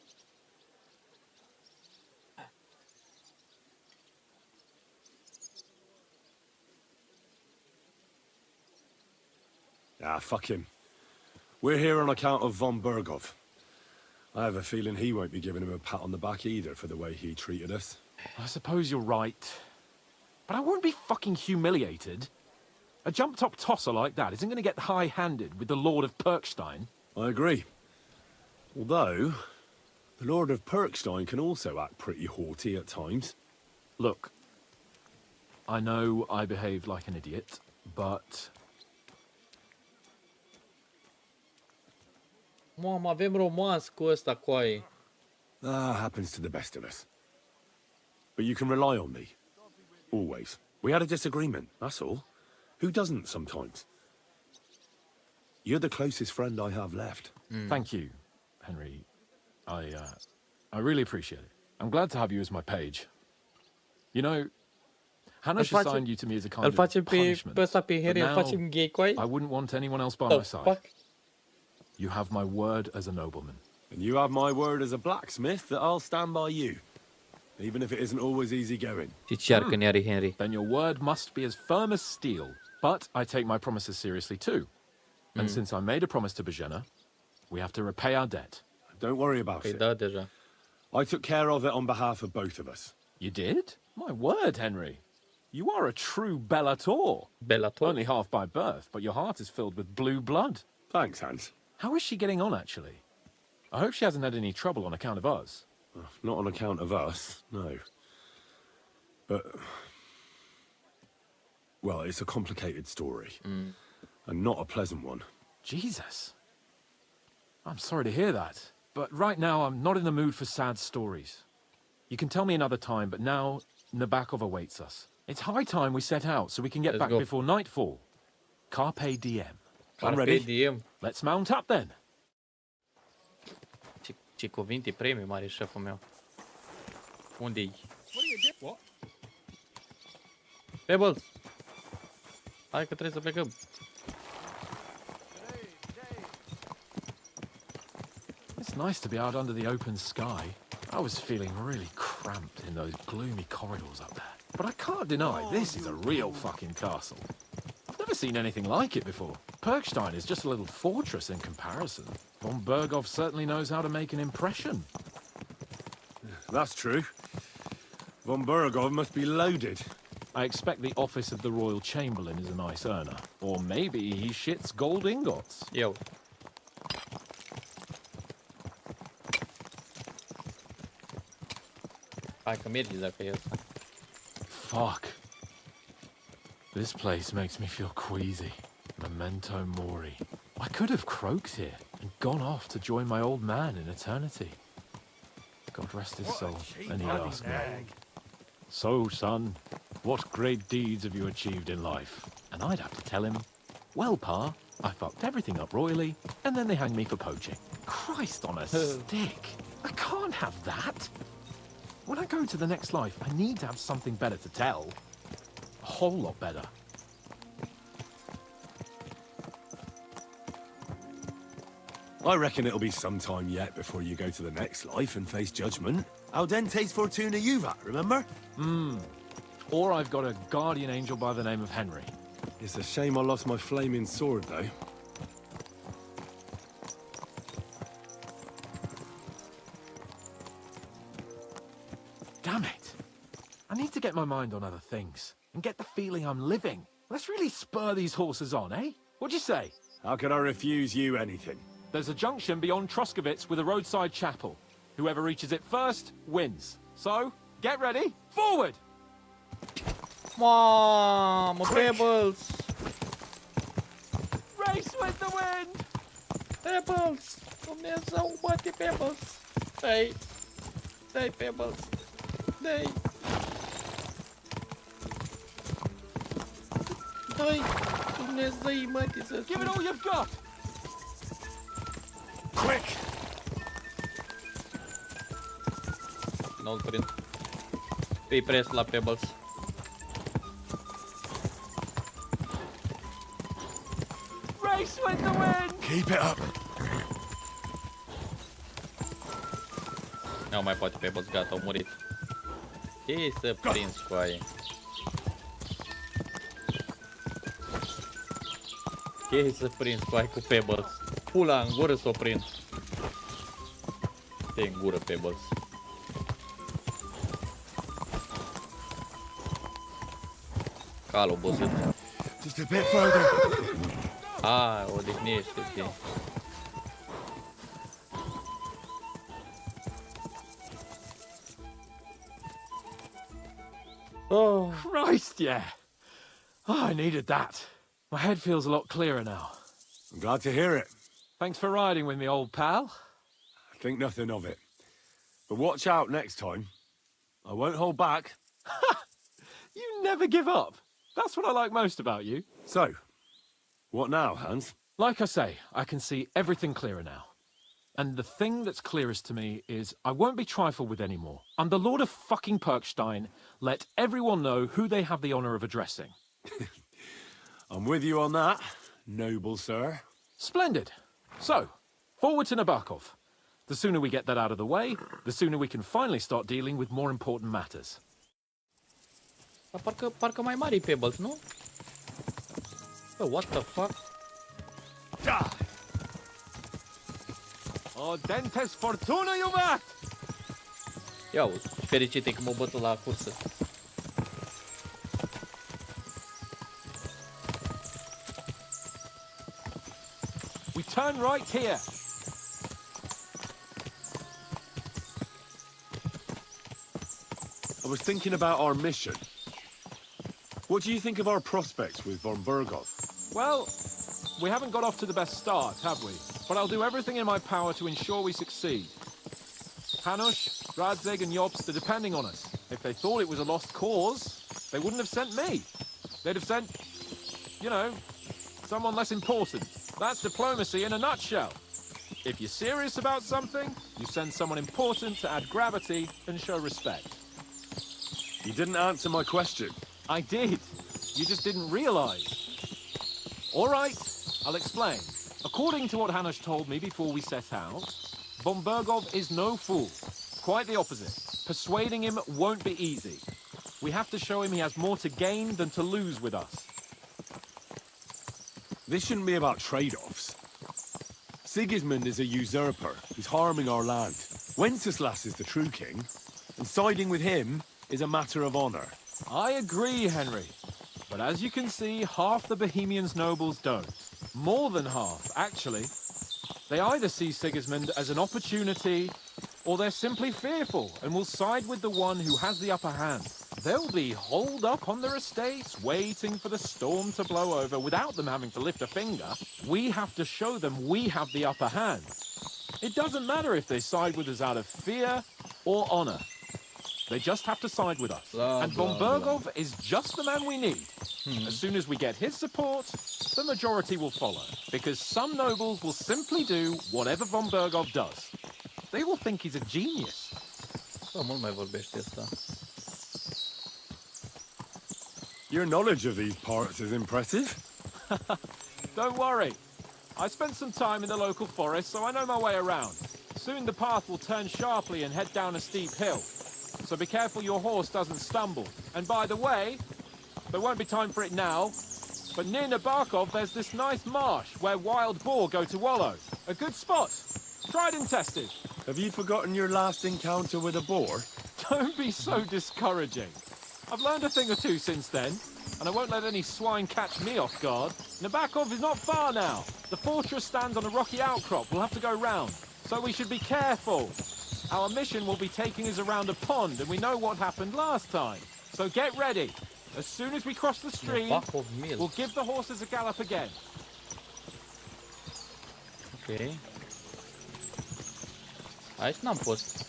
Ah, fuck him. We're here on account of von Bergov. I have a feeling he won't be giving him a pat on the back either for the way he treated us. I suppose you're right. But I won't be fucking humiliated. A jump-top tosser like that isn't going to get high-handed with the Lord of Perkstein. I agree. Although, the Lord of Perkstein can also act pretty haughty at times. Look, I know I behaved like an idiot, but... Mamă, avem romans cu ăsta, coaie. Happens to the best of us. But you can rely on me. Always. We had a disagreement, that's all. Who doesn't sometimes? You're the closest friend I have left. Thank you, Henry. I really appreciate it. I'm glad to have you as my page. You know, Hannah's assigned you to me as a kind of punishment. But now, I wouldn't want anyone else by my side. You have my word as a nobleman. And you have my word as a blacksmith that I'll stand by you. Even if it isn't always easy going. Then your word must be as firm as steel. But I take my promises seriously too. And since I made a promise to Bajena, we have to repay our debt. Don't worry about it. I took care of it on behalf of both of us. You did? My word, Henry. You are a true Bellator. Only half by birth, but your heart is filled with blue blood. Thanks, Hans. How is she getting on, actually? I hope she hasn't had any trouble on account of us. Not on account of us, no. But... well, it's a complicated story. And not a pleasant one. Jesus. I'm sorry to hear that. But right now, I'm not in the mood for sad stories. You can tell me another time, but now Nabokov awaits us. It's high time we set out so we can get back before nightfall. Carpe diem. I'm ready. Let's mount up then. Ce cuvinte premium are șeful meu. Unde-i? Pebbles! Hai că trebuie să plecăm. It's nice to be out under the open sky. I was feeling really cramped in those gloomy corridors up there. But I can't deny this is a real fucking castle. I've never seen anything like it before. Perkstein is just a little fortress in comparison. Von Berghoff certainly knows how to make an impression. That's true. Von Berghoff must be loaded. I expect the office of the Royal Chamberlain is a nice earner. Or maybe he shits gold ingots. Eu. Hai că mergi dacă e asta. Fuck. This place makes me feel queasy. Memento mori. I could have croaked here and gone off to join my old man in eternity. God rest his soul. And he'd ask me, "So, son, what great deeds have you achieved in life?" And I'd have to tell him, "Well, Pa, I fucked everything up royally, and then they hanged me for poaching." Christ on a stick. I can't have that. When I go to the next life, I need to have something better to tell. A whole lot better. I reckon it'll be some time yet before you go to the next life and face judgment. Audente's Fortuna Juvat, remember? Or I've got a guardian angel by the name of Henry. It's a shame I lost my flaming sword, though. Damn it. I need to get my mind on other things and get the feeling I'm living. Let's really spur these horses on, eh? What'd you say? How could I refuse you anything? There's a junction beyond Truskovitz with a roadside chapel. Whoever reaches it first wins. So, get ready. Forward! Mamă, Pebbles! Race with the wind! Pebbles! Dumnezeu, bate Pebbles! Dai! Dai, Pebbles! Dai! Dai! Dumnezeu, mătii să... Give it all you've got! Quick! Nu-l prind. Îi pres la Pebbles. Race with the wind! Keep it up! Nu mai poate Pebbles, gata, au murit. Ce să prins cu aia? Ce să prins cu aia cu Pebbles? Pula în gură s-o prind. Te în gură, Pebbles. Cal obosit. Just a bit further. A, odihnește-te. Oh. Christ, yeah. Oh, I needed that. My head feels a lot clearer now. I'm glad to hear it. Thanks for riding with me, old pal. I think nothing of it. But watch out next time. I won't hold back. You never give up. That's what I like most about you. So, what now, Hans? Like I say, I can see everything clearer now. And the thing that's clearest to me is I won't be trifled with anymore. I'm the Lord of fucking Perkstein. Let everyone know who they have the honor of addressing. I'm with you on that, noble sir. Splendid. So, forward to Nabokov. The sooner we get that out of the way, the sooner we can finally start dealing with more important matters. Dar parcă mai mare Pebbles, nu? Oh, what the fuck? Audentes Fortuna Juvat! Ia uzi, fericite că m-a bătut la cursă. We turn right here. I was thinking about our mission. What do you think of our prospects with von Berghoff? Well, we haven't got off to the best start, have we? But I'll do everything in my power to ensure we succeed. Hanush, Radzig and Jobst are depending on us. If they thought it was a lost cause, they wouldn't have sent me. They'd have sent, you know, someone less important. That's diplomacy in a nutshell. If you're serious about something, you send someone important to add gravity and show respect. You didn't answer my question. I did. You just didn't realize. All right, I'll explain. According to what Hanush told me before we set out, von Berghoff is no fool. Quite the opposite. Persuading him won't be easy. We have to show him he has more to gain than to lose with us. This shouldn't be about trade-offs. Sigismund is a usurper who's harming our land. Wenceslas is the true king, and siding with him is a matter of honor. I agree, Henry. But as you can see, half the Bohemians nobles don't. More than half, actually. They either see Sigismund as an opportunity, or they're simply fearful and will side with the one who has the upper hand. They'll be holed up on their estates, waiting for the storm to blow over without them having to lift a finger. We have to show them we have the upper hand. It doesn't matter if they side with us out of fear or honor. They just have to side with us. And von Bergov is just the man we need. As soon as we get his support, the majority will follow. Because some nobles will simply do whatever von Bergov does. They will think he's a genius. Mult mai vorbește asta. Your knowledge of these parts is impressive. Don't worry. I spent some time in the local forest, so I know my way around. Soon the path will turn sharply and head down a steep hill. So be careful your horse doesn't stumble. And by the way, there won't be time for it now, but near Nabokov there's this nice marsh where wild boar go to wallow. A good spot. Tried and tested. Have you forgotten your last encounter with a boar? Don't be so discouraging. I've learned a thing or two since then, and I won't let any swine catch me off guard. Nabokov is not far now. The fortress stands on a rocky outcrop. We'll have to go round, so we should be careful. Our mission will be taking us around a pond, and we know what happened last time. So get ready. As soon as we cross the stream, we'll give the horses a gallop again. Ok. Aici n-am fost.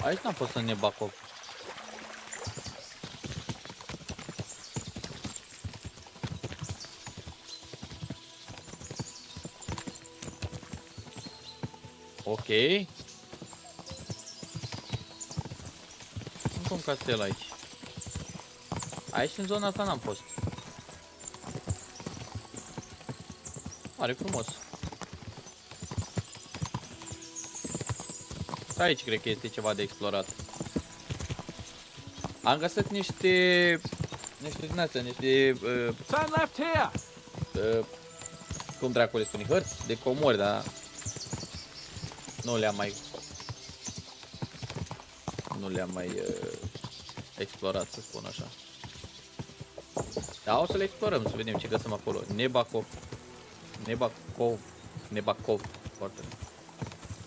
Aici n-am fost în Nebakov. Ok. Încă un castel aici. Aici în zona asta n-am fost. Pare frumos. Aici cred că este ceva de explorat. Am găsit niște din astea, cum dracu le spune, hărți de comori, dar nu le-am mai explorat, să spun așa. Dar o să le explorăm, să vedem ce găsim acolo. Nebakov. Foarte.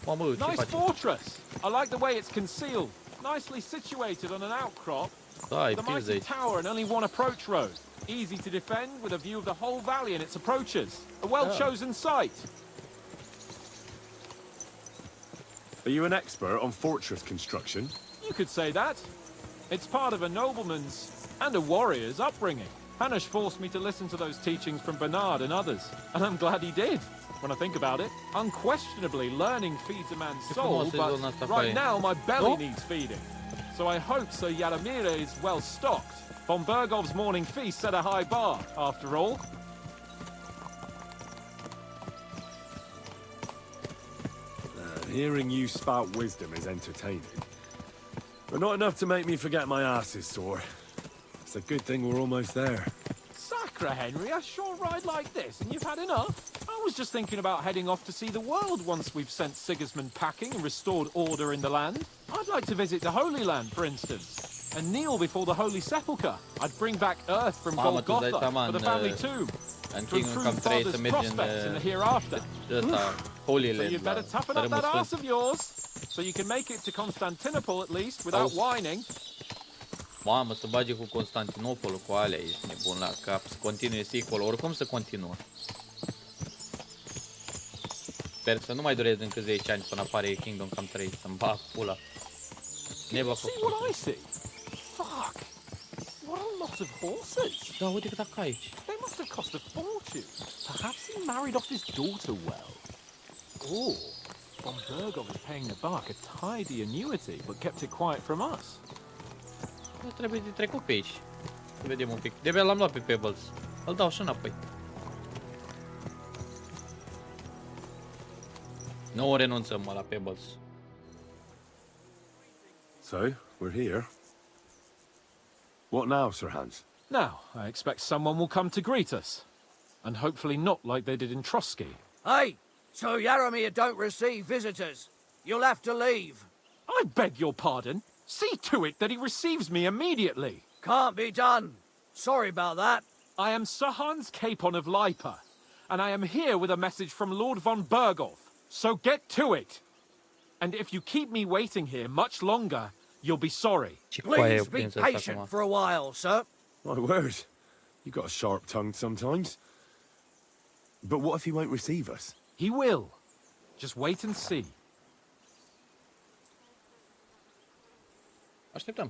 Nice fortress. I like the way it's concealed. Nicely situated on an outcrop. The mighty tower and only one approach road. Easy to defend with a view of the whole valley and its approaches. A well-chosen site. Are you an expert on fortress construction? You could say that. It's part of a nobleman's and a warrior's upbringing. Hanush forced me to listen to those teachings from Bernard and others, and I'm glad he did. When I think about it, unquestionably learning feeds a man's soul, but right now my belly needs feeding. So I hope Sir Yadomir is well stocked. Von Bergov's morning feast set a high bar, after all. Hearing you spout wisdom is entertaining, but not enough to make me forget my ass is sore. It's a good thing we're almost there. Sacre, Henry, a short ride like this, and you've had enough? I was just thinking about heading off to see the world once we've sent Sigismund packing and restored order in the land. I'd like to visit the Holy Land, for instance, and kneel before the Holy Sepulchre. I'd bring back earth from Golgotha for the family tomb, to improve father's prospects in the hereafter. So you'd better toughen up that arse of yours, so you can make it to Constantinople at least without whining. Mamă, să bage cu Constantinopolul, cu alea, ești nebun la cap, să continue secolul, oricum să continuă. Sper să nu mai dureze încă 10 ani până apare Kingdom Come 3, să-mi bag pula. See what I see? Fuck! What a lot of horses! Da, uite cât dacă aici. They must have cost a fortune. Perhaps he married off his daughter well. Or von Bergov is paying the bark a tidy annuity, but kept it quiet from us. Trebuie de trecut pe aici. Să vedem un pic. De-abia l-am luat pe Pebbles. Îl dau și înapoi. Nu renunțăm mă la Pebbles. So, we're here. What now, Sir Hans? Now, I expect someone will come to greet us. And hopefully not like they did in Trotsky. Hey! So Yaramir don't receive visitors. You'll have to leave. I beg your pardon. See to it that he receives me immediately. Can't be done. Sorry about that. I am Sir Hans Capon of Lipa, and I am here with a message from Lord von Berghoff. So get to it. And if you keep me waiting here much longer, you'll be sorry. Please be patient for a while, sir. My word. You got a sharp tongue sometimes. But what if he won't receive us? He will. Just wait and see. Așteptăm.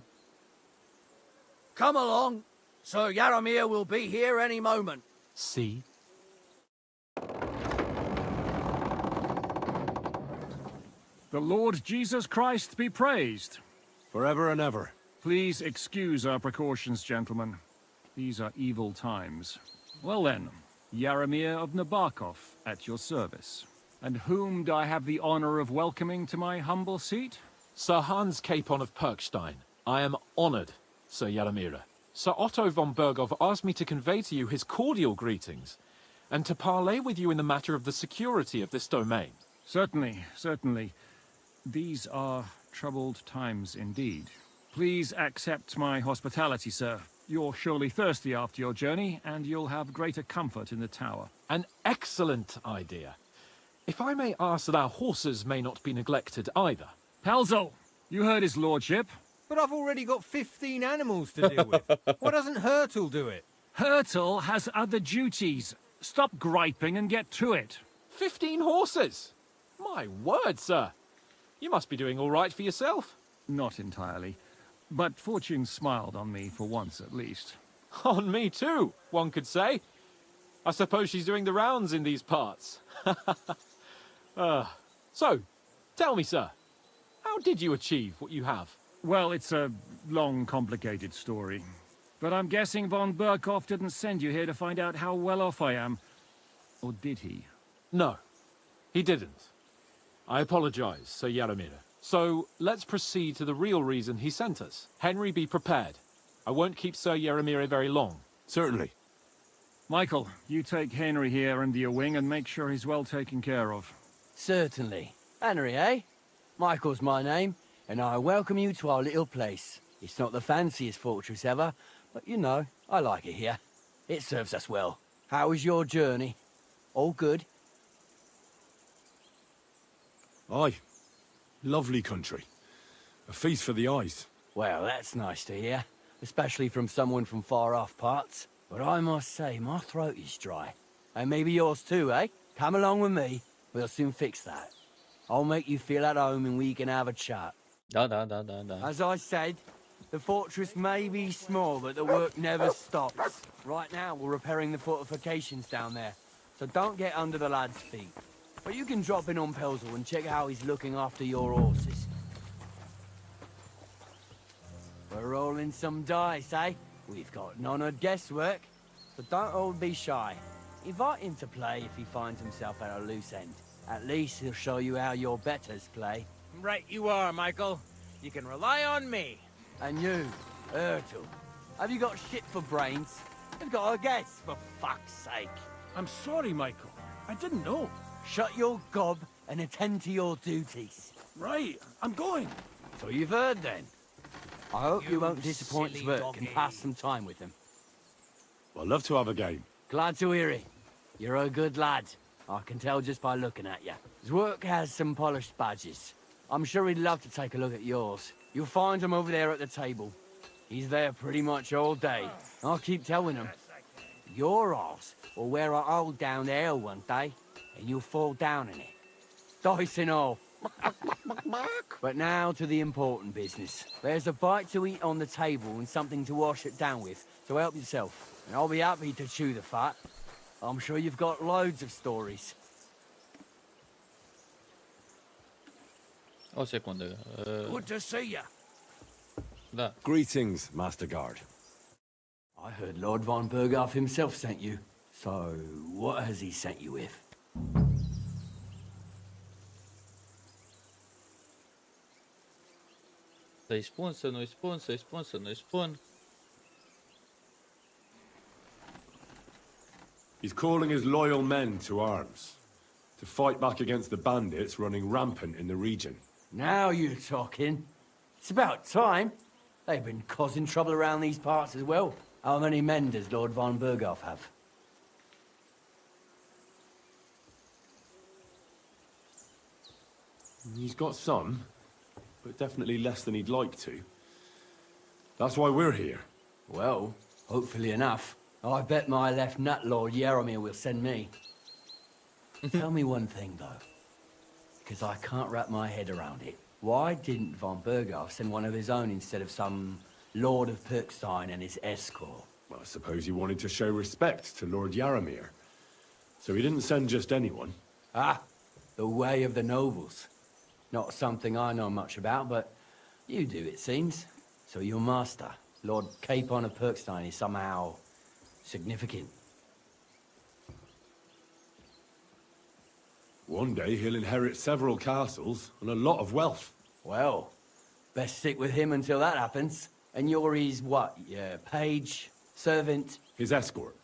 Come along. Sir Yaramir will be here any moment. See? The Lord Jesus Christ be praised. Forever and ever. Please excuse our precautions, gentlemen. These are evil times. Well then, Yaramir of Nabokov, at your service. And whom do I have the honor of welcoming to my humble seat? Sir Hans Capon of Perkstein. I am honored, Sir Yaramira. Sir Otto von Berghoff asked me to convey to you his cordial greetings, and to parley with you in the matter of the security of this domain. Certainly, certainly. These are troubled times indeed. Please accept my hospitality, sir. You're surely thirsty after your journey, and you'll have greater comfort in the tower. An excellent idea. If I may ask that our horses may not be neglected either. Pelzel, you heard his lordship. But I've already got 15 animals to deal with. Why doesn't Hurtle do it? Hurtle has other duties. Stop griping and get to it. 15 horses? My word, sir. You must be doing all right for yourself. Not entirely. But fortune smiled on me for once at least. On me too, one could say. I suppose she's doing the rounds in these parts. So, tell me, sir, how did you achieve what you have? Well, it's a long, complicated story. But I'm guessing von Berghoff didn't send you here to find out how well off I am. Or did he? No, he didn't. I apologize, Sir Yaramir. So, let's proceed to the real reason he sent us. Henry, be prepared. I won't keep Sir Yaramir very long. Certainly. Michael, you take Henry here under your wing and make sure he's well taken care of. Certainly. Henry, eh? Michael's my name, and I welcome you to our little place. It's not the fanciest fortress ever, but you know, I like it here. It serves us well. How was your journey? All good? Aye. Lovely country. A feast for the eyes. Well, that's nice to hear, especially from someone from far-off parts. But I must say, my throat is dry. And maybe yours too, eh? Come along with me. We'll soon fix that. I'll make you feel at home and we can have a chat. Da. As I said, the fortress may be small, but the work never stops. Right now, we're repairing the fortifications down there, so don't get under the lad's feet. But you can drop in on Pelzel and check how he's looking after your horses. We're rolling some dice, eh? We've got none of guesswork, so don't all be shy. Invite him to play if he finds himself at a loose end. At least he'll show you how your betters play. Right you are, Michael. You can rely on me. And you, Ertul, have you got shit for brains? You've got a guess, for fuck's sake. I'm sorry, Michael. I didn't know. Shut your gob and attend to your duties. Right, I'm going. So you've heard then. I hope you won't disappoint Sverk and pass some time with him. I'd love to have a game. Glad to hear it. You're a good lad. I can tell just by looking at you. Zwerk has some polished badges. I'm sure he'd love to take a look at yours. You'll find him over there at the table. He's there pretty much all day. I'll keep telling him. Your arse will wear a hole down there one day, and you'll fall down in it. Dice and all. But now to the important business. There's a bite to eat on the table and something to wash it down with, so help yourself. And I'll be happy to chew the fat. I'm sure you've got loads of stories. O secundă. Good to see you. Da. Greetings, Master Guard. I heard Lord von Berghoff himself sent you. So, what has he sent you with? Să-i spun, să nu-i spun, să-i spun, să nu-i spun. He's calling his loyal men to arms, to fight back against the bandits running rampant in the region. Now you're talking. It's about time. They've been causing trouble around these parts as well. How many men does Lord von Berghoff have? He's got some, but definitely less than he'd like to. That's why we're here. Well, hopefully enough. I bet my left nut Lord Yaromir will send me. Tell me one thing, though, because I can't wrap my head around it. Why didn't von Berghoff send one of his own instead of some Lord of Perkstein and his escort? Well, I suppose he wanted to show respect to Lord Yaromir. So he didn't send just anyone. Ah, the way of the nobles. Not something I know much about, but you do, it seems. So your master, Lord Capon of Perkstein, is somehow significant. One day he'll inherit several castles and a lot of wealth. Well, best stick with him until that happens. And you're his what? Your page? Servant? His escort.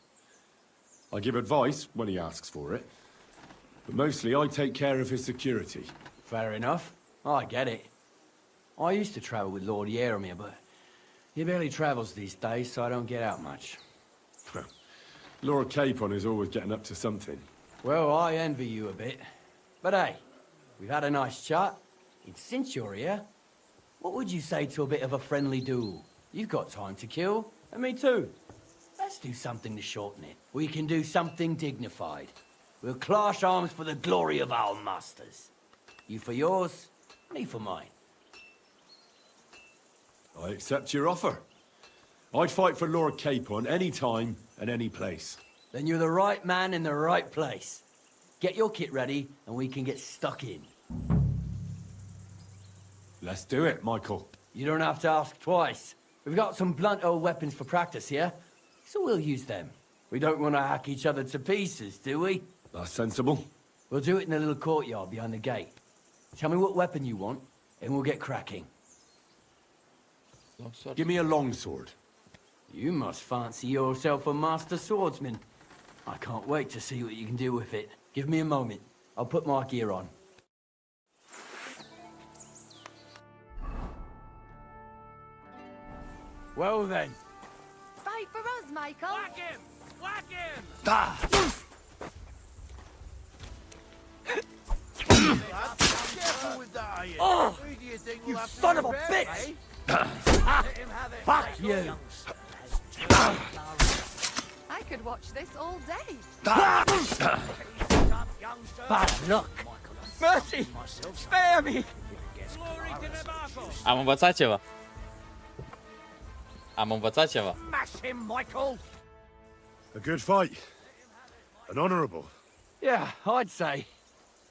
I give advice when he asks for it, but mostly I take care of his security. Fair enough. I get it. I used to travel with Lord Yaromir, but he barely travels these days, so I don't get out much. Lord Capon is always getting up to something. Well, I envy you a bit. But hey, we've had a nice chat. And since you're here, what would you say to a bit of a friendly duel? You've got time to kill, and me too. Let's do something to shorten it. We can do something dignified. We'll clash arms for the glory of our masters. You for yours, me for mine. I accept your offer. I'd fight for Lord Capon any time and any place. Then you're the right man in the right place. Get your kit ready, and we can get stuck in. Let's do it, Michael. You don't have to ask twice. We've got some blunt old weapons for practice here, so we'll use them. We don't want to hack each other to pieces, do we? That's sensible. We'll do it in the little courtyard behind the gate. Tell me what weapon you want, and we'll get cracking. Give me a longsword. You must fancy yourself a master swordsman. I can't wait to see what you can do with it. Give me a moment. I'll put my gear on. Well then. Fight for us, Michael. Whack him! Whack him! Ah! Careful with that iron. Oh! Who do you think You will have to son of a repair, bitch! eh? Ah! Fuck you! I could watch this all day. Bad luck! Mercy! Spare me! Am învățat ceva. Am învățat ceva. Smash him, Michael! A good fight. An honourable. Yeah, I'd say.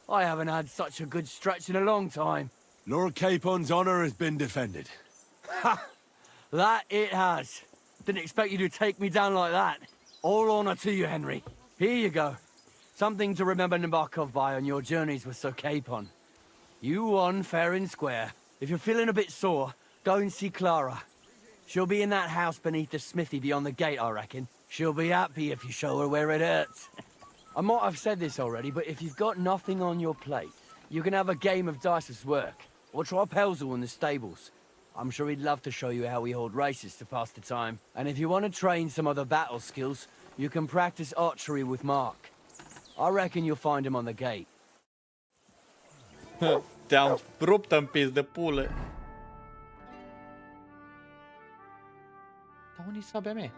I haven't had such a good stretch in a long time. Lord Capon's honour has been defended. Ha! That it has. Didn't expect you to take me down like that. All honour to you, Henry. Here you go. Something to remember Nabokov by on your journeys with Sir Capon. You won fair and square. If you're feeling a bit sore, go and see Clara. She'll be in that house beneath the smithy beyond the gate, I reckon. She'll be happy if you show her where it hurts. I might have said this already, but if you've got nothing on your plate, you can have a game of dice's work, or try Pelzel in the stables. I'm sure he'd love to show you how we hold races to pass the time. And if you want to train some other battle skills, you can practice archery with Mark. I reckon you'll find him on the gate. Te-am rupt în pis de pule. Dar unde-i sabia mea?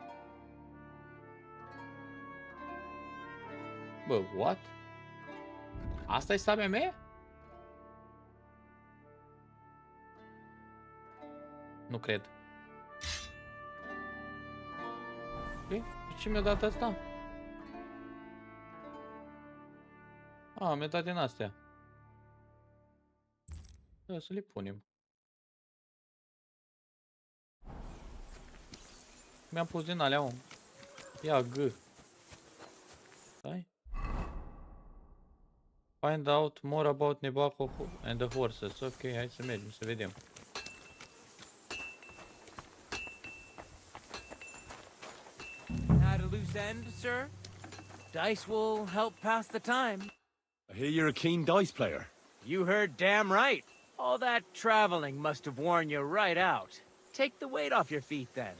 Bă, what? Asta e sabia mea? Nu cred. De ce mi-a dat asta? A, mi-a dat din astea. Da, să le punem. Mi-am pus din alea, om. Ia G. Stai. Find out more about Nabokov and the horses. Ok, hai să mergem, să vedem. loose end, sir? Dice will help pass the time. I hear you're a keen dice player. You heard damn right. All that traveling must have worn you right out. Take the weight off your feet then,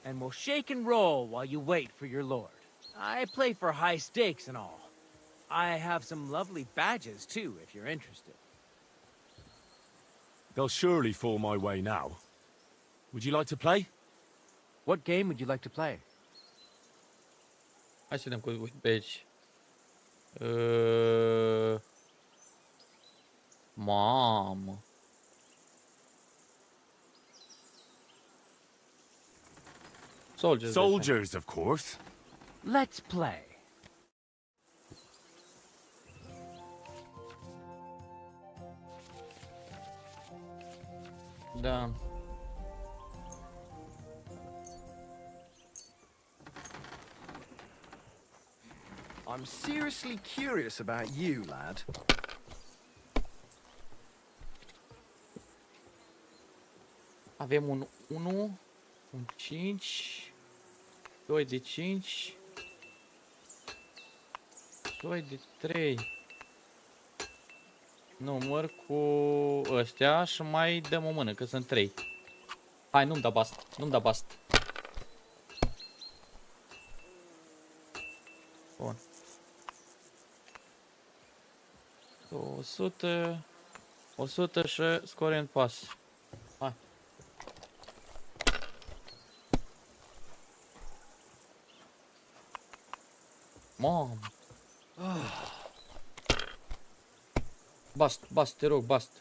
and we'll shake and roll while you wait for your lord. I play for high stakes and all. I have some lovely badges too, if you're interested. They'll surely fall my way now. Would you like to play? What game would you like to play? Hai să vedem cu pe aici. Mamă. Soldiers. Soldiers, of course. Let's play. Da. I'm seriously curious about you, lad. Avem un 1, un 5, 2 de 5, 2 de 3. Număr cu ăstea și mai dăm o mână, că sunt 3. Hai, nu-mi da bast, nu-mi da bast. Bun. 100, 100 și score în pas. Hai. Mamă. Bast, te rog, bast.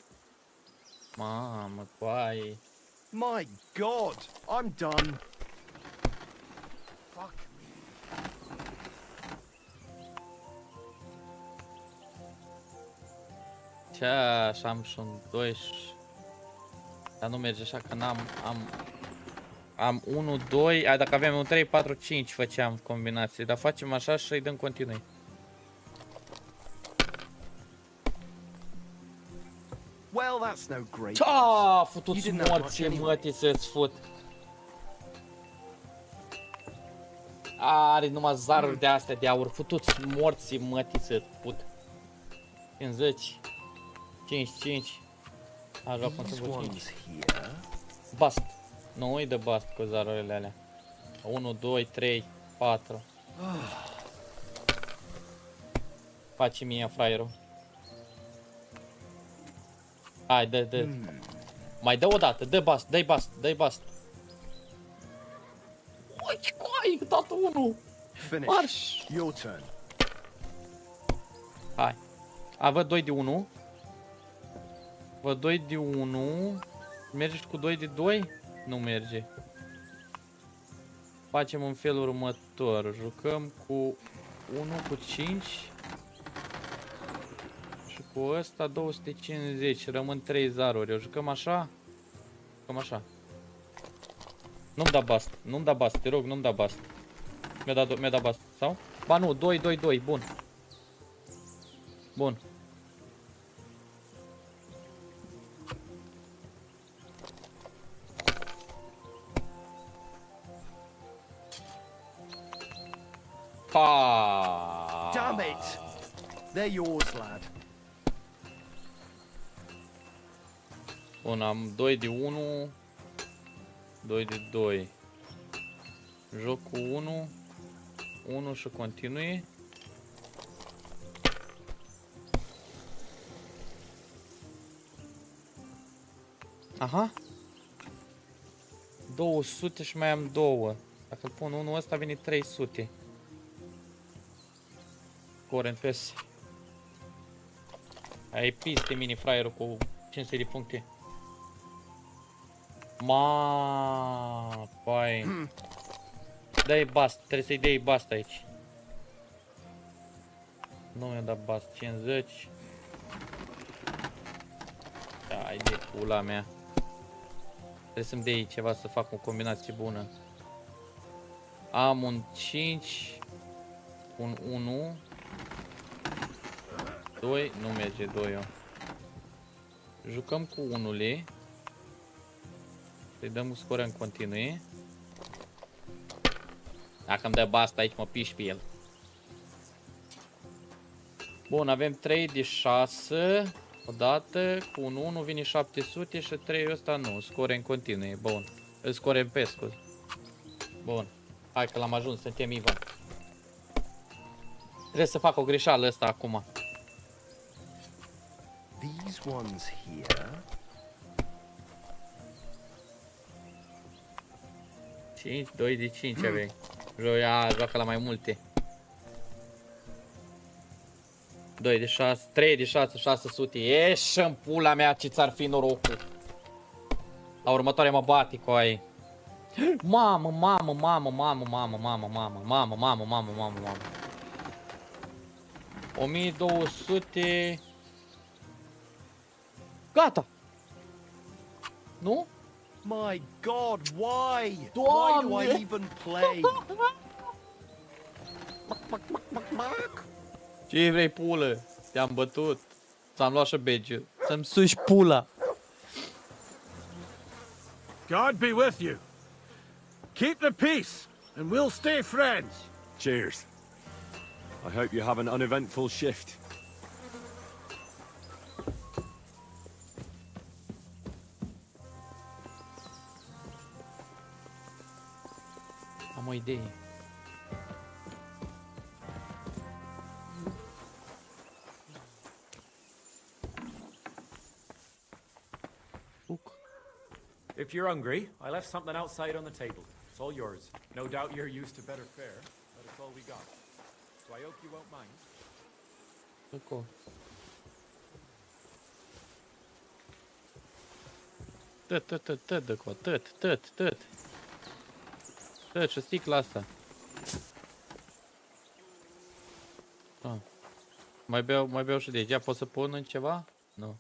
Mamă, coaie. My God, I'm done. Fuck Ce așa am și un 2 dar nu merge așa că am 1, 2, dacă aveam un 3, 4, 5 făceam combinații, dar facem așa și îi dăm continui. Well, that's no great. Ta, futuți morții, mătii să-ți fut. Are numai zaruri de astea de aur, futuți morții, mătii să-ți fut. 50, 55. Aș vrea cum să vă 5. Bast. Nu îi dă bast cu zarurile alea. 1, 2, 3, 4. Faci mie fraierul. Hai, dă. Mai dă o dată, dă bast, dă-i bast, dă-i bast. Uite, coai, dat 1. Marș. Your turn. Hai. Văd 2 de 1. Văd 2 de 1. Mergi cu 2 de 2? Nu merge. Facem în felul următor. Jucăm cu 1 cu 5. Și cu ăsta 250. Rămân 3 zaruri. O jucăm așa? Jucăm așa. Nu-mi da bast. Nu-mi da bast. Te rog, nu-mi da bast. Mi-a dat bast. Sau? Ba nu, 2, 2, 2. Bun. Bun. Damn it! They're yours, lad. Bun, am 2 de 1, 2 de 2. Joc cu 1, 1 și continui. Aha. 200 și mai am 2. Dacă pun 1 ăsta vine 300. Curent pes. Ai piste mini fraierul cu 500 de puncte. Ma, pai. Dai bast, trebuie să-i dai bast aici. Nu mi-a dat bast, 50. Hai de pula mea. Trebuie să-mi dai ceva să fac o combinație bună. Am un 5, un 1, 2, nu merge 2 eu. Jucăm cu 1-le. Să-i dăm score în continui. Dacă îmi dă basta aici, mă piși pe el. Bun, avem 3 de 6. Odată, cu un 1 vine 700 și 3 ăsta nu. Score în continuu, bun. Îl score în pe, scuze. Bun. Hai că l-am ajuns, suntem Ivan. Trebuie să fac o greșeală ăsta acum. These ones here. 5, 2 de 5 aveai. Joacă la mai multe. 2 de 6, 3 de 6, 600. Ieși în pula mea ce ți-ar fi norocul. La următoare mă bate cu ai. Mamă. 1200. Gata. Nu? My God, why? Doamne! Why do I even play? Ce vrei, pulă? Te-am bătut. Ți-am luat și badge-ul. Să-mi suși pula. God be with you. Keep the peace, and we'll stay friends. Cheers. I hope you have an uneventful shift. Am o idee. If you're hungry, I left something outside on the table. It's all yours. No doubt you're used to better fare, but it's all we got. So I hope you won't mind. Acolo. Tăt de acolo, tăt. Tăt și sticla asta. Ah. Mai beau și de aici. Pot să pun în ceva? Nu.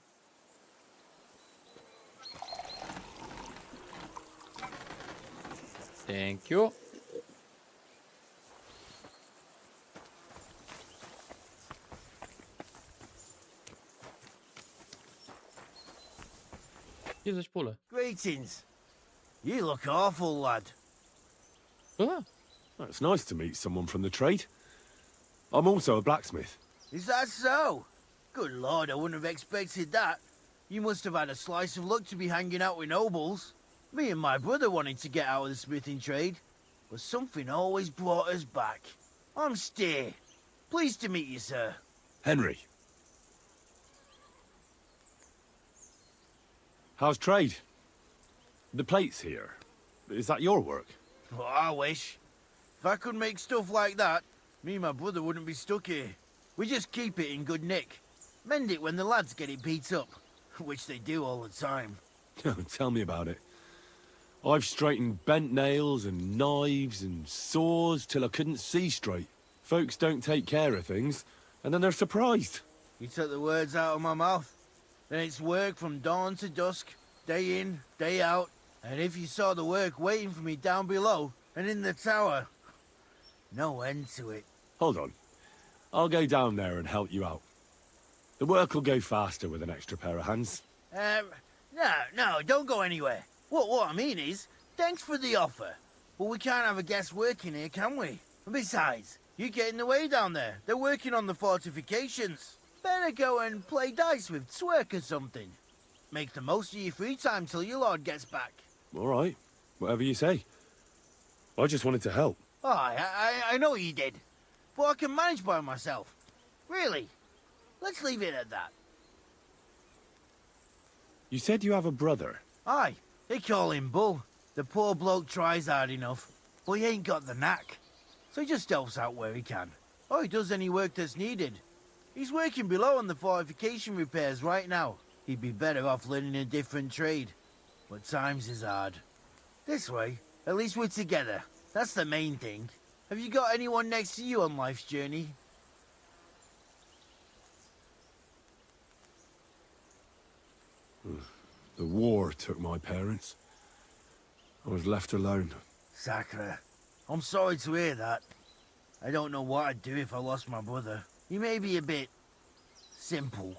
Thank you. Ce zici, pulă? Greetings. You look awful, lad. Ah. It's nice to meet someone from the trade. I'm also a blacksmith. Is that so? Good lord, I wouldn't have expected that. You must have had a slice of luck to be hanging out with nobles. Me and my brother wanted to get out of the smithing trade, but something always brought us back. I'm Steer. Pleased to meet you, sir. Henry. How's trade? The plates here. Is that your work? Well, I wish. If I could make stuff like that, me and my brother wouldn't be stuck here. We just keep it in good nick. Mend it when the lads get it beat up, which they do all the time. Tell me about it. I've straightened bent nails and knives and saws till I couldn't see straight. Folks don't take care of things, and then they're surprised. You took the words out of my mouth. Then it's work from dawn to dusk, day in, day out. And if you saw the work waiting for me down below and in the tower, no end to it. Hold on. I'll go down there and help you out. The work will go faster with an extra pair of hands. No, don't go anywhere. What I mean is, thanks for the offer. But we can't have a guest working here, can we? And besides, you get in the way down there. They're working on the fortifications. Better go and play dice with Twerk or something. Make the most of your free time till your lord gets back. All right. Whatever you say. I just wanted to help. Oh, I know you did. But I can manage by myself. Really. Let's leave it at that. You said you have a brother. Aye, they call him Bull. The poor bloke tries hard enough, but he ain't got the knack. So he just helps out where he can. Or he does any work that's needed. He's working below on the fortification repairs right now. He'd be better off learning a different trade. But times is hard. This way, at least we're together. That's the main thing. Have you got anyone next to you on life's journey? The war took my parents. I was left alone. Sacre. I'm sorry to hear that. I don't know what I'd do if I lost my brother. He may be a bit simple,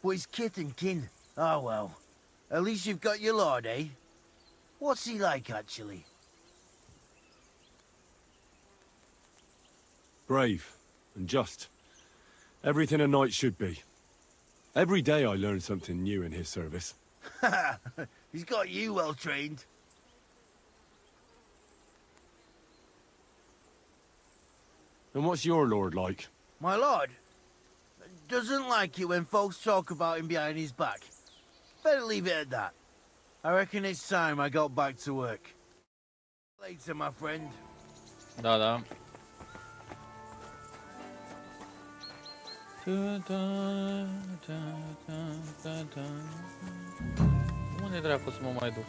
but he's kith and kin. Ah, well. At least you've got your lord, eh? What's he like, actually? brave, and just. Everything a knight should be. Every day I learn something new in his service. He's got you well trained. And what's your lord like? My lord doesn't like it when folks talk about him behind his back. Better leave it at that. I reckon it's time I got back to work. Later, my friend. Da, da. Unde dracu să mă mai duc?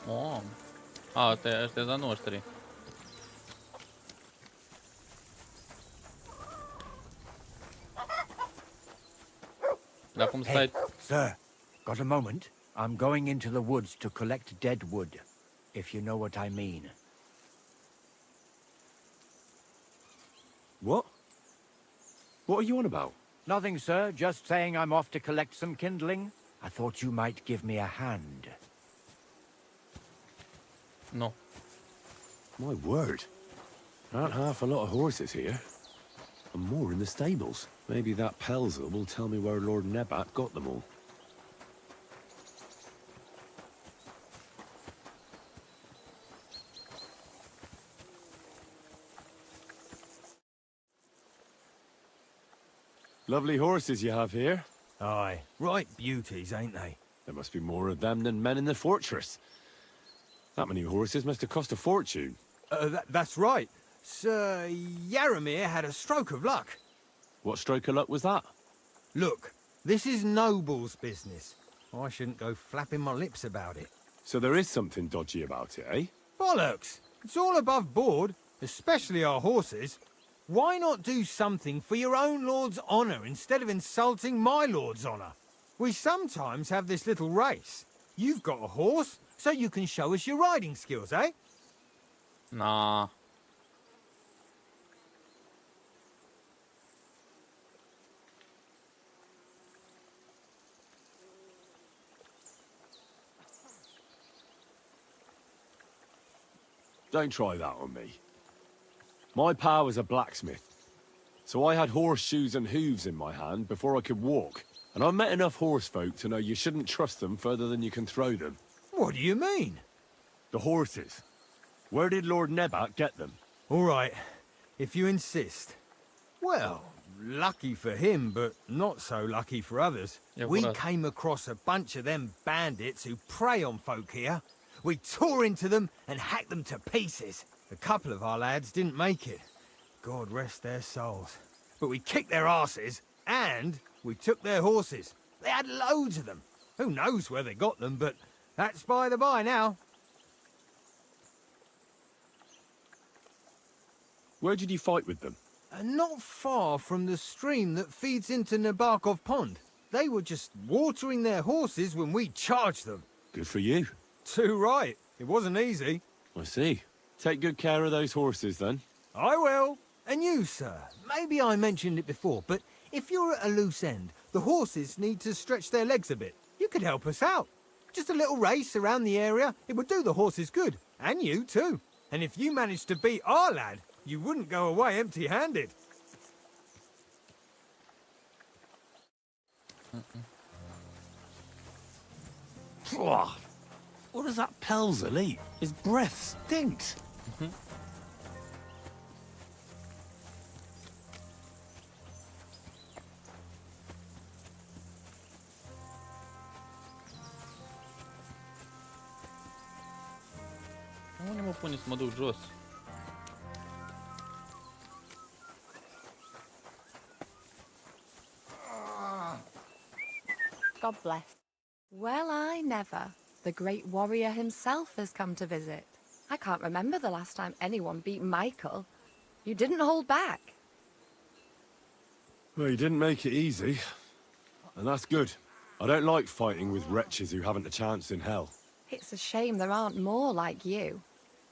Oh. Ăștia sunt a noștri. Dar cum stai? Hey, sir, got a moment? I'm going into the woods to collect dead wood, if you know what I mean. What? What are you on about? Nothing, sir. Just saying I'm off to collect some kindling. I thought you might give me a hand. No. My word. Aren't half a lot of horses here. And more in the stables. Maybe that Pelzer will tell me where Lord Nebat got them all. Lovely horses you have here. Aye, right beauties, ain't they? There must be more of them than men in the fortress. That many horses must have cost a fortune. That's right. Sir Yaramir had a stroke of luck. What stroke of luck was that? Look, this is noble's business. I shouldn't go flapping my lips about it. So there is something dodgy about it, eh? Bollocks! It's all above board, especially our horses. Why not do something for your own lord's honour instead of insulting my lord's honour? We sometimes have this little race. You've got a horse, so you can show us your riding skills, eh? Nah. Don't try that on me. My pa was a blacksmith, so I had horseshoes and hooves in my hand before I could walk. And I've met enough horse folk to know you shouldn't trust them further than you can throw them. What do you mean? The horses. Where did Lord Nebat get them? All right, if you insist. Well, lucky for him, but not so lucky for others. Yeah, we what came across a bunch of them bandits who prey on folk here. We tore into them and hacked them to pieces. A couple of our lads didn't make it. God rest their souls. But we kicked their asses, and we took their horses. They had loads of them. Who knows where they got them, but that's by the by now. Where did you fight with them? Not far from the stream that feeds into Nabokov Pond. They were just watering their horses when we charged them. Good for you. Too right. It wasn't easy. I see. Take good care of those horses, then. I will. And you, sir. Maybe I mentioned it before, but if you're at a loose end, the horses need to stretch their legs a bit. You could help us out. Just a little race around the area. It would do the horses good. And you, too. And if you managed to beat our lad, you wouldn't go away empty-handed. What does that Pelzer eat? His breath stinks. Unde mă pune să mă duc jos? God bless. Well, I never. The great warrior himself has come to visit. I can't remember the last time anyone beat Michael. You didn't hold back. Well, you didn't make it easy. And that's good. I don't like fighting with wretches who haven't a chance in hell. It's a shame there aren't more like you.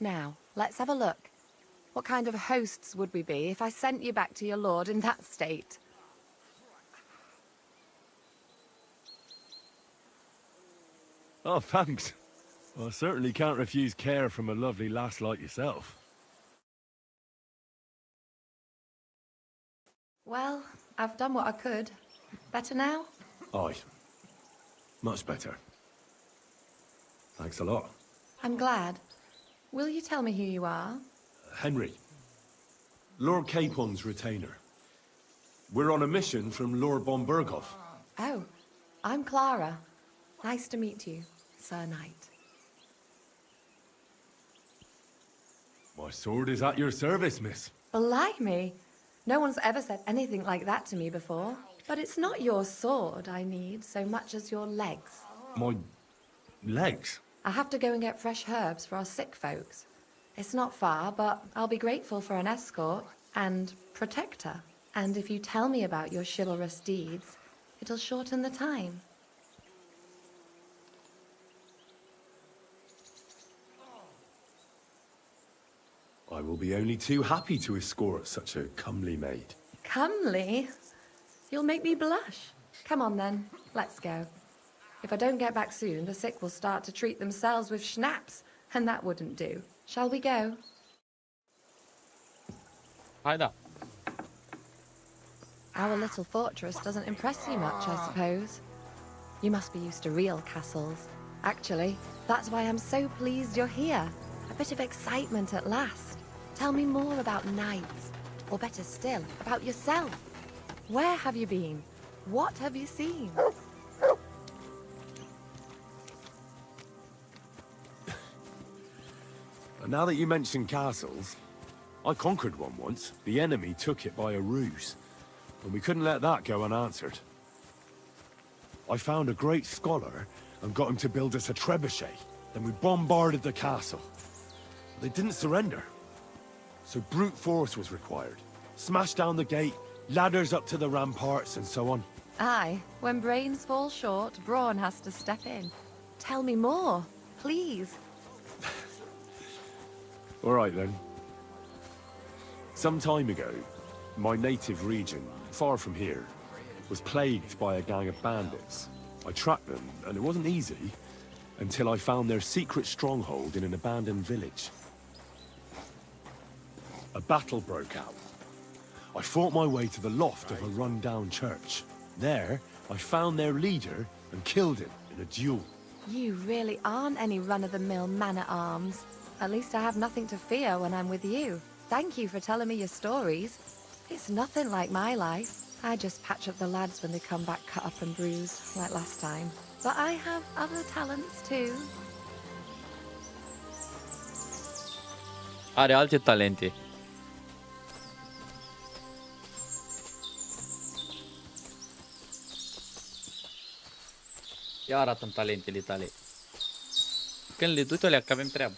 Now, let's have a look. What kind of hosts would we be if I sent you back to your lord in that state? Oh, thanks. Well, I certainly can't refuse care from a lovely lass like yourself. Well, I've done what I could. Better now? Aye. Much better. Thanks a lot. I'm glad. Will you tell me who you are? Henry. Lord Capon's retainer. We're on a mission from Lord Bomberghoff. Oh, I'm Clara. Nice to meet you, Sir Knight. My sword is at your service, miss. Blimey! No one's ever said anything like that to me before. But it's not your sword I need so much as your legs. My legs? I have to go and get fresh herbs for our sick folks. It's not far, but I'll be grateful for an escort and protector. And if you tell me about your chivalrous deeds, it'll shorten the time. I will be only too happy to escort such a comely maid. Comely? You'll make me blush. Come on then, let's go. If I don't get back soon, the sick will start to treat themselves with schnapps, and that wouldn't do. Shall we go? Hai da. Our little fortress doesn't impress you much, I suppose. You must be used to real castles. Actually, that's why I'm so pleased you're here. A bit of excitement at last. Tell me more about knights, or better still, about yourself. Where have you been? What have you seen? And now that you mention castles, I conquered one once. The enemy took it by a ruse, and we couldn't let that go unanswered. I found a great scholar and got him to build us a trebuchet. Then we bombarded the castle. They didn't surrender, so brute force was required. Smashed down the gate, ladders up to the ramparts, and so on. Aye, when brains fall short, brawn has to step in. Tell me more, please. All right, then. Some time ago, my native region, far from here, was plagued by a gang of bandits. I tracked them, and it wasn't easy, until I found their secret stronghold in an abandoned village. A battle broke out. I fought my way to the loft of a run-down church. There, I found their leader and killed him in a duel. You really aren't any run-of-the-mill man-at-arms. At least I have nothing to fear when I'm with you. Thank you for telling me your stories. It's nothing like my life. I just patch up the lads when they come back cut up and bruised, like last time. But I have other talents too. Are alte talente. Ia arată-mi talentele tale. Când le du-te alea, că avem treabă.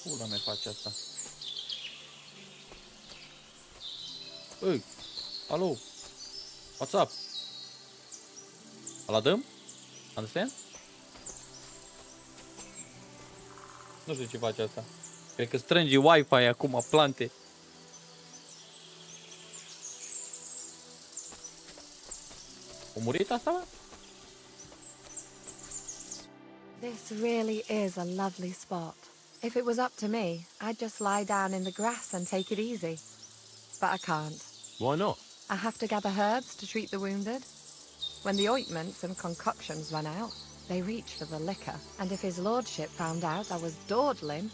Pula mea face asta. Ei, alo, what's up? Ăla dăm? Understand? Nu știu ce face asta. Cred că strânge Wi-Fi acum, plante. A murit asta, mă? This really is a lovely spot. If it was up to me, I'd just lie down in the grass and take it easy. But I can't. Why not? I have to gather herbs to treat the wounded. When the ointments and concoctions run out, they reach for the liquor. And if his lordship found out I was dawdling,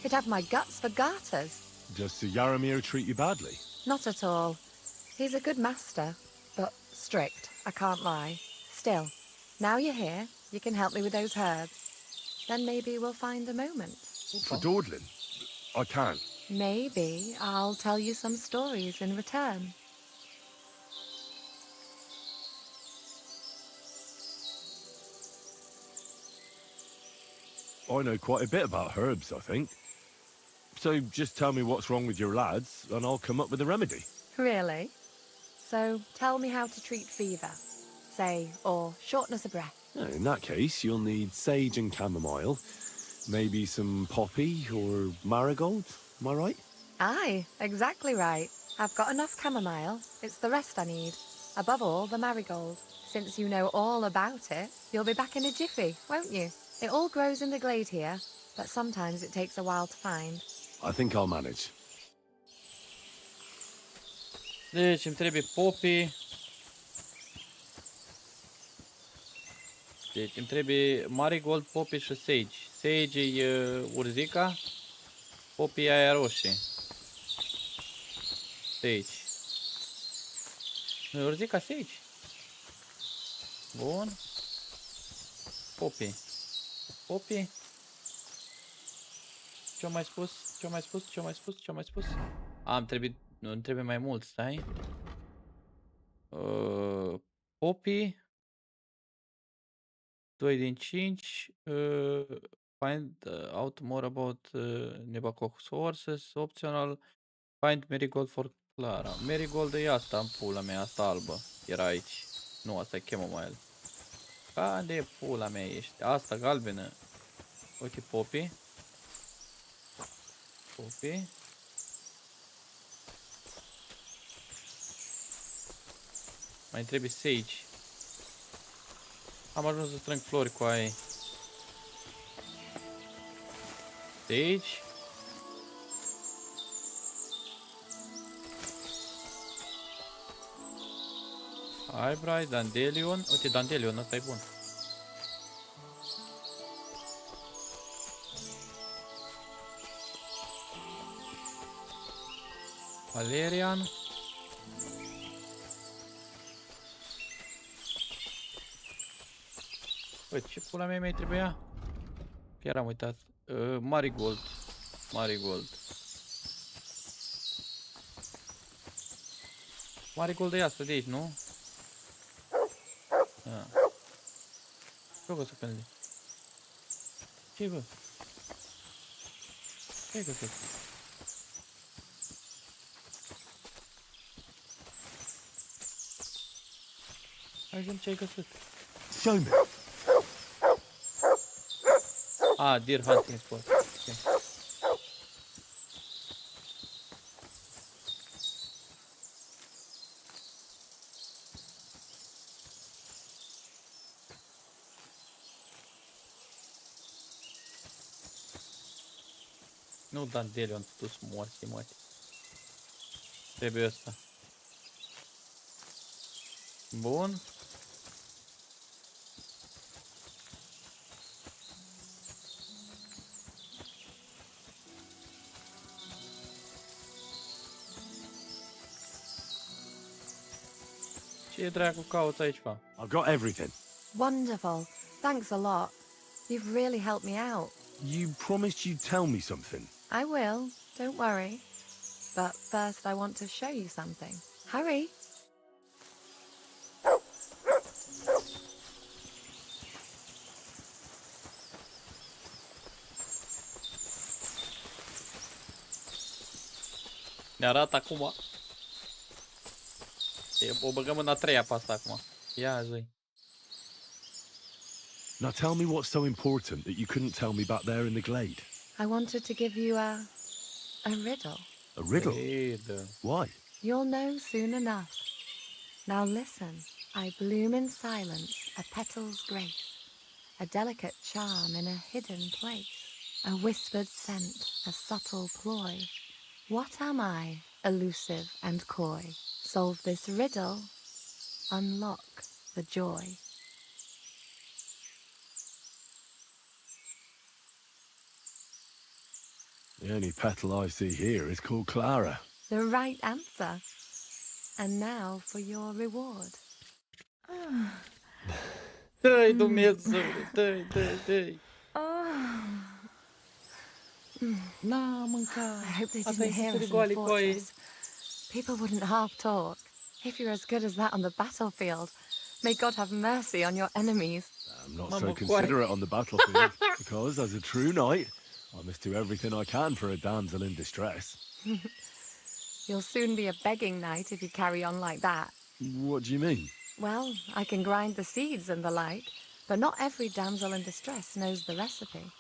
he'd have my guts for garters. Does Sir Yaramir treat you badly? Not at all. He's a good master, but strict, I can't lie. Still, now you're here, you can help me with those herbs. Then maybe we'll find a moment. For dawdling? I can. Maybe I'll tell you some stories in return. I know quite a bit about herbs, I think. So just tell me what's wrong with your lads, and I'll come up with a remedy. Really? So tell me how to treat fever, say, or shortness of breath. In that case, you'll need sage and chamomile, maybe some poppy or marigold, am I right? Aye, exactly right. I've got enough chamomile. It's the rest I need. Above all, the marigold. Since you know all about it, you'll be back in a jiffy, won't you? It all grows in the glade here, but sometimes it takes a while to find. I think I'll manage. Deci îmi trebuie poppy. Deci îmi trebuie marigold, poppy și sage. Sage e urzica, poppy e aia roșie. Sage. Nu e urzica, sage. Bun. Poppy. Poppy. Ce-o mai spus? Ce-o mai spus? Ce-o mai spus? Ce-o mai spus? Îmi trebuie mai mult, stai. Poppy. 2 din 5. Find out more about Nebaco's horses. Optional. Find marigold for Clara. Marigold e asta în pula mea, asta albă. Era aici. Nu, asta e chamomile. Unde e pula mea ești? Asta galbenă. Uite, poppy. Poppy. Mai trebuie sage. Am ajuns să strâng flori cu aia. Sage. Eyebright, dandelion. Uite, dandelion, ăsta e bun. Valerian. Bă, ce pula mea mai trebuia? Chiar am uitat. Marigold. Marigold. Marigold e asta de aici, nu? Da. Ce-o găsă pe ele? Ce-i, bă? Ce-i găsă? Hai zi-mi ce-ai găsit. Show me. Deer hunting spot. Okay. Nu dandelion, tu morți. Trebuie ăsta. Bun. Ce dracu cauți aici, fa? I've got everything. Wonderful. Thanks a lot. You've really helped me out. You promised you'd tell me something. I will. Don't worry. But first I want to show you something. Hurry. Ne arată acum. O băgăm în a treia pe asta acum. Ia zi. Now tell me what's so important that you couldn't tell me back there in the glade. I wanted to give you a riddle. A riddle? Why? You'll know soon enough. Now listen. I bloom in silence, a petal's grace, a delicate charm in a hidden place, a whispered scent, a subtle ploy. What am I, elusive and coy? Solve this riddle, unlock the joy. The only petal I see here is called Clara. The right answer. And now for your reward. Dă-i, Dumnezeu, dă-i. N-am mâncat. I hope they Asta didn't e hear us in goale the coi. fortress. People wouldn't half talk. If you're as good as that on the battlefield, may God have mercy on your enemies. I'm not Mama, so why? considerate on the battlefield, because as a true knight, I must do everything I can for a damsel in distress. You'll soon be a begging knight if you carry on like that. What do you mean? Well, I can grind the seeds and the like, but not every damsel in distress knows the recipe.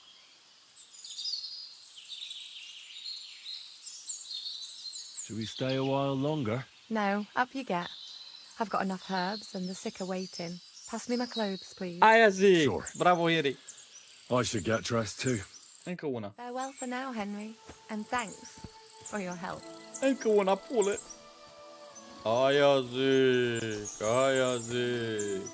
Should we stay a while longer? No, up you get. I've got enough herbs and the sick are waiting. Pass me my clothes, please. Aia zic! Sure. Bravo, Eri! I should get dressed too. Încă una. Farewell for now, Henry, and thanks for your help. Încă una, pule! Aia zic! Aia zic!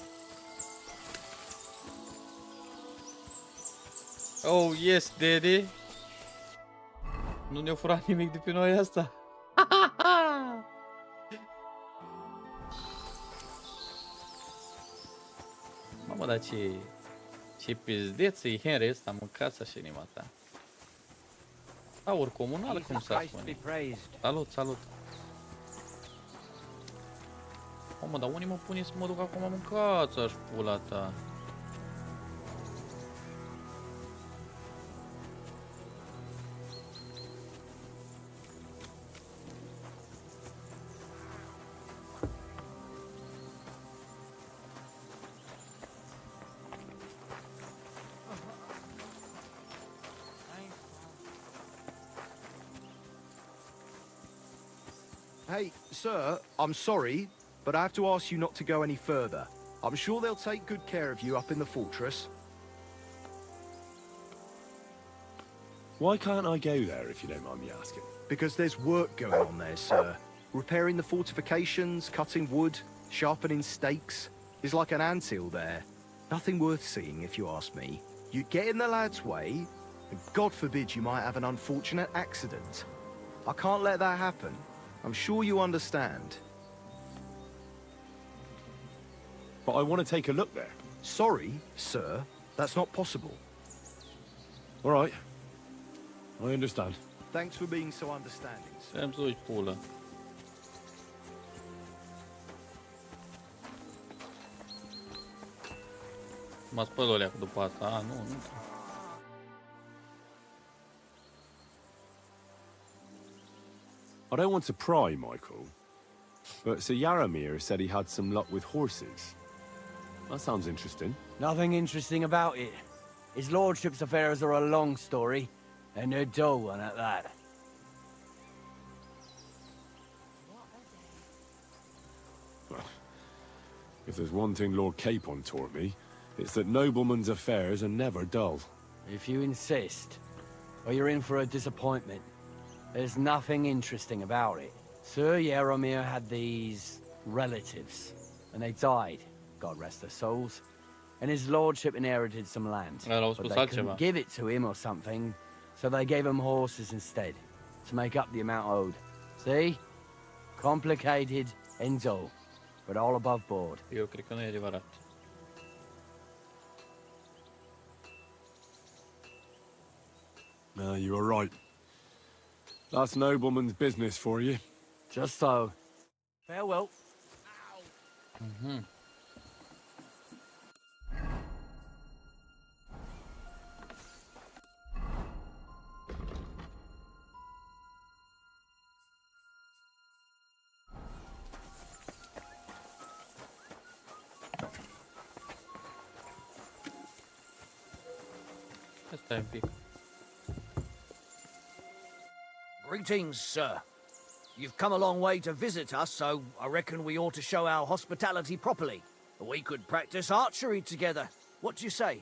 Oh, yes, daddy! Nu ne-a furat nimic de pe noi asta? Mamă, dar ce pizdeț e Henry ăsta, mâncați așa inima ta. Aur comunal, cum s-ar spune. Salut, salut. Mamă, dar unii mă pune să mă duc acum, mâncați aș pula ta. Hey, sir, I'm sorry, but I have to ask you not to go any further. I'm sure they'll take good care of you up in the fortress. Why can't I go there, if you don't mind me asking? Because there's work going on there, sir. Repairing the fortifications, cutting wood, sharpening stakes. There's like an anthill there. Nothing worth seeing, if you ask me. You get in the lad's way, and God forbid you might have an unfortunate accident. I can't let that happen. I'm sure you understand. But I want to take a look there. Sorry, sir. That's not possible. All right. I understand. Thanks for being so understanding, sir. Să-mi duci pula. Mă spăl o leacă după asta. A, nu. I don't want to pry, Michael, but Sir Yaramir said he had some luck with horses. That sounds interesting. Nothing interesting about it. His lordship's affairs are a long story, and they're dull one at that. Well, if there's one thing Lord Capon taught me, it's that noblemen's affairs are never dull. If you insist, or you're in for a disappointment. There's nothing interesting about it. Sir Yaramir had these relatives, and they died, God rest their souls. And his lordship inherited some land. But they couldn't give it to him or something, so they gave him horses instead, to make up the amount owed. See? Complicated and dull, but all above board. Eu cred că nu e adevărat. You are right. That's nobleman's business for you. Just so. Farewell. Mhm. Stai un pic. Greetings, sir. You've come a long way to visit us, so I reckon we ought to show our hospitality properly. We could practice archery together. What do you say?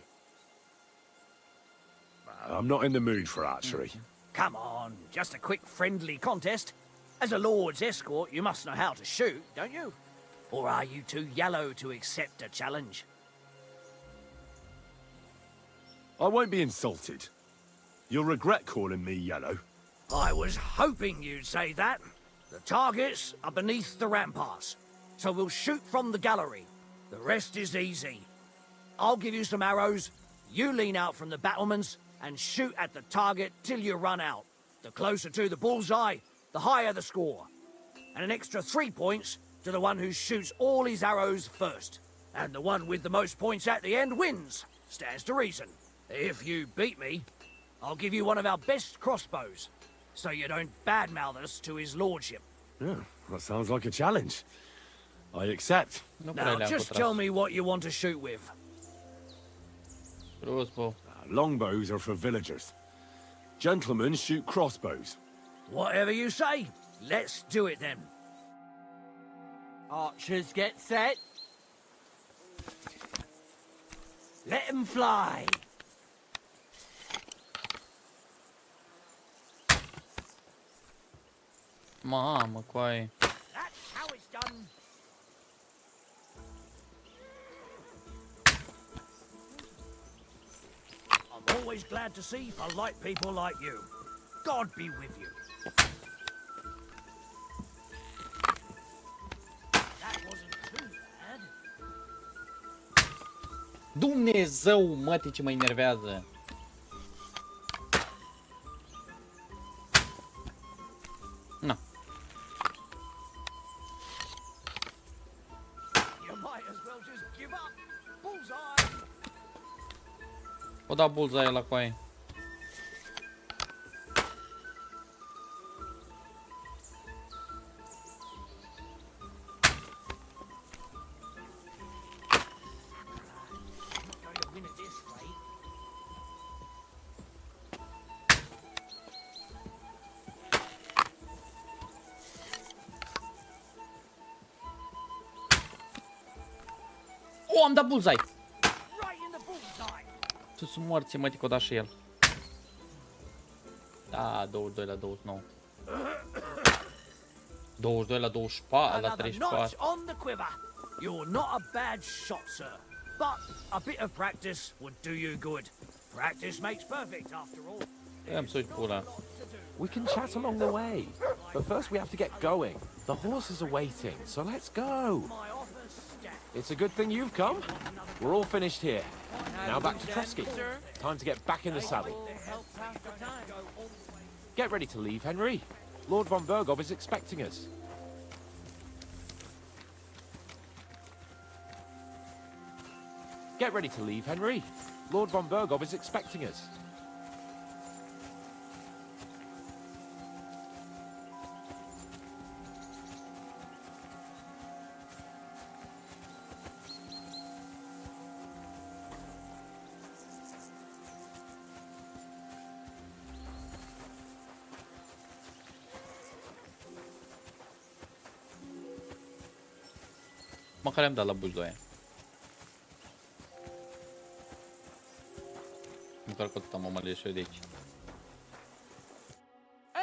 I'm not in the mood for archery. Come on, just a quick friendly contest. As a lord's escort, you must know how to shoot, don't you? Or are you too yellow to accept a challenge? I won't be insulted. You'll regret calling me yellow. I was hoping you'd say that. The targets are beneath the ramparts, so we'll shoot from the gallery. The rest is easy. I'll give you some arrows, you lean out from the battlements, and shoot at the target till you run out. The closer to the bullseye, the higher the score. And an extra 3 points to the one who shoots all his arrows first. and the one with the most points at the end wins. Stands to reason. If you beat me, I'll give you one of our best crossbows, so you don't badmouth us to his lordship. Yeah, that sounds like a challenge. I accept. Now, just tell me what you want to shoot with. Crossbow. Longbows are for villagers. Gentlemen shoot crossbows. Whatever you say. Let's do it then. Archers get set. Let them fly. Mamă, coaie. That's how it's done. I'm always glad to see polite people like you. God be with you. That wasn't too bad. Dumnezeu, mătii, ce mă enervează. Na. You might as well just give up. Bullseye. O da bullseye la coaie. O, am dat bullseye! Sus morți, mă, că o da și el. Da, 22 la 29. 22 la 24, la 34. On the quiver. You're not a bad shot, sir. But a bit of practice would do you good. Practice makes perfect, after all. Am să uit pula. We can chat along the way, but first we have to get going. The horses are waiting, so let's go. It's a good thing you've come. We're all finished here. Now back to Trusky. Time to get back in the saddle. Get ready to leave, Henry. Lord von Bergov is expecting us. Get ready to leave, Henry. Lord von Bergov is expecting us. Măcar am dat la bulldoaia. Măcar că tot am omorât și eu de aici.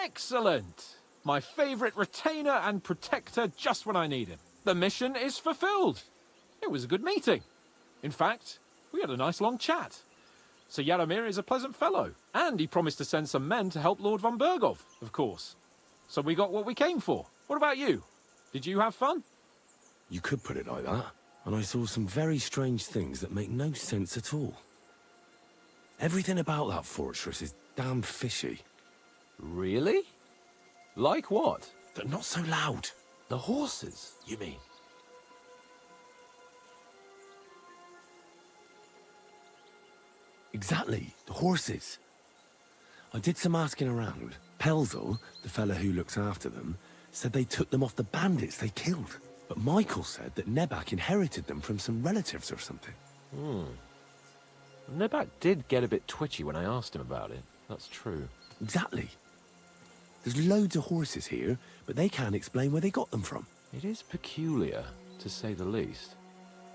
Excellent! My favorite retainer and protector just when I need him. The mission is fulfilled. It was a good meeting. In fact, we had a nice long chat. Sir Yaramir is a pleasant fellow, and he promised to send some men to help Lord von Bergov, of course. So we got what we came for. What about you? Did you have fun? You could put it like that. And I saw some very strange things that make no sense at all. Everything about that fortress is damn fishy. Really? Like what? They're not so loud. The horses, you mean? Exactly, the horses. I did some asking around. Pelzel, the fella who looks after them, said they took them off the bandits they killed. But Michael said that Nebak inherited them from some relatives or something. Nebak did get a bit twitchy when I asked him about it. That's true. Exactly. There's loads of horses here, but they can't explain where they got them from. It is peculiar, to say the least.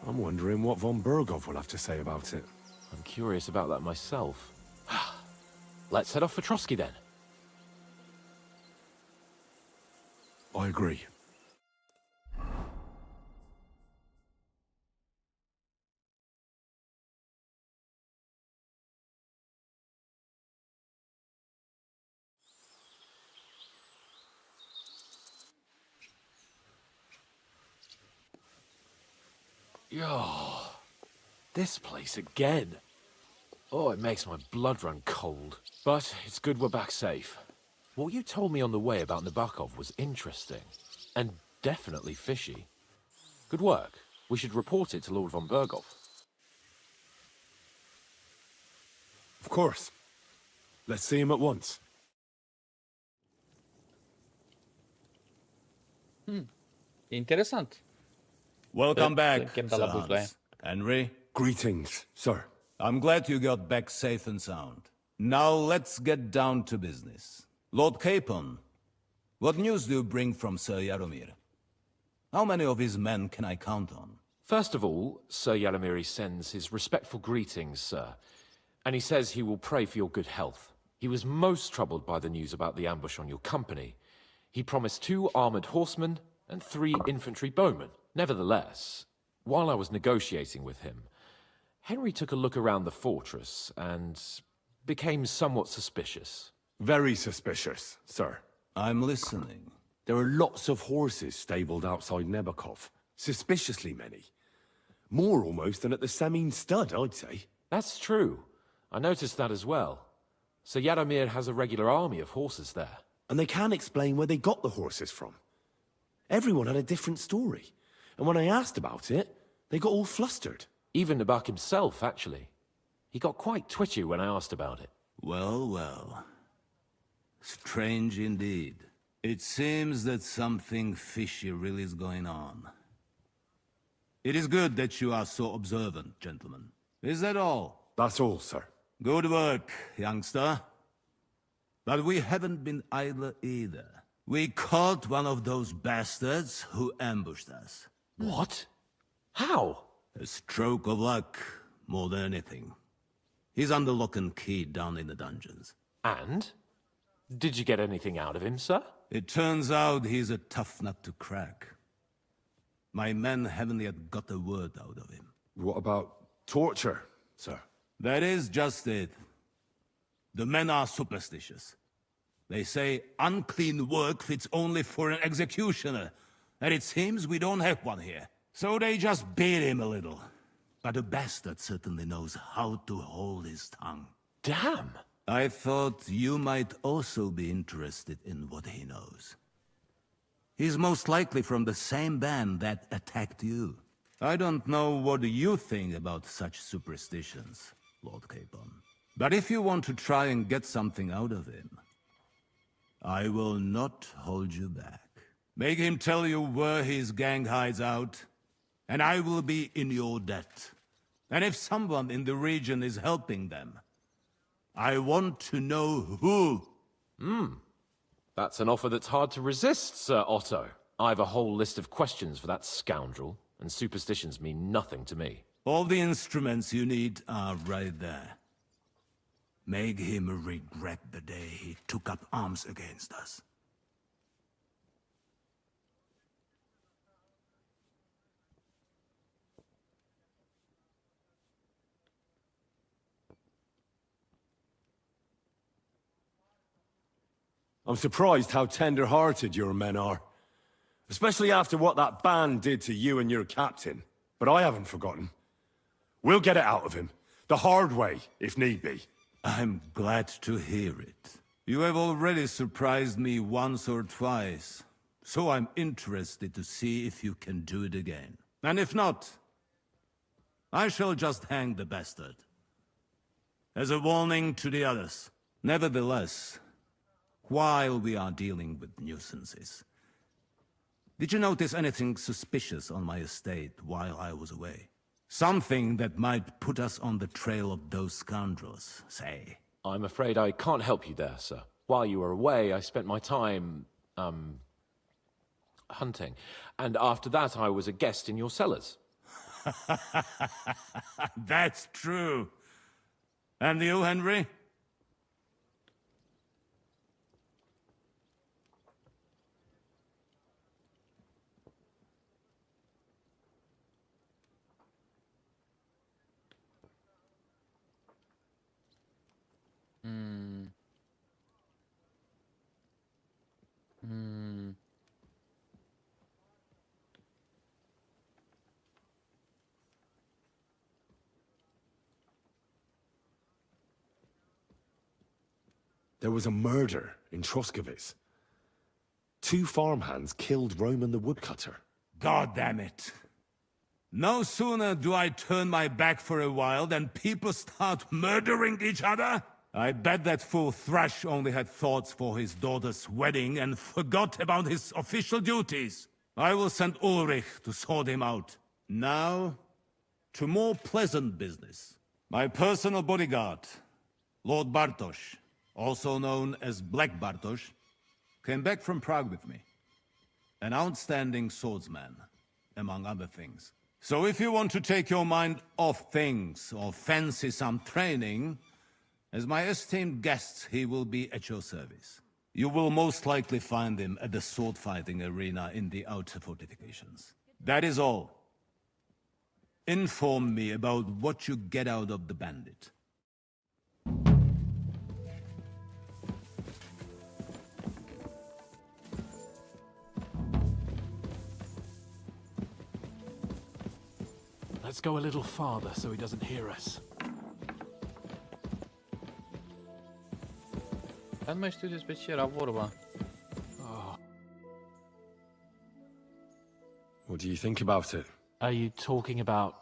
I'm wondering what von Bergov will have to say about it. I'm curious about that myself. Let's head off for Trosky then. I agree. Oh, this place again. Oh, it makes my blood run cold. But it's good we're back safe. What you told me on the way about Nabokov was interesting. And definitely fishy. Good work. We should report it to Lord von Berghoff. Of course. Let's see him at once. Interesant. Welcome back, Suntem de la Sir buzdoaie. Hans. Henry. Greetings, sir. I'm glad you got back safe and sound. Now let's get down to business. Lord Capon, what news do you bring from Sir Jaromir? How many of his men can I count on? First of all, Sir Jaromir sends his respectful greetings, sir. And he says he will pray for your good health. He was most troubled by the news about the ambush on your company. He promised 2 armored horsemen and 3 infantry bowmen. Nevertheless, while I was negotiating with him, Henry took a look around the fortress and became somewhat suspicious. Very suspicious, sir. I'm listening. There are lots of horses stabled outside Nebakov. Suspiciously many. More almost than at the Samin stud, I'd say. That's true. I noticed that as well. Sir Jaromir has a regular army of horses there. And they can't explain where they got the horses from. Everyone had a different story. And when I asked about it, they got all flustered. Even Nabak himself, actually. He got quite twitchy when I asked about it. Well, well. Strange indeed. It seems that something fishy really is going on. It is good that you are so observant, gentlemen. Is that all? That's all, sir. Good work, youngster. But we haven't been idle either. We caught one of those bastards who ambushed us. What? How? A stroke of luck, more than anything. He's under lock and key down in the dungeons. And? Did you get anything out of him, sir? It turns out he's a tough nut to crack. My men haven't yet got a word out of him. What about torture, sir? That is just it. The men are superstitious. They say unclean work fits only for an executioner, and it seems we don't have one here. So they just beat him a little. But the bastard certainly knows how to hold his tongue. Damn! I thought you might also be interested in what he knows. He's most likely from the same band that attacked you. I don't know what you think about such superstitions, Lord Capon. But if you want to try and get something out of him, I will not hold you back. Make him tell you where his gang hides out, and I will be in your debt. And if someone in the region is helping them, I want to know who. That's an offer that's hard to resist, Sir Otto. I have a whole list of questions for that scoundrel, and superstitions mean nothing to me. All the instruments you need are right there. Make him regret the day he took up arms against us. I'm surprised how tender-hearted your men are. Especially after what that band did to you and your captain. But I haven't forgotten. We'll get it out of him. The hard way, if need be. I'm glad to hear it. You have already surprised me once or twice, so I'm interested to see if you can do it again. And if not, I shall just hang the bastard. As a warning to the others. Nevertheless, while we are dealing with nuisances, did you notice anything suspicious on my estate while I was away? Something that might put us on the trail of those scoundrels, say. I'm afraid I can't help you there, sir. While you were away, I spent my time, hunting. And after that, I was a guest in your cellars. That's true. And you, Henry? There was a murder in Troskovitz. 2 farmhands killed Roman the woodcutter. God damn it. No sooner do I turn my back for a while than people start murdering each other? I bet that fool Thrash only had thoughts for his daughter's wedding and forgot about his official duties. I will send Ulrich to sort him out. Now, to more pleasant business. My personal bodyguard, Lord Bartosz, also known as Black Bartosz, came back from Prague with me. An outstanding swordsman, among other things. So if you want to take your mind off things or fancy some training, as my esteemed guest, he will be at your service. You will most likely find him at the sword-fighting arena in the outer fortifications. That is all. Inform me about what you get out of the bandit. Let's go a little farther so he doesn't hear us. Dar nu mai știu despre ce era vorba. What do you think about it? Are you talking about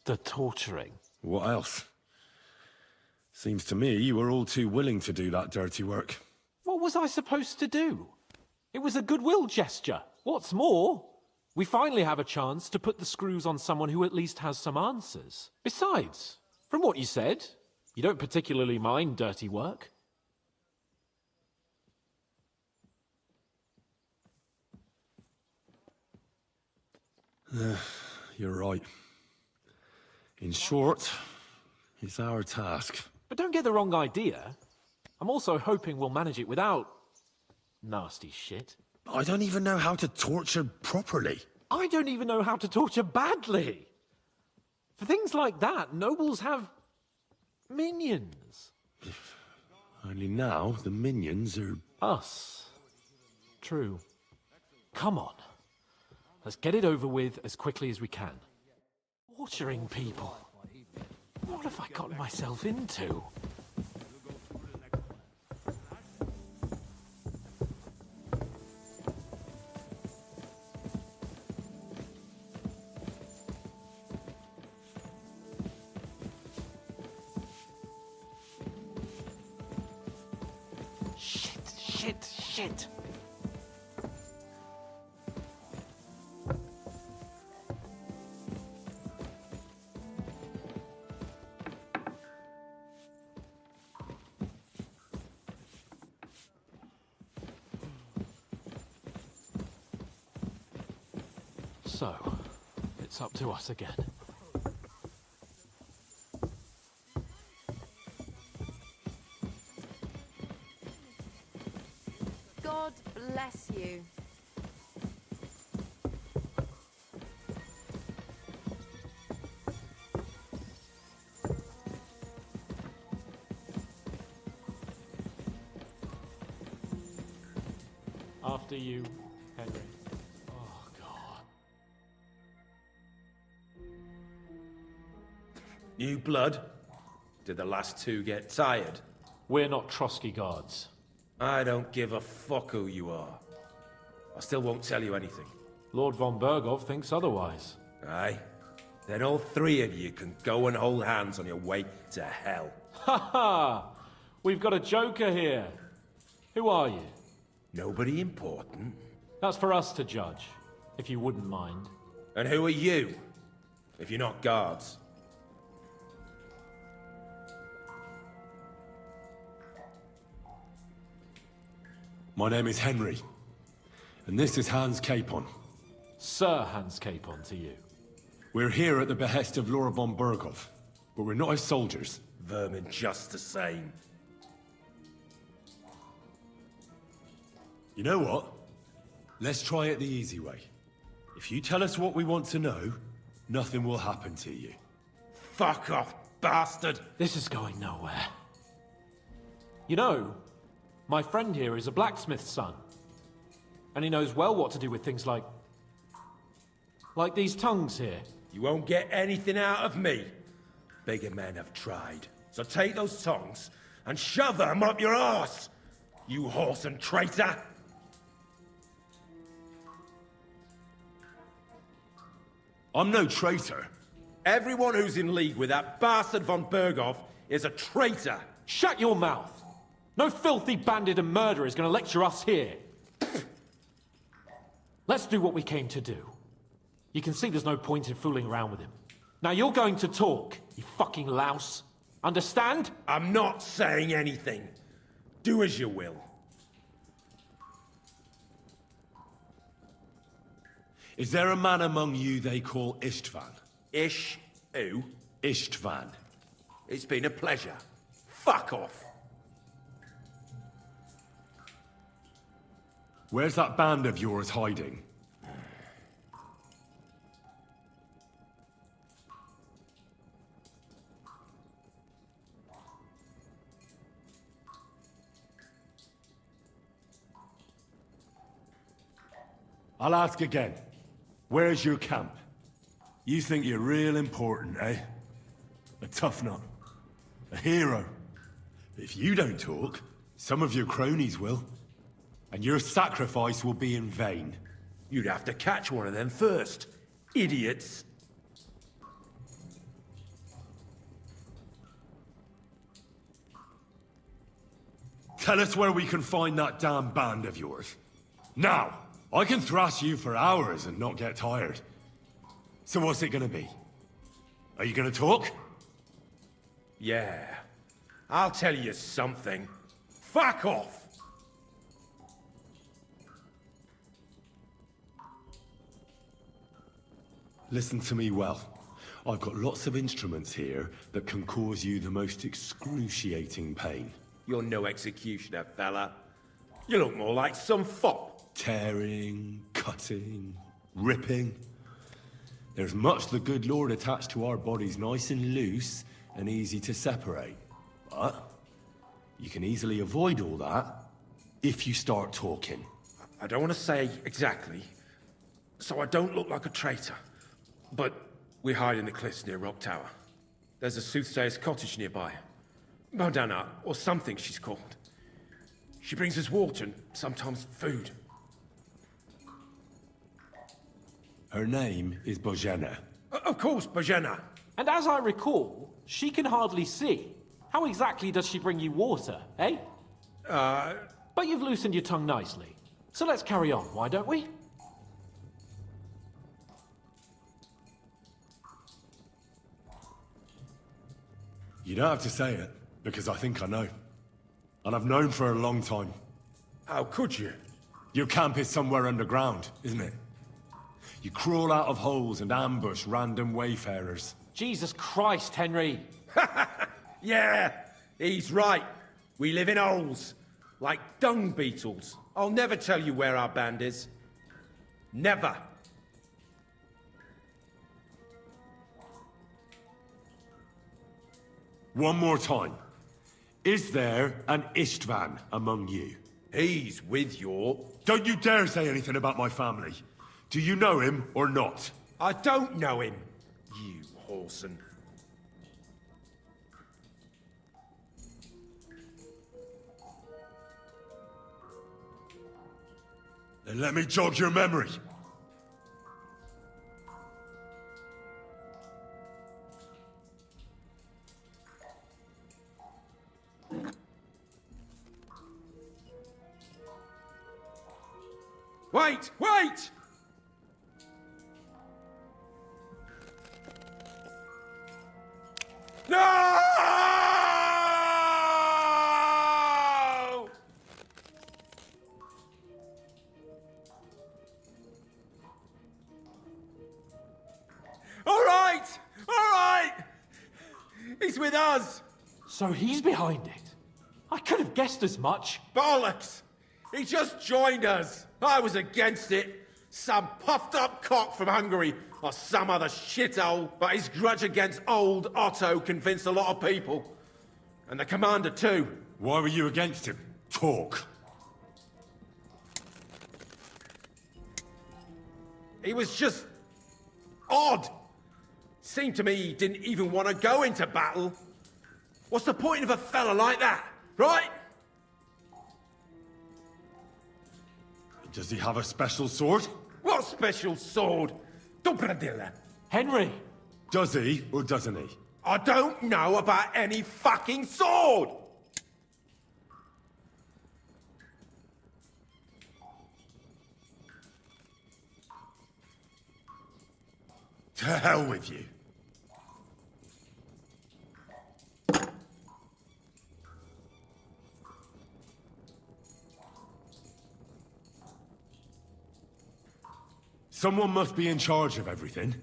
the torturing? What else? Seems to me you were all too willing to do that dirty work. What was I supposed to do? It was a goodwill gesture. What's more, we finally have a chance to put the screws on someone who at least has some answers. Besides, from what you said, you don't particularly mind dirty work. You're right. In short, it's our task. But don't get the wrong idea. I'm also hoping we'll manage it without nasty shit. I don't even know how to torture properly. I don't even know how to torture badly. For things like that, nobles have minions. Only now the minions are... Us. True. Come on. Let's get it over with as quickly as we can. Torturing people. What have I gotten myself into? Shit. So, it's up to us again. God bless you. After you, Henry. Oh, God. New blood? Did the last two get tired? We're not Trotsky guards. I don't give a fuck who you are. I still won't tell you anything. Lord von Bergov thinks otherwise. Aye? Then all three of you can go and hold hands on your way to hell. Ha ha! We've got a joker here. Who are you? Nobody important. That's for us to judge, if you wouldn't mind. And who are you, if you're not guards? My name is Henry, and this is Hans Capon. Sir Hans Capon to you. We're here at the behest of Lord von Bergov, but we're not his soldiers. Vermin just the same. You know what? Let's try it the easy way. If you tell us what we want to know, nothing will happen to you. Fuck off, bastard! This is going nowhere. You know, my friend here is a blacksmith's son. And he knows well what to do with things like these tongues here. You won't get anything out of me. Bigger men have tried. So take those tongues and shove them up your arse, you horse and traitor! I'm no traitor. Everyone who's in league with that bastard von Berghoff is a traitor. Shut your mouth! No filthy bandit and murderer is going to lecture us here. Let's do what we came to do. You can see there's no point in fooling around with him. Now you're going to talk, you fucking louse. Understand? I'm not saying anything. Do as you will. Is there a man among you they call Istvan? Ish who? Istvan. It's been a pleasure. Fuck off. Where's that band of yours hiding? I'll ask again. Where's your camp? You think you're real important, eh? A tough nut. A hero. If you don't talk, some of your cronies will. And your sacrifice will be in vain. You'd have to catch one of them first. Idiots. Tell us where we can find that damn band of yours. Now! I can thrash you for hours and not get tired. So what's it gonna be? Are you gonna talk? Yeah. I'll tell you something. Fuck off! Listen to me well. I've got lots of instruments here that can cause you the most excruciating pain. You're no executioner, fella. You look more like some fop. Tearing, cutting, ripping. There's much the good Lord attached to our bodies nice and loose and easy to separate. But you can easily avoid all that if you start talking. I don't want to say exactly, so I don't look like a traitor. But we hide in the cliffs near Rock Tower. There's a soothsayer's cottage nearby. Bodana, or something she's called. She brings us water and sometimes food. Her name is Bojana. Of course, Bojana. And as I recall, she can hardly see. How exactly does she bring you water, eh? But you've loosened your tongue nicely. So let's carry on, why don't we? You don't have to say it, because I think I know. And I've known for a long time. How could you? Your camp is somewhere underground, isn't it? You crawl out of holes and ambush random wayfarers. Jesus Christ, Henry! Yeah, he's right. We live in holes, like dung beetles. I'll never tell you where our band is. Never. One more time. Is there an Istvan among you? He's with your... Don't you dare say anything about my family. Do you know him or not? I don't know him, you whoreson. Then let me jog your memory. Wait! Wait! No! All right! All right! He's with us! So he's behind it? I could have guessed as much. Bollocks! He just joined us. I was against it. Some puffed up cock from Hungary, or some other shithole. But his grudge against old Otto convinced a lot of people. And the commander too. Why were you against him? Talk. He was just... odd. Seemed to me he didn't even want to go into battle. What's the point of a fella like that, right? Does he have a special sword? What special sword? Dobradilla. Henry! Does he, or doesn't he? I don't know about any fucking sword! To hell with you. Someone must be in charge of everything.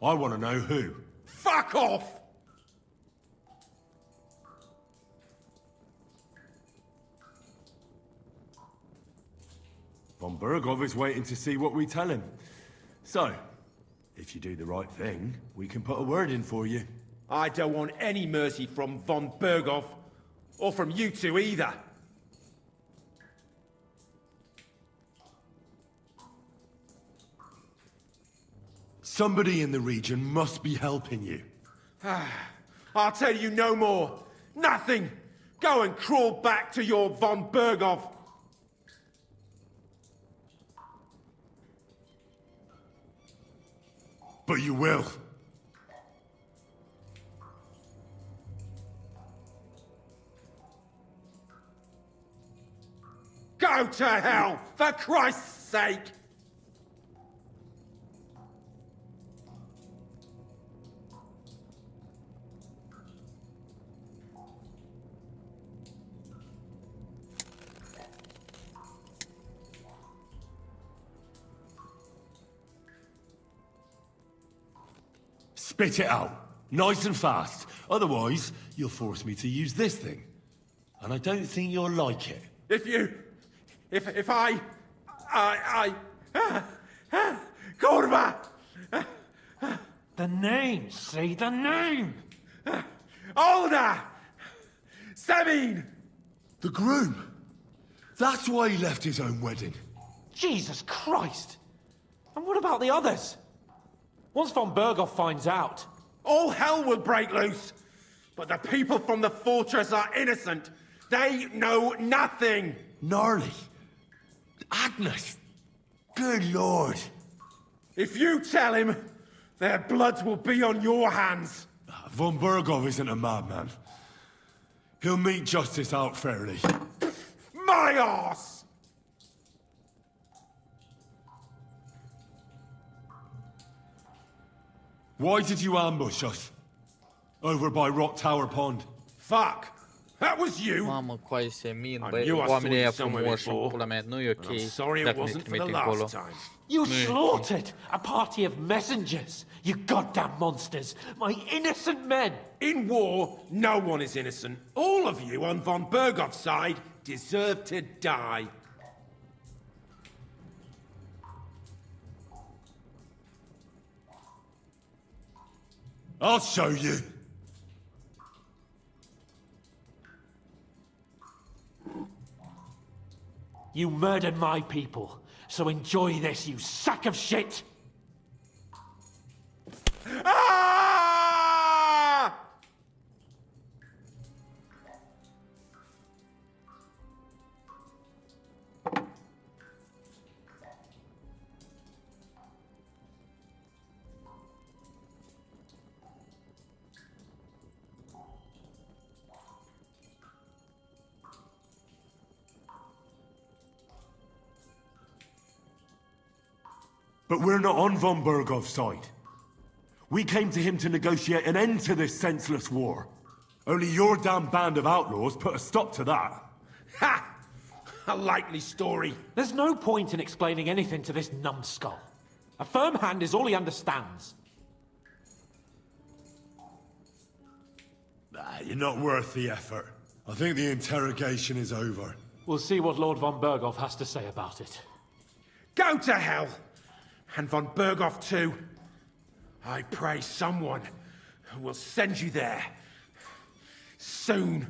I want to know who. Fuck off! Von Bergov is waiting to see what we tell him. So, if you do the right thing, we can put a word in for you. I don't want any mercy from von Bergov, or from you two either. Somebody in the region must be helping you. I'll tell you no more. Nothing. Go and crawl back to your von Bergov. But you will. Go to hell, for Christ's sake! Spit it out. Nice and fast. Otherwise, you'll force me to use this thing. And I don't think you'll like it. If I... Kurwa! The name, say the name! Older! Sabine! The groom. That's why he left his own wedding. Jesus Christ! And what about the others? Once von Bergov finds out... All hell will break loose! But the people from the fortress are innocent! They know nothing! Gnarly. Agnes. Good lord. If you tell him, their blood will be on your hands. Von Bergov isn't a madman. He'll mete justice out fairly. My arse! Why did you ambush us? Over by Rock Tower Pond. Fuck! That was you! Mamă, coai se min, I băi, knew I oamenii ăia saw you somewhere frumoși, before, pula mea, nu e ok and I'm sorry it dacă ne wasn't for the trimitem last acolo. time. You Nu e ok. slaughtered a party of messengers, you goddamn monsters, my innocent men! In war, no one is innocent. All of you on von Bergov's side deserve to die. I'll show you. You murdered my people, so enjoy this, you sack of shit! Ah! But we're not on von Bergov's side. We came to him to negotiate an end to this senseless war. Only your damn band of outlaws put a stop to that. Ha! A likely story. There's no point in explaining anything to this numbskull. A firm hand is all he understands. You're not worth the effort. I think the interrogation is over. We'll see what Lord von Bergov has to say about it. Go to hell! And von Bergov too. I pray someone will send you there. Soon.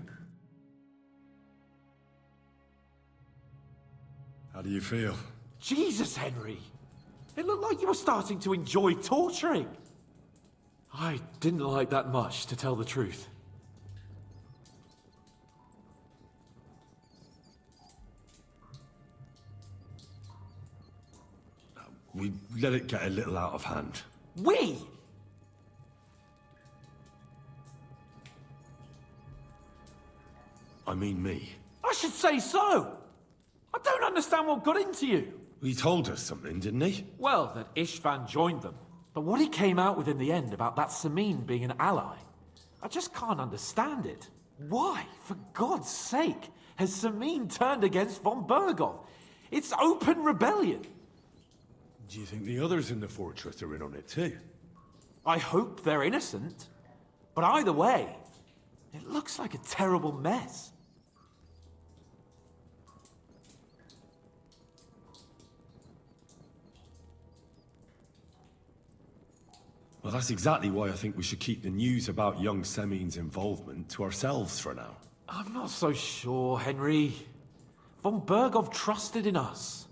How do you feel? Jesus, Henry! It looked like you were starting to enjoy torturing. I didn't like that much, to tell the truth. We let it get a little out of hand. We? I mean me. I should say so. I don't understand what got into you. He told us something, didn't he? Well, that Istvan joined them. But what he came out with in the end about that Samin being an ally, I just can't understand it. Why, for God's sake, has Samin turned against von Bergov? It's open rebellion. Do you think the others in the fortress are in on it too? I hope they're innocent. But either way, it looks like a terrible mess. Well, that's exactly why I think we should keep the news about young Semin's involvement to ourselves for now. I'm not so sure, Henry. Von Bergov trusted in us.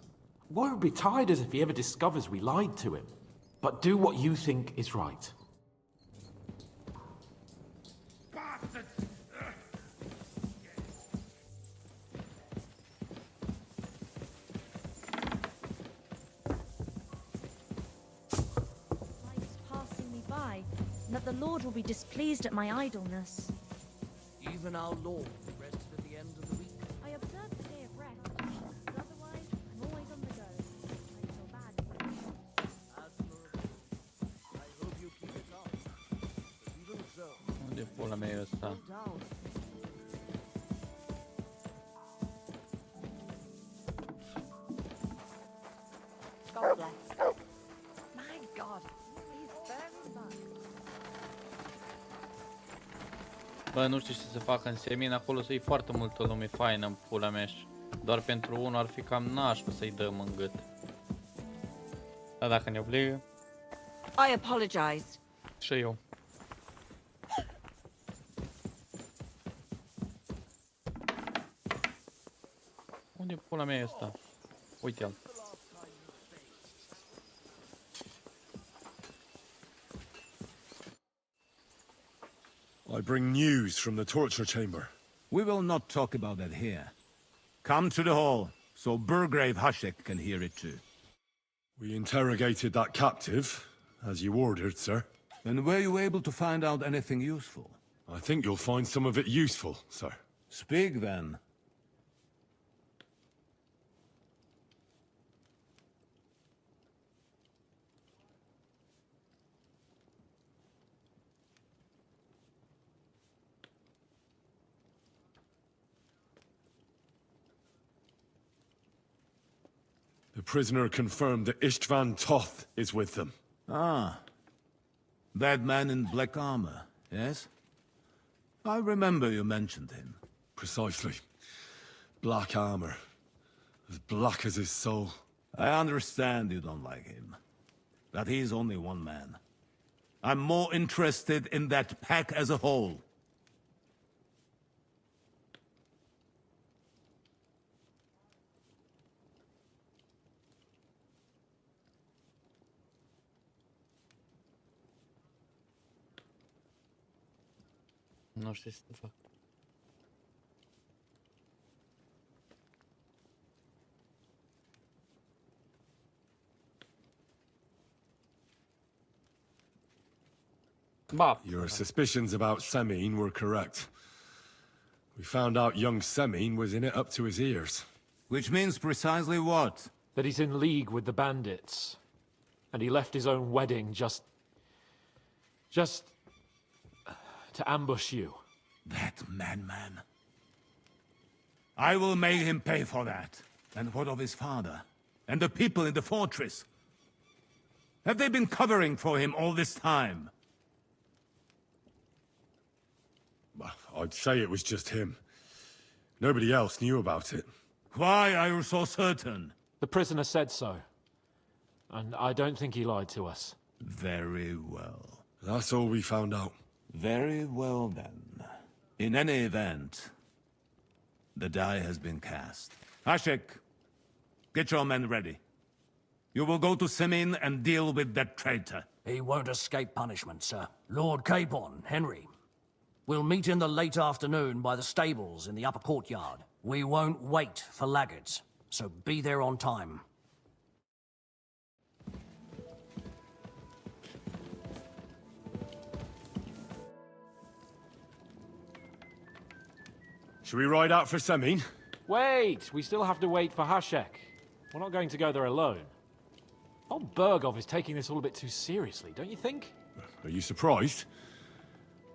Won't be tired as if he ever discovers we lied to him. But do what you think is right. Passing me by, and that the Lord will be displeased at my idleness. Even our Lord rested at the end of the week. I observe the day of rest, but otherwise I'm always on the go. I feel bad. Admirable. I hope you keep it up. But even so, Unde pula mea e ăsta? down. God bless. My God, he's burning back. Bă, nu știu ce să fac în Semin, acolo să-i foarte multă lume faină în pula mea și doar pentru unul ar fi cam nașpa să-i dăm în gât. Dar dacă ne obligă... I apologize. Și eu. Unde pula mea e ăsta? Uite-l. I bring news from the torture chamber. We will not talk about that here. Come to the hall, so Burgrave Hashek can hear it too. We interrogated that captive, as you ordered, sir. And were you able to find out anything useful? I think you'll find some of it useful, sir. Speak then. The prisoner confirmed that Istvan Toth is with them. Ah. That man in black armor, yes? I remember you mentioned him. Precisely. Black armor. As black as his soul. I understand you don't like him. But he's only one man. I'm more interested in that pack as a whole. Nu știu ce să fac. Your suspicions about Semin were correct. We found out young Semin was in it up to his ears. Which means precisely what? That he's in league with the bandits. And he left his own wedding just to ambush you. That madman. I will make him pay for that. And what of his father? And the people in the fortress? Have they been covering for him all this time? I'd say it was just him. Nobody else knew about it. Why are you so certain? The prisoner said so. And I don't think he lied to us. Very well. That's all we found out. Very well then. In any event, the die has been cast. Hashek, get your men ready. You will go to Semin and deal with that traitor. He won't escape punishment, sir. Lord Capon, Henry. We'll meet in the late afternoon by the stables in the upper courtyard. We won't wait for laggards, so be there on time. Should we ride out for Semin? Wait! We still have to wait for Hashek. We're not going to go there alone. Von Bergov is taking this all a bit too seriously, don't you think? Are you surprised?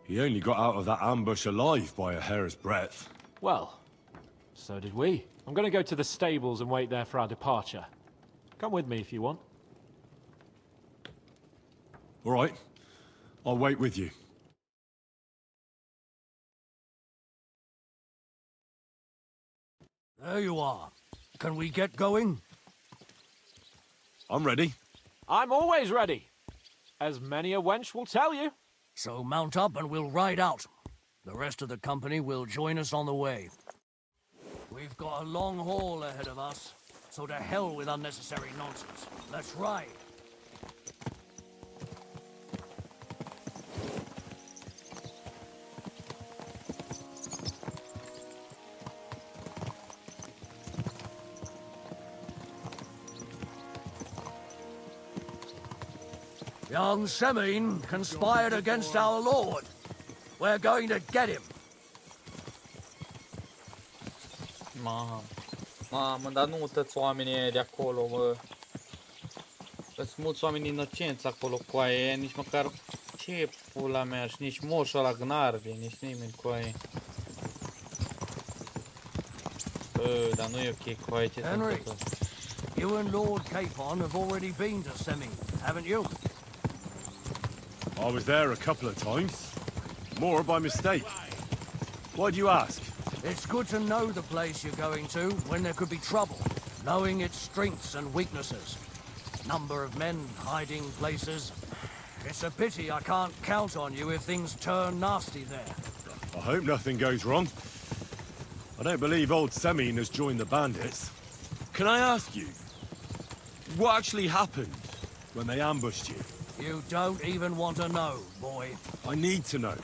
He only got out of that ambush alive by a hair's breadth. Well, so did we. I'm going to go to the stables and wait there for our departure. Come with me if you want. All right. I'll wait with you. There you are. Can we get going? I'm ready. I'm always ready. As many a wench will tell you. So mount up and we'll ride out. The rest of the company will join us on the way. We've got a long haul ahead of us, so to hell with unnecessary nonsense. Let's ride. Young Semin conspired against our lord. We're going to get him. Mamă, dar nu uitați oamenii de acolo, mă. Sunt mulți oameni inocenți acolo cu aia, nici măcar ce pula mea, și nici moșul ăla gnarbe, nici nimeni cu aia. Dar nu e ok cu aia, ce se întâmplă. You and Lord Capon have already been to Semin, haven't you? I was there a couple of times. More by mistake. Why do you ask? It's good to know the place you're going to when there could be trouble, knowing its strengths and weaknesses. Number of men, hiding places. It's a pity I can't count on you if things turn nasty there. I hope nothing goes wrong. I don't believe old Semin has joined the bandits. Can I ask you, what actually happened when they ambushed you? You don't even want to know, boy. I need to know.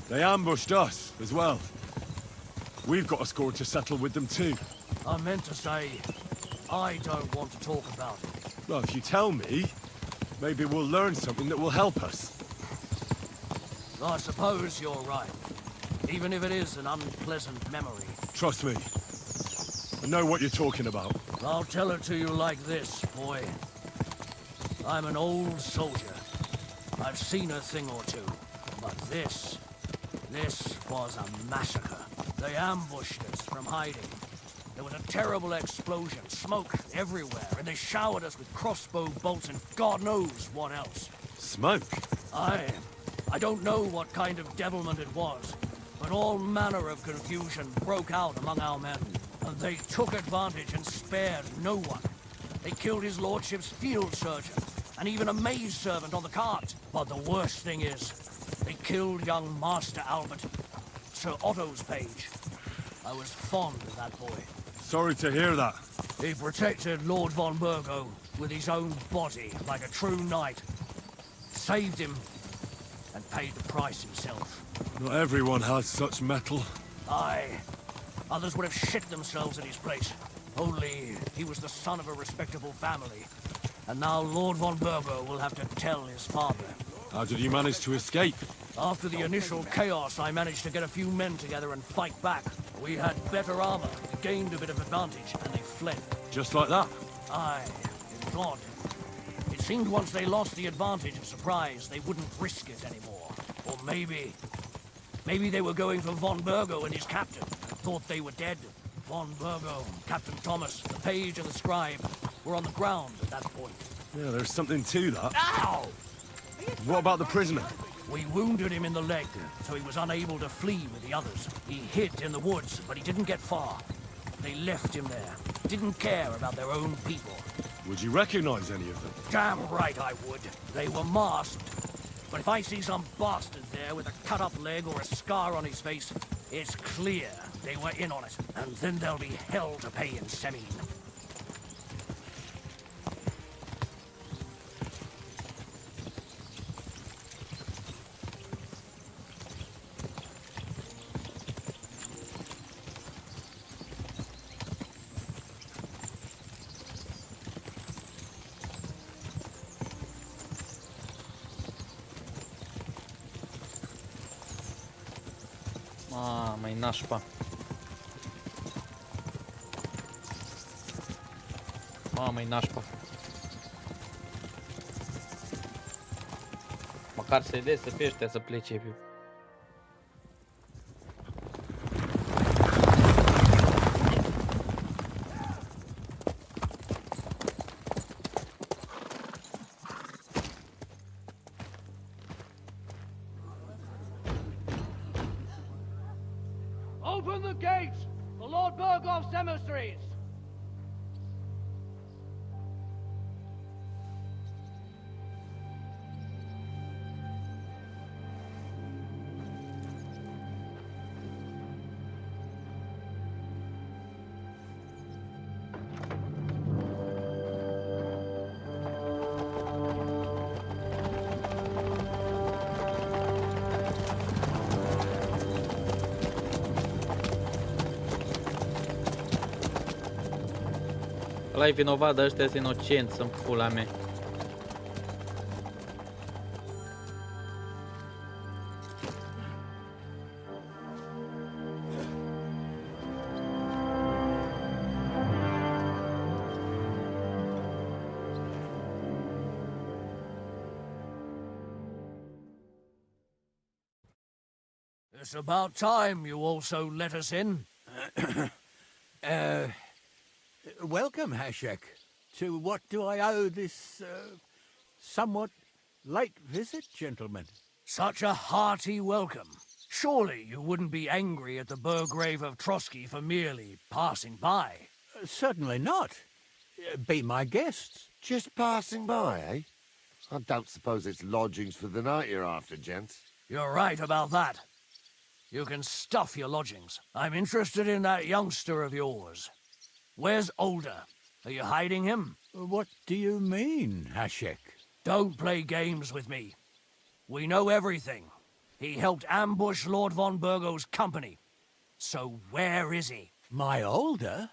They ambushed us as well. We've got a score to settle with them too. I meant to say, I don't want to talk about it. Well, if you tell me, maybe we'll learn something that will help us. I suppose you're right, even if it is an unpleasant memory. Trust me. I know what you're talking about. I'll tell it to you like this, boy. I'm an old soldier. I've seen a thing or two. But this was a massacre. They ambushed us from hiding. There was a terrible explosion, smoke everywhere, and they showered us with crossbow bolts and God knows what else. Smoke? I don't know what kind of devilment it was, but all manner of confusion broke out among our men, and they took advantage and spared no one. They killed his lordship's field surgeon, and even a maid servant on the cart. But the worst thing is, they killed young Master Albert, Sir Otto's page. I was fond of that boy. Sorry to hear that. He protected Lord von Burgo with his own body like a true knight. Saved him, and paid the price himself. Not everyone has such mettle. Aye. Others would have shit themselves in his place. Only he was the son of a respectable family. And now Lord von Burgo will have to tell his father. How did you manage to escape? After the initial chaos, I managed to get a few men together and fight back. We had better armor, gained a bit of advantage, and they fled. Just like that? Aye, it was odd. It seemed once they lost the advantage of surprise, they wouldn't risk it anymore. Or maybe they were going for von Burgo and his captain, and thought they were dead. Von Burgo, Captain Thomas, the page and the scribe were on the ground at that point. Yeah, there's something to that. Ow! What about the prisoner? We wounded him in the leg, so he was unable to flee with the others. He hid in the woods, but he didn't get far. They left him there. Didn't care about their own people. Would you recognize any of them? Damn right I would. They were masked. But if I see some bastard there with a cut-up leg or a scar on his face, it's clear they were in on it. And then there'll be hell to pay in Semin. Mai nașpa. Mamă-i nașpa. Măcar să-i dea să pe ăștia să plece. Open the gates for Lord Burgoff's emissaries! Ăla-i vinovat, dar ăștia sunt inocenți, în pula mea. It's about time you also let us in. Welcome, Hashek. To what do I owe this, somewhat late visit, gentlemen? Such a hearty welcome. Surely you wouldn't be angry at the Burgrave of Trotsky for merely passing by? Certainly not. Be my guests. Just passing by, eh? I don't suppose it's lodgings for the night you're after, gents. You're right about that. You can stuff your lodgings. I'm interested in that youngster of yours. Where's Older? Are you hiding him? What do you mean, Hashek? Don't play games with me. We know everything. He helped ambush Lord von Burgo's company. So where is he? My Older?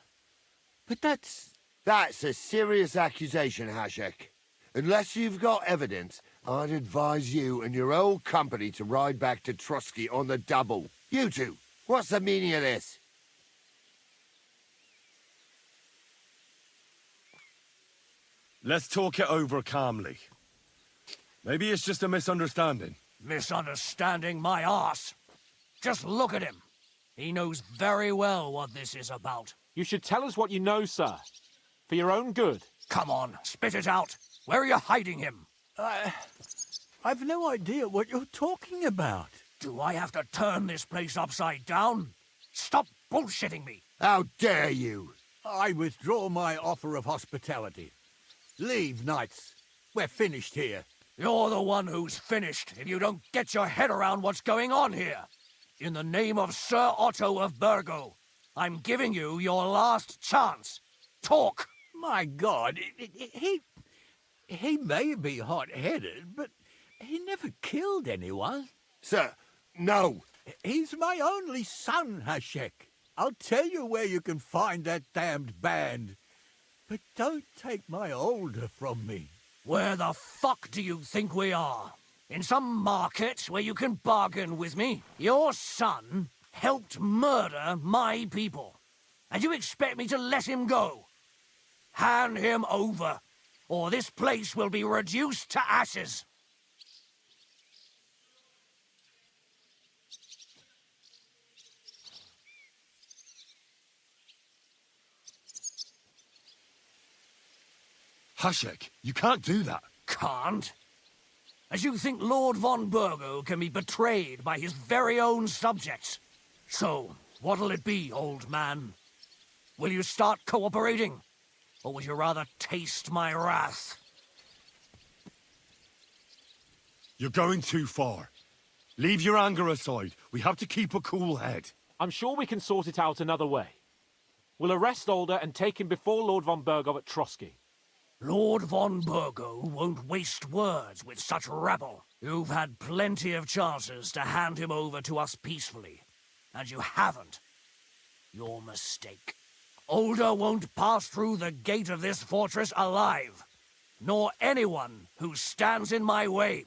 But that's... That's a serious accusation, Hashek. Unless you've got evidence, I'd advise you and your whole company to ride back to Trotsky on the double. You two, what's the meaning of this? Let's talk it over calmly. Maybe it's just a misunderstanding. Misunderstanding my arse. Just look at him. He knows very well what this is about. You should tell us what you know, sir. For your own good. Come on, spit it out. Where are you hiding him? I've no idea what you're talking about. Do I have to turn this place upside down? Stop bullshitting me. How dare you? I withdraw my offer of hospitality. Leave, knights. We're finished here. You're the one who's finished if you don't get your head around what's going on here. In the name of Sir Otto of Burgo, I'm giving you your last chance. Talk! My God, he may be hot-headed, but he never killed anyone. Sir, no. He's my only son, Hashek. I'll tell you where you can find that damned band. But don't take my Older from me. Where the fuck do you think we are? In some market where you can bargain with me? Your son helped murder my people. And you expect me to let him go? Hand him over, or this place will be reduced to ashes. Hashek, you can't do that. Can't? As you think Lord von Burgo can be betrayed by his very own subjects. So, what'll it be, old man? Will you start cooperating? Or would you rather taste my wrath? You're going too far. Leave your anger aside. We have to keep a cool head. I'm sure we can sort it out another way. We'll arrest Older and take him before Lord von Burgo at Trotsky. Lord von Burgo won't waste words with such rabble. You've had plenty of chances to hand him over to us peacefully, and you haven't. Your mistake. Older won't pass through the gate of this fortress alive, nor anyone who stands in my way.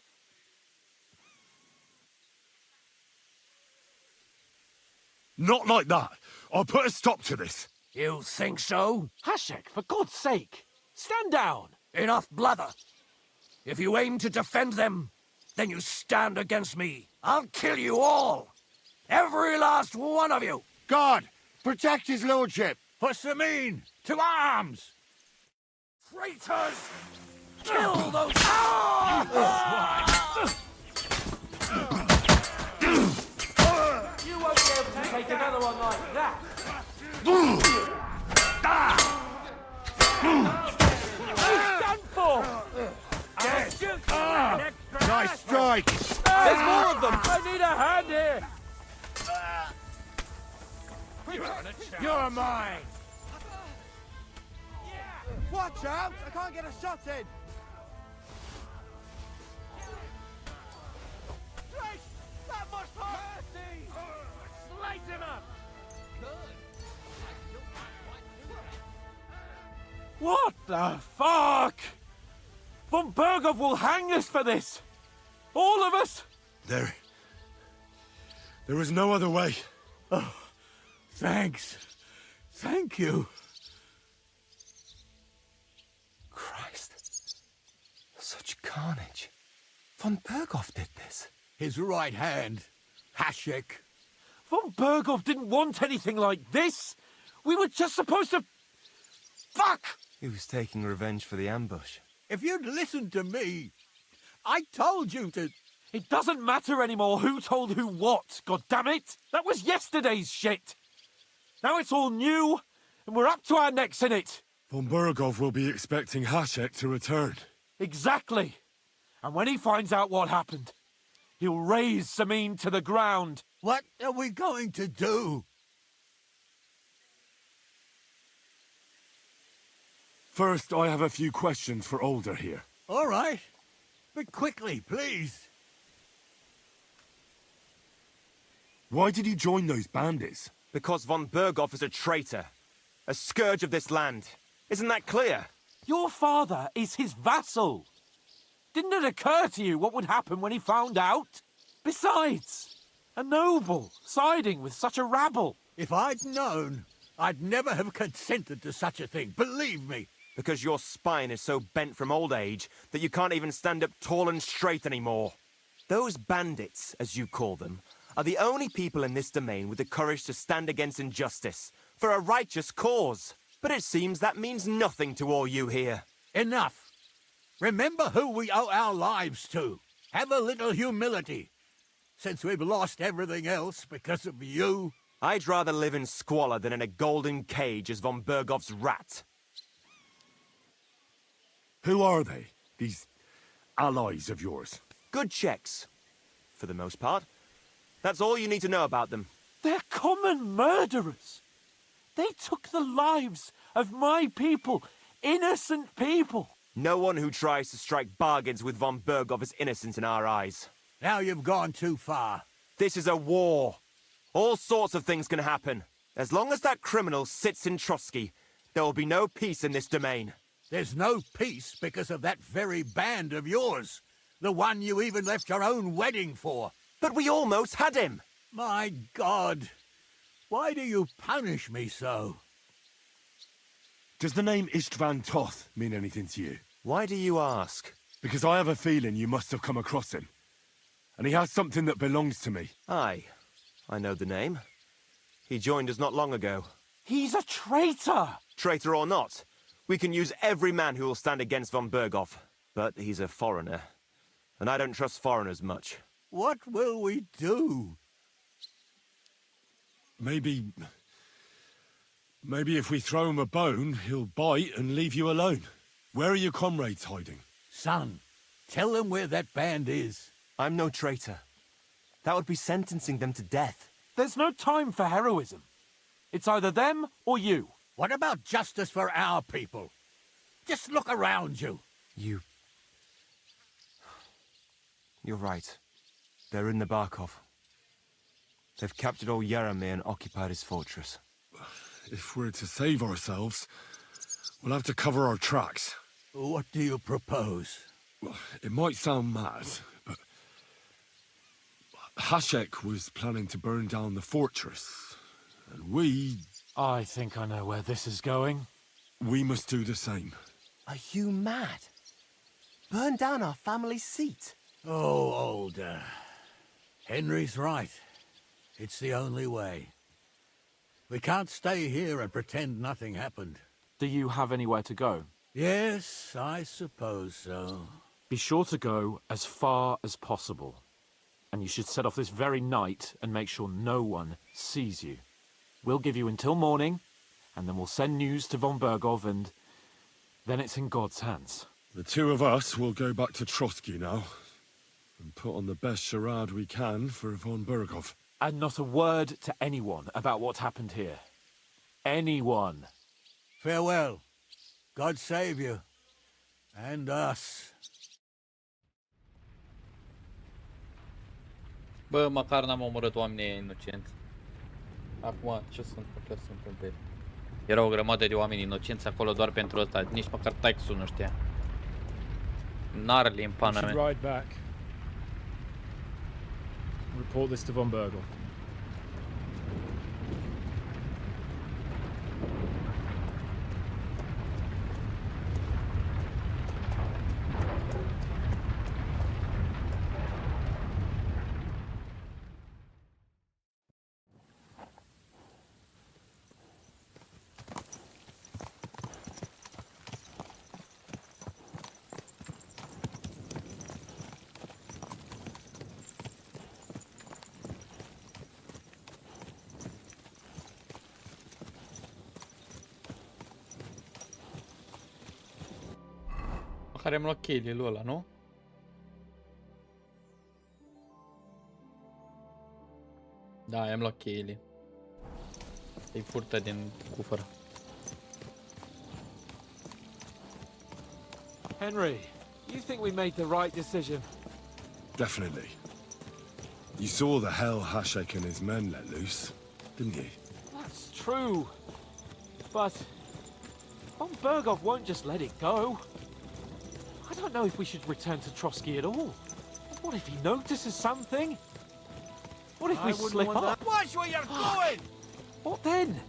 Not like that. I'll put a stop to this. You think so? Hashek, for God's sake! Stand down! Enough blather. If you aim to defend them, then you stand against me. I'll kill you all. Every last one of you. Guard, protect his lordship. For Samin, to arms! Traitors! Kill those... You won't be able to take another one like that! Done for! Nice strike! There's more of them! I need a hand here! You're mine! Watch out! I can't get a shot in! That must hurt! Mercy! Slice him up! What the fuck? Von Berghoff will hang us for this! All of us! There is no other way. Oh, thanks. Thank you. Christ. Such carnage. Von Berghoff did this. His right hand, Hashek. Von Berghoff didn't want anything like this! We were just supposed to... Fuck! He was taking revenge for the ambush. If you'd listened to me, I told you to... It doesn't matter anymore who told who what, goddammit! That was yesterday's shit! Now it's all new, and we're up to our necks in it! Von Berghoff will be expecting Hashek to return. Exactly! And when he finds out what happened, he'll raze Samin to the ground. What are we going to do? First, I have a few questions for Older here. All right. But quickly, please. Why did you join those bandits? Because von Berghoff is a traitor. A scourge of this land. Isn't that clear? Your father is his vassal. Didn't it occur to you what would happen when he found out? Besides, a noble siding with such a rabble. If I'd known, I'd never have consented to such a thing, believe me. Because your spine is so bent from old age that you can't even stand up tall and straight anymore. Those bandits, as you call them, are the only people in this domain with the courage to stand against injustice, for a righteous cause. But it seems that means nothing to all you here. Enough. Remember who we owe our lives to. Have a little humility. Since we've lost everything else because of you. I'd rather live in squalor than in a golden cage as von Berghoff's rat. Who are they, these allies of yours? Good checks, for the most part. That's all you need to know about them. They're common murderers. They took the lives of my people, innocent people. No one who tries to strike bargains with von Berghoff is innocent in our eyes. Now you've gone too far. This is a war. All sorts of things can happen. As long as that criminal sits in Trotsky, there will be no peace in this domain. There's no peace because of that very band of yours. The one you even left your own wedding for. But we almost had him. My God. Why do you punish me so? Does the name Istvan Toth mean anything to you? Why do you ask? Because I have a feeling you must have come across him. And he has something that belongs to me. Aye. I know the name. He joined us not long ago. He's a traitor! Traitor or not, we can use every man who will stand against von Berghoff. But he's a foreigner. And I don't trust foreigners much. What will we do? Maybe if we throw him a bone, he'll bite and leave you alone. Where are your comrades hiding? Son, tell them where that band is. I'm no traitor. That would be sentencing them to death. There's no time for heroism. It's either them or you. What about justice for our people? Just look around you. You're right. They're in the Barkov. They've captured old Yaramir and occupied his fortress. If we're to save ourselves, we'll have to cover our tracks. What do you propose? Well, it might sound mad, but Hashek was planning to burn down the fortress, and we... I think I know where this is going. We must do the same. Are you mad? Burn down our family seat? Oh, older. Henry's right. It's the only way. We can't stay here and pretend nothing happened. Do you have anywhere to go? Yes, I suppose so. Be sure to go as far as possible. And you should set off this very night and make sure no one sees you. We'll give you until morning, and then we'll send news to von Bergov, and then it's in God's hands. The two of us will go back to Trotsky now and put on the best charade we can for von Bergov. And not a word to anyone about what happened here. Anyone. Farewell. God save you. And us. Bă, măcar n-am omorât oamenii inocenți. Acum, ce sunt putea să întâmple? Era o grămadă de oameni inocenți acolo doar pentru ăsta. Nici măcar taxul nu știa. Narli în pana mea. Ride back. Report this to von Bergel. Care am luat cheile ăla, nu? Da, am luat cheile. Îi furtă din cufăr. Henry, you think we made the right decision? Definitely. You saw the hell Hashek and his men let loose, didn't you? That's true. But von Bergov won't just let it go. I don't know if we should return to Trotsky at all. What if he notices something? What if we slip up? Watch where you're going! What then?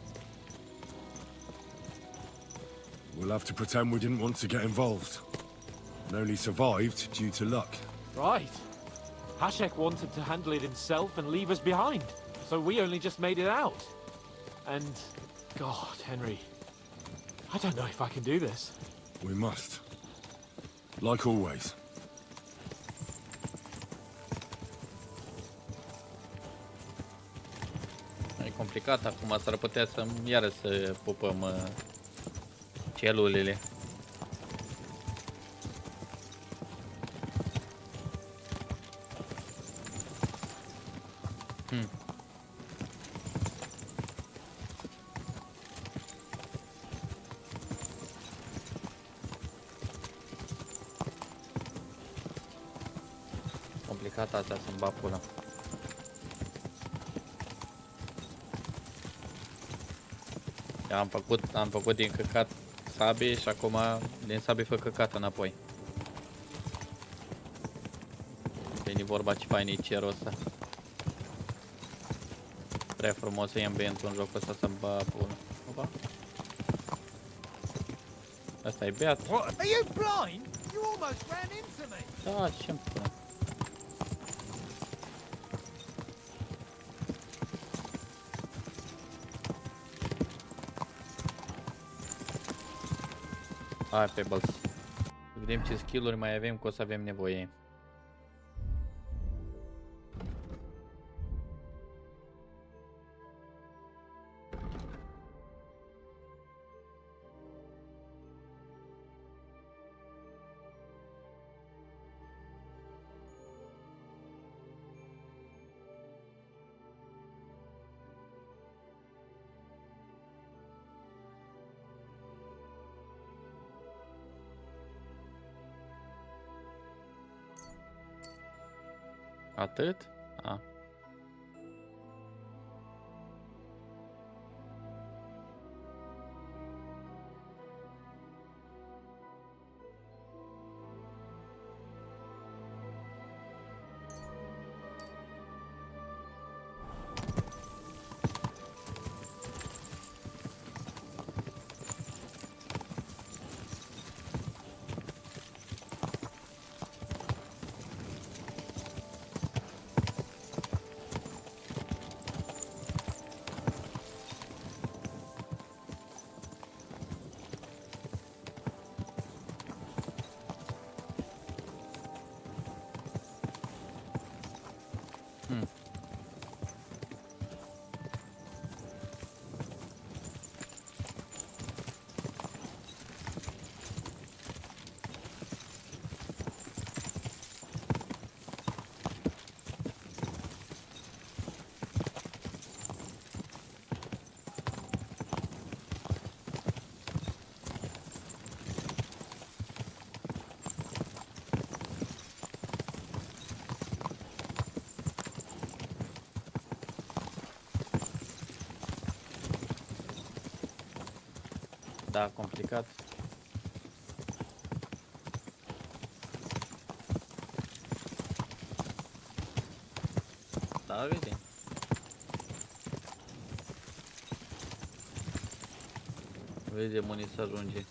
We'll have to pretend we didn't want to get involved. And only survived due to luck. Right. Hashek wanted to handle it himself and leave us behind. So we only just made it out. And, God, Henry, I don't know if I can do this. We must. Like always. E complicat acum, s-ar putea să iară să pupăm celulele. Complicat asta să-mi bag pula. Am făcut din căcat sabie și acum din sabie fă căcat înapoi. Veni vorba ce fain e cerul ăsta. Prea frumos să e ambientul în jocul ăsta să-mi bag pula. Opa. Asta e beat. Are you blind? You almost ran into me! Da, ce-mi pula. Hai pe băls. Vedem ce skill-uri mai avem, că o să avem nevoie. Atât? A. Da, complicat. Da, vedem. Vedem unde să ajunge.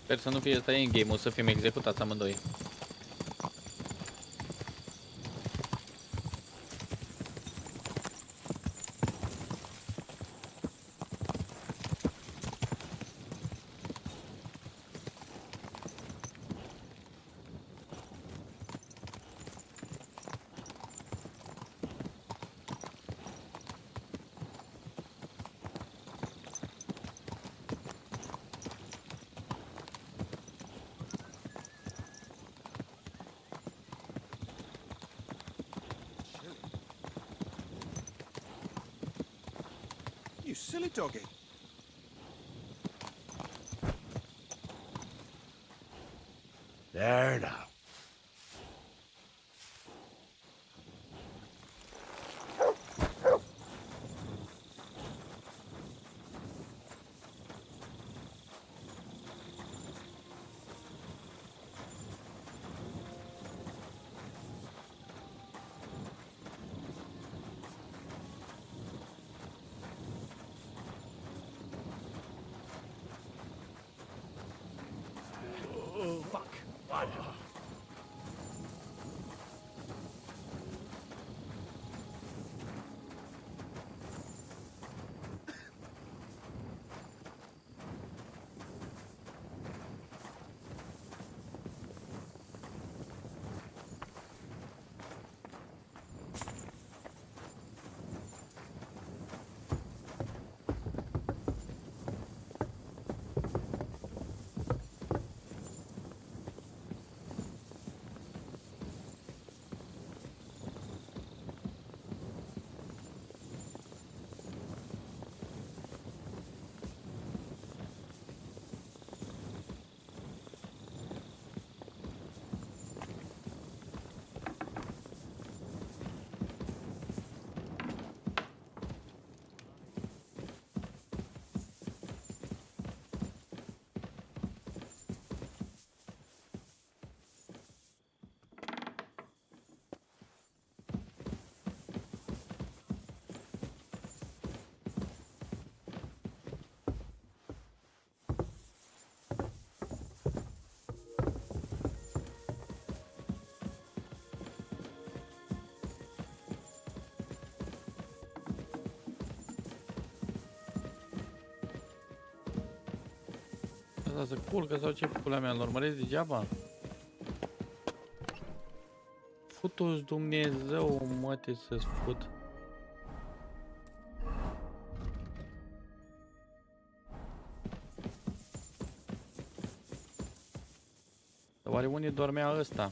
Sper să nu fie ăsta în game, o să fim executați amândoi. You silly doggy. There now. Oh, fuck. What? Asta să culcă sau ce pula mea, îl urmăresc degeaba? Futu-ți Dumnezeu, măte, să-ți fut. Dar oare unde dormea ăsta?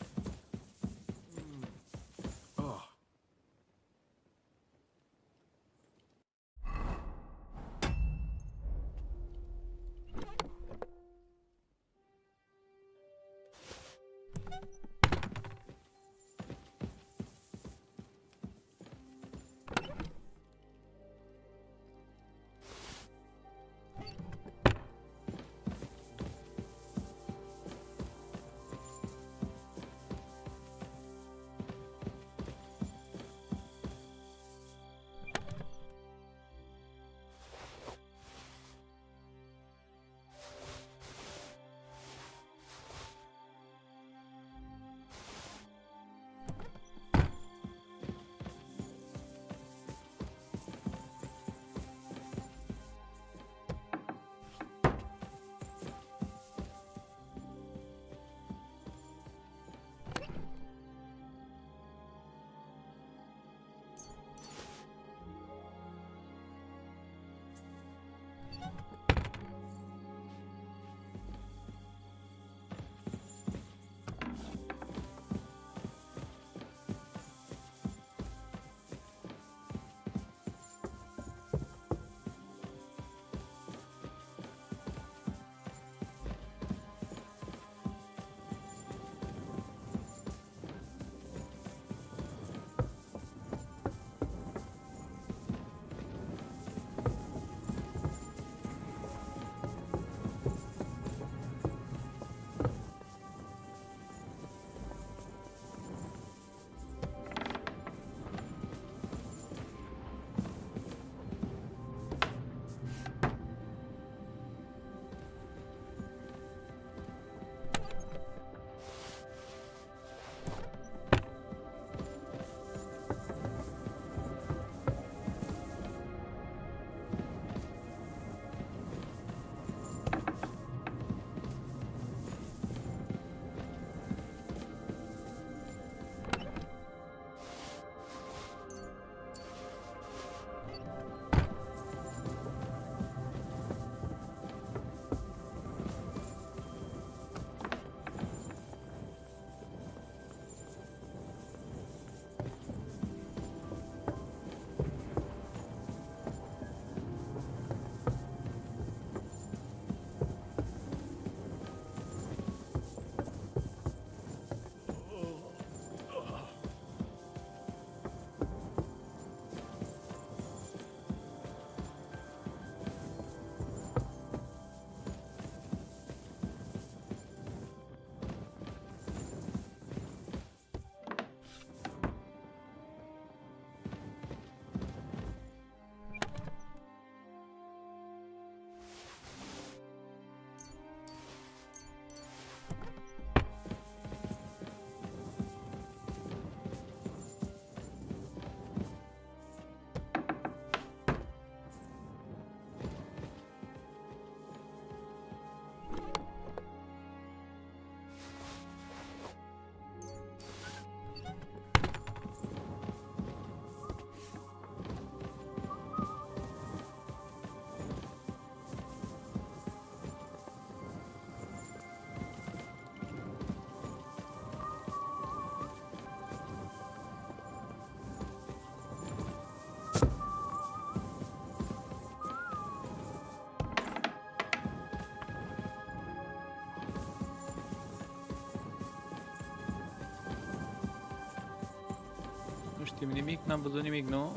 știm nimic, n-am văzut nimic, nu?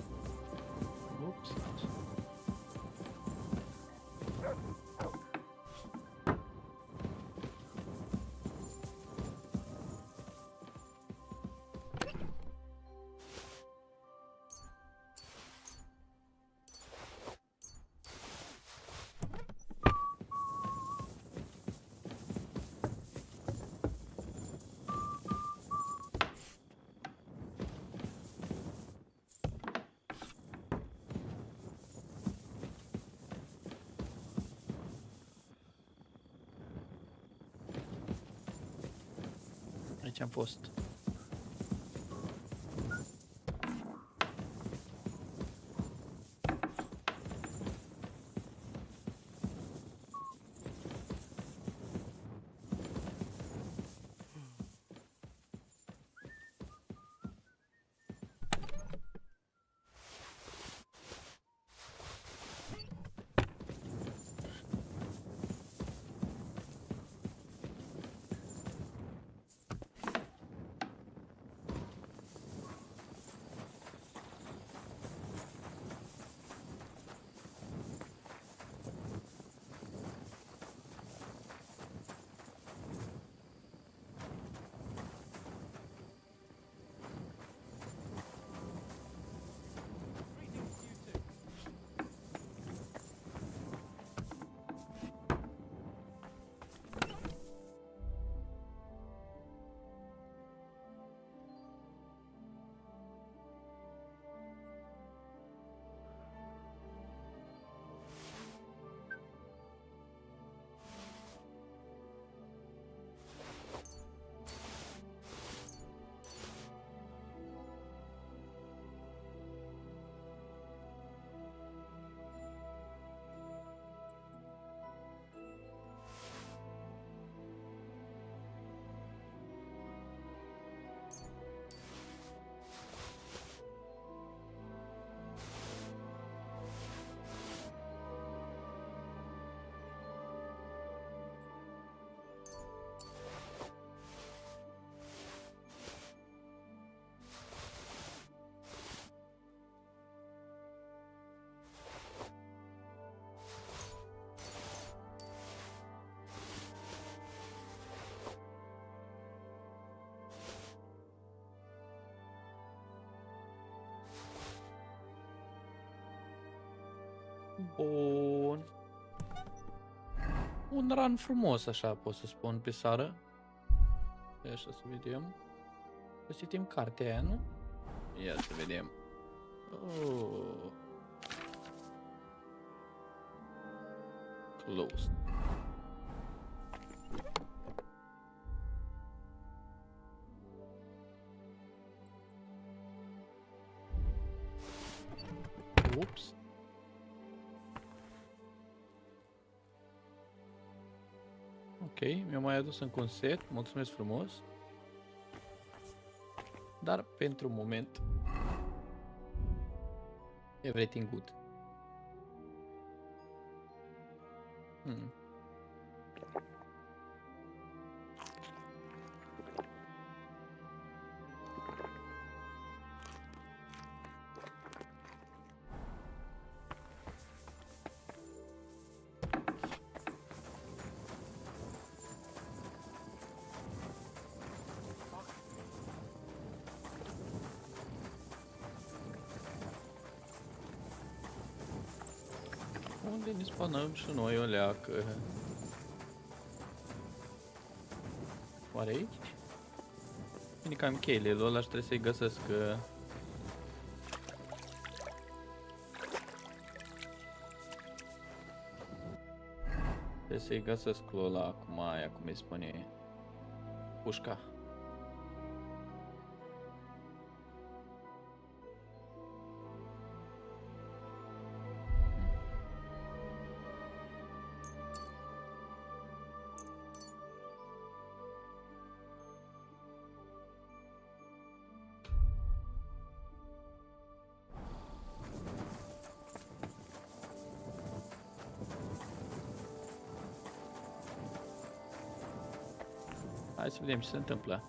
Ups. Aici am fost. Bun. Un run frumos, așa pot să spun, pe seară. Așa să vedem. Să citim cartea aia, nu? Ia să vedem. Oh. Close. Ups. Ok, mi-a mai adus încă un set, mulțumesc frumos. Dar pentru moment everything good. Unde ne spanăm și noi o leacă? Oare aici? Bine că am cheile, ăla și trebuie să-i găsesc. Trebuie să-i găsesc ăla acum, aia cum îi spune pușca. Hai să vedem ce se întâmplă.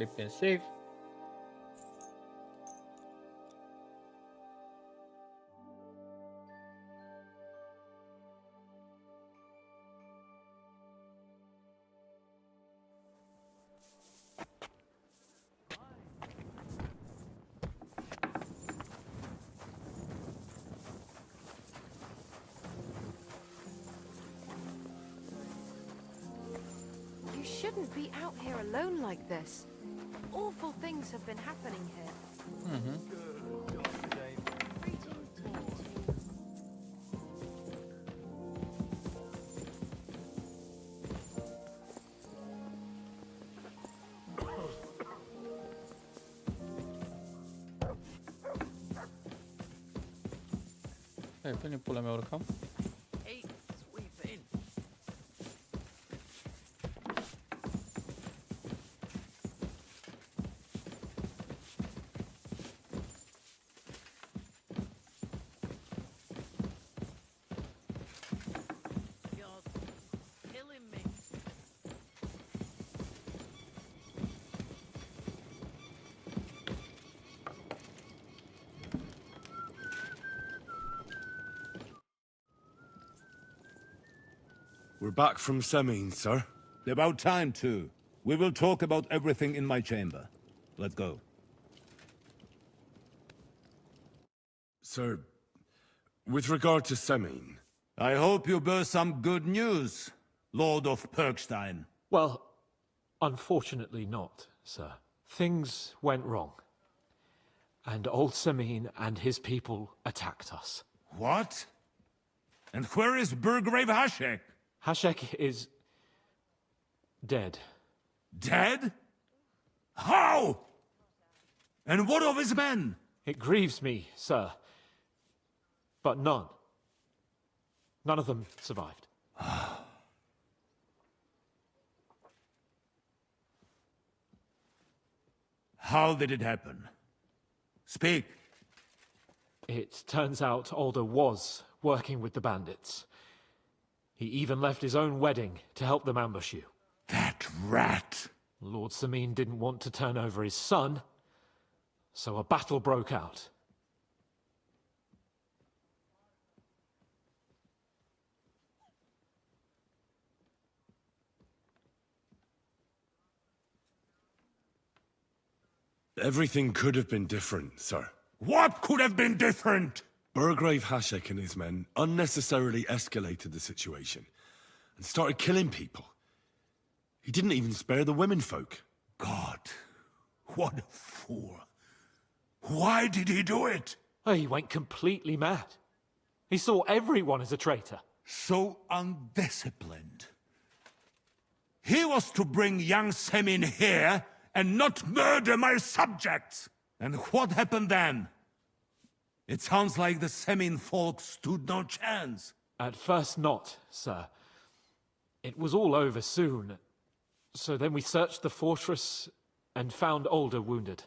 Sleep and save. You shouldn't be out here alone like this. Awful things have been happening here. Hai, pune pula mea urcam. Hey, sweep in. You're killing me. We're back from Semin, sir. About time, too. We will talk about everything in my chamber. Let's go. Sir, with regard to Semin... I hope you bear some good news, Lord of Perkstein. Well, unfortunately not, sir. Things went wrong. And old Semin and his people attacked us. What? And where is Burgrave Hashek? Hashek is... dead. Dead? How? And what of his men? It grieves me, sir. But none. None of them survived. How did it happen? Speak. It turns out Alder was working with the bandits. He even left his own wedding to help them ambush you. That rat! Lord Semin didn't want to turn over his son, so a battle broke out. Everything could have been different, sir. What could have been different? Burgrave Hashek and his men unnecessarily escalated the situation and started killing people. He didn't even spare the womenfolk. God, what a fool. Why did he do it? Oh, he went completely mad. He saw everyone as a traitor. So undisciplined. He was to bring young Semin here and not murder my subjects. And what happened then? It sounds like the Semin folk stood no chance. At first not, sir. It was all over soon. So then we searched the fortress and found Alder wounded.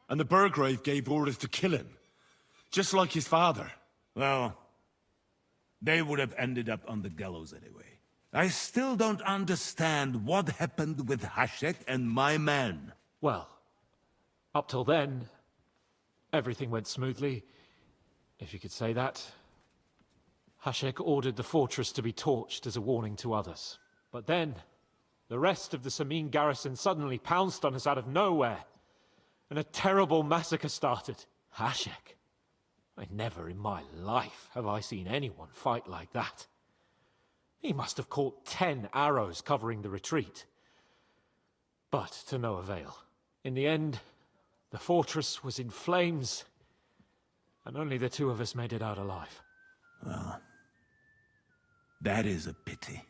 And the Burgrave gave orders to kill him, just like his father. Well, they would have ended up on the gallows anyway. I still don't understand what happened with Hashek and my men. Well, up till then, everything went smoothly, if you could say that. Hashek ordered the fortress to be torched as a warning to others. But then, the rest of the Semin garrison suddenly pounced on us out of nowhere, and a terrible massacre started. Hashek? Never in my life have I seen anyone fight like that. He must have caught 10 arrows covering the retreat. But to no avail. In the end, the fortress was in flames, and only the two of us made it out alive. Well, that is a pity.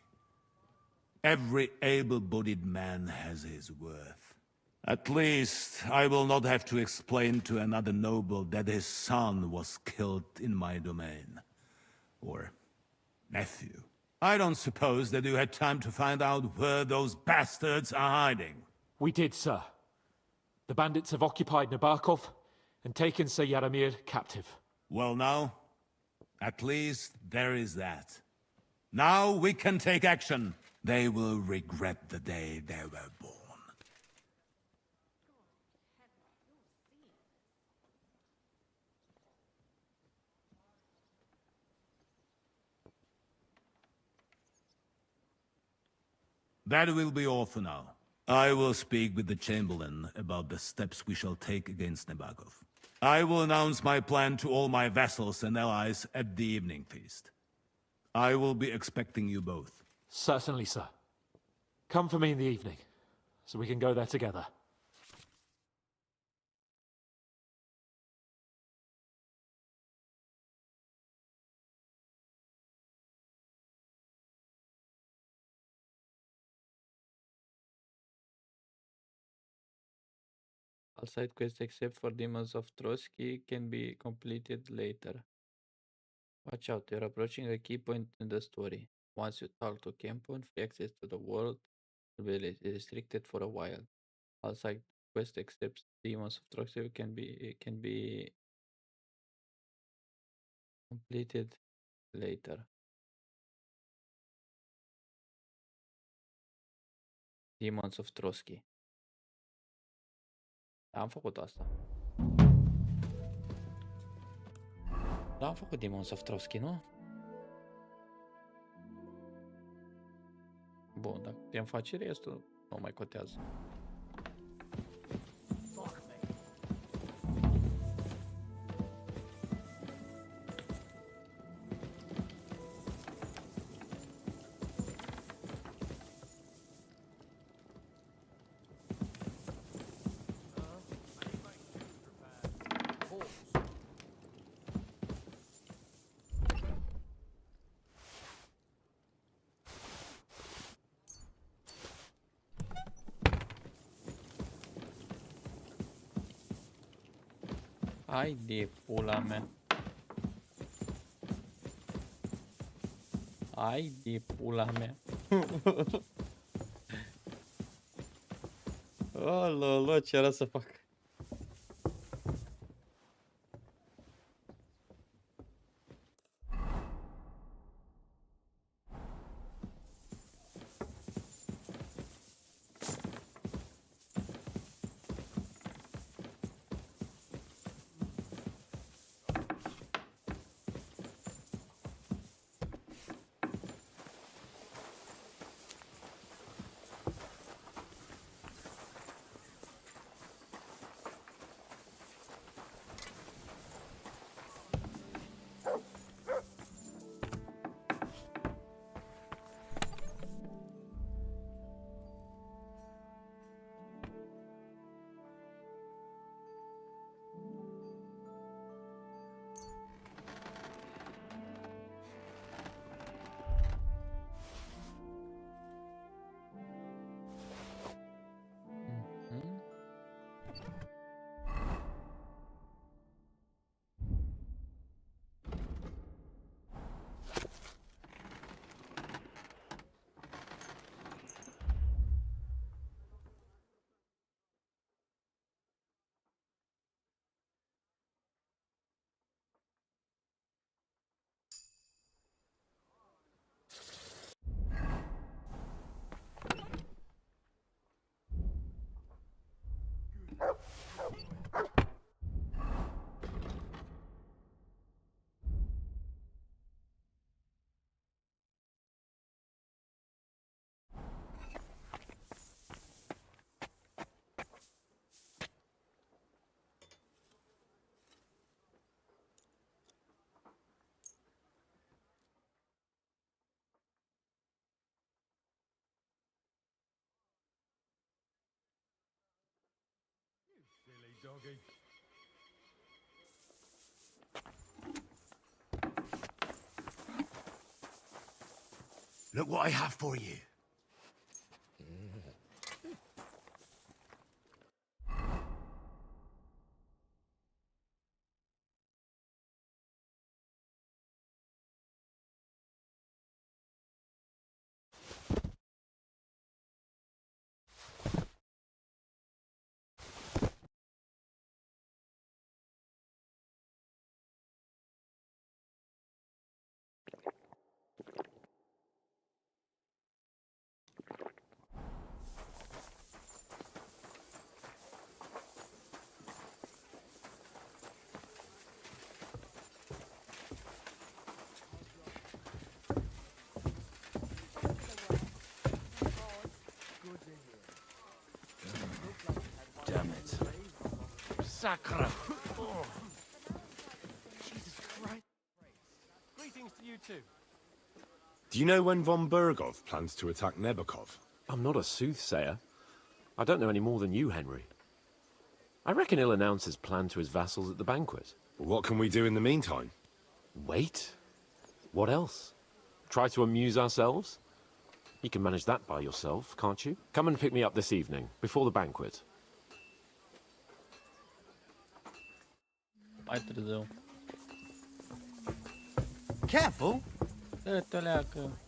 Every able-bodied man has his worth. At least, I will not have to explain to another noble that his son was killed in my domain. Or nephew. I don't suppose that you had time to find out where those bastards are hiding. We did, sir. The bandits have occupied Nabokov, and taken Sir Yaramir captive. Well now, at least there is that. Now we can take action. They will regret the day they were born. That will be all for now. I will speak with the Chamberlain about the steps we shall take against Nabokov. I will announce my plan to all my vassals and allies at the evening feast. I will be expecting you both. Certainly, sir. Come for me in the evening, so we can go there together. All side quests except for demons of Trotsky can be completed later. Watch out, you're approaching a key point in the story. Once you talk to Kempon, free access to the world will be restricted for a while. All side quests except demons of Trotsky can be completed later. Demons of Trotsky. Am făcut asta. Da, am făcut Demons of Trotsky, nu? Bun, dacă putem face restul, nu mai contează. Hai de pula mea. Hai de pula mea. Oh, lolo, ce era să fac? Doggy. Look what I have for you. sacre! Jesus Christ. Greetings to you too. Do you know when von Bergov plans to attack Nebukov? I'm not a soothsayer. I don't know any more than you, Henry. I reckon he'll announce his plan to his vassals at the banquet. What can we do in the meantime? Wait? What else? Try to amuse ourselves? You can manage that by yourself, can't you? Come and pick me up this evening, before the banquet. Mai târziu. Careful! Dă-te leacă.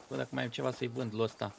Bă, dacă mai am ceva să-i vând lui ăsta.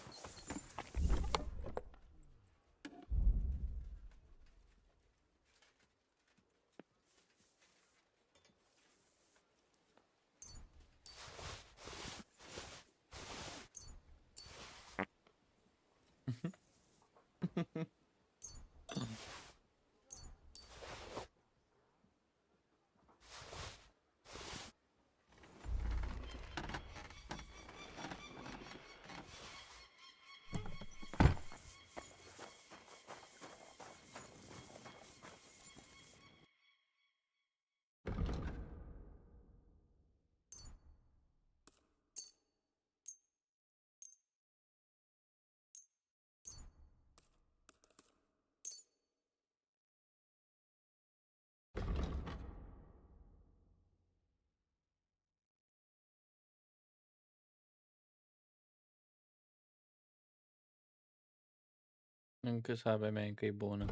Încă sabia mea încă e bună.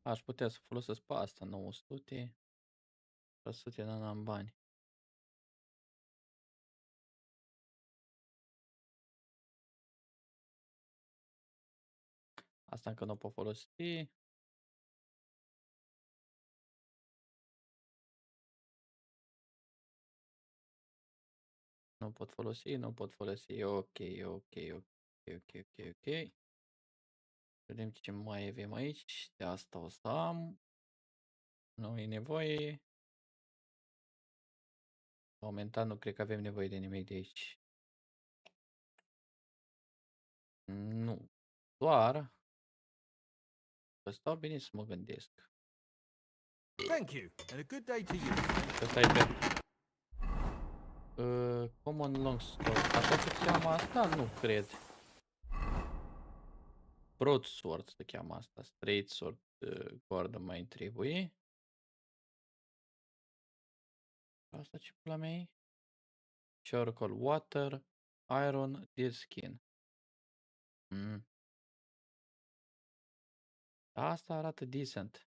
Aș putea să folosesc pe asta, 900. 100, dar n-am bani. Asta încă nu o pot folosi. Nu pot folosi, nu pot folosi. Ok, ok, ok, ok, ok, ok. Vedem ce mai avem aici. De asta o să am. Nu e nevoie. Momentan nu cred că avem nevoie de nimic de aici. Nu. Doar că stau bine să mă gândesc. Thank you, and a good day to you. Că stai pe Common Long Stock. Așa se cheamă asta? Nu cred. Broadsword se cheamă asta. Straight Sword Guardă mai trebuie. Asta ce pula mea e? Charcoal Water Iron Deerskin. Asta arată decent.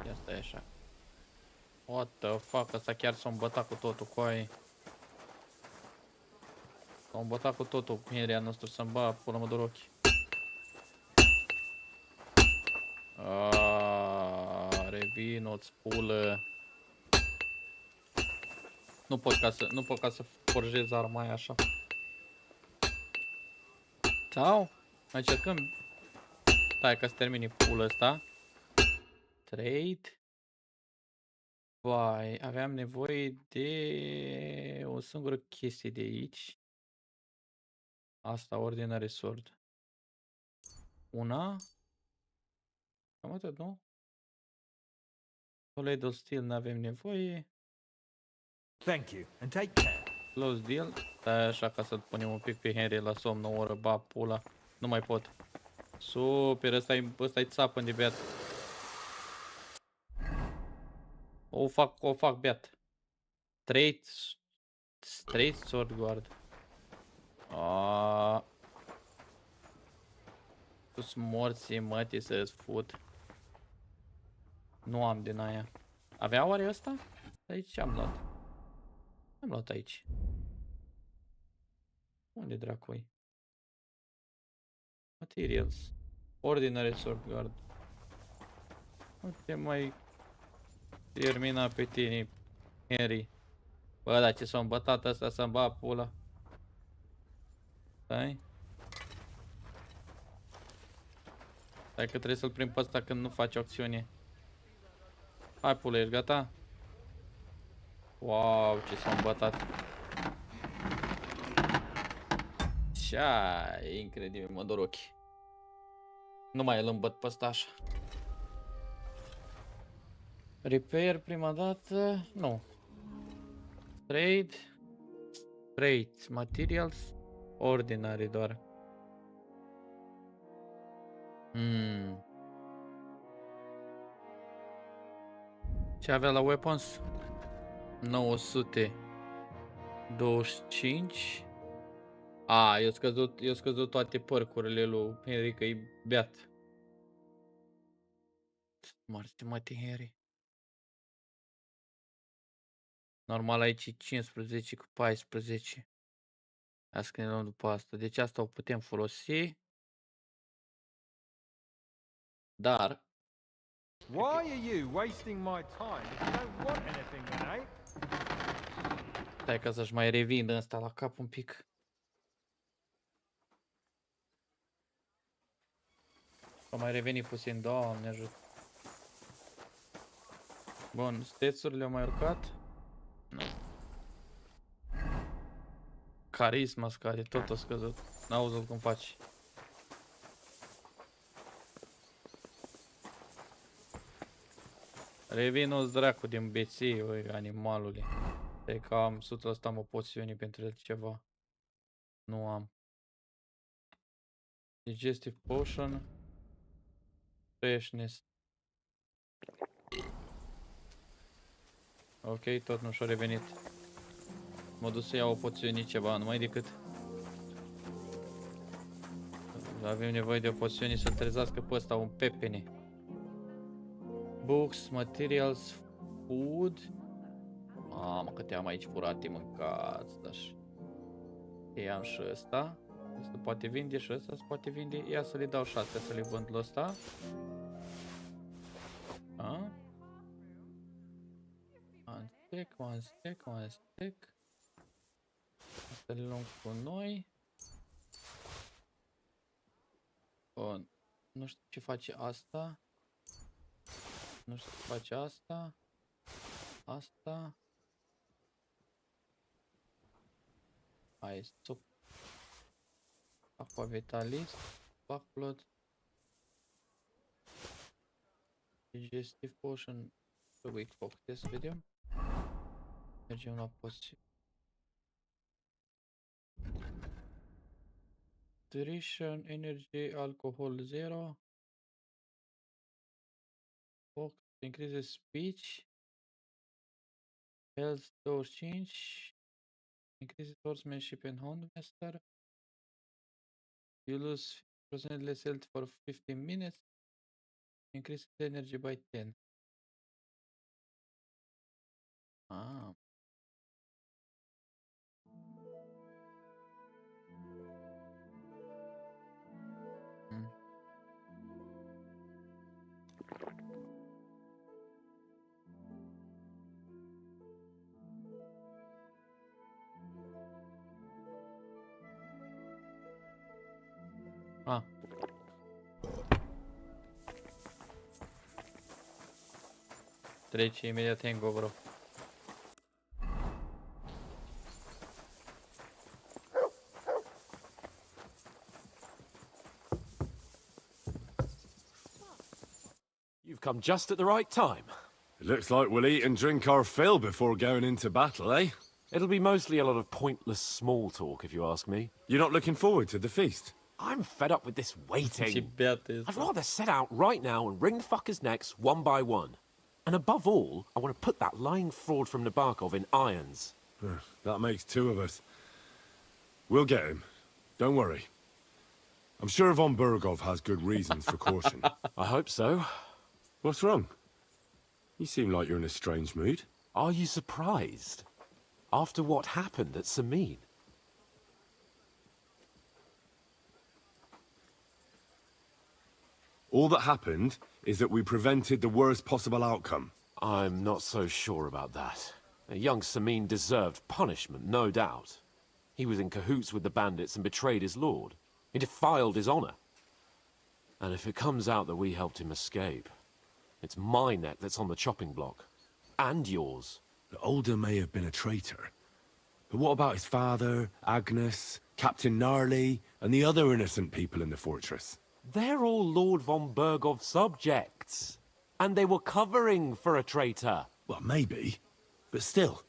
Ia stai așa. What the fuck, asta chiar s-a îmbătat cu totul, coaie. S-a îmbătat cu totul cu Henry al nostru să-mi bag până mă dor ochii. Revino-ți pulă. Nu pot ca să forjez arma aia așa. Sau? Mai încercăm. Stai ca să termini pulă ăsta. Trade. Vai, aveam nevoie de o singură chestie de aici. Asta, Ordinary Sword. Una. Cam atât, nu? Toledo Steel n-avem nevoie. Thank you, and take care. Close deal. Stai așa ca să-l punem un pic pe Henry la somn, o oră, ba pula. Nu mai pot. Super, ăsta-i țapă de beat. O fac beat. Straight Sword Guard. Tu-s morții mătii să-ți fut. Nu am din aia. Avea oare ăsta? Aici ce am luat? Am luat aici. Unde dracu-i? Materials. Ordinary Sword Guard. Nu te mai termina pe tine, Henry. Bă, dar ce s-a îmbătat ăsta să-mi bag pula. Stai. Stai că trebuie să-l prind pe ăsta când nu face o acțiune. Hai pula, ești gata? Wow, ce s-a îmbătat. Cea, e incredibil, mă dor ochii. Nu mai îl îmbăt pe ăsta așa. Repair prima dată, nu. Trade, straight, materials, ordinary doar. Ce avea la weapons? 925. A, i-au scăzut toate părcurile lui Henry, că e beat. Mărți Henry. Normal aici e 15 cu 14. Asta că ne luăm după asta. Deci asta o putem folosi. Dar Why are you wasting my time if you don't want anything then, eh? stai ca să-și mai revin ăsta la cap un pic. O mai reveni puțin, Doamne ajută. Bun, stețurile au mai urcat? Nu. Carisma scade, tot a scăzut. N-auzul cum faci. Revin-o-ți dracu din beție, oi, animalule. E că am 100% am o poțiune pentru el ceva. Nu am. Digestive potion. Freshness. Ok, tot nu și-a revenit. Mă duc să iau o poțiune ceva, numai decât. Avem nevoie de o poțiune să-l trezească pe ăsta un pepene. Books, materials, food. Mamă, câte am aici furate mâncați, dar și... Am și ăsta. Ăsta poate vinde și ăsta se poate vinde. Ia să le dau 6 să le vând la ăsta. A? One stack. Asta le luăm cu noi. Bun. Nu știu ce face asta. Nu știu ce face asta. Asta. Hai, stop. Aqua Vitalis. Backblood. Digestive Potion. Wait, focus, să vedem. Mergem la poție. Nutrition, energy, alcohol 0. Focus, increases speech. Health 25. Increases horsemanship and houndmaster. You lose % less health for 15 minutes. Increases energy by 10. Ah. Ah. Trece imediat hangover-ul. You've come just at the right time. It looks like we'll eat and drink our fill before going into battle, eh? It'll be mostly a lot of pointless small talk, if you ask me. You're not looking forward to the feast? I'm fed up with this waiting. I'd rather set out right now and wring the fuckers' necks one by one. And above all, I want to put that lying fraud from Nabokov in irons. That makes 2 of us. We'll get him. Don't worry. I'm sure Von Burgov has good reasons for caution. I hope so. What's wrong? You seem like you're in a strange mood. Are you surprised? After what happened at Samin? All that happened is that we prevented the worst possible outcome. I'm not so sure about that. Young Samin deserved punishment, no doubt. He was in cahoots with the bandits and betrayed his lord. He defiled his honor. And if it comes out that we helped him escape, it's my neck that's on the chopping block. And yours. Alder may have been a traitor. But what about his father, Agnes, Captain Gnarly, and the other innocent people in the fortress? They're all Lord von Bergov's subjects. And they were covering for a traitor. Well, maybe. But still.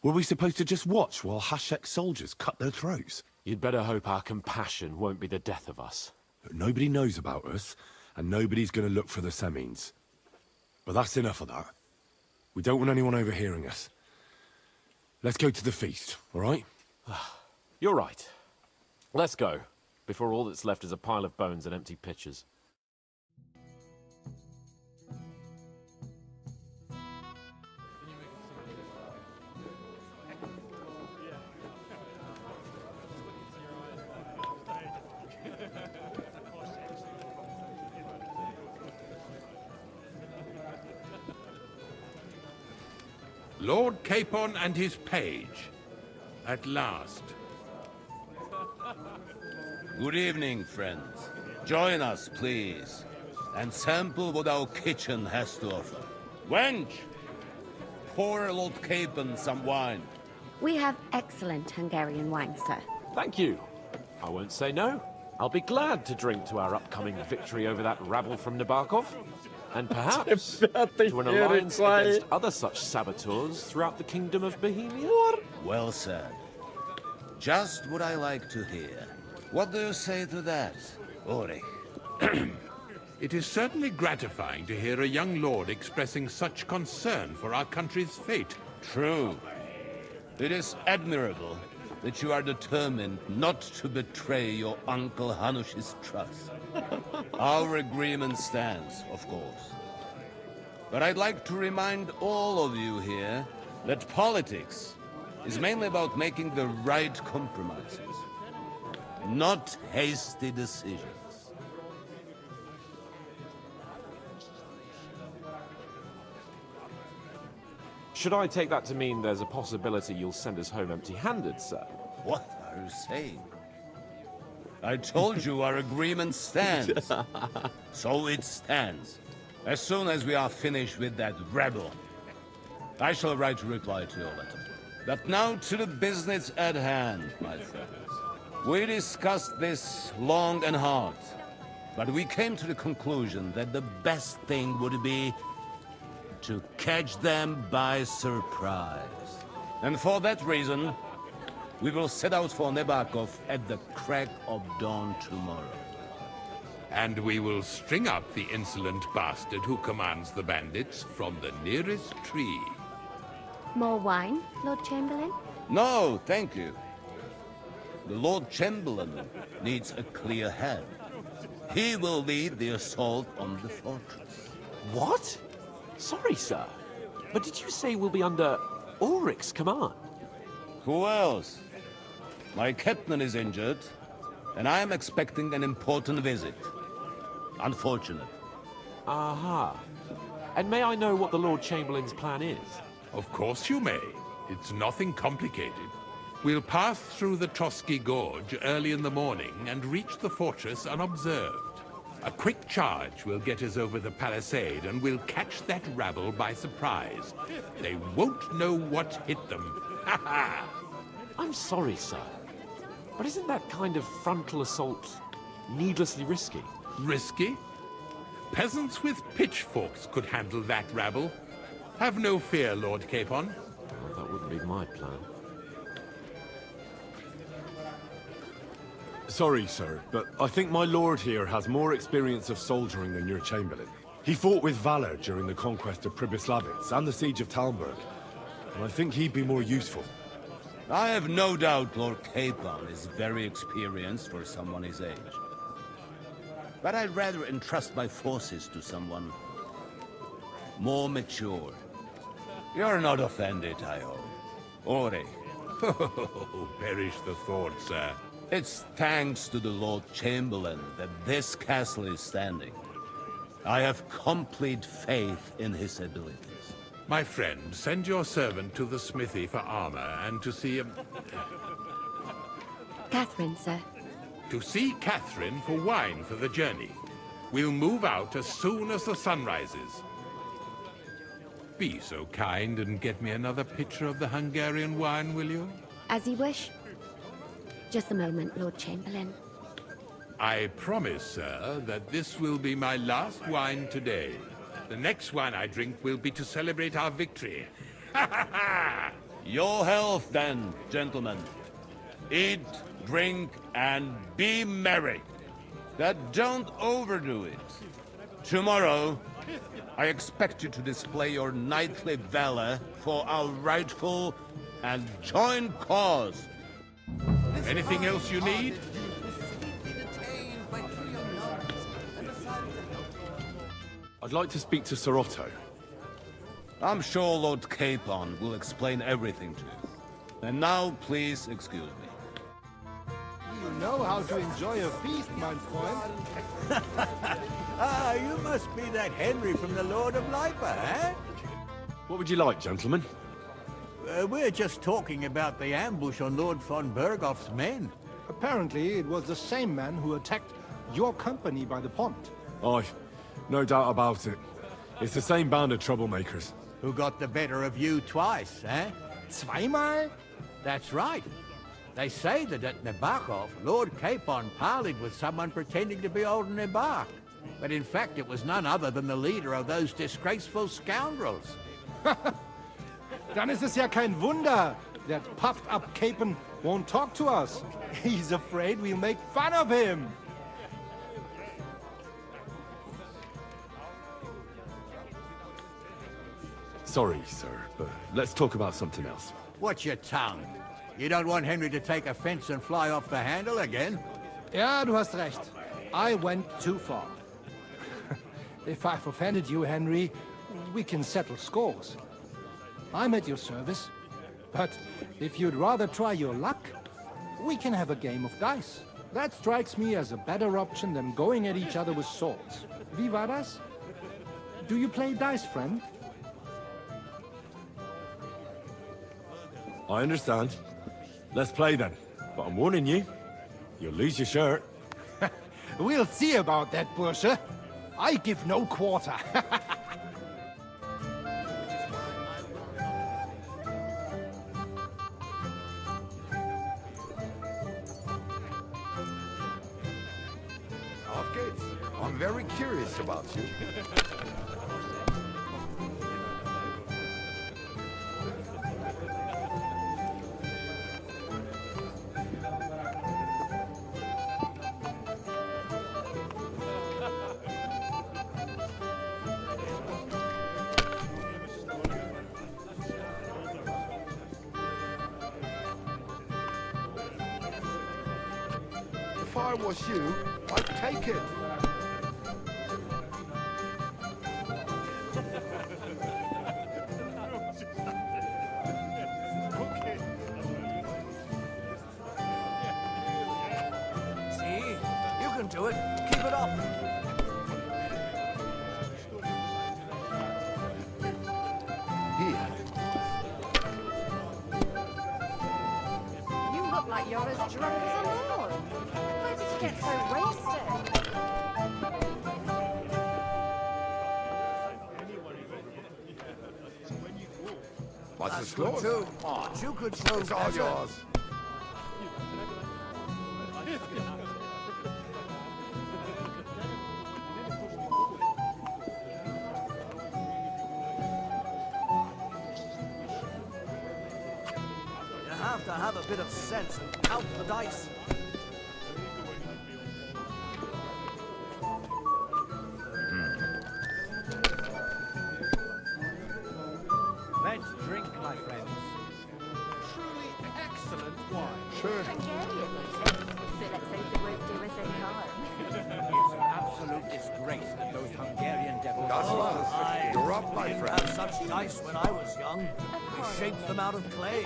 Were we supposed to just watch while Hashek's soldiers cut their throats? You'd better hope our compassion won't be the death of us. But nobody knows about us, and nobody's going to look for the Semines. But that's enough of that. We don't want anyone overhearing us. Let's go to the feast, all right? You're right. Let's go, before all that's left is a pile of bones and empty pitchers. Lord Capon and his page. At last. Good evening, friends. Join us, please, and sample what our kitchen has to offer. Wench, pour Lord Capon some wine. We have excellent Hungarian wine, sir. Thank you. I won't say no. I'll be glad to drink to our upcoming victory over that rabble from Nabokov. And perhaps to an alliance against other such saboteurs throughout the kingdom of Bohemia? Well said. Just what I like to hear. What do you say to that, Ulrich? It is certainly gratifying to hear a young lord expressing such concern for our country's fate. True. It is admirable that you are determined not to betray your Uncle Hanush's trust. Our agreement stands, of course. But I'd like to remind all of you here that politics is mainly about making the right compromises, not hasty decisions. Should I take that to mean there's a possibility you'll send us home empty-handed, sir? What are you saying? I told you our agreement stands. So it stands. As soon as we are finished with that rebel, I shall write a reply to your letter. But now to the business at hand, my friends. We discussed this long and hard, but we came to the conclusion that the best thing would be to catch them by surprise. And for that reason, we will set out for Nabokov at the crack of dawn tomorrow. And we will string up the insolent bastard who commands the bandits from the nearest tree. More wine, Lord Chamberlain? No, thank you. The Lord Chamberlain needs a clear head. He will lead the assault on the fortress. What? Sorry, sir. But did you say we'll be under Ulrich's command? Who else? My captain is injured, and I am expecting an important visit. Unfortunate. Aha. And may I know what the Lord Chamberlain's plan is? Of course you may. It's nothing complicated. We'll pass through the Trotsky Gorge early in the morning and reach the fortress unobserved. A quick charge will get us over the palisade and we'll catch that rabble by surprise. They won't know what hit them. Ha ha! I'm sorry, sir. But isn't that kind of frontal assault needlessly risky? Risky? Peasants with pitchforks could handle that rabble. Have no fear, Lord Capon. Well, that wouldn't be my plan. Sorry, sir, but I think my lord here has more experience of soldiering than your chamberlain. He fought with valor during the conquest of Pribyslavitz and the siege of Talmberg, and I think he'd be more useful. I have no doubt Lord Capon is very experienced for someone his age. But I'd rather entrust my forces to someone more mature. You're not offended, I hope. Ulrich. Oh, perish the thought, sir. It's thanks to the Lord Chamberlain that this castle is standing. I have complete faith in his abilities. My friend, send your servant to the smithy for armor and to see Catherine, sir. To see Catherine for wine for the journey. We'll move out as soon as the sun rises. Be so kind and get me another pitcher of the Hungarian wine, will you? As you wish. Just a moment, Lord Chamberlain. I promise, sir, that this will be my last wine today. The next wine I drink will be to celebrate our victory. Your health, then, gentlemen. Eat, drink, and be merry. But don't overdo it. Tomorrow, I expect you to display your knightly valor for our rightful and joint cause. Anything else you need? I'd like to speak to Sir Otto. I'm sure Lord Capon will explain everything to you. And now, please excuse me. You know how to enjoy a feast, my friend. Ah, you must be that Henry from the Lord of Lipa, eh? What would you like, gentlemen? We're just talking about the ambush on Lord von Bergoff's men. Apparently, it was the same man who attacked your company by the pond. Aye, no doubt about it. It's the same band of troublemakers. Who got the better of you twice, eh? Zweimal? That's right. They say that at Nabokov, Lord Capon parleyed with someone pretending to be old Nabok. But in fact, it was none other than the leader of those disgraceful scoundrels. Dann ist es ja kein Wunder that puffed-up Capon won't talk to us. He's afraid we'll make fun of him. Sorry, sir, but let's talk about something else. Watch your tongue. You don't want Henry to take offense and fly off the handle again? Ja, du hast recht. I went too far. If I've offended you, Henry, we can settle scores. I'm at your service. But if you'd rather try your luck, we can have a game of dice. That strikes me as a better option than going at each other with swords. Wie war das? Do you play dice, friend? I understand. Let's play then. But I'm warning you, you'll lose your shirt. We'll see about that, Bursche. I give no quarter. Auf geht's. I'm very curious about you. If I was you, I'd take it. See? You can do it. Keep it up. Here. You look like you're as drunk as a lord. Where did you get so wasted? What's the That's score? good too. But you could show It's all better. yours. You have to have a bit of sense and count the dice. Let's drink, my friends. Truly excellent wine. Sure. Hungarian, they say. So let's hope it won't do us any harm. It's an absolute disgrace that those Hungarian devils... That's right. You're up, my didn't friend. have such dice when I was young. We shaped them out of clay.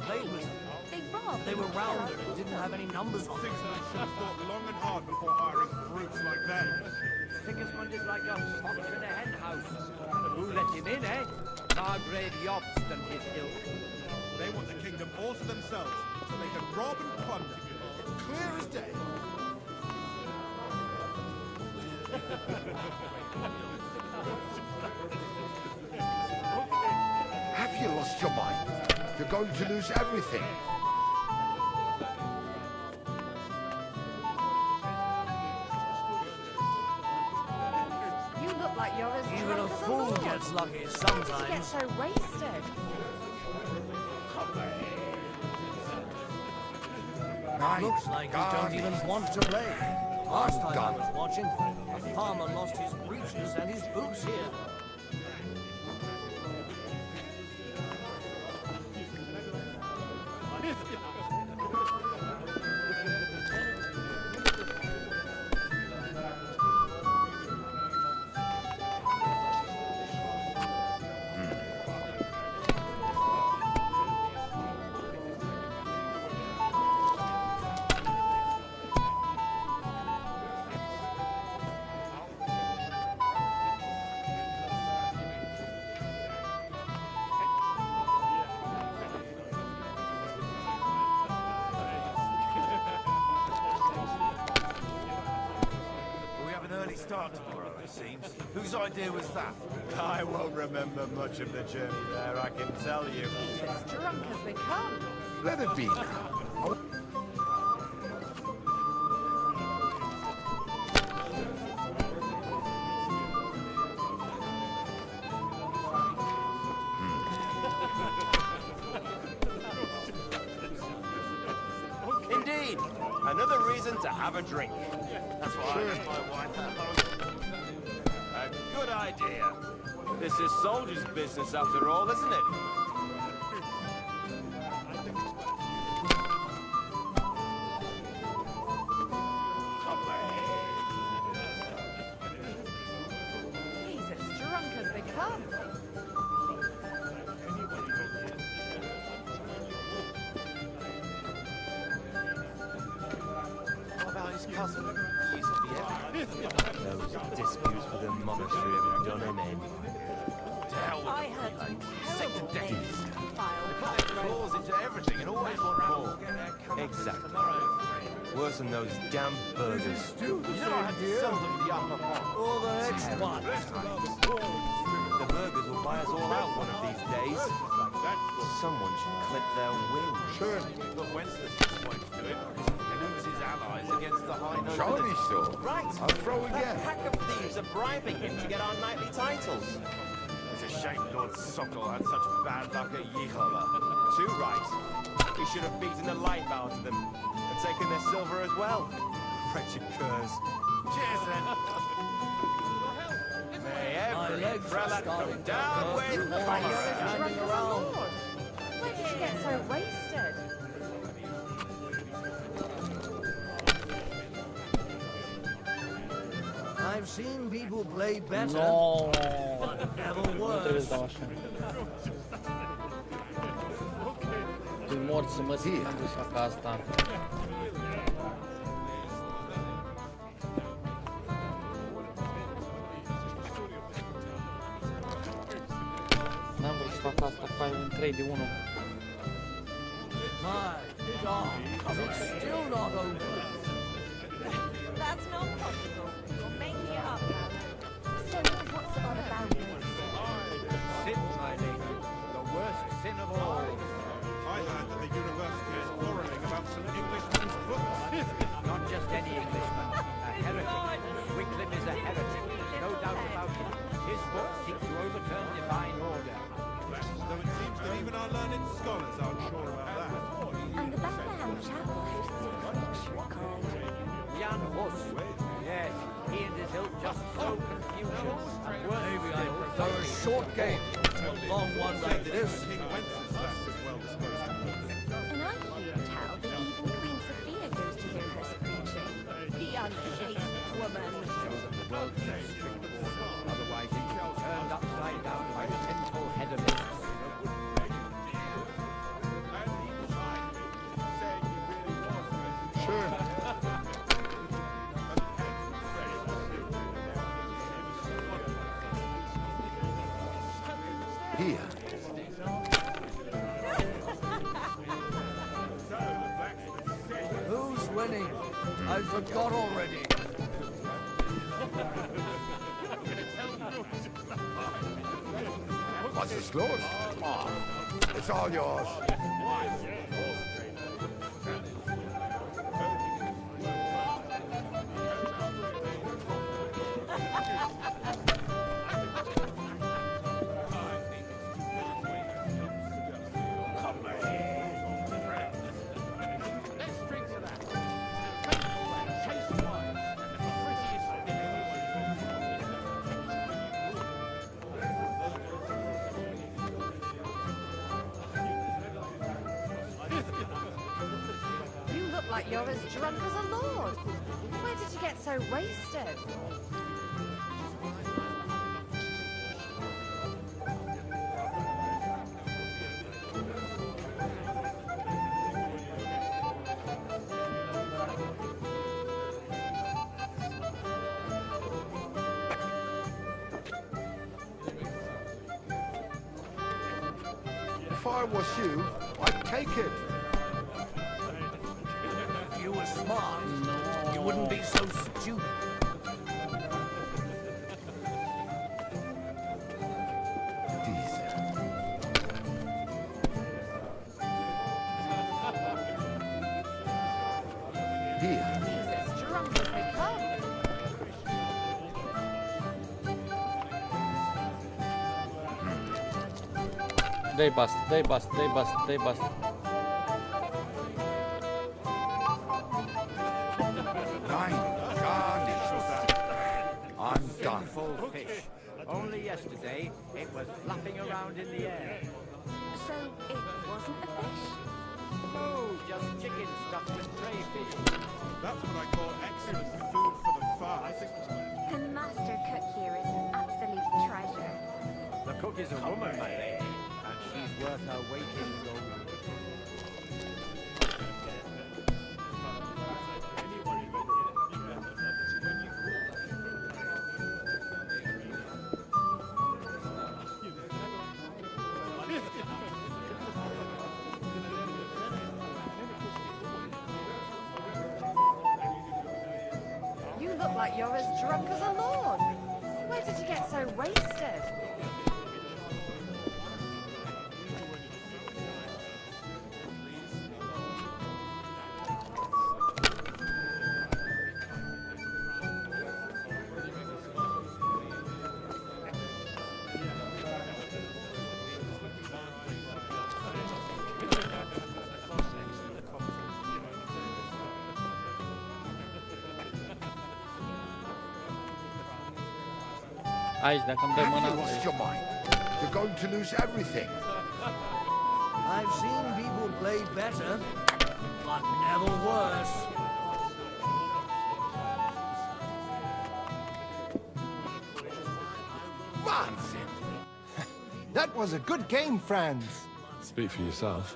Played with them. They robbed. They were rounded and didn't have any numbers on them. I should have thought long and hard before hiring brutes like them. Sigismund is like a fox in a hen house. But who let him in, eh? Margrave Jobst and his ilk. They want the kingdom all to themselves, so they can rob and plunder. It's clear as day. you lost your mind? You're going to lose everything. You look like you're as Even drunk a as fool lord. gets lucky How did you sometimes. get so wasted? Looks like you don't even want to play. Last time I was watching, a farmer lost his breeches and his boots here. We have an early start tomorrow, it seems. Whose idea was that? I won't remember much of the journey there, I can tell you. He's as drunk as they come. Let it be now. Indeed, another reason to have a drink. That's what I asked my wife at home. A good idea. This is soldier's business after all, isn't it? He's as drunk as they come. What about his cousin? He used to be everywhere. Those disputes with the monastery have done him in. To hell with I them. heard some Sick terrible to death. things. They put their claws into everything and always want more. Exactly. Worse than those damn burgers. You know I had to sell them the upper part. Or the next one. The burgers will buy us all out one of these days. Someone should clip their wings. Sure. But Wenceslas is going to do it because he knows his allies against the high nobility. Shiny sword. Right. I'll throw That again. pack of thieves are bribing him to get our knightly titles. It's a shame Lord Sokol had such bad luck at Yihova. Too right. He should have beaten the life out of them and taken their silver as well. Wretched curs. Cheers then. May My every legs are prelate starting come to down hurt. with You're Like you're fire. as drunk Standing as a around. lord. Where did you get so wasted? I've seen people play better, No. but never Nu trebuie worse. să dau așa. Tu mor să mă simt când să fac asta. N-am vrut să fac asta, fac un 3 de 1. My God, it's still not over. That's not possible. You're making it up now. So what's it all about? Sin, my lady. The worst sin of all. I heard that the university is quarreling about some Englishman's book. Not just any Englishman, a heretic. Wycliffe is a heretic, there's no doubt about it. His book seeks to overturn divine order. Though it seems that even our learned scholars aren't sure about that. And the Bethlehem Chapel hosts a lecture called Jan Hus. Yes, he and his ilk just so Confucius. And worse Maybe I still, prefer a short game to a long one like this. King Wenceslas was well disposed to them. And I hear tell that even Queen Sophia goes to hear her preaching. The unchaste woman. the world is strict order. Otherwise it will be turned upside down by sinful hedonists. Sure. Here. Who's winning? I forgot already. What's the score? It's all yours. You look like you're as drunk as a lord. Where did you get so wasted? If I was you, I'd take it. If you were smart, you wouldn't be so stupid. Here. He's as drunk as they come. They bust, they bust, they bust, they bust. I'm done. Full fish. Only yesterday, it was flapping around in the air. So it wasn't a fish? No, just chicken stuffed with crayfish. That's what I call excellent food for the fast. The master cook here is an absolute treasure. The cook is a woman, my lady, and she's worth her weight in gold. You look like you're as drunk as a lord. Where did you get so wasted? Aici, dacă îmi dai Have mâna... you lost your mind? You're going to lose everything. I've seen people play better, but never worse. That was a good game, friends. Speak for yourself.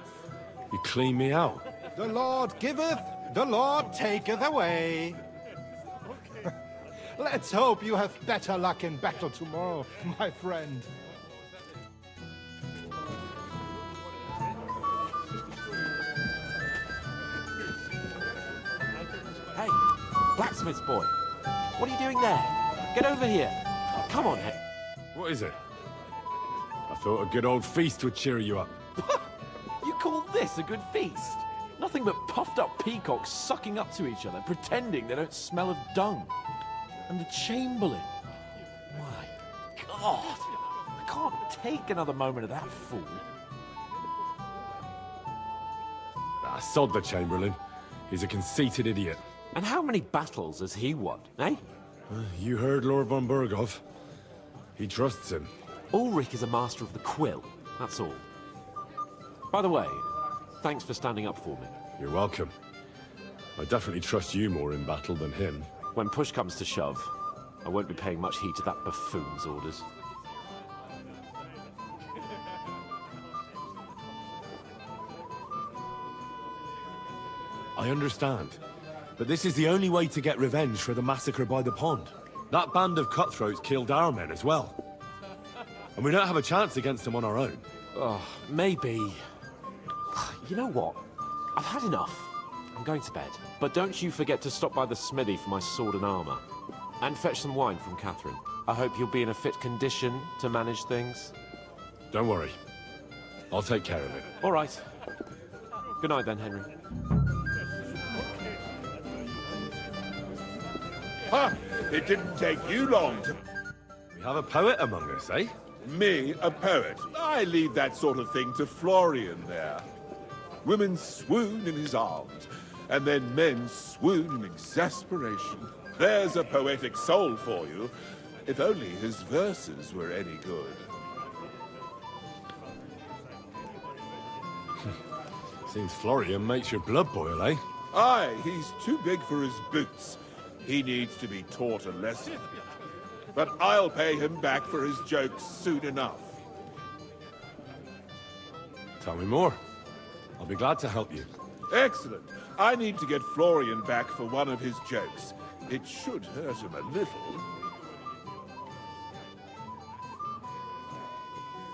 You cleaned me out. The Lord giveth, the Lord taketh away. Let's hope you have better luck in battle tomorrow, my friend. Hey, blacksmith's boy. What are you doing there? Get over here. Come on, Henry. What is it? I thought a good old feast would cheer you up. You call this a good feast? Nothing but puffed up peacocks sucking up to each other, pretending they don't smell of dung. And the Chamberlain. My God. I can't take another moment of that fool. Ah, sod the Chamberlain. He's a conceited idiot. And how many battles has he won, eh? You heard Lord von Burghoff. He trusts him. Ulrich is a master of the quill, that's all. By the way, thanks for standing up for me. You're welcome. I definitely trust you more in battle than him. When push comes to shove, I won't be paying much heed to that buffoon's orders. I understand. But this is the only way to get revenge for the massacre by the pond. That band of cutthroats killed our men as well. And we don't have a chance against them on our own. Oh, maybe. You know what? I've had enough. I'm going to bed. But don't you forget to stop by the smithy for my sword and armor. And fetch some wine from Catherine. I hope you'll be in a fit condition to manage things. Don't worry. I'll take care of it. All right. Good night then, Henry. Ha! It didn't take you long to... We have a poet among us, eh? Me, a poet. I leave that sort of thing to Florian there. Women swoon in his arms, and then men swoon in exasperation. There's a poetic soul for you, if only his verses were any good. Seems Florian makes your blood boil, eh? Aye, he's too big for his boots. He needs to be taught a lesson. But I'll pay him back for his jokes soon enough. Tell me more. I'll be glad to help you. Excellent. I need to get Florian back for one of his jokes. It should hurt him a little.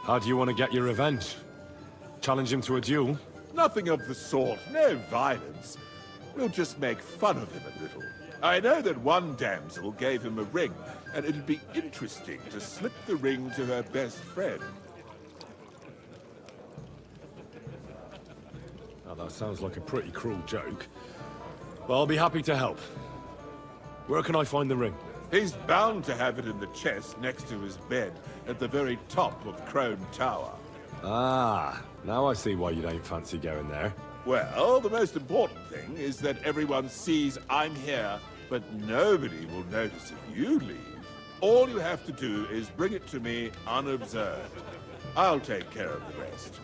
How do you want to get your revenge? Challenge him to a duel? Nothing of the sort. No violence. We'll just make fun of him a little. I know that one damsel gave him a ring, and it'd be interesting to slip the ring to her best friend. Now, that sounds like a pretty cruel joke. But I'll be happy to help. Where can I find the ring? He's bound to have it in the chest next to his bed at the very top of Crone Tower. Ah, now I see why you don't fancy going there. Well, the most important thing is that everyone sees I'm here, but nobody will notice if you leave. All you have to do is bring it to me unobserved. I'll take care of the rest.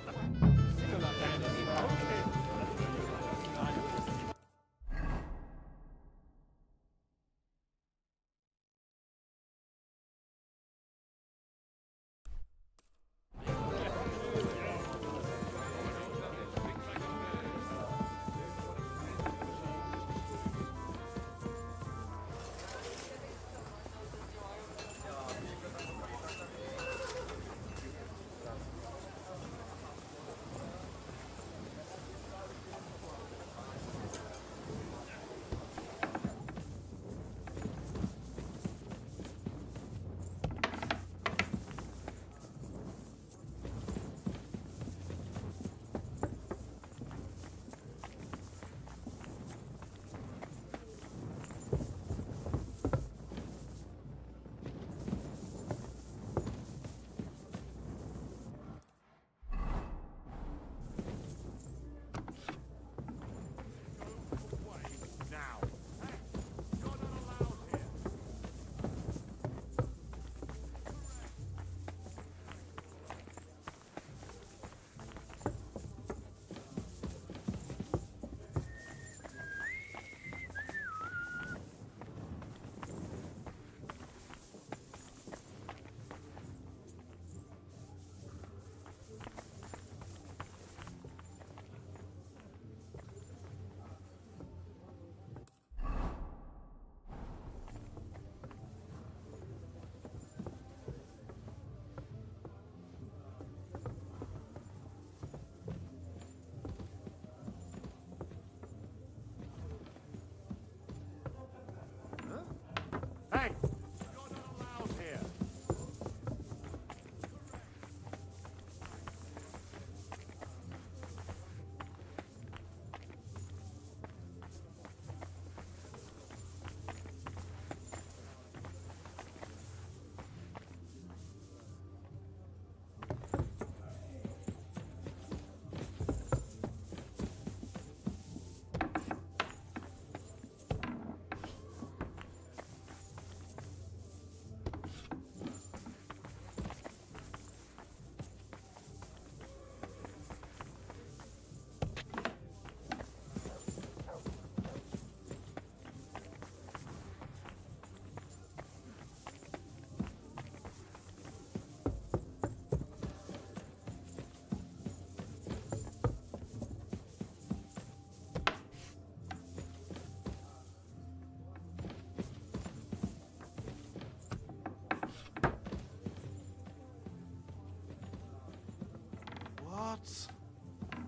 Hey! You're not allowed here!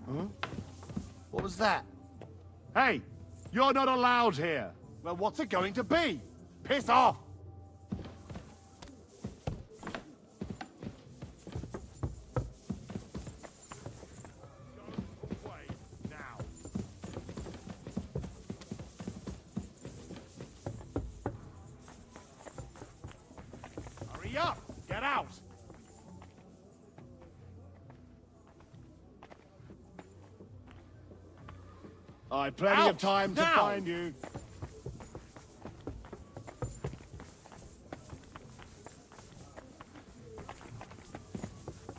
Huh? What was that? Hey! You're not allowed here! Well, what's it going to be? Piss off! I've plenty Out! of time to Now! find you.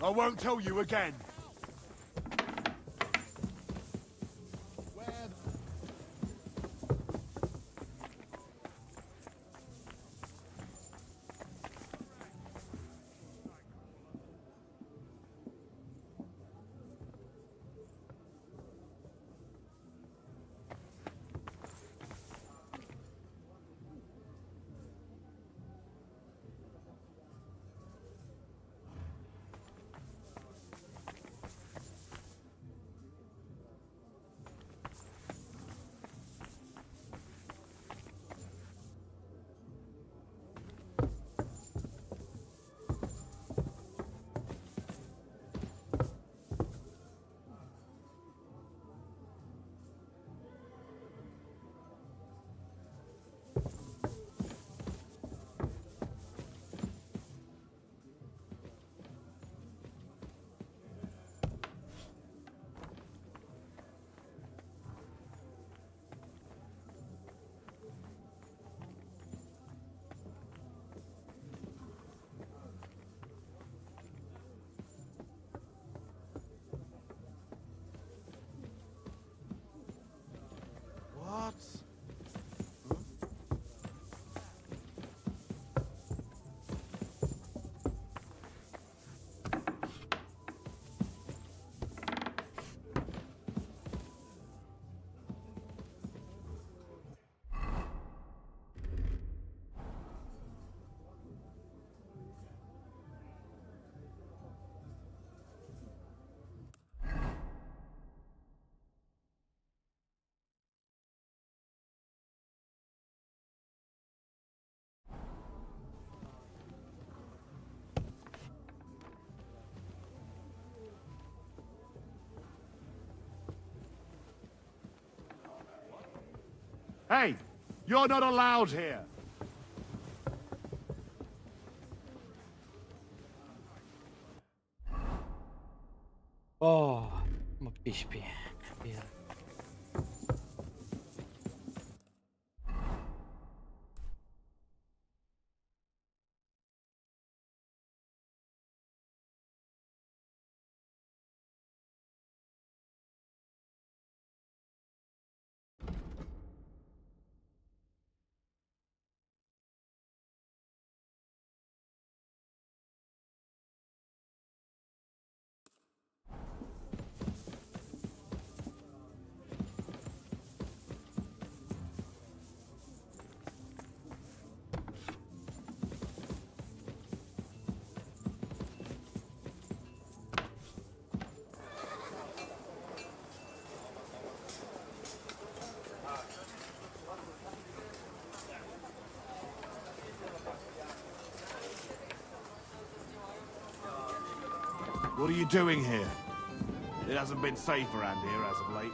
I won't tell you again. What? Hey, you're not allowed here. Oh, mă pișpi. Bine. What are you doing here? It hasn't been safe around here as of late.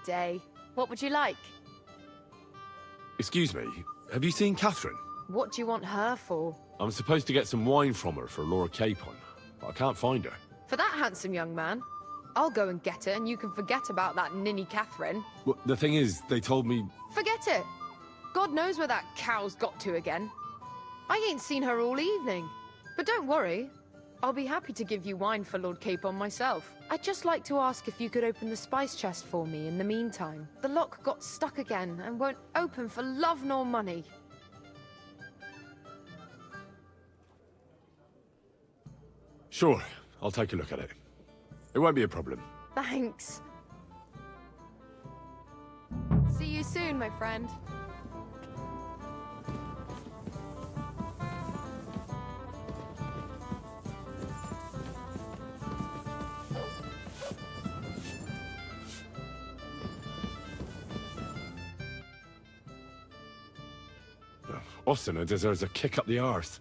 Day. What would you like? Excuse me, have you seen Catherine? What do you want her for? I'm supposed to get some wine from her for Laura Capon, but I can't find her. For that handsome young man? I'll go and get her, and you can forget about that ninny Catherine. Well, the thing is, they told me... Forget it! God knows where that cow's got to again. I ain't seen her all evening. But don't worry, I'll be happy to give you wine for Lord Capon myself. I'd just like to ask if you could open the spice chest for me in the meantime. The lock got stuck again and won't open for love nor money. Sure, I'll take a look at it. It won't be a problem. Thanks. See you soon, my friend. Osina deserves a kick up the arse.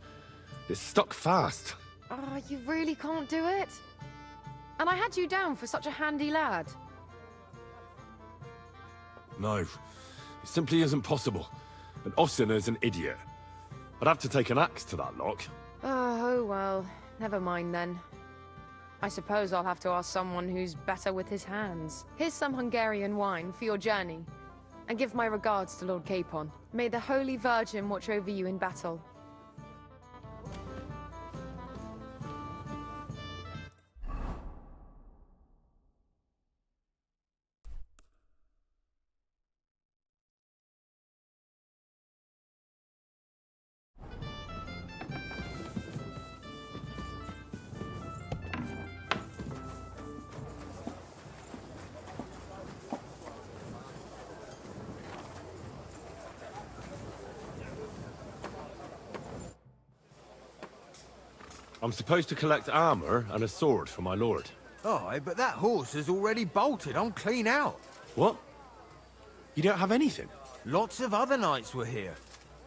It's stuck fast. Oh, you really can't do it? And I had you down for such a handy lad. No, it simply isn't possible. And Osina's an idiot. I'd have to take an axe to that lock. Oh, well, never mind then. I suppose I'll have to ask someone who's better with his hands. Here's some Hungarian wine for your journey. And give my regards to Lord Capon. May the Holy Virgin watch over you in battle. I'm supposed to collect armor and a sword for my lord. Aye, but that horse is already bolted. I'm clean out. What? You don't have anything? Lots of other knights were here.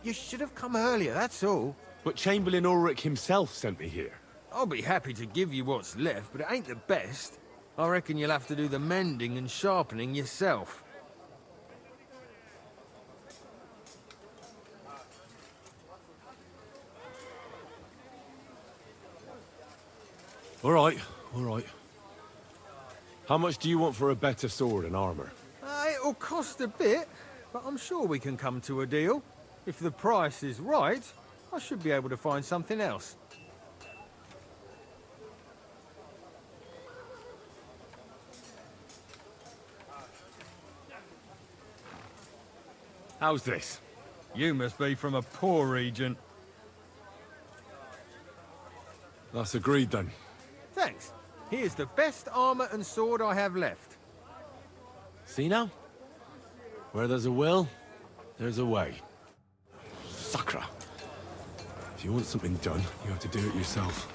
You should have come earlier, that's all. But Chamberlain Ulrich himself sent me here. I'll be happy to give you what's left, but it ain't the best. I reckon you'll have to do the mending and sharpening yourself. All right, all right. How much do you want for a better sword and armor? It'll cost a bit, but I'm sure we can come to a deal. If the price is right, I should be able to find something else. How's this? You must be from a poor region. That's agreed then. Thanks. Here's the best armor and sword I have left. See now? Where there's a will, there's a way. Sacra. If you want something done, you have to do it yourself.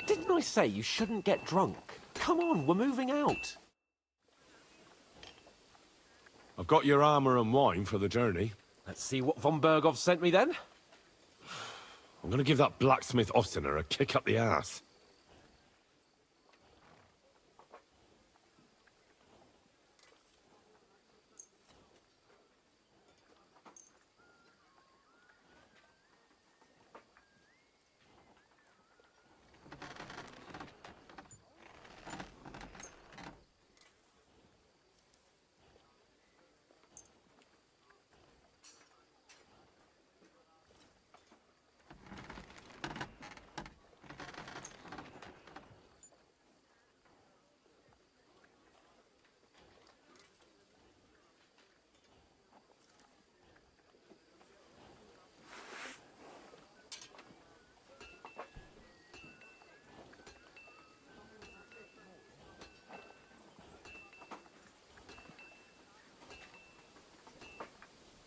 Didn't I say you shouldn't get drunk? Come on, we're moving out. I've got your armor and wine for the journey. Let's see what von Bergov sent me then. I'm gonna give that blacksmith Osina a kick up the ass.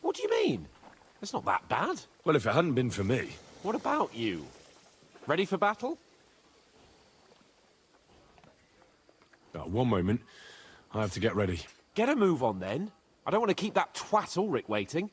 What do you mean? It's not that bad. Well, if it hadn't been for me... What about you? Ready for battle? One moment. I have to get ready. Get a move on then. I don't want to keep that twat Ulrich waiting.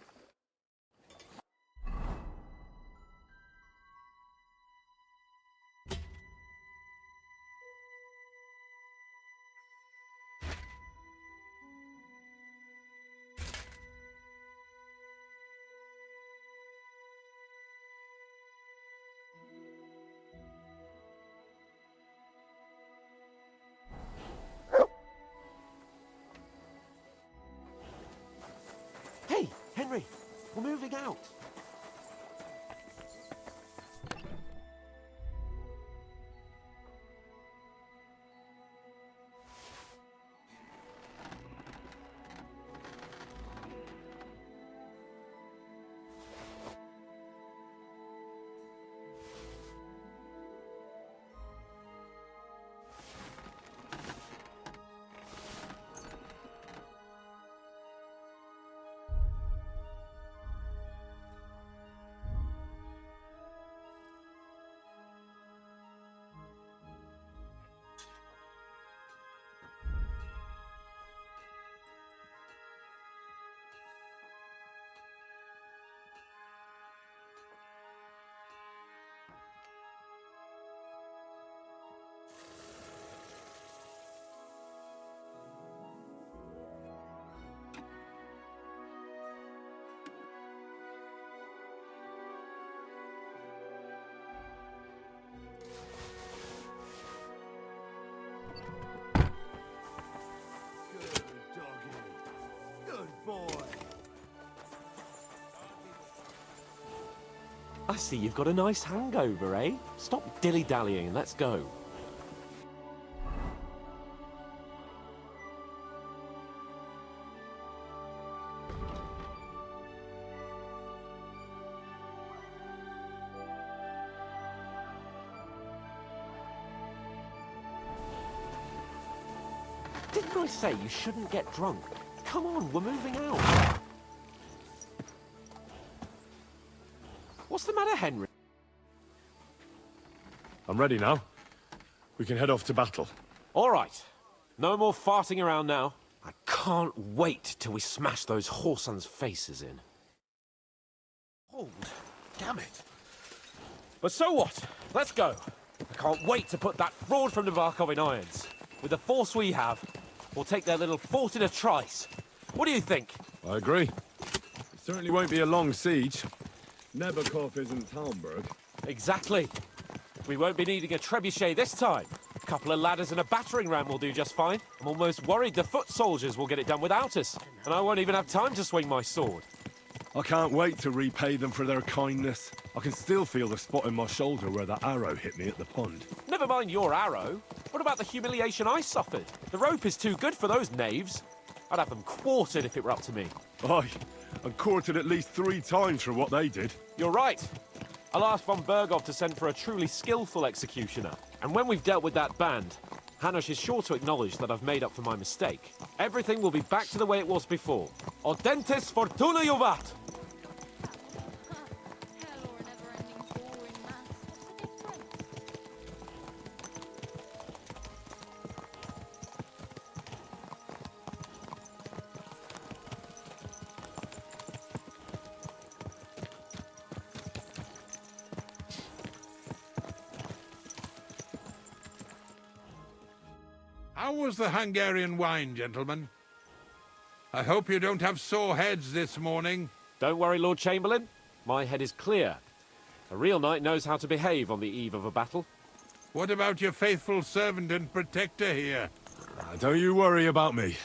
moving out. I see you've got a nice hangover, eh? Stop dilly-dallying and let's go. Didn't I say you shouldn't get drunk? Come on, we're moving out. What's the matter, Henry? I'm ready now. We can head off to battle. All right. No more farting around now. I can't wait till we smash those whoresons' faces in. Hold. Damn it. But so what? Let's go. I can't wait to put that fraud from Nabokov in irons. With the force we have, we'll take their little fort in a trice. What do you think? I agree. It certainly won't be a long siege. Nabokov isn't Talmberg. Exactly. We won't be needing a trebuchet this time. A couple of ladders and a battering ram will do just fine. I'm almost worried the foot soldiers will get it done without us. And I won't even have time to swing my sword. I can't wait to repay them for their kindness. I can still feel the spot in my shoulder where that arrow hit me at the pond. Never mind your arrow. What about the humiliation I suffered? The rope is too good for those knaves. I'd have them quartered if it were up to me. Aye, and quartered at least 3 times for what they did. You're right. I'll ask von Bergov to send for a truly skillful executioner. And when we've dealt with that band, Hanush is sure to acknowledge that I've made up for my mistake. Everything will be back to the way it was before. Audentes fortuna juvat! How was the Hungarian wine, gentlemen? I hope you don't have sore heads this morning. Don't worry, Lord Chamberlain. My head is clear. A real knight knows how to behave on the eve of a battle. What about your faithful servant and protector here? Don't you worry about me.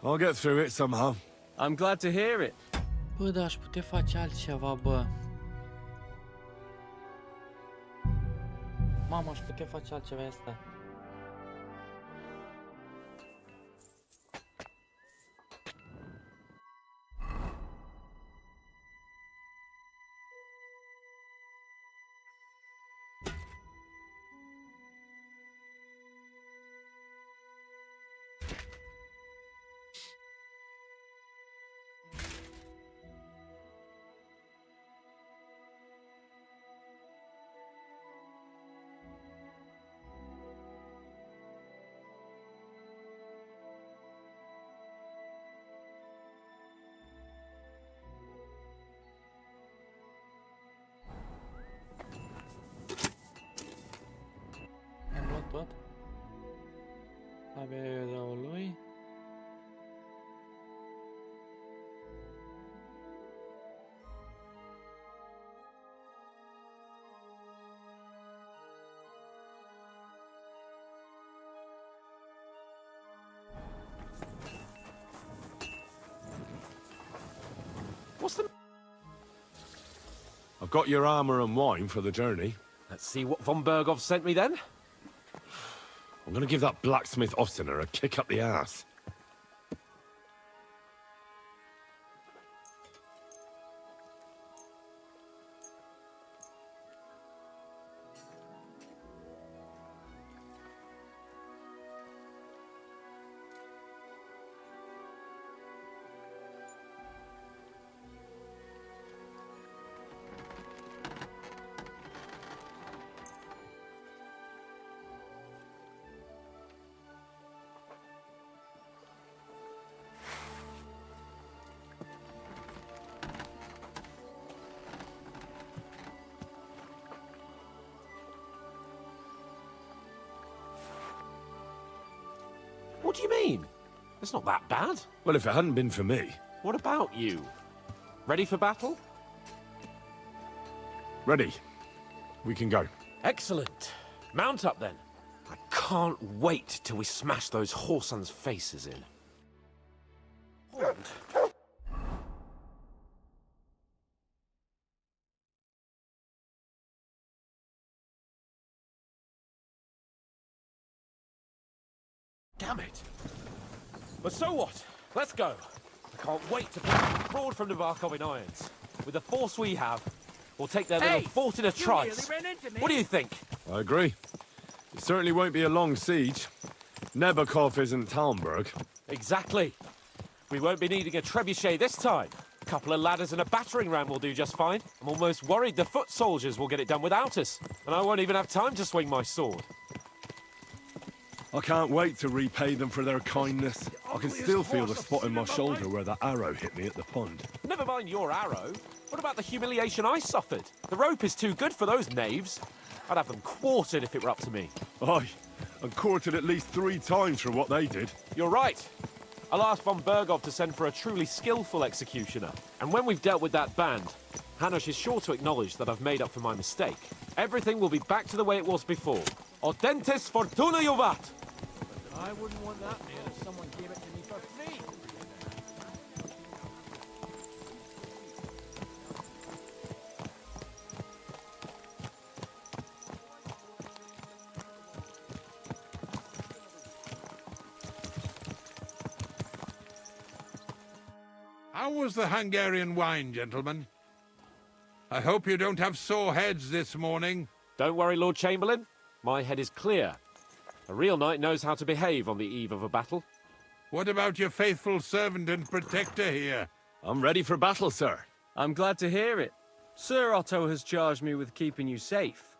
I'll get through it somehow. I'm glad to hear it. Bă, dar aș putea face altceva, bă. Mamă, aș putea face altceva asta. I've got your armor and wine for the journey. Let's see what von Bergov sent me then. I'm gonna give that blacksmith Ostener a kick up the ass. What do you mean? It's not that bad. Well, if it hadn't been for me... What about you? Ready for battle? Ready. We can go. Excellent. Mount up then. I can't wait till we smash those whoresons' faces in. Damn it. But so what? Let's go. I can't wait to put fraud from Nabokov in irons. With the force we have, we'll take their little fort in a trice. What do you think? I agree. It certainly won't be a long siege. Nabokov isn't Talmberg. Exactly. We won't be needing a trebuchet this time. A couple of ladders and a battering ram will do just fine. I'm almost worried the foot soldiers will get it done without us. And I won't even have time to swing my sword. I can't wait to repay them for their kindness. I can still feel the spot in my shoulder where that arrow hit me at the pond. Never mind your arrow. What about the humiliation I suffered? The rope is too good for those knaves. I'd have them quartered if it were up to me. Aye, and quartered at least 3 times for what they did. You're right. I'll ask von Bergov to send for a truly skillful executioner. And when we've dealt with that band, Hanush is sure to acknowledge that I've made up for my mistake. Everything will be back to the way it was before. Audentes fortuna juvat! I wouldn't want that meal if someone gave it to me for free. How was the Hungarian wine, gentlemen? I hope you don't have sore heads this morning. Don't worry, Lord Chamberlain. My head is clear. A real knight knows how to behave on the eve of a battle. What about your faithful servant and protector here? I'm ready for battle, sir. I'm glad to hear it. Sir Otto has charged me with keeping you safe.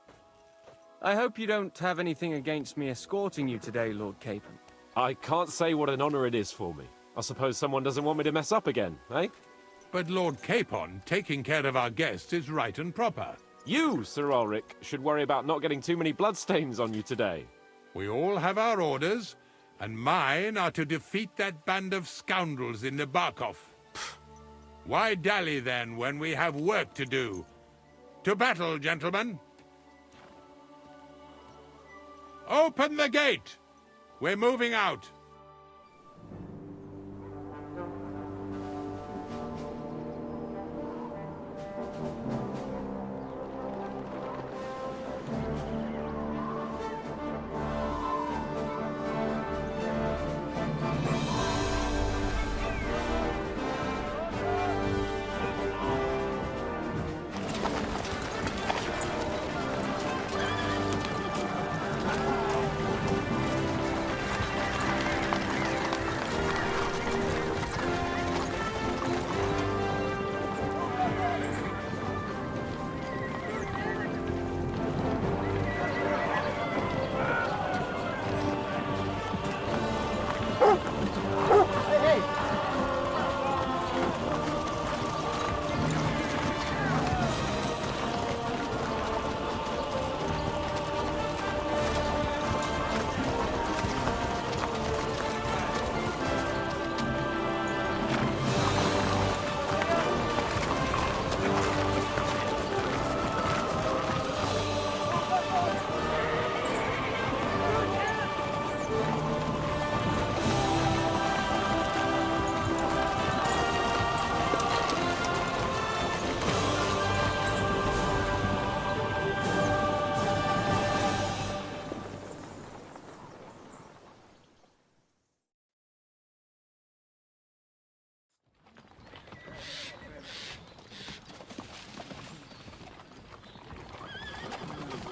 I hope you don't have anything against me escorting you today, Lord Capon. I can't say what an honor it is for me. I suppose someone doesn't want me to mess up again, eh? But Lord Capon, taking care of our guests is right and proper. You, Sir Ulrich, should worry about not getting too many bloodstains on you today. We all have our orders, and mine are to defeat that band of scoundrels in Nabokov. Why dally, then, when we have work to do? To battle, gentlemen! Open the gate! We're moving out.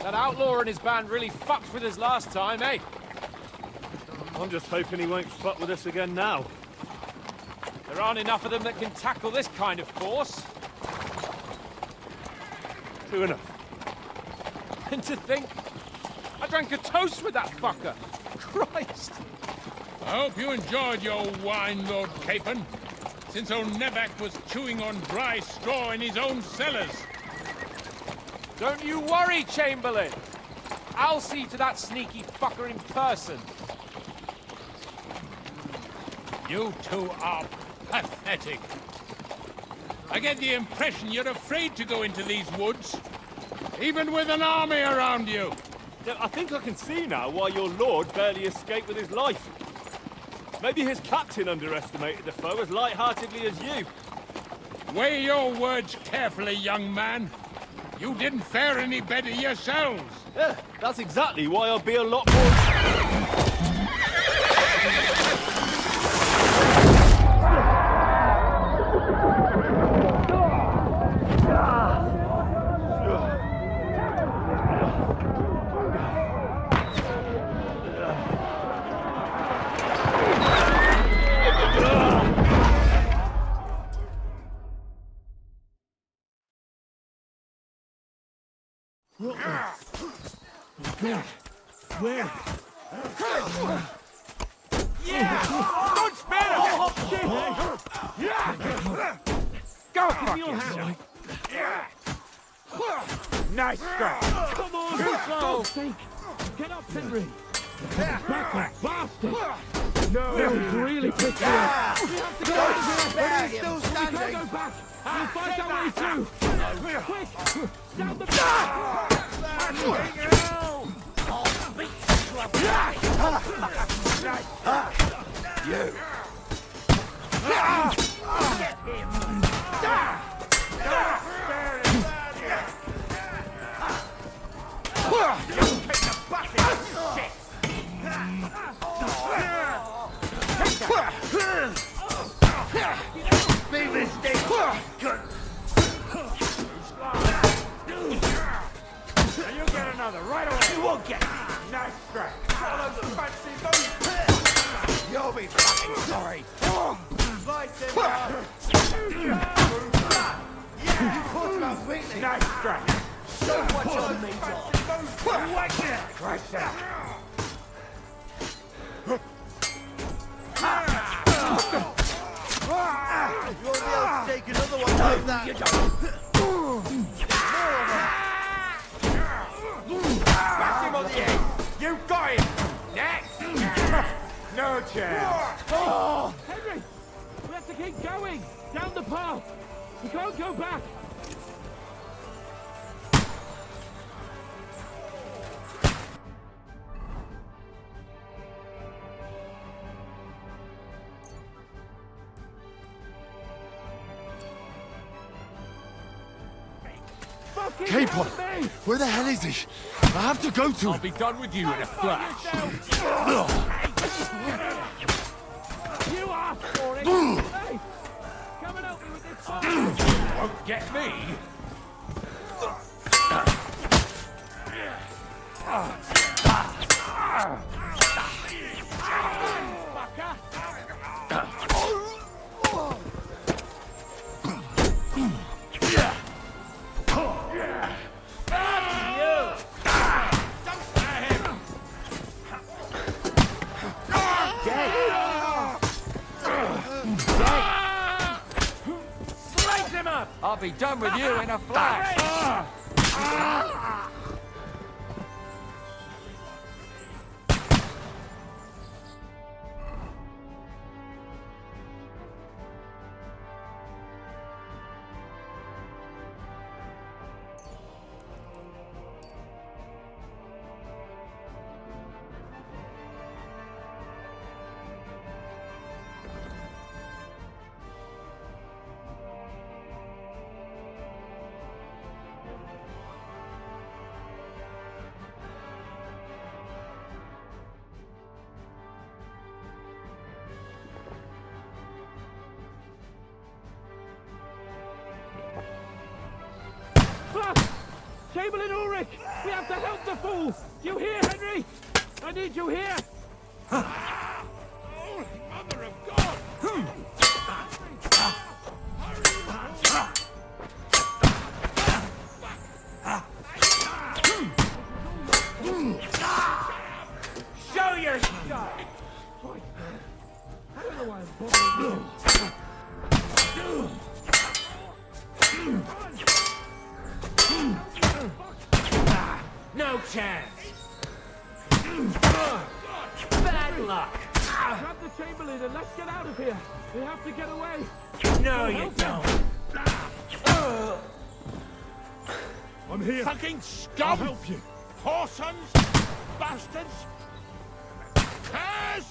That outlaw and his band really fucked with us last time, eh? I'm just hoping he won't fuck with us again now. There aren't enough of them that can tackle this kind of force. True enough. And to think, I drank a toast with that fucker. Christ. I hope you enjoyed your wine, Lord Capon, since old Nevac was chewing on dry straw in his own cellars. Don't you worry, Chamberlain. I'll see to that sneaky fucker in person. You two are pathetic. I get the impression you're afraid to go into these woods, even with an army around you. Yeah, I think I can see now why your lord barely escaped with his life. Maybe his captain underestimated the foe as light-heartedly as you. Weigh your words carefully, young man. You didn't fare any better yourselves. Yeah, that's exactly why I'll be a lot more... Where? Yeah! Don't spare him! Oh, shit! Yeah! Go Give me your hand! Nice strike! Come on! Too slow! For sake! Get up, Henry! Back, bastard! No! He's really pissed me off! We have to go over here! Still We can't standing! go back! We'll find our way through! Quick! Down the back! You! Get him! Big mistake! You get another right away! You won't get it! Nice strike! Follow the fancy move! You'll be fucking sorry! Slice him out! You caught him out weakly! Nice strike! So much on me, Whack it! Crush that! You won't be able to take another one like that! You Back him on the head! You got him! Next! No chance! Oh! Henry! We have to keep going! Down the path! We can't go back! Capon! Where the hell is he? I have to go to him! I'll be done with you in a flash! You asked for it! Hey! Come and help me with this one! Won't get me! I'll be done with you in a flash! Chamberlain Ulrich! We have to help fool! You hear, Henry? I need you here! Oh, Mother of God! Show your stuff! I don't know why I'm bothering you. No chance! Bad luck! Grab the Chamberlain and let's get out of here! We have to get away! No, you don't! I'm here. Fucking scum! I'll help you. Whoresons! Bastards! Curs!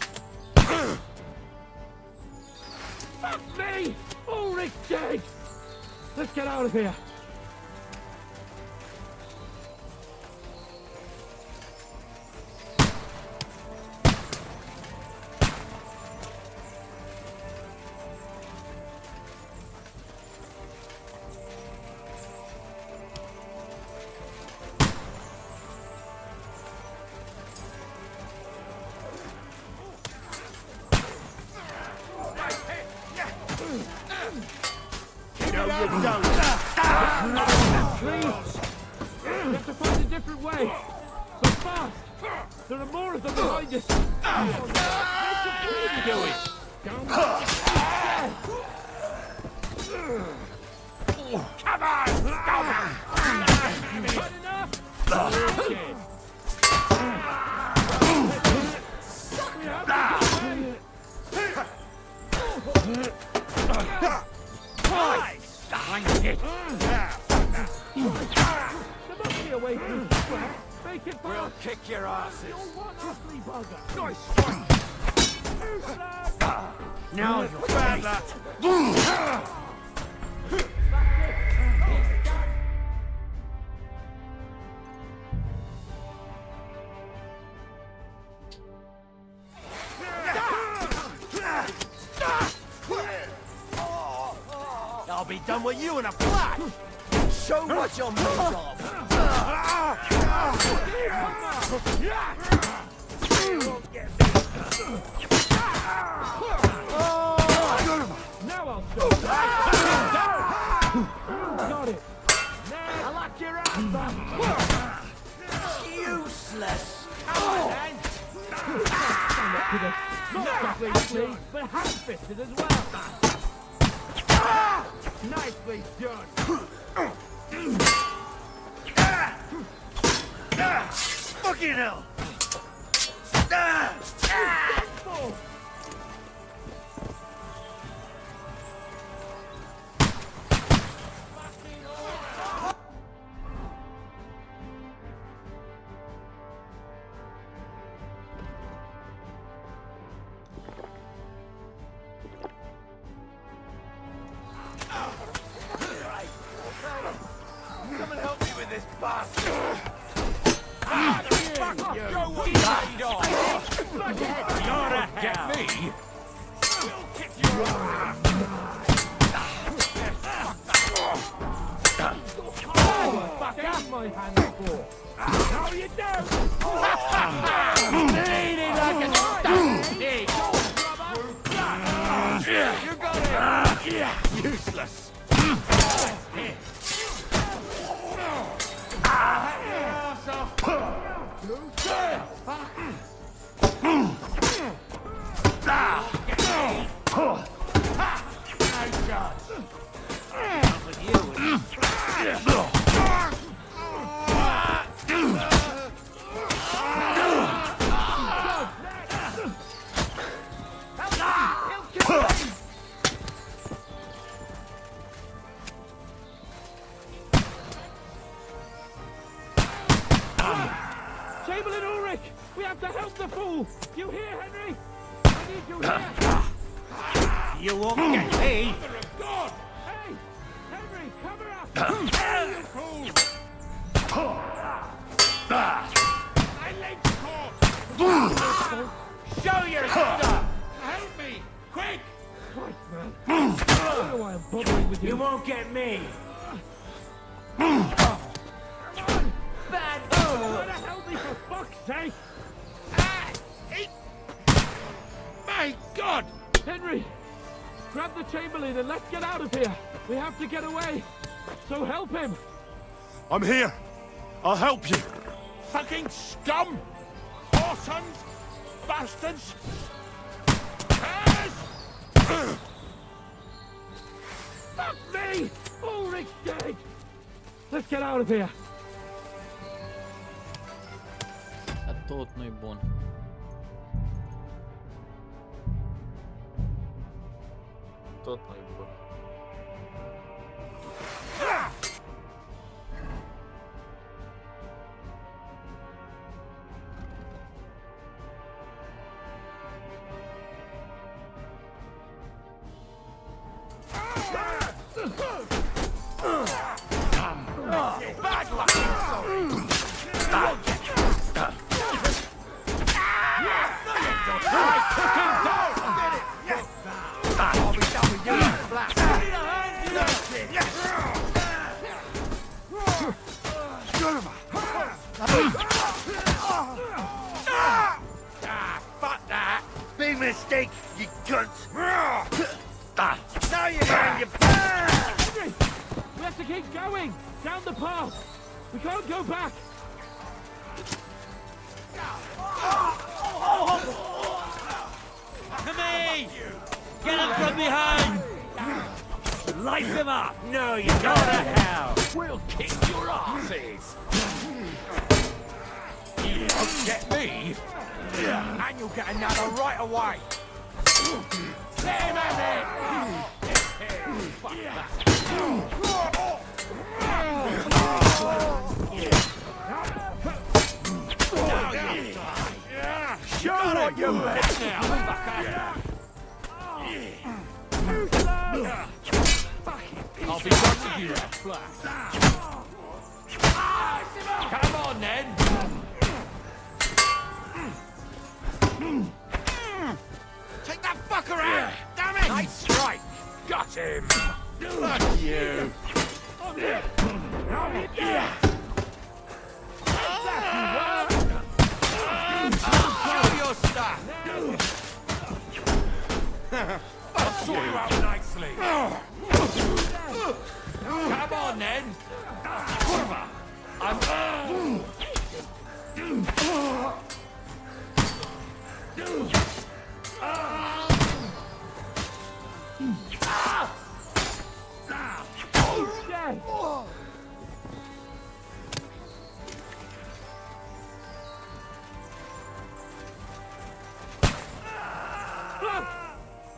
Fuck me! Ulrich dead! Let's get out of here! No, you don't! Please! We have to find a different way! But fast! There are more of them behind us! What are you doing? Come on! Had enough? We'll kick your asses. Nice Now you're bad luck. I'll be done with you in a flash! Show what you're made of! Now I'll show you! Got it! I like your ass! Useless! Stand up to this! Not quickly, but half-fisted as well! Nicely done! Fucking hell! Come and help me with this bastard! Show what you made of! You're a Get me! We'll kick your ass! Back out my hands for! How you down? Bleeding like a stuck pig! You got it! Useless! Chamberlain Ulrich! We have to help the fool! You hear, Henry? I need you here! You won't get me! Mother of God! Hey! Henry, cover up! You fool! My leg's caught! Show your stuff! Help me! Quick! Christ, man. I don't know why I'm bothering with you. You won't get me! Come on! Bad Help me for fuck's sake! My God! Henry! Grab the Chamberlain and let's get out of here! We have to get away! So help him! I'm here. I'll help you. Fucking scum! Whoresons! Bastards! Curs! Fuck me! Ulrich's dead! Let's get out of here! Tot nu-i bun. Tot nu-i bun. Bad luck! Fuck that! Big mistake, you cunt! Now you're going to... We have to keep going! Down the path! We can't go back! To me! Get him from behind! Light him up! No, you go to hell! We'll kick your asses! You won't get me! And you'll get another right away! There, man! Fuck that! Show what you're best now, fucker! I'll be done with you, that flash. Come on, then! Take that fucker out! Damn it! Nice strike! Got him! Fuck you! Show your stuff! I'll sort you out nicely! Come on, then! Look!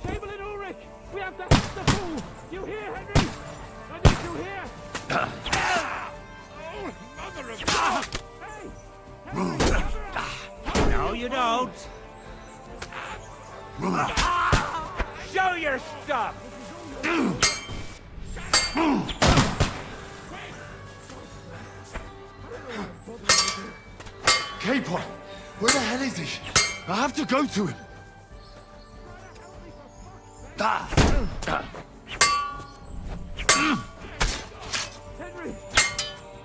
Chamberlain Ulrich! We have to hit the fool! You hear, Henry? I need you here! Mother of God! Hey! No, you don't! Show your stuff! Capon, where the hell is he? I have to go to him. Henry!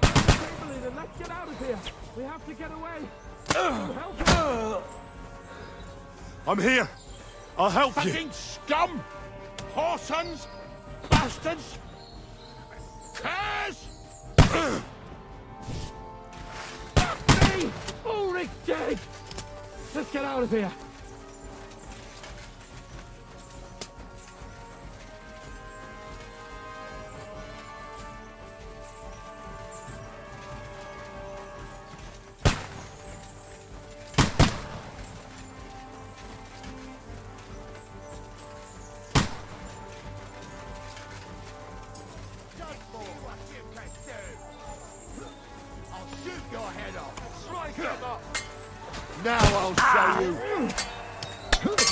Chamberlain, and let's get out of here! We have to get away! Help us! I'm here. I'll help you. Fucking scum! Whoresons! Bastards! Curs! Fuck me! Ulrich's dead! Let's get out of here! Now I'll show you.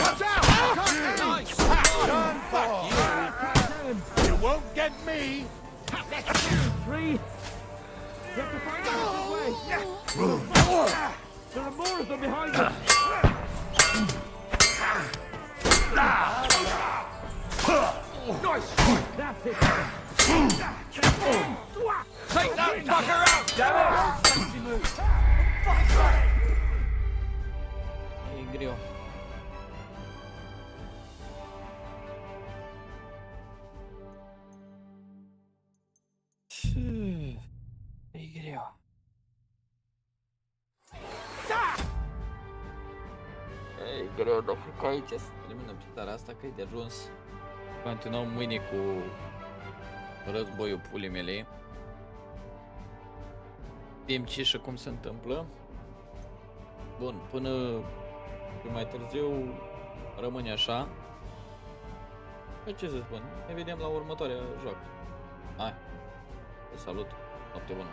Watch out! Turn back, you won't get me! Three! We have to find out which way! There are more of them behind us! Nice! That's it! Take that fucker out, damn it! E greu. E greu. E greu, dar cred că aici să terminăm citarea asta, că e de ajuns. Continuăm mâine cu războiul pulii mele. Știm ce și cum se întâmplă. Bun, până mai târziu rămâne așa. Păi ce să spun, ne vedem la următoarea joacă. Hai, te salut, noapte bună.